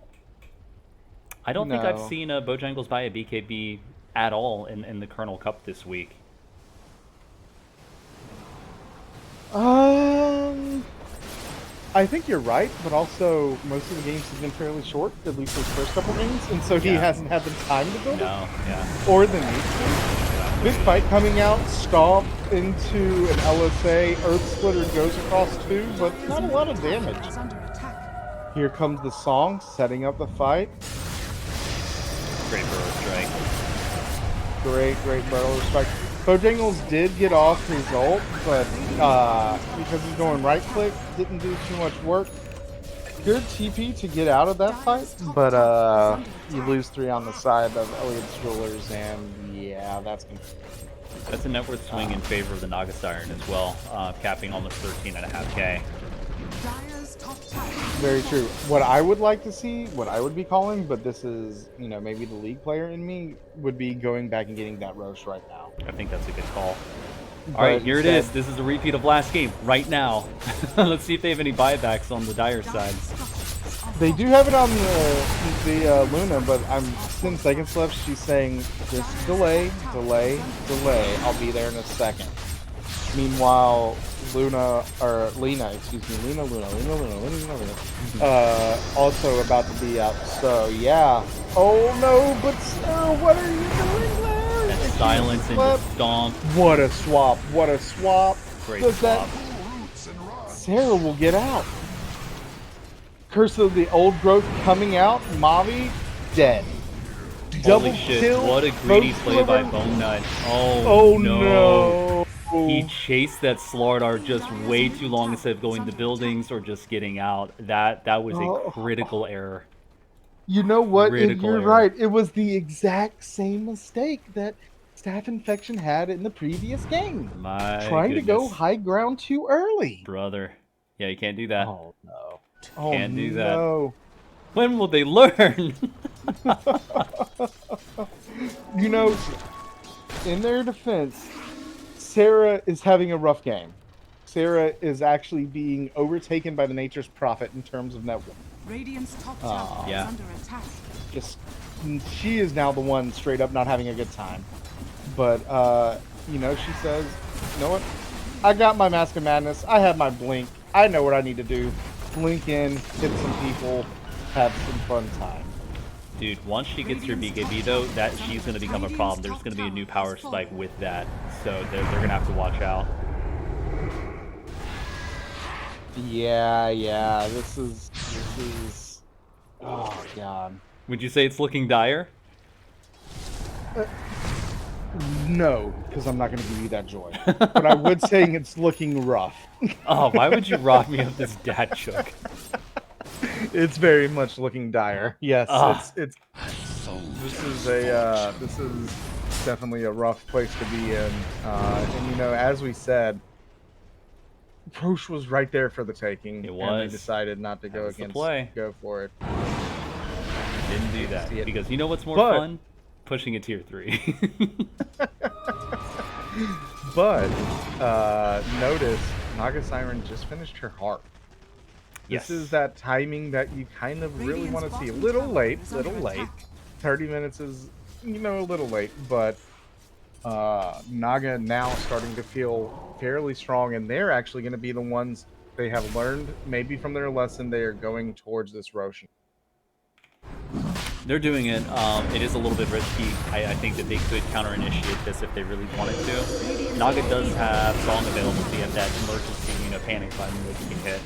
I don't think I've seen Bojangles buy a BKB at all in the Kernel Kup this week. I think you're right, but also most of the games have been fairly short, at least his first couple games, and so he hasn't had the time to build it. Or the need to. Big fight coming out, stomp into an LSA, Earth Splitter goes across 2, but not a lot of damage. Here comes the song, setting up the fight. Great Burrow Strike. Great Burrow Strike. Bojangles did get off his ult, but because he's going right click, didn't do too much work. Good TP to get out of that fight, but you lose 3 on the side of Elliot's Jewelers, and yeah, that's a net worth swing in favor of the Naga Siren as well, capping almost 13.5k. Very true. What I would like to see, what I would be calling, but this is, you know, maybe the league player in me, would be going back and getting that Roche right now. I think that's a good call. Alright, here it is. This is a repeat of last game, right now. Let's see if they have any buybacks on the Dire side. They do have it on the Luna, but I'm 10 seconds left. She's saying, just delay. I'll be there in a second. Meanwhile, Lena, also about to be up. So yeah. Oh no, but Sarah, what are you doing there? And silence and just stomp. What a swap! Great swap. Sarah will get out. Curse of the Old Growth coming out. Mavi dead. Double Holy shit, kill, what a greedy both play by sliver. Bone Nut. Oh no. no. He chased that Slardar just way too long instead of going to buildings or just getting out. That was a critical error. You know what? Critical You're error. right. It was the exact same mistake that Staff Infection had in the previous game. My Trying to go goodness. high ground too early. Brother. Yeah, you can't do that. Oh no. Can't do that. No. When will they learn? You know, in their defense, Sarah is having a rough game. Sarah is actually being overtaken by the Nature's Prophet in terms of network. Radiant's top tower yeah. is under attack. Just, she is now the one straight up not having a good time. But, you know, she says, you know what? I got my Mask of Madness. I have my blink. I know what I need to do. Blink in, hit some people, have some fun time. Dude, once she gets her BKB though, that she's going to become a problem. There's going to be a new power spike with that. So they're going to have to watch out. Yeah, this is, oh god. Would you say it's looking dire? No, because I'm not going to give you that joy. But I would say it's looking rough. Oh, why would you rock me up this dad joke? It's very much looking dire. Yes, it's this is definitely a rough place to be in. And you know, as we said, Prosh was right there for the taking. It was. And they decided not to go go for it. Didn't do that because you know what's more fun? Pushing a tier 3. But notice Naga Siren just finished her heart. Yes. This is that timing that you kind of really want to see. A little late. 30 minutes is, you know, a little late, but Naga now starting to feel fairly strong, and they're actually going to be the ones they have learned, maybe from their lesson, they are going towards this Roshan. They're doing it. It is a little bit risky. I think that they could counter-initiate this if they really wanted to. Naga does have Song available, so you have that emergency, you know, panic button that you can hit.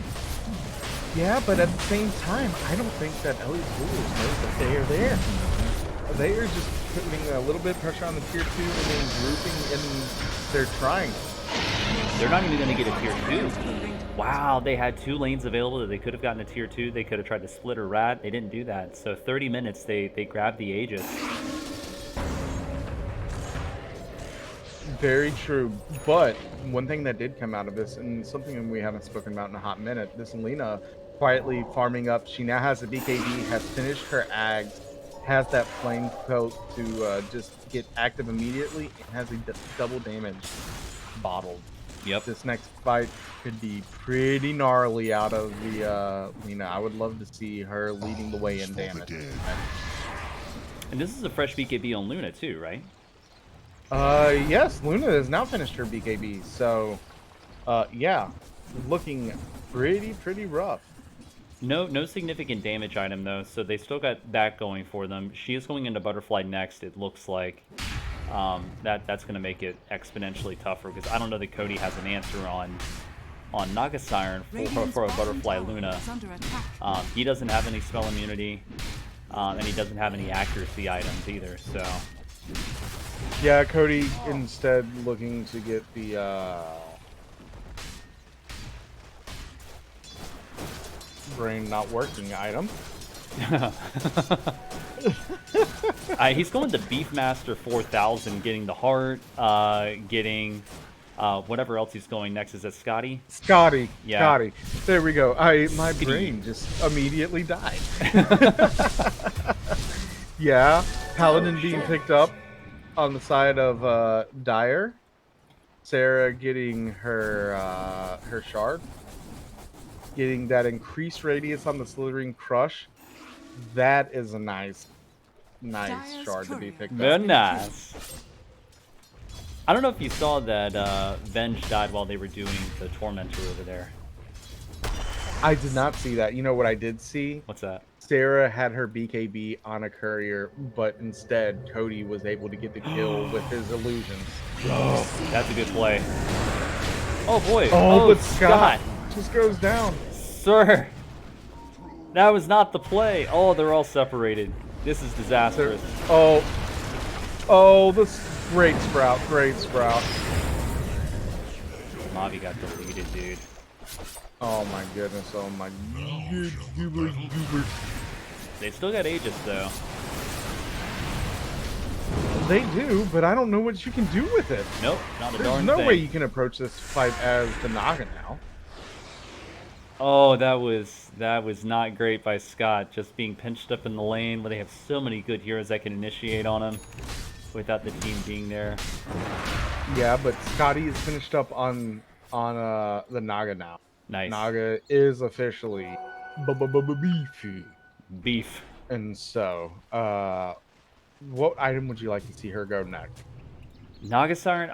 Yeah, but at the same time, I don't think that Elite Rulers knows that they are there. They are just putting a little bit of pressure on the tier 2 and then grouping in their triangle. They're not even going to get a tier 2. Wow, they had 2 lanes available that they could have gotten a tier 2. They could have tried to split or rat. They didn't do that. So 30 minutes, they grabbed the Aegis. Very true. But one thing that did come out of this, and something we haven't spoken about in a hot minute, this Lena quietly farming up. She now has a BKB, has finished her Ags, has that flame coat to just get active immediately, and has a double damage bottled. Yep. This next fight could be pretty gnarly out of the Lena. I would love to see her leading the way in damage. And this is a fresh BKB on Luna too, right? Yes, Luna has now finished her BKB, so yeah, looking pretty rough. No significant damage item though, so they still got that going for them. She is going into Butterfly next, it looks like. That's going to make it exponentially tougher, because I don't know that Cody has an answer on Naga Siren for a Butterfly Luna. He doesn't have any spell immunity, and he doesn't have any accuracy items either, so... Yeah, Cody instead looking to get the brain not working item. He's going to Beefmaster 4000, getting the heart, getting whatever else he's going next. Is that Scotty? Scotty. Yeah. Scotty. There we go. My brain just immediately died. Yeah, Paladin being picked up on the side of Dire. Sarah getting her her shard, getting that increased radius on the Slithering Crush. That is a nice shard to be picked up. Very nice. I don't know if you saw that Venge died while they were doing the Tormentor over there. I did not see that. You know what I did see? What's that? Sarah had her BKB on a courier, but instead Cody was able to get the kill with his illusions. Oh, that's a good play. Oh boy. Oh, but Scott just goes down. Sir. That was not the play. Oh, they're all separated. This is disastrous. Oh, this great sprout, great sprout. Mavi got deleted, dude. Oh my goodness, oh my goober. They still got Aegis, though. They do, but I don't know what you can do with it. Nope, not a There's darn no thing. way you can approach this fight as the Naga now. Oh, that was not great by Scott. Just being pinched up in the lane where they have so many good heroes that can initiate on him without the team being there. Yeah, but Scotty is finished up on the Naga now. Nice. Naga is officially beefy. Beef. And so, what item would you like to see her go next? Naga Siren,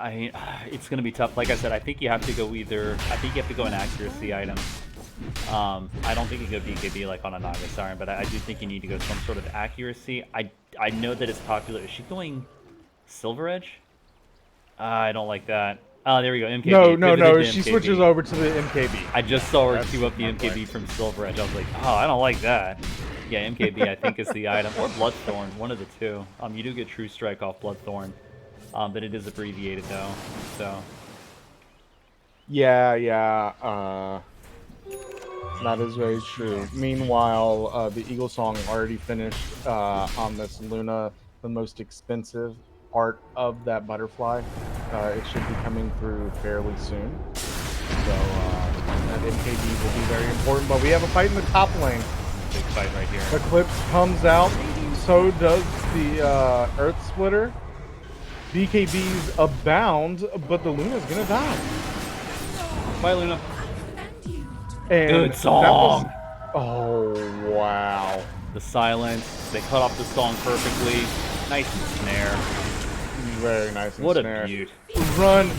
it's going to be tough. Like I said, I think you have to go an accuracy item. I don't think you go BKB like on a Naga Siren, but I do think you need to go some sort of accuracy. I know that it's popular. Is she going Silver Edge? I don't like that. Oh, there we go. MKB. No. She switches over to the MKB. I just saw her queue up the MKB from Silver Edge. I was like, oh, I don't like that. Yeah, MKB I think is the item. Or Bloodthorn, one of the two. You do get True Strike off Bloodthorn. But it is abbreviated though, so. Yeah. That is very true. Meanwhile, the Eagle Song already finished on this Luna, the most expensive part of that butterfly. It should be coming through fairly soon. So that MKB will be very important. But we have a fight in the top lane. Big fight right here. Eclipse comes out. So does the Earth Splitter. BKBs abound, but the Luna's gonna die. Bye, Luna. And good song. Oh, wow. The silence. They cut off the song perfectly. Nice and snare. Very nice and what snare. A beaut. Run,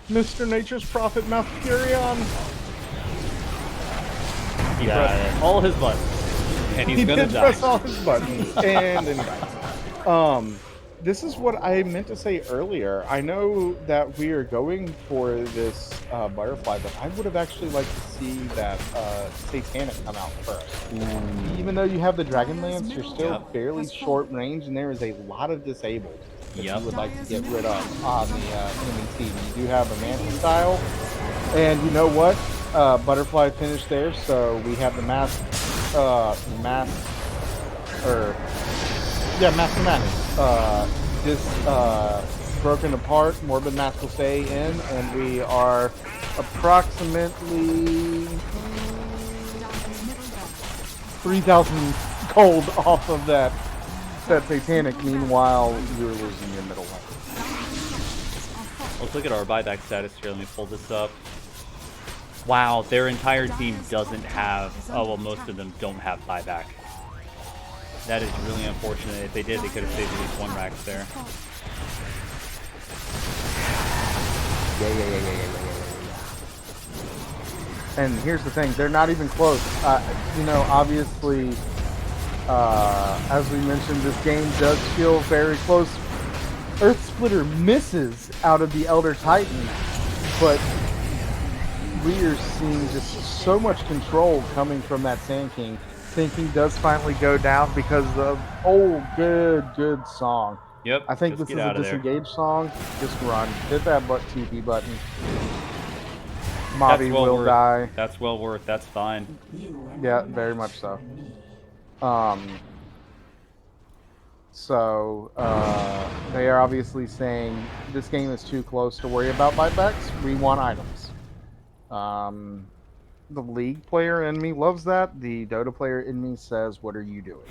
Mr. Nature's Prophet Malfurion. He pressed all his buttons. And he's gonna die. Press all his buttons. And then dies. This is what I meant to say earlier. I know that we are going for this butterfly, but I would have actually liked to see that Satanic come out first. Even though you have the Dragon Lance, you're still fairly short range, and there is a lot of disabled that you would like to get rid of on the enemy team. You do have a Mantis style, and you know what? Butterfly finished there, so we have the Mask broken apart. Morbid Mask will stay in, and we are approximately 3,000 gold off of that Satanic. Meanwhile, you're losing your middle lane. Let's look at our buyback status here. Let me pull this up. Wow, their entire team doesn't have. Oh well, most of them don't have buyback. That is really unfortunate. If they did, they could have saved at least one Rax there. Yeah. And here's the thing, they're not even close. Obviously, as we mentioned, this game does feel very close. Earth Splitter misses out of the Elder Titan, but we are seeing just so much control coming from that Sand King. Thinking does finally go down because of good song. Yep. I think this is a disengage song. Just run. Hit that TP button. Mavi will die. That's well worth. That's fine. Yeah, very much so. They are obviously saying this game is too close to worry about buybacks. We want items. The League player in me loves that. The Dota player in me says, what are you doing?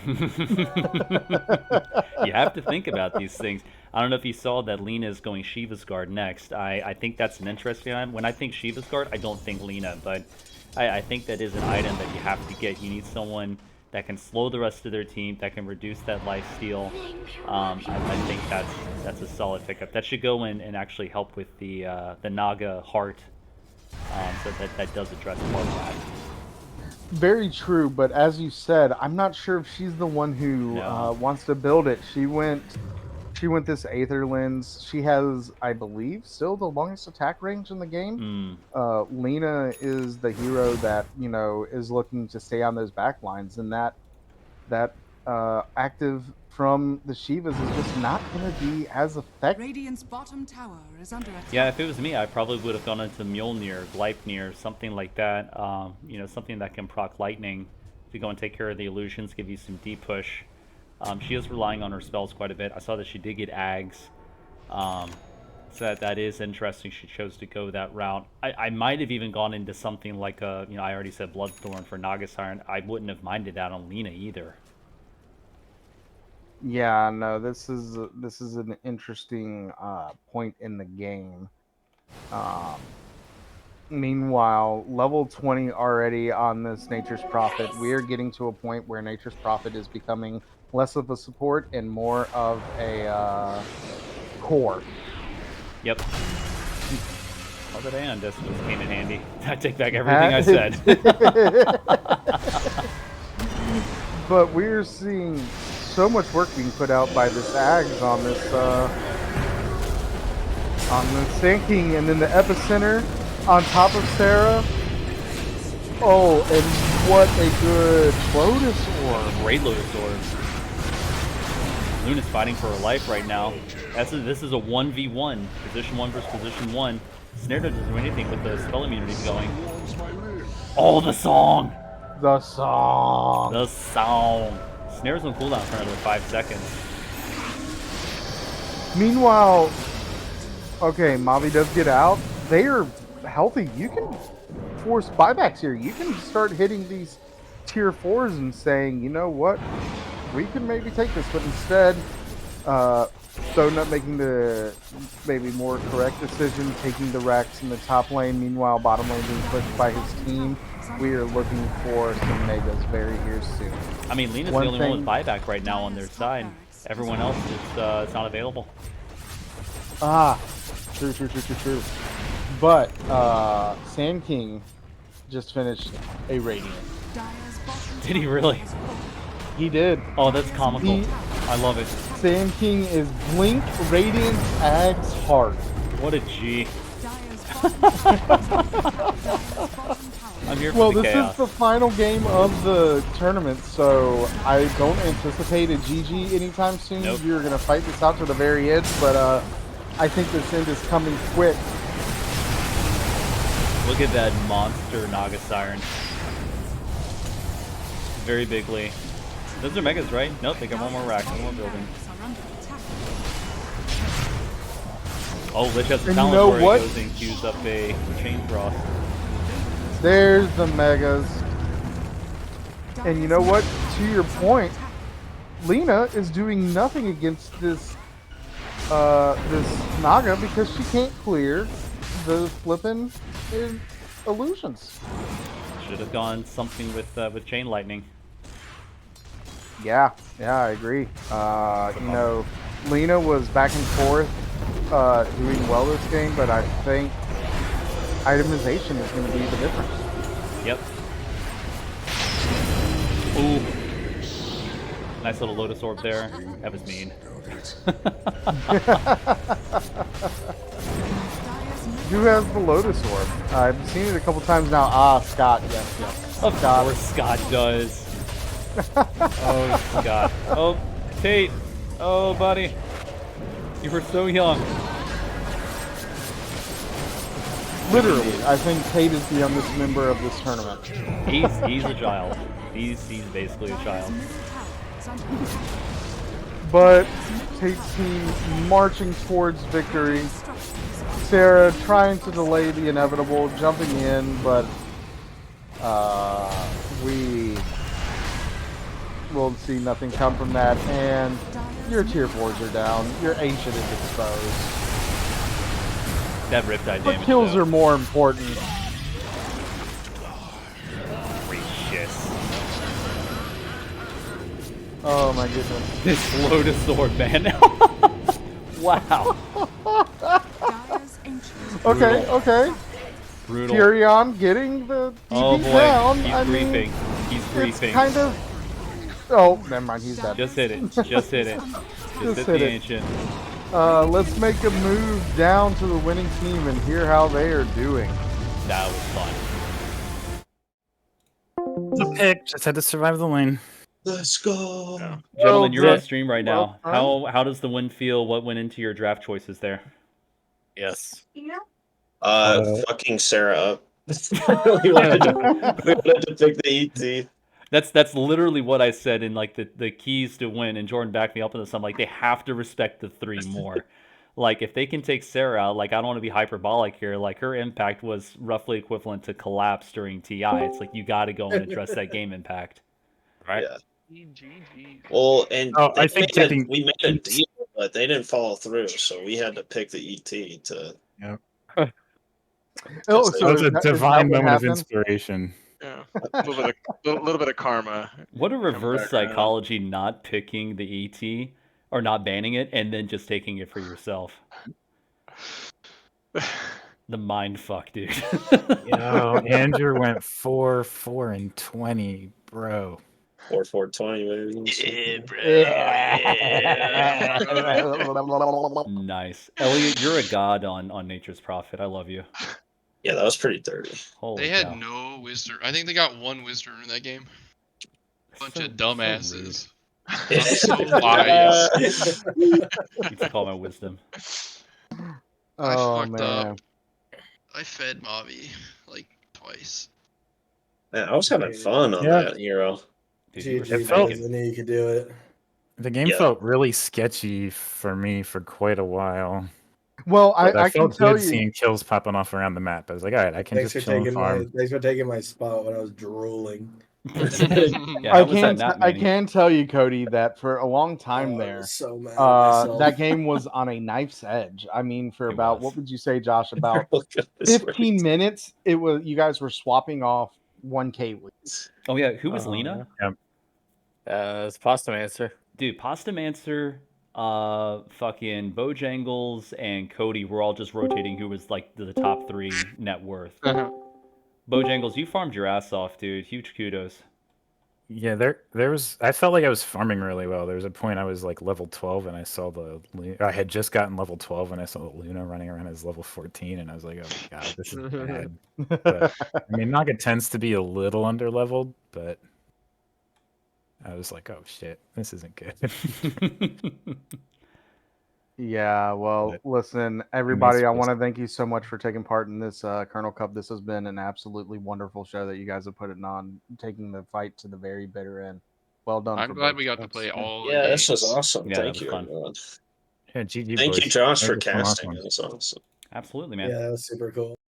You have to think about these things. I don't know if you saw that Lina is going Shiva's Guard next. I think that's an interesting item. When I think Shiva's Guard, I don't think Lina, but I think that is an item that you have to get. You need someone that can slow the rest of their team, that can reduce that lifesteal. I think that's a solid pickup. That should go in and actually help with the Naga heart. So that does address part of that. Very true, but as you said, I'm not sure if she's the one who wants to build it. She went this Aether Lens. She has, I believe, still the longest attack range in the game. Lina is the hero that is looking to stay on those back lines, and that active from the Shivas is just not going to be as effective. Radiant's bottom tower is under attack. Yeah, if it was me, I probably would have gone into Mjolnir, Gleipnir, something like that. You know, something that can proc lightning to go and take care of the illusions, give you some deep push. She is relying on her spells quite a bit. I saw that she did get Ags. So that is interesting. She chose to go that route. I might have even gone into something like a, you know, I already said Bloodthorn for Naga Siren. I wouldn't have minded that on Lina either. Yeah, no, this is an interesting point in the game. Meanwhile, level 20 already on this Nature's Prophet. We are getting to a point where Nature's Prophet is becoming less of a support and more of a core. Yep. Oh, that Aeon Disc just came in handy. I take back everything I said. But we're seeing so much work being put out by this Ags on this Sand King, and then the Epicenter on top of Sarah. Oh, and what a good Lotus Orb. Great Lotus Orb. Luna's fighting for her life right now. This is a 1v1. Position 1 versus position 1. Snare doesn't do anything with the spell immunity going. Oh, the song! The song! The song! Snare's on cooldown for another 5 seconds. Meanwhile, okay, Mavi does get out. They are healthy. You can force buybacks here. You can start hitting these tier 4s and saying, you know what, we can maybe take this, but instead, Donut making the maybe more correct decision, taking the Rex in the top lane, meanwhile bottom lane being pushed by his team. We are looking for some Megas very here soon. I mean, Lena's the only one with buyback right now on their side. Everyone else is it's not available. Ah, true. But Sand King just finished a Radiant. Did he really? He did. Oh, that's comical. I love it. Sand King is Blink, Radiant, Ag's Heart. What a G. I'm here for well, the this chaos. is the final game of the tournament, so I don't anticipate a GG anytime soon. Nope. You're going to fight this out to the very end, but I think this end is coming quick. Look at that monster Naga Siren. Very bigly. Those are Megas, right? Nope, they got one more rack, one more building. Oh, Lich has a And talent you know where what? he goes and queues up a Chain Frost. There's the Megas. And you know what? To your point, Lina is doing nothing against this Naga because she can't clear the flippin' illusions. Should have gone something with Chain Lightning. Yeah, I agree. You know, Lina was back and forth doing well this game, but I think itemization is going to be the difference. Yep. Ooh. Nice little Lotus Orb there. That was mean. Who has the Lotus Orb? I've seen it a couple times now. Ah, Scott. Yes. Of course Scott does. Oh, Scott. Oh, Tate. Oh, buddy. You were so young. Literally, I think Tate is the youngest member of this tournament. He's a child. He's basically a child. But Tate's team marching towards victory. Sarah trying to delay the inevitable, jumping in, but we will see nothing come from that. And your tier 4s are down. Your Ancient is exposed. That Riptide But damage. kills are more important. Gracious. Oh my goodness. This Lotus Orb, man. Wow. Okay. Brutal. Furion getting the DP Oh boy, down. he's griefing. He's It's griefing. kind of. Oh, never mind. He's dead. Just hit it. Just hit it. Just hit hit the it. Ancient. Let's make a move down to the winning team and hear how they are doing. That was fun. The pick just had to survive the lane. Let's go. Yeah. Gentlemen, you're on good. stream right now. How does the win feel? What went into your draft choices there? Yes. Fucking Sarah up. we wanted to pick the ET. That's literally what I said in like the keys to win, and Jordan backed me up on this. I'm like, they have to respect the 3 more. Like, if they can take Sarah, like, I don't want to be hyperbolic here. Like, her impact was roughly equivalent to collapse during TI. It's like, you got to go and address that game impact. Right. Yeah. Well, and I think we made a deal, but they didn't follow through, so we had to pick the ET to. Yeah. Oh, That's so That was is a that divine what moment of happened? inspiration. Yeah. A little bit of karma. What a coming reverse back around. psychology not picking the ET or not banning it and then just taking it for yourself. The mind fuck, dude. Yo, Andrew went 4, 4, and 20, bro. 4, 4, 20, maybe. Nice. Elliot, you're a god on Nature's Prophet. I love you. Yeah, that was pretty dirty. Holy They had cow. no Wizard. I think they got 1 Wizard in that game. Bunch So- of dumbasses. Yeah. I'm so wise. You can call my wisdom. I Oh fucked man. up. I fed Mavi like twice. Man, I was having fun on Yeah. that hero. Dude, you were It felt- spanking. I knew you could do it. The game Yeah. felt really sketchy for me for quite a while. Well, But I can felt tell good you. seeing kills popping off around the map. I was like, all right, I can Thanks just for chill and taking my farm. spot when I was drooling. Yeah, I how was that can nap, I Manny? can tell you, Cody, that for a long time I there, was so mad at myself. that game was on a knife's edge. I mean, for It about was. what would you say, Josh? About Look at this 15 minutes. It was you guys were swapping off 1K leads. Oh, yeah. Who was Lena? It's Pastamancer. Dude, Pastamancer, fucking Bojangles, and Cody were all just rotating who was like the top 3 net worth. Bojangles, you farmed your ass off, dude. Huge kudos. Yeah, there was. I felt like I was farming really well. There was a point I was like level 12, and I saw I had just gotten level 12, and I saw the Luna running around as level 14, and I was like, oh my god, this is bad. But, I mean, Naga tends to be a little under leveled, but I was like, oh shit, this isn't good. Yeah, well, listen, everybody, I want to thank you so much for taking part in this Kernel Cup. This has been an absolutely wonderful show that you guys have put it on, taking the fight to the very bitter end. Well done. I'm for glad both we got to teams. play all. Yeah, the this was games. awesome. Yeah, Thank that you, was fun. everyone. Yeah, GG Thank boys. you, Josh, That for was a fun last casting. one. That was awesome. Absolutely, man. Yeah, that was super cool.